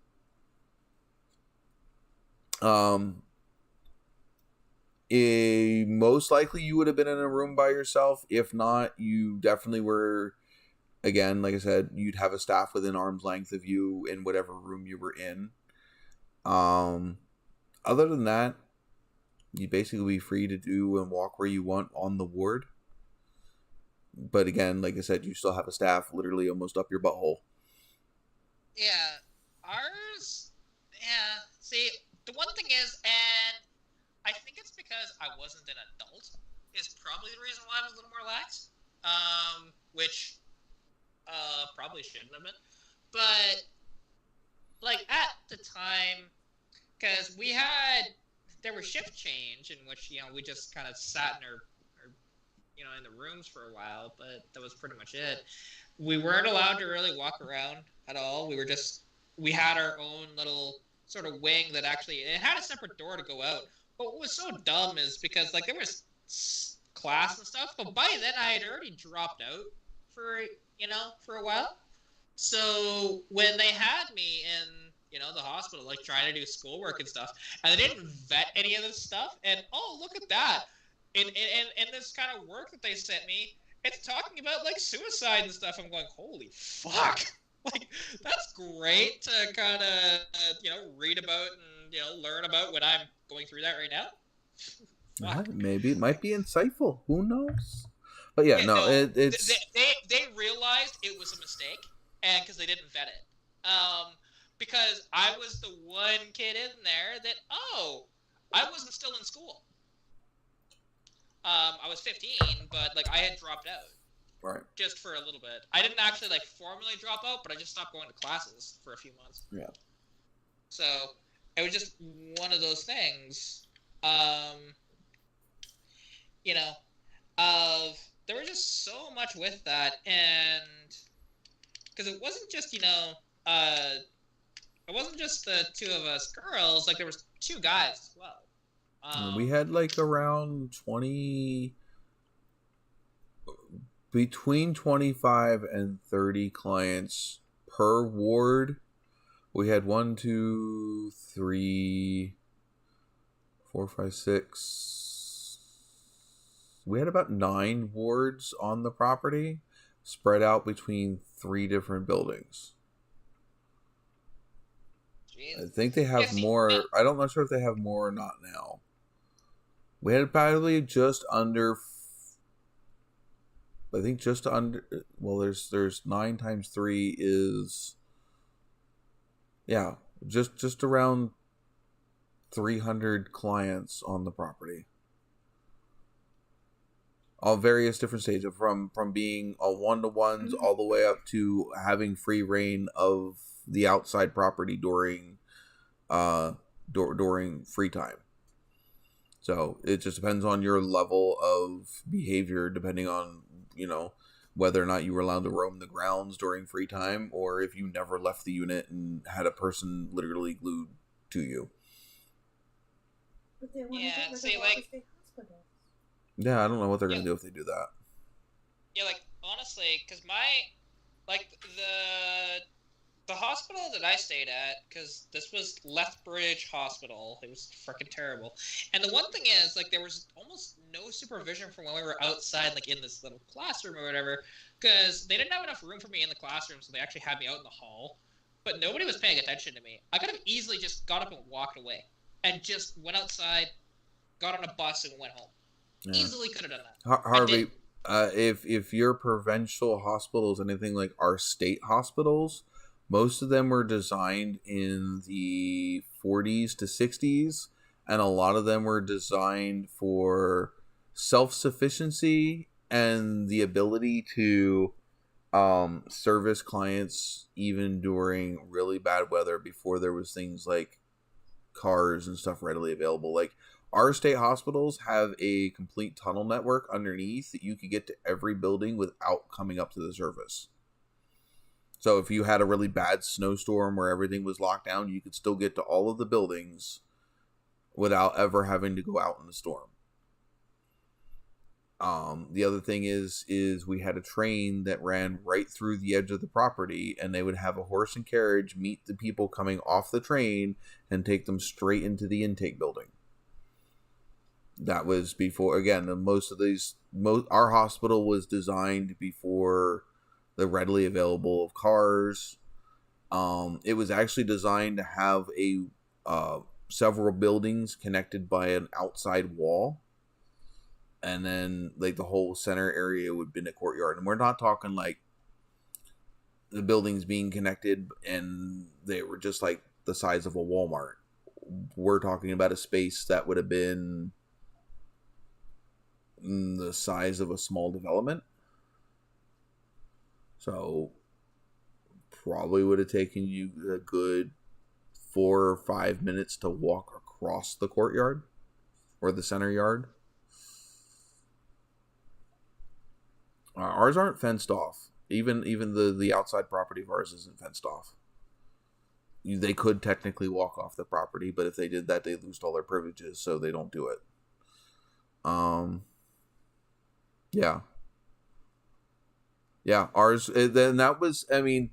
Most likely you would have been in a room by yourself. If not, you definitely were. Again, like I said, you'd have a staff within arm's length of you in whatever room you were in. Other than that, you'd basically be free to do and walk where you want on the ward. But again, like I said, you still have a staff literally almost up your butthole. Yeah, ours. Yeah. See, the one thing is, and I think it's because I wasn't an adult, is probably the reason why I was a little more lax. Which probably shouldn't have been. But like at the time, because there was shift change in which we just kind of sat in our in the rooms for a while, but that was pretty much it. We weren't allowed to really walk around at all. We had our own little sort of wing that it had a separate door to go out. But what was so dumb is because there was class and stuff, but by then I had already dropped out for a while. So when they had me in the hospital, trying to do schoolwork and stuff, and they didn't vet any of this stuff, and oh, look at that. In this kind of work that they sent me, it's talking about suicide and stuff. I'm going, holy fuck! That's great to kind of read about and learn about when I'm going through that right now. Maybe it might be insightful. Who knows? But it's they realized it was a mistake, and because they didn't vet it. Because I was the one kid in there that I wasn't still in school. I was 15, but I had dropped out. Right. Just for a little bit. I didn't actually formally drop out, but I just stopped going to classes for a few months. Yeah. So it was just one of those things. There was just so much with that, and because it wasn't just it wasn't just the two of us girls. There was two guys as well. We had around between 25 and 30 clients per ward. We had 1, 2, 3, 4, 5, 6. We had about 9 wards on the property, spread out between 3 different buildings. Jeez. I think they have more. I'm not sure if they have more or not now. We had probably just under. I think just under. Well, there's 9 times 3 is. Yeah, just around 300 clients on the property. All various different stages, from being a 1-to-1s all the way up to having free reign of the outside property during free time. So it just depends on your level of behavior, depending on whether or not you were allowed to roam the grounds during free time, or if you never left the unit and had a person literally glued to you. But they want Yeah, to get see, rid of all the state hospitals. Yeah, I don't know what they're going to do if they do that. Yeah, honestly, because the hospital that I stayed at, because this was Lethbridge Hospital, it was freaking terrible. And the one thing is, there was almost no supervision from when we were outside, in this little classroom or whatever, because they didn't have enough room for me in the classroom, so they actually had me out in the hall. But nobody was paying attention to me. I could have easily just got up and walked away, and just went outside, got on a bus, and went home. Yeah. Easily could have done that. Harvey, if your provincial hospitals, anything like our state hospitals, most of them were designed in the 40s to 60s, and a lot of them were designed for self-sufficiency and the ability to service clients even during really bad weather, before there was things like cars and stuff readily available. Our state hospitals have a complete tunnel network underneath that you could get to every building without coming up to the surface. So if you had a really bad snowstorm where everything was locked down, you could still get to all of the buildings without ever having to go out in the storm. The other thing is we had a train that ran right through the edge of the property, and they would have a horse and carriage meet the people coming off the train and take them straight into the intake building. That was before, again, our hospital was designed before the readily available of cars. It was actually designed to have several buildings connected by an outside wall. And then, like, the whole center area would be in a courtyard. And we're not talking, like, the buildings being connected and they were just, like, the size of a Walmart. We're talking about a space that would have been the size of a small development. So, probably would have taken you a good 4 or 5 minutes to walk across the courtyard or the center yard. Ours aren't fenced off. Even the outside property of ours isn't fenced off. They could technically walk off the property, but if they did that, they'd lose all their privileges, so they don't do it. Yeah, ours. Then that was. I mean,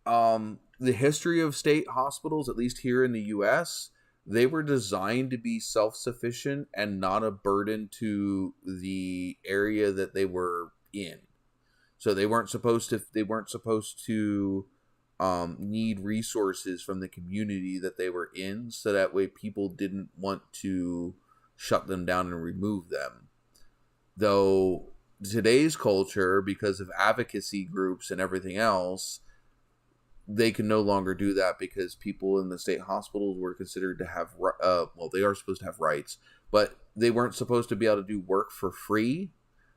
the history of state hospitals, at least here in the U.S., they were designed to be self-sufficient and not a burden to the area that they were in. So they weren't supposed to need resources from the community that they were in, so that way people didn't want to shut them down and remove them. Though today's culture, because of advocacy groups and everything else, they can no longer do that because people in the state hospitals were considered to have, they are supposed to have rights, but they weren't supposed to be able to do work for free.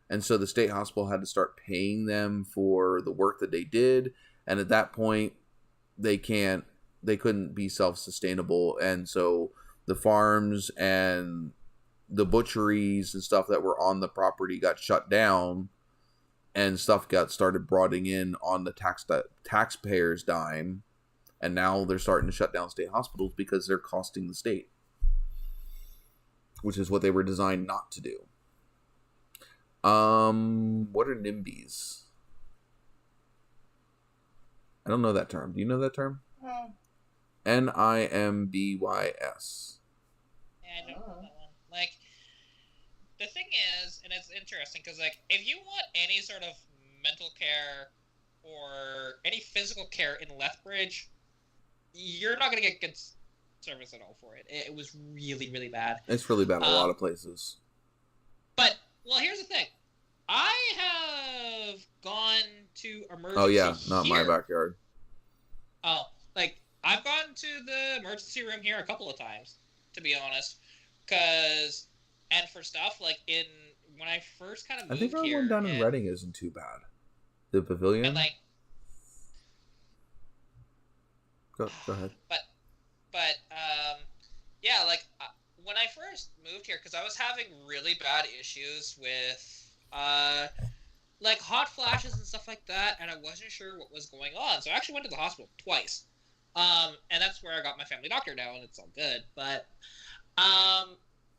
And so the state hospital had to start paying them for the work that they did. And at that point, they couldn't be self-sustainable. And so the farms and the butcheries and stuff that were on the property got shut down, and stuff got started broadening in on the taxpayers' dime. And now they're starting to shut down state hospitals because they're costing the state, which is what they were designed not to do. What are NIMBYs? I don't know that term. Do you know that term? NIMBYS. Yeah, I don't know that one. Like, the thing is, and it's interesting, because, like, if you want any sort of mental care or any physical care in Lethbridge, you're not going to get good service at all for it. It was really, really bad. It's really bad in a lot of places. But, well, here's the thing. I have gone to emergency. Oh, yeah, not my backyard. Oh, like, I've gone to the emergency room here a couple of times, to be honest. And for stuff, like, when I first kind of moved here. I think our one down in Reading isn't too bad. The pavilion? And, like, Go ahead. But, yeah, like, when I first moved here, because I was having really bad issues with, like, hot flashes and stuff like that, and I wasn't sure what was going on. So I actually went to the hospital twice. And that's where I got my family doctor now, and it's all good. But,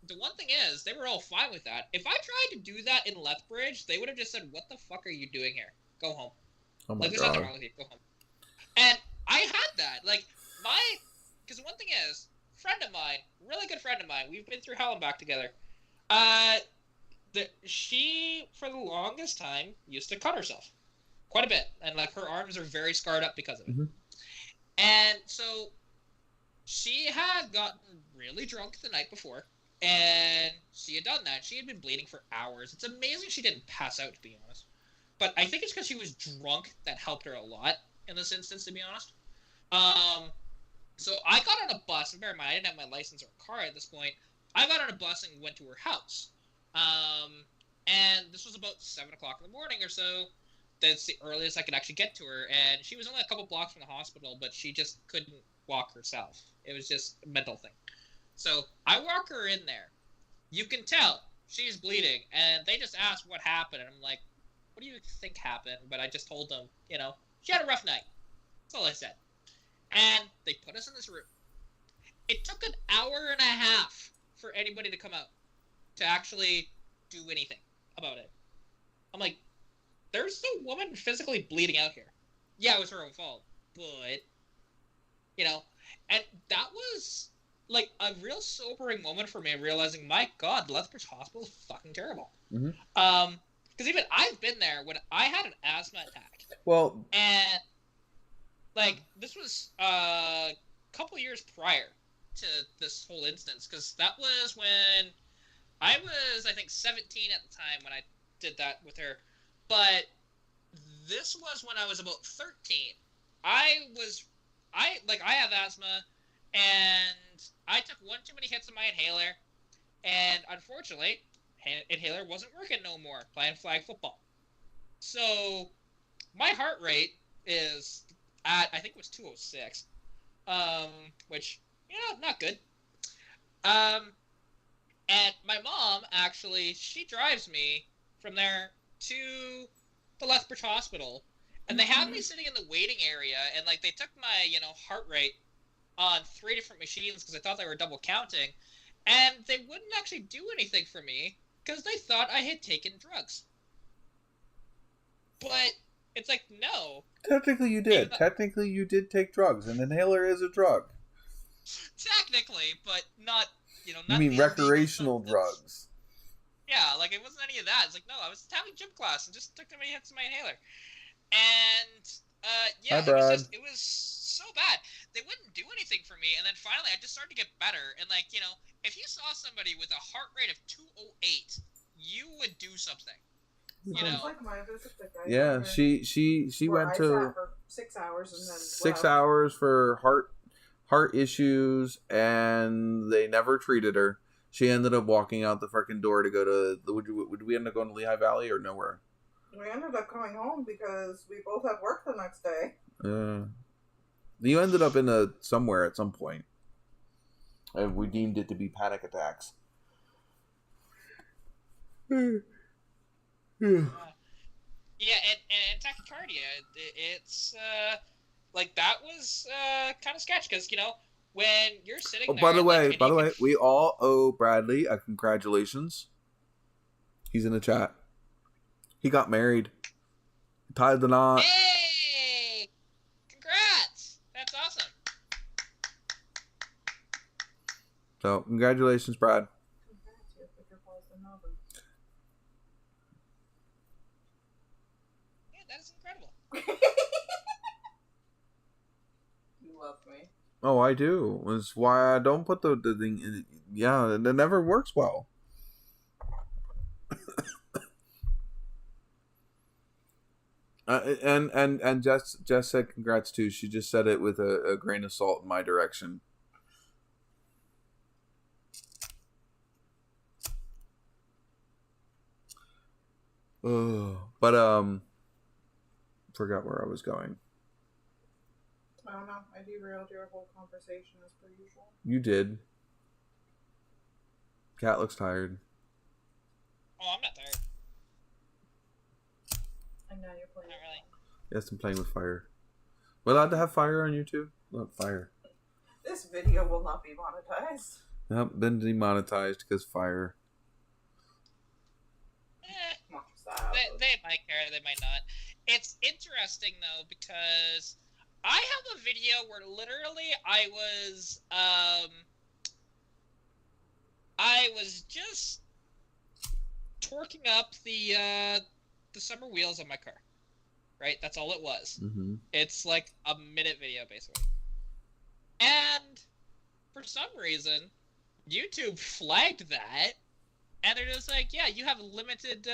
the one thing is, they were all fine with that. If I tried to do that in Lethbridge, they would have just said, "What the fuck are you doing here? Go home." Oh my God. There's nothing wrong with you. Go home. And I had that. Like, because one thing is, friend of mine, really good friend of mine, we've been through hell and back together. She, for the longest time, used to cut herself. Quite a bit. And, like, her arms are very scarred up because of it. Mm-hmm. And so, she had gotten really drunk the night before. And she had done that. She had been bleeding for hours. It's amazing she didn't pass out, to be honest. But I think it's because she was drunk that helped her a lot in this instance, to be honest. So I got on a bus. And bear in mind, I didn't have my license or a car at this point. I got on a bus and went to her house. And this was about 7 o'clock in the morning or so. That's the earliest I could actually get to her. And she was only a couple blocks from the hospital, but she just couldn't walk herself. It was just a mental thing. So I walk her in there. You can tell she's bleeding, and they just asked what happened, and I'm like, "What do you think happened?" But I just told them, she had a rough night. That's all I said. And they put us in this room. It took an hour and a half for anybody to come out to actually do anything about it. I'm like, there's a woman physically bleeding out here. Yeah, it was her own fault, but and that was like a real sobering moment for me, realizing, my God, Lethbridge Hospital is fucking terrible. Mm-hmm. Because even I've been there when I had an asthma attack. Well, and like this was a couple years prior to this whole instance, because that was when I was, I think, 17 at the time when I did that with her. But this was when I was about 13. I have asthma, and I took one too many hits of my inhaler, and unfortunately, inhaler wasn't working no more, playing flag football. So, my heart rate is at, I think it was 206, which, not good. And my mom, actually, she drives me from there to the Lethbridge Hospital, and they had me sitting in the waiting area, and, like, they took my, heart rate on 3 different machines because I thought they were double counting, and they wouldn't actually do anything for me because they thought I had taken drugs. But it's like, no. Technically you did. Technically you did take drugs. An inhaler is a drug. Technically, but not, not... You mean recreational drugs. Yeah, like, it wasn't any of that. It's like, no, I was having gym class and just took too many hits of my inhaler. And, yeah, Hi, it was so bad. They wouldn't do anything for me, and then finally I just started to get better. And, like, if you saw somebody with a heart rate of 208, you would do something. Like my visit to yeah, she went to for 6 hours and then 6 hours for heart issues, and they never treated her. She ended up walking out the freaking door to go to would we end up going to Lehigh Valley or nowhere? We ended up coming home because we both had work the next day. You ended up in somewhere at some point. And we deemed it to be panic attacks. Yeah, and tachycardia, it's, like, that was, kind of sketch, because, when you're sitting there... By the way, we all owe Bradley a congratulations. He's in the chat. He got married. Tied the knot. Hey! Congrats! That's awesome. So, congratulations, Brad. That is incredible. You love me. Oh, I do. That's why I don't put the thing in. Yeah, it never works well. And Jess said congrats too. She just said it with a grain of salt in my direction. But forgot where I was going. I don't know. I derailed your whole conversation as per usual. You did. Cat looks tired. Oh, I'm not tired. And now you're playing. Not really. Yes, I'm playing with fire. We're allowed to have fire on YouTube? Not fire. This video will not be monetized. Nope, been demonetized because fire. They might care, they might not. It's interesting, though, because I have a video where literally I was just torquing up the summer wheels of my car. Right? That's all it was. Mm-hmm. It's like a minute video, basically. And for some reason, YouTube flagged that, and they're just like, yeah, you have limited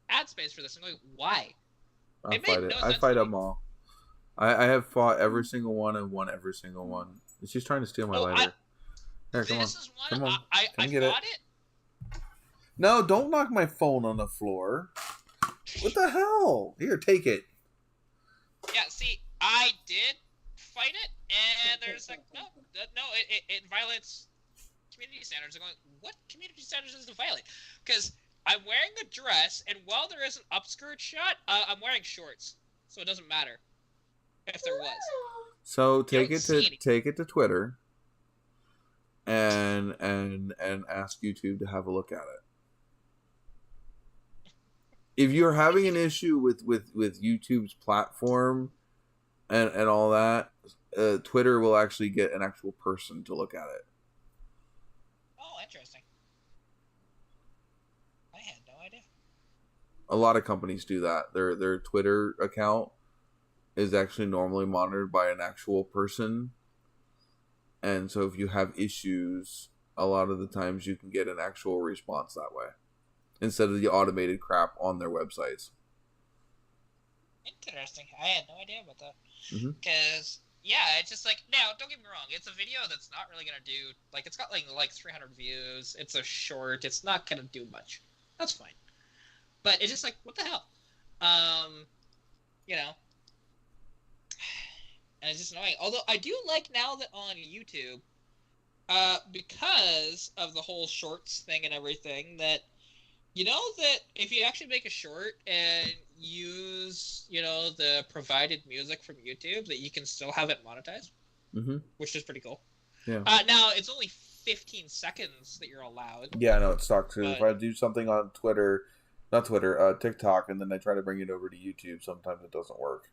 ad space for this. I'm like, why? I fight them all. I have fought every single one and won every single one. She's trying to steal my lighter. Here, come on. This is one. Come on. I get fought it. No, don't knock my phone on the floor. What the hell? Here, take it. Yeah, see, I did fight it, and there's like, no, it violates community standards. I'm going, what community standards does it violate? Because I'm wearing a dress, and while there is an upskirt shot, I'm wearing shorts, so it doesn't matter if there was. So take it to Twitter, and ask YouTube to have a look at it. If you're having an issue with YouTube's platform and all that, Twitter will actually get an actual person to look at it. A lot of companies do that. Their Twitter account is actually normally monitored by an actual person. And so if you have issues, a lot of the times you can get an actual response that way. Instead of the automated crap on their websites. Interesting. I had no idea about that. Mm-hmm. Because, yeah, it's just like, now, don't get me wrong, it's a video that's not really going to do, like, it's got, like 300 views, it's a short, it's not going to do much. That's fine. But it's just like, what the hell? You know. And it's just annoying. Although, I do like now that on YouTube, because of the whole shorts thing and everything, that, you know that if you actually make a short and use, you know, the provided music from YouTube, that you can still have it monetized, which is pretty cool. Yeah. Now, it's only 15 seconds that you're allowed. Yeah, I know, it sucks. If I do something on TikTok, and then I try to bring it over to YouTube, sometimes it doesn't work.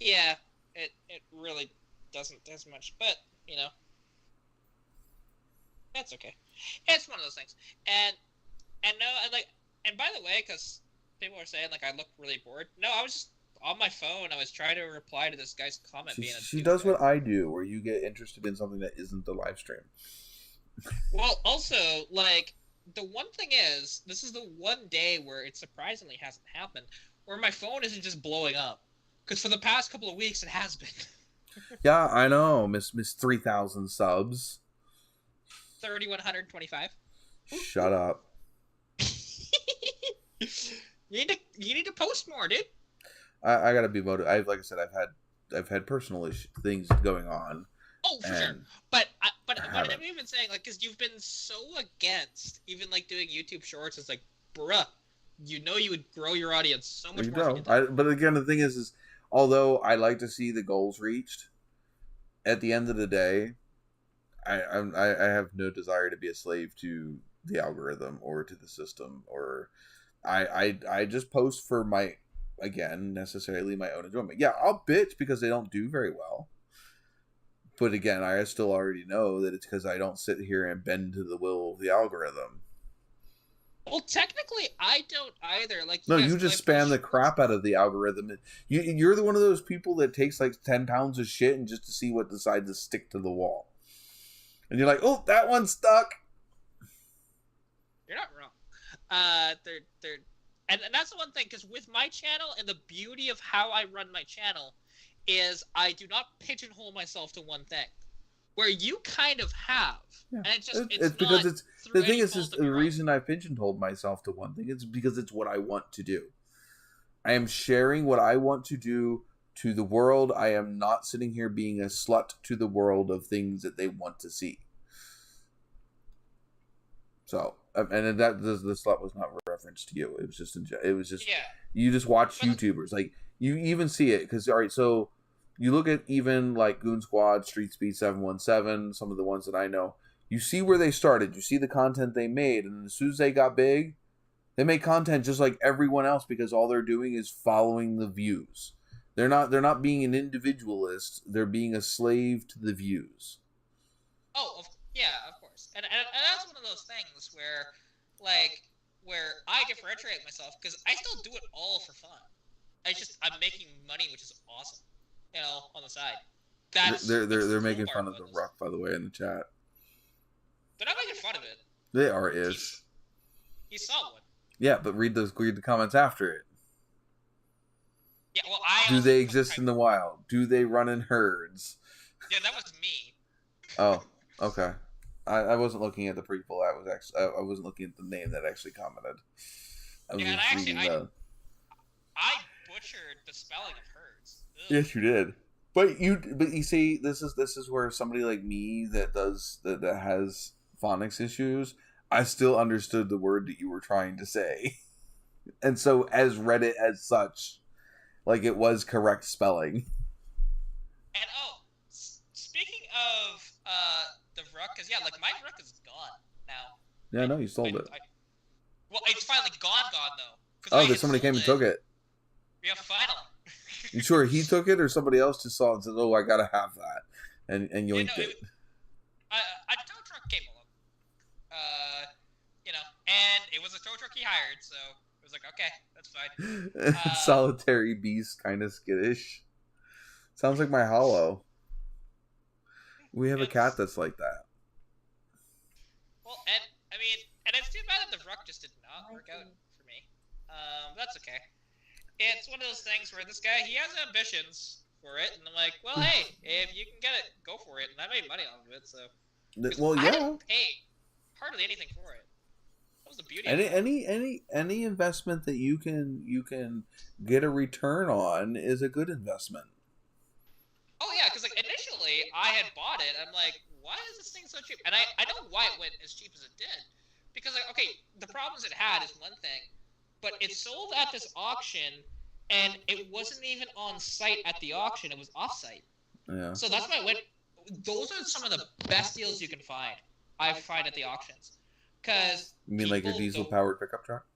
Yeah, it really doesn't as much, but, you know, that's okay. It's one of those things. And no, and by the way, because people are saying, like, I look really bored. No, I was just on my phone. I was trying to reply to this guy's comment. She does what I do, where you get interested in something that isn't the live stream. Well, also, like, the one thing is, this is the one day where it surprisingly hasn't happened, where my phone isn't just blowing up. Because for the past couple of weeks, it has been. Yeah, I know, Miss 3,000 subs. 3,125. Shut up. You need to post more, dude. I gotta be motivated. Like I said, I've had personal things going on. Oh, for sure. But I'm even saying, like, because you've been so against even, like, doing YouTube Shorts. It's like, bruh, you know you would grow your audience so much more. But again, the thing is although I like to see the goals reached, at the end of the day, I have no desire to be a slave to the algorithm or to the system, or I just post for necessarily my own enjoyment. Yeah, I'll bitch because they don't do very well. But again, I still already know that it's because I don't sit here and bend to the will of the algorithm. Well, technically, I don't either. Like, no, you just spam the crap out of the algorithm. You're one of those people that takes like 10 pounds of shit and just to see what decides to stick to the wall. And you're like, oh, that one stuck. You're not wrong. And that's the one thing, because with my channel, and the beauty of how I run my channel is I do not pigeonhole myself to one thing, where you kind of have. Yeah. And it's because the thing is the reason I pigeonholed myself to one thing is because it's what I want to do. I am sharing what I want to do to the world. I am not sitting here being a slut to the world of things that they want to see. So, and that the slut was not referenced to you. It was just you just watch YouTubers, like you even see it because all right, so you look at even like Goon Squad, Street Speed 717, some of the ones that I know. You see where they started. You see the content they made, and as soon as they got big, they make content just like everyone else because all they're doing is following the views. They're not being an individualist. They're being a slave to the views. Oh, yeah, of course. And that's one of those things where I differentiate myself because I still do it all for fun. I'm making money, which is awesome. You know, on the side. They're making fun of the Rock, by the way, in the chat. They're not making fun of it. They are is. He saw one. Yeah, but read the comments after it. Yeah, well, do they exist in the wild? Do they run in herds? Yeah, that was me. Oh, okay. I wasn't looking at the people. I wasn't looking at the name that actually commented. I butchered the spelling of herds. Ugh. Yes, you did. But you see, this is where somebody like me that has phonics issues, I still understood the word that you were trying to say, and so as read it as such, like it was correct spelling. And speaking of the Vrook, because yeah, like my Vrook is gone now. Yeah, no, you sold it. Well, it's finally gone though. Oh, that somebody came and took it. Yeah, finally. You sure he took it, or somebody else just saw it and said, "Oh, I gotta have that," and yoinked it. A tow truck came along, and it was a tow truck he hired, so it was like, okay, that's fine. Solitary beast, kind of skittish. Sounds like my hollow. We have a cat that's like that. Well, and I mean, and it's too bad that the Ruck just did not work out for me. That's okay. It's one of those things where this guy, he has ambitions for it, and I'm like, well, hey, if you can get it, go for it. And I made money off of it, so. Well, I yeah. didn't pay hardly anything for it. That was the beauty of it. Any investment that you can get a return on is a good investment. Oh yeah, because like initially I had bought it. I'm like, why is this thing so cheap? And I know why it went as cheap as it did, because like, okay, the problems it had is one thing, but it sold at this auction, and it wasn't even on site at the auction. It was off site. Yeah. So that's why I went. Those are some of the best deals you can find. I find at the auctions, because you mean like a diesel-powered pickup truck?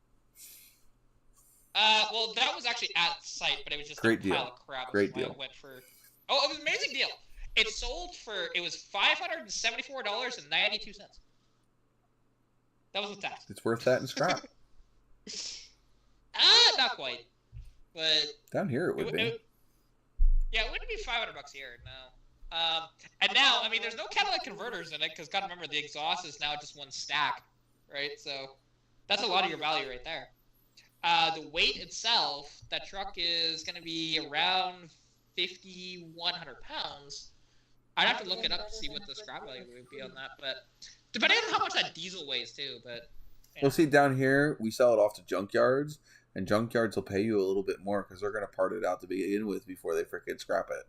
Well, that was actually at site, but it was just Great a deal. pile of crap. Great deal. I went for. Oh, it was an amazing deal. It sold for, it was $574.92. That was with tax. It's worth that in scrap. Not quite, but down here it would be. Yeah, it wouldn't be $500 here, no. And now, I mean, there's no catalytic converters in it, because gotta remember the exhaust is now just one stack, right? So that's a lot of your value right there. The weight itself, that truck is gonna be around 5,100 pounds. I'd have to look it up to see what the scrap value would be on that, but depending on how much that diesel weighs too. But well, see, down here we sell it off to junkyards, and junkyards will pay you a little bit more because they're gonna part it out to begin with before they freaking scrap it.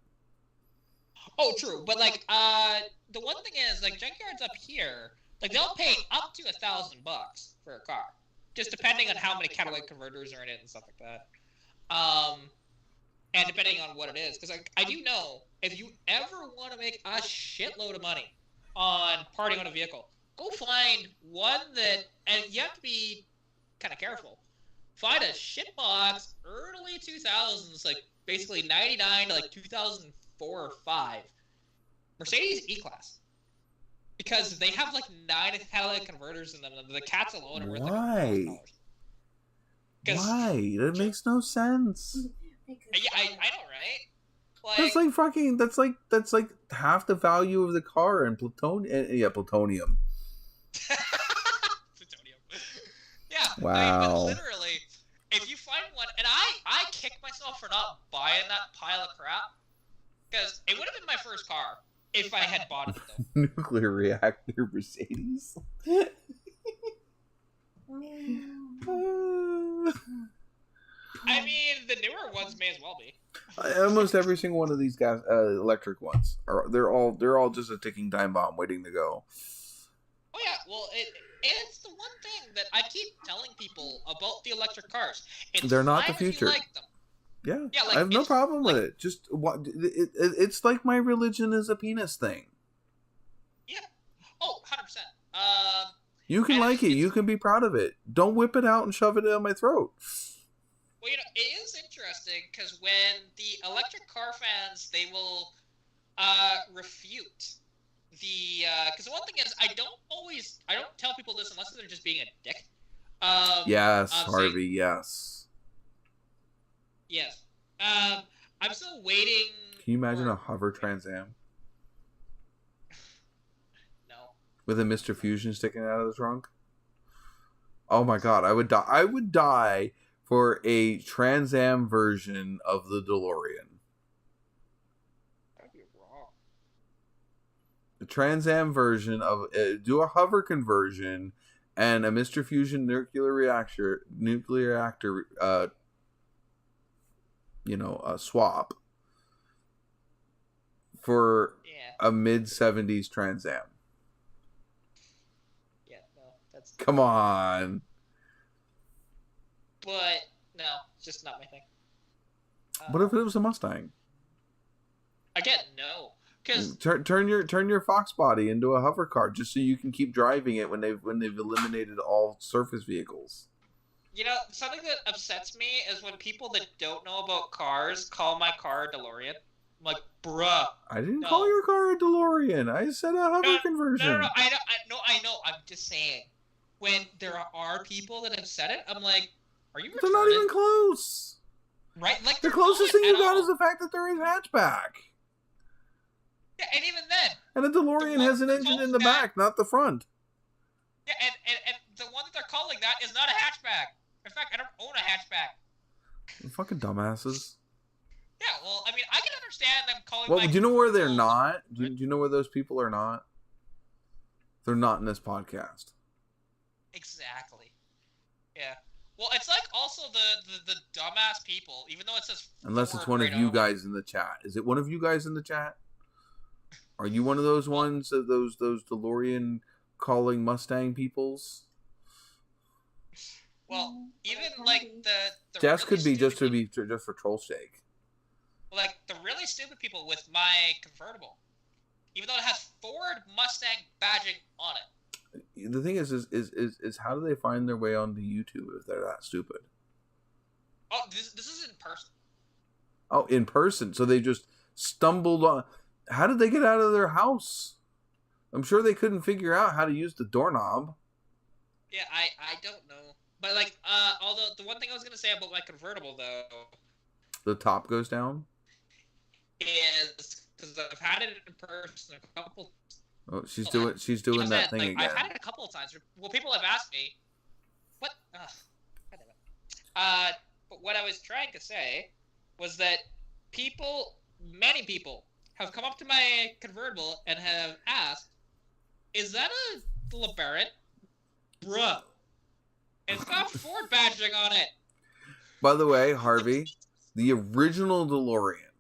Oh, true, but like the one thing is, like, junkyards up here, like, they'll pay up to $1,000 for a car, just depending on how many catalytic converters are in it and stuff like that. And depending on what it is, because I do know, if you ever want to make a shitload of money on parting on a vehicle, go find one that, and you have to be kind of careful. Find a shitbox early 2000s, like basically 99 to like 2004 or 5, Mercedes E-Class, because they have like 9 catalytic converters in them. The cats alone are worth like $1,000. Why? That makes no sense. Yeah, I know, right? Like, That's like fucking. That's like half the value of the car and plutonium. Yeah, plutonium. Plutonium. Yeah. Wow. I mean, but literally, if you find one, and I kick myself for not buying that pile of crap, because it would have been my first car if I had bought it though. Nuclear reactor Mercedes. I mean, the newer ones may as well be. Almost every single one of these gas electric ones they're all just a ticking time bomb waiting to go. Oh yeah, well it's the one thing that I keep telling people about the electric cars. They're not the fine if you future. like them. Yeah, like, I have no problem with like, it. Just it's like my religion is a penis thing. Yeah. Oh, 100%. You can like it. You can be proud of it. Don't whip it out and shove it down my throat. Well, you know, it is interesting because when the electric car fans, they will refute the because the one thing is I don't tell people this unless they're just being a dick. Yes, Harvey. Yes. Yes. I'm still waiting. Can you imagine a hover Trans Am? No. With a Mr. Fusion sticking out of the trunk? Oh my god, I would die. I would die for a Trans Am version of the DeLorean. That'd be wrong. The Trans Am version of do a hover conversion and a Mr. Fusion nuclear reactor swap for a mid-70s Trans Am. Yeah, no, that's... Come on. But, no, it's just not my thing. What if it was a Mustang? Again, no. Cause turn your Fox body into a hover car just so you can keep driving it when they've eliminated all surface vehicles. You know, something that upsets me is when people that don't know about cars call my car a DeLorean. I'm like, bruh. I didn't call your car a DeLorean. I said a hover conversion. No. I know. I'm just saying. When there are people that have said it, I'm like, Are you retarded? They're not even close. Right? Like, The closest thing you got is the fact that they're in hatchback. Yeah, and even then. And a DeLorean has an engine in the back, not the front. Yeah, and the one that they're calling that is not a hatchback. In fact, I don't own a hatchback. You fucking dumbasses. Yeah, well, I mean, I can understand them calling. Well, do you know where they're not? Do you know where those people are not? They're not in this podcast. Exactly. Yeah. Well, it's like also the dumbass people, even though it says. Unless it's one of you guys in the chat. Is it one of you guys in the chat? Are you one of those ones, those DeLorean calling Mustang peoples? Well, even like the Jess really could be just people, for troll's sake. like the really stupid people with my convertible, even though it has Ford Mustang badging on it. The thing is how do they find their way onto YouTube if they're that stupid? Oh, this is in person. Oh, in person. So they just stumbled on. How did they get out of their house? I'm sure they couldn't figure out how to use the doorknob. Yeah, I don't know. But like, although the one thing I was gonna say about my convertible though, The top goes down. is because I've had it in person a couple. Oh, she's doing that thing again. I've had it a couple of times. Well, people have asked me, what? But what I was trying to say was that many people, have come up to my convertible and have asked, "Is that a LeBaron?" Bruh, it's got Ford badging on it. By the way, Harvey, the original DeLorean,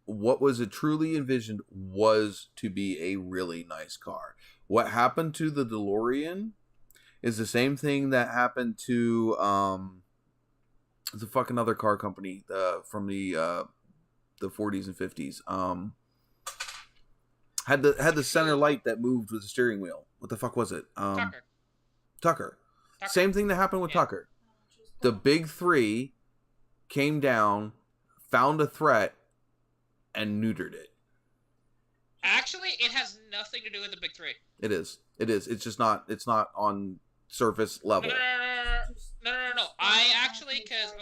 what was it truly envisioned was to be a really nice car. What happened to the DeLorean is the same thing that happened to the fucking other car company from the 40s and 50s. Had the center light that moved with the steering wheel. What the fuck was it? Tucker. Same thing that happened with Tucker. The big three came down, found a threat, and neutered it. Actually, it has nothing to do with the big three. It is. It's just not. It's not on surface level. No. I actually, because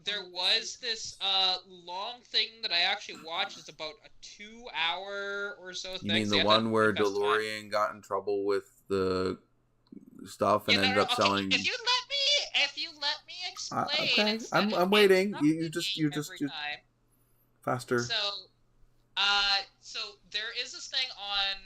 there was this long thing that I actually watched. It's about a 2-hour or so thing. You mean the one where DeLorean got in trouble with the stuff and ended up selling? If you let me explain. Okay. I'm waiting. You just faster. So there is this thing on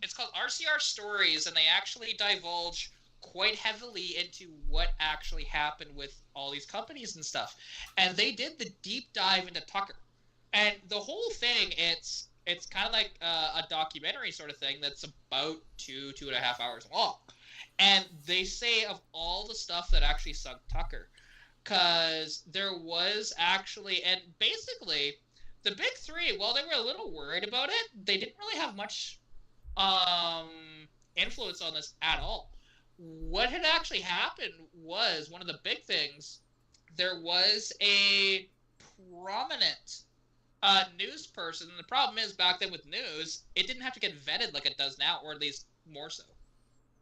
it's called RCR Stories, and they actually divulge quite heavily into what actually happened with all these companies and stuff. And they did the deep dive into Tucker. And the whole thing, it's kind of like a documentary sort of thing that's about 2.5 hours long. And they say of all the stuff that actually sunk Tucker, because there was actually, and basically, the big three, while they were a little worried about it, they didn't really have much influence on this at all. What had actually happened was, one of the big things, there was a prominent news person, and the problem is, back then with news, it didn't have to get vetted like it does now, or at least more so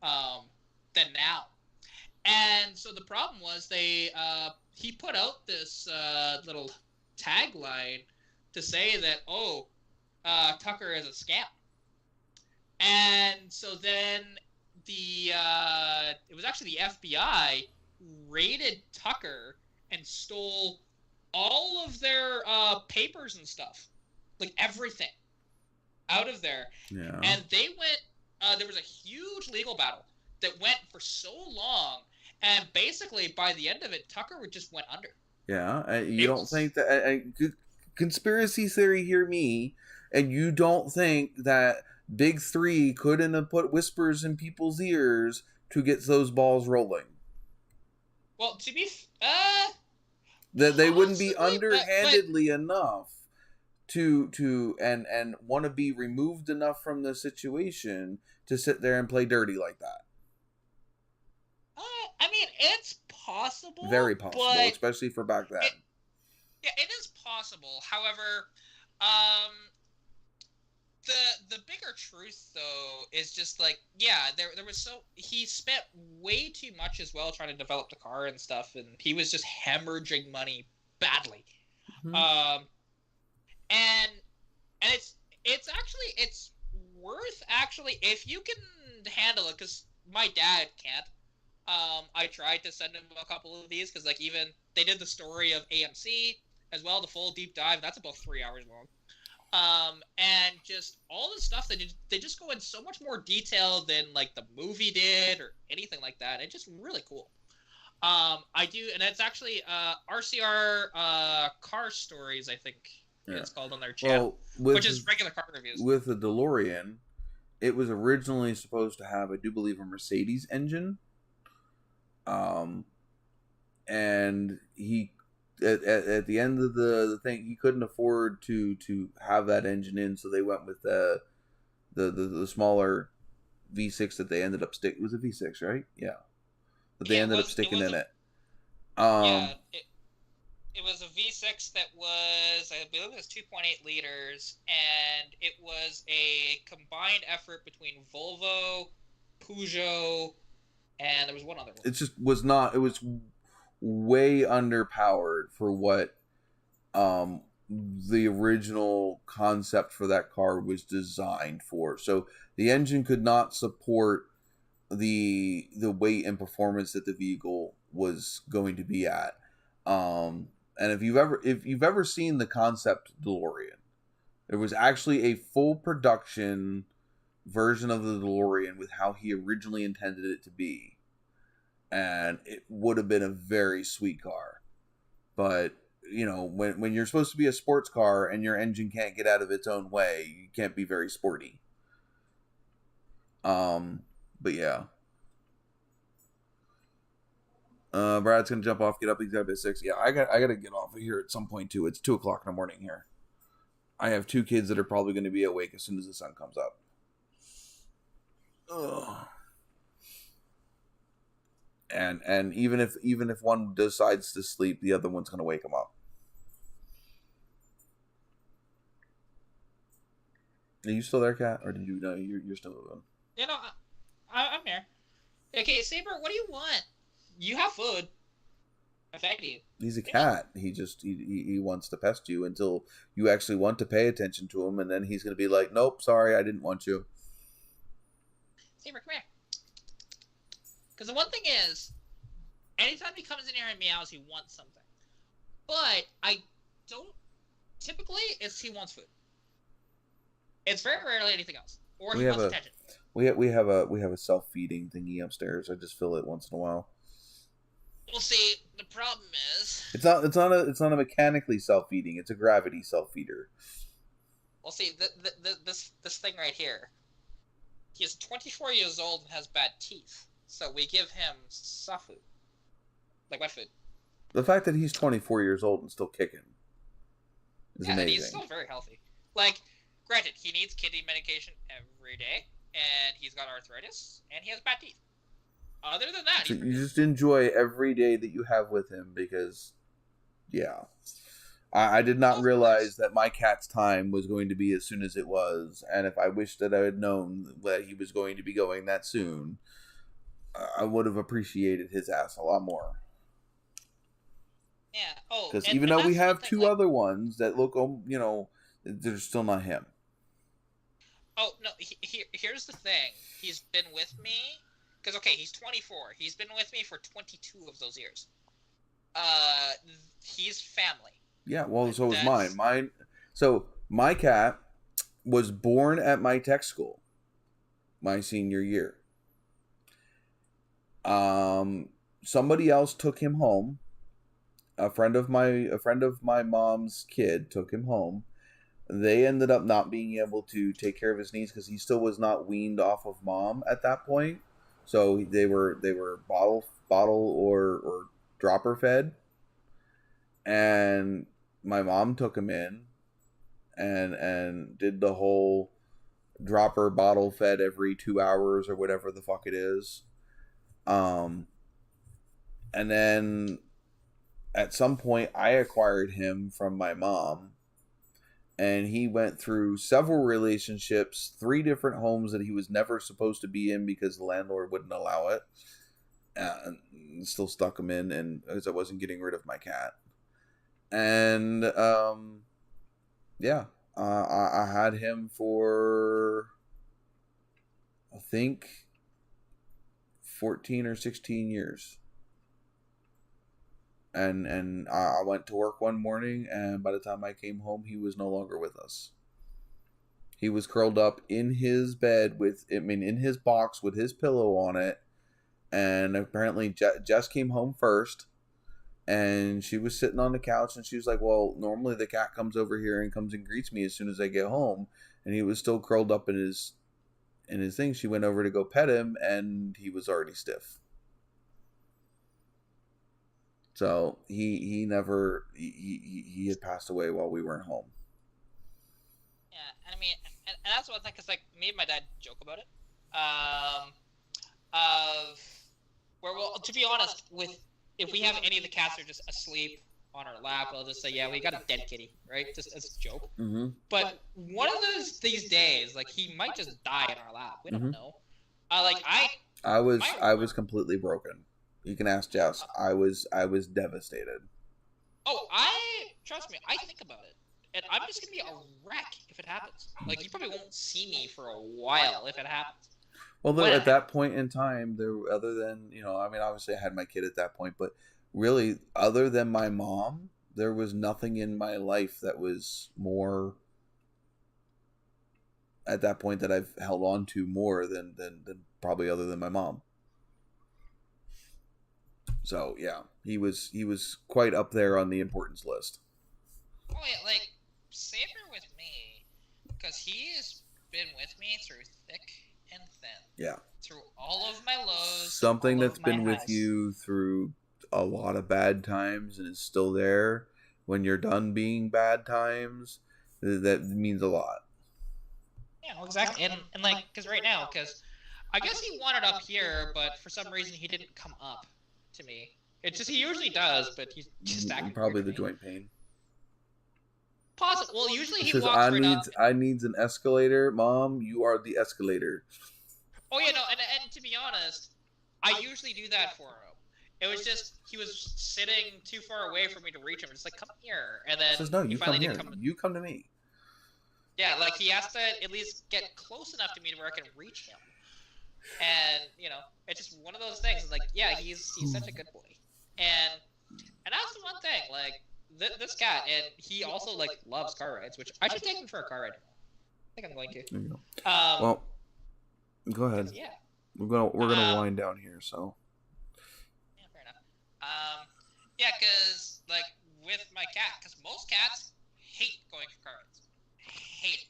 than now. And so the problem was he put out this little tagline to say that, Tucker is a scam. And so then it was actually the FBI raided Tucker and stole all of their papers and stuff, like everything, out of there. Yeah. And they went. There was a huge legal battle that went for so long, and basically by the end of it, Tucker just went under. Yeah, you don't think that conspiracy theory? Hear me, and you don't think that Big Three couldn't have put whispers in people's ears to get those balls rolling? Well, to be that they wouldn't be underhandedly enough to and want to be removed enough from the situation to sit there and play dirty like that. I mean, it's possible. Very possible, especially for back then. It is possible. However, the bigger truth though is just like, yeah, there was he spent way too much as well trying to develop the car and stuff, and he was just hemorrhaging money badly. Mm-hmm. And it's worth actually if you can handle it, because my dad can't. I tried to send him a couple of these because like even they did the story of AMC as well, the full deep dive. That's about 3 hours long. And just all the stuff that they just go in so much more detail than like the movie did or anything like that. It's just really cool. I do, and it's actually RCR Car Stories, I think it's called on their channel, which is regular car reviews. With the DeLorean, it was originally supposed to have, I do believe, a Mercedes engine. And he at the end of the thing, he couldn't afford to have that engine in, so they went with the smaller V6 that they ended up sticking. It was a V6, right? Yeah. But they ended up sticking in it. It was a V6 that was, I believe it was 2.8 liters, and it was a combined effort between Volvo, Peugeot, and there was one other one. It just was not, it was way underpowered for what the original concept for that car was designed for. So the engine could not support the weight and performance that the vehicle was going to be at. And if you've ever seen the concept DeLorean, there was actually a full production version of the DeLorean with how he originally intended it to be. And it would have been a very sweet car. But, you know, when you're supposed to be a sports car and your engine can't get out of its own way, you can't be very sporty. But yeah. Brad's gonna jump off, get up. He's got to be at 6. Yeah, I gotta get off of here at some point too. It's 2:00 in the morning here. I have 2 kids that are probably going to be awake as soon as the sun comes up. Ugh. And even if one decides to sleep, the other one's gonna wake them up. Are you still there, Kat, or did you know you're still moving? You know, I'm here. Okay, Saber, what do you want? You have food. I fed you. He's a cat. He wants to pest you until you actually want to pay attention to him, and then he's gonna be like, "Nope, sorry, I didn't want you." Saber, come here. Because the one thing is, anytime he comes in here and meows, he wants something. But I don't. Typically, he wants food. It's very rarely anything else, or he wants attention. We have a self-feeding thingy upstairs. I just fill it once in a while. Well, see, the problem is it's not a mechanically self-feeding. It's a gravity self-feeder. Well, see, this thing right here. He is 24 years old and has bad teeth, so we give him soft food, like wet food. The fact that he's 24 years old and still kicking is amazing. And he's still very healthy. Like, granted, he needs kidney medication every day, and he's got arthritis, and he has bad teeth. Other than that, so you just enjoy every day that you have with him because, yeah. I did not realize that my cat's time was going to be as soon as it was, and if I wished that I had known that he was going to be going that soon, I would have appreciated his ass a lot more. Yeah. Oh, because even though we have 2 other ones that look, you know, they're still not him. Oh no! Here's the thing. He's been with me because he's 24. He's been with me for 22 of those years. He's family. Yeah, well, so was mine. So my cat was born at my tech school, my senior year. Somebody else took him home. A friend of my mom's kid took him home. They ended up not being able to take care of his needs because he still was not weaned off of mom at that point. So they were bottle or dropper fed. And my mom took him in and did the whole dropper bottle fed every 2 hours or whatever the fuck it is. And then at some point I acquired him from my mom. And he went through several relationships, 3 different homes that he was never supposed to be in because the landlord wouldn't allow it. And still stuck him in, and as I wasn't getting rid of my cat. And I had him for, I think, 14 or 16 years. And I went to work one morning, and by the time I came home, he was no longer with us. He was curled up in his bed in his box with his pillow on it. And apparently Jess came home first, and she was sitting on the couch, and she was like, well, normally the cat comes over here and comes and greets me as soon as I get home. And he was still curled up in his thing. She went over to go pet him, and he was already stiff. So he had passed away while we weren't home. Yeah, and I mean, and that's one thing, because like me and my dad joke about it. Well, to be honest, if we have any of the cats that are just asleep on our lap, we'll just say, yeah, we got a dead kitty, right? Just as a joke. Mm-hmm. But one of these days, like, he might just die in our lap. We don't know. I was completely broken. You can ask Jess. I was devastated. Oh, trust me, I think about it. And I'm just going to be a wreck if it happens. Like, you probably won't see me for a while if it happens. Well, at that point in time, other than, I mean, obviously I had my kid at that point, but really, other than my mom, there was nothing in my life that was more, at that point, that I've held on to more than probably other than my mom. So, yeah, he was quite up there on the importance list. Oh, yeah, like, Saber with me, because he has been with me through thick and thin. Yeah. Through all of my lows. Something that's been with you through a lot of bad times and is still there when you're done being bad times, that means a lot. Yeah, well, exactly. And like, because right now, I guess he wanted up here, but for some reason he didn't come up to me. It's just, he usually does, but he's just acting probably the joint pain. Possible. Well, usually he says, walks right up. I needs an escalator. Mom, you are the escalator. Oh, yeah, no, and to be honest, I usually do that for him. It was just, he was sitting too far away for me to reach him. Just like, come here. And then says, no, you come here. Come to... You come to me. Yeah, like, he has to at least get close enough to me to where I can reach him. And, it's just one of those things. It's like, yeah, he's such a good boy. And that's the one thing, like, this cat, and he also, like, loves car rides, which I should take him for a car ride. I think I'm going to. There you go. Well, go ahead. Yeah. We're gonna wind down here, so. Yeah, fair enough. Yeah, because, like, with my cat, because most cats hate going for car rides. Hate it.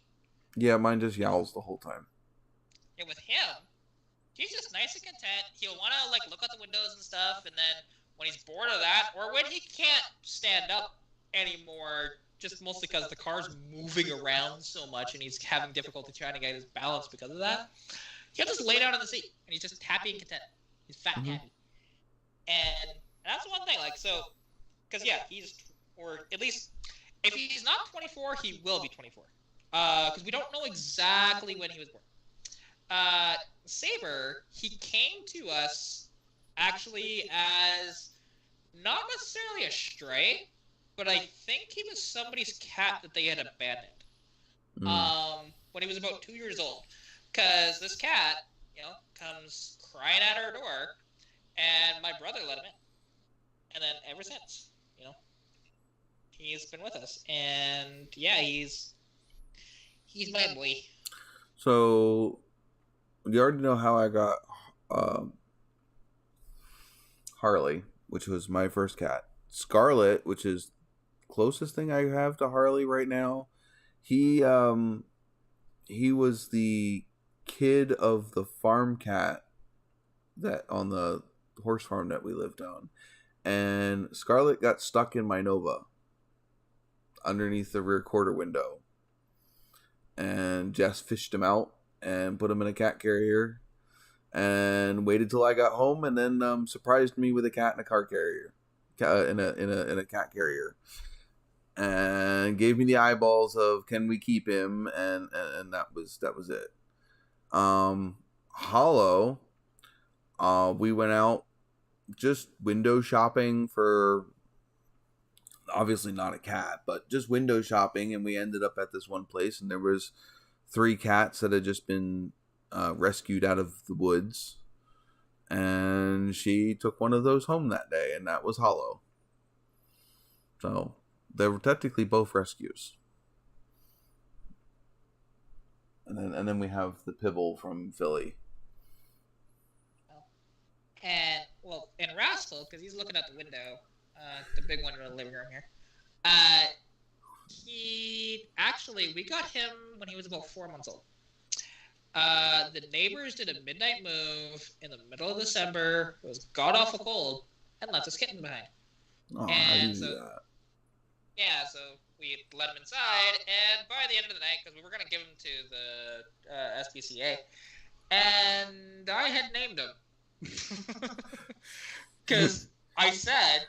Yeah, mine just yowls the whole time. Yeah, with him, he's just nice and content. He'll want to, like, look out the windows and stuff, and then when he's bored of that, or when he can't stand up anymore, just mostly because the car's moving around so much and he's having difficulty trying to get his balance because of that, he'll just lay down in the seat, and he's just happy and content. He's fat and happy. And that's one thing, like, so, because, yeah, or at least, if he's not 24, he will be 24. Because we don't know exactly when he was born. Saber, he came to us actually as not necessarily a stray, but I think he was somebody's cat that they had abandoned. When he was about 2 years old. Because this cat, comes crying at our door, and my brother let him in. And then ever since, he's been with us. And yeah, he's my boy. So, you already know how I got Harley, which was my first cat. Scarlet, which is closest thing I have to Harley right now. He was the kid of the farm cat that on the horse farm that we lived on. And Scarlet got stuck in my Nova underneath the rear quarter window. And Jess fished him out and put him in a cat carrier and waited till I got home, and then surprised me with a cat in a car carrier, in a cat carrier. and gave me the eyeballs of can we keep him, and that was it. Hollow, we went out just window shopping for, obviously not a cat, but just window shopping, and we ended up at this one place, and there was 3 cats that had just been rescued out of the woods, and she took one of those home that day, and that was Hollow. So they were technically both rescues. And then we have the Pibble from Philly. And, well, and Rascal, because he's looking out the window, the big one in the living room here, we got him when he was about 4 months old. The neighbors did a midnight move in the middle of December. It was god-awful cold, and left his kitten behind. Oh, and so, yeah, so we let him inside, and by the end of the night, because we were going to give him to the SPCA, and I had named him. Because I said,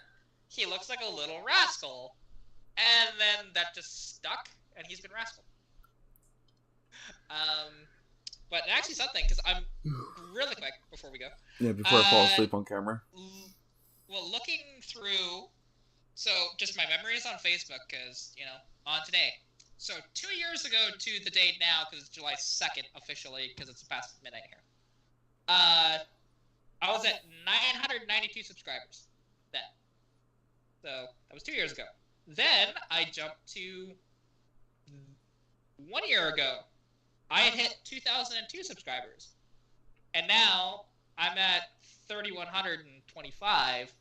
he looks like a little rascal, and then that just stuck, and he's been Rascal. But actually something, because I'm really quick before we go. Yeah, before I fall asleep on camera. Well, looking through, so just my memories on Facebook, because, on today. So 2 years ago to the date now, because it's July 2nd officially, because it's past midnight here. I was at 992 subscribers then. So that was 2 years ago. Then I jumped to 1 year ago. I had hit 2,002 subscribers. And now I'm at 3,125.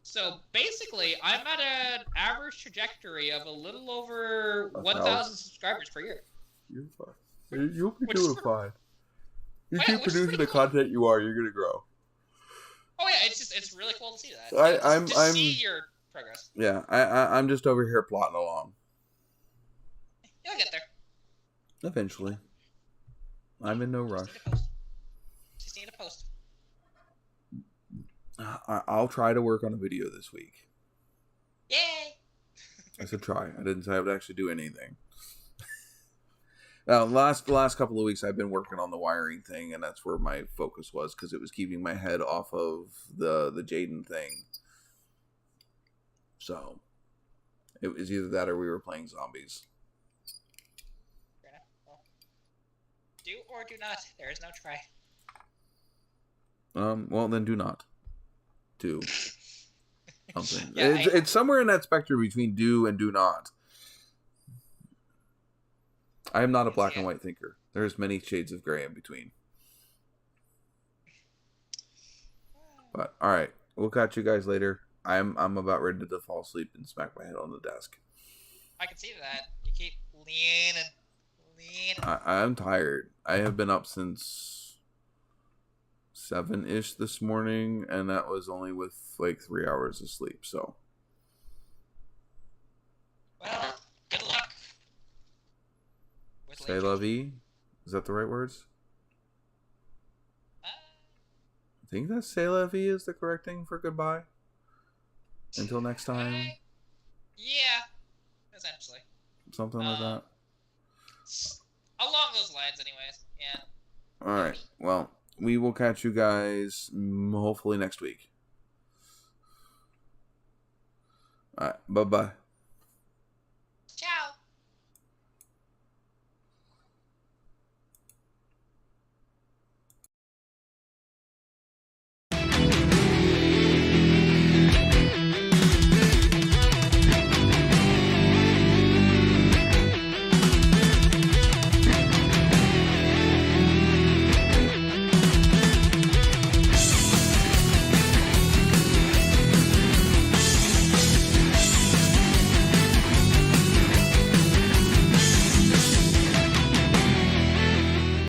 So basically, I'm at an average trajectory of a little over 1,000 subscribers per year. You're fine. You'll be doing fine. You keep producing the content you are, you're going to grow. Oh yeah, it's really cool to see that. I'm see your progress. Yeah, I'm just over here plotting along. You'll get there. Eventually. I'm in no rush. Just need a post. I'll try to work on a video this week. Yay! I said try. I didn't say I would actually do anything. Now, the last couple of weeks, I've been working on the wiring thing, and that's where my focus was, because it was keeping my head off of the Jaden thing. So, it was either that or we were playing zombies. Well, do or do not. There is no try. Well, then do not. Do something. Yeah, it's somewhere in that spectrum between do and do not. I am not a black and white thinker. There's many shades of gray in between. But all right, we'll catch you guys later. I'm about ready to fall asleep and smack my head on the desk. I can see that. You keep leaning. I'm tired. I have been up since 7-ish this morning, and that was only with like 3 hours of sleep. So, well, good luck. C'est la vie? Is that the right words? I think that c'est la vie is the correct thing for goodbye. Until next time. Yeah, essentially. Something like that. Along those lines, anyways. Yeah. Alright, well, we will catch you guys hopefully next week. Alright, bye-bye.